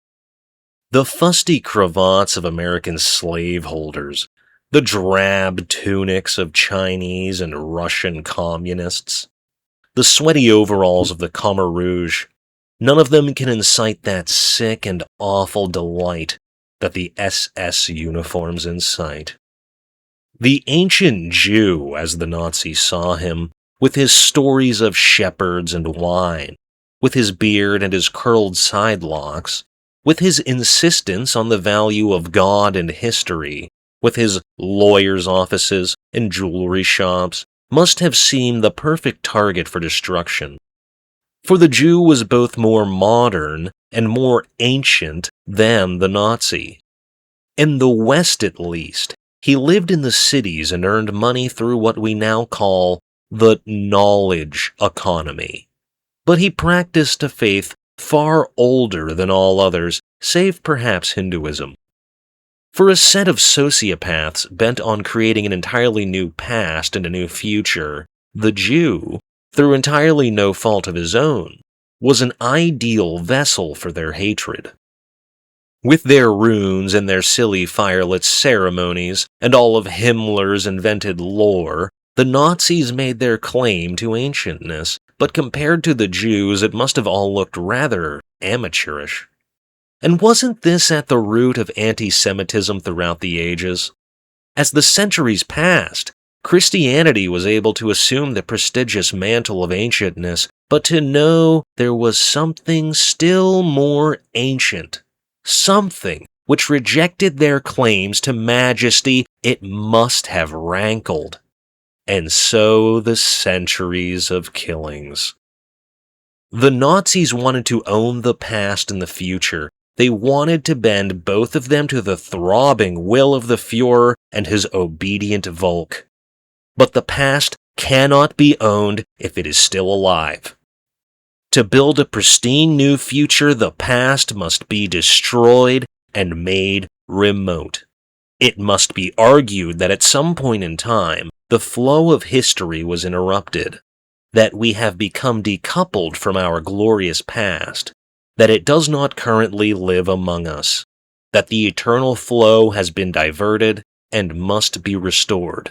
The fusty cravats of American slaveholders, the drab tunics of Chinese and Russian communists, the sweaty overalls of the Khmer Rouge, none of them can incite that sick and awful delight that the SS uniforms incite. The ancient Jew, as the Nazis saw him, with his stories of shepherds and wine, with his beard and his curled sidelocks, with his insistence on the value of God and history, with his lawyers' offices and jewelry shops, must have seemed the perfect target for destruction. For the Jew was both more modern and more ancient than the Nazi. In the West, at least, he lived in the cities and earned money through what we now call the knowledge economy. But he practiced a faith far older than all others, save perhaps Hinduism. For a set of sociopaths bent on creating an entirely new past and a new future, the Jew, through entirely no fault of his own, was an ideal vessel for their hatred. With their runes and their silly firelit ceremonies and all of Himmler's invented lore, the Nazis made their claim to ancientness, but compared to the Jews, it must have all looked rather amateurish. And wasn't this at the root of anti-Semitism throughout the ages? As the centuries passed, Christianity was able to assume the prestigious mantle of ancientness, but to know there was something still more ancient, something which rejected their claims to majesty, it must have rankled. And so the centuries of killings. The Nazis wanted to own the past and the future. They wanted to bend both of them to the throbbing will of the Fuhrer and his obedient Volk. but the past cannot be owned if it is still alive. To build a pristine new future, the past must be destroyed and made remote. It must be argued that at some point in time, the flow of history was interrupted, that we have become decoupled from our glorious past, that it does not currently live among us, that the eternal flow has been diverted and must be restored.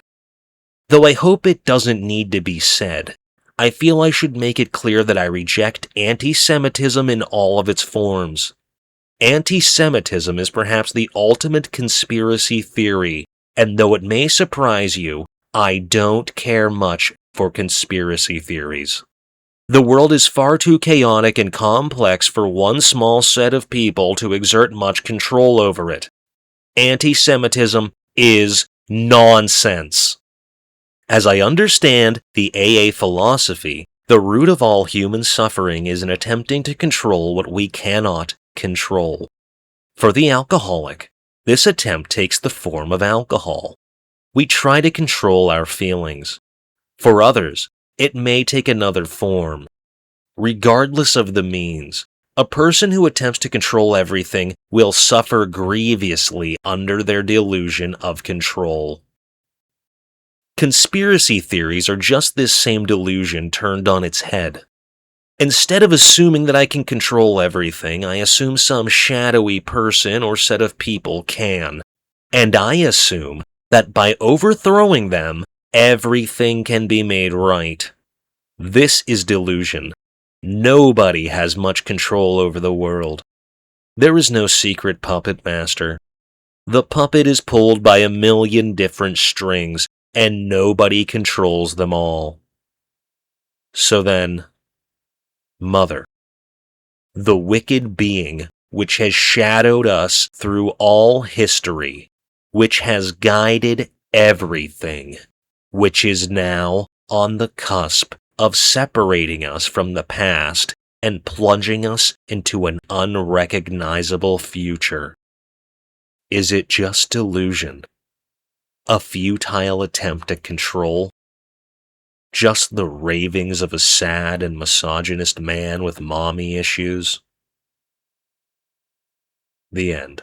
Though I hope it doesn't need to be said, I feel I should make it clear that I reject anti-Semitism in all of its forms. Anti-Semitism is perhaps the ultimate conspiracy theory, and though it may surprise you, I don't care much for conspiracy theories. The world is far too chaotic and complex for one small set of people to exert much control over it. Anti-Semitism is nonsense. As I understand the AA philosophy, the root of all human suffering is in attempting to control what we cannot control. For the alcoholic, this attempt takes the form of alcohol. We try to control our feelings. For others, it may take another form. Regardless of the means, a person who attempts to control everything will suffer grievously under their delusion of control. Conspiracy theories are just this same delusion turned on its head. Instead of assuming that I can control everything, I assume some shadowy person or set of people can. And I assume that by overthrowing them, everything can be made right. This is delusion. Nobody has much control over the world. There is no secret puppet master. The puppet is pulled by a million different strings, and nobody controls them all. So then, Mother, the wicked being which has shadowed us through all history, which has guided everything, which is now on the cusp of separating us from the past and plunging us into an unrecognizable future. Is it just delusion? A futile attempt at control? Just the ravings of a sad and misogynist man with mommy issues? The end.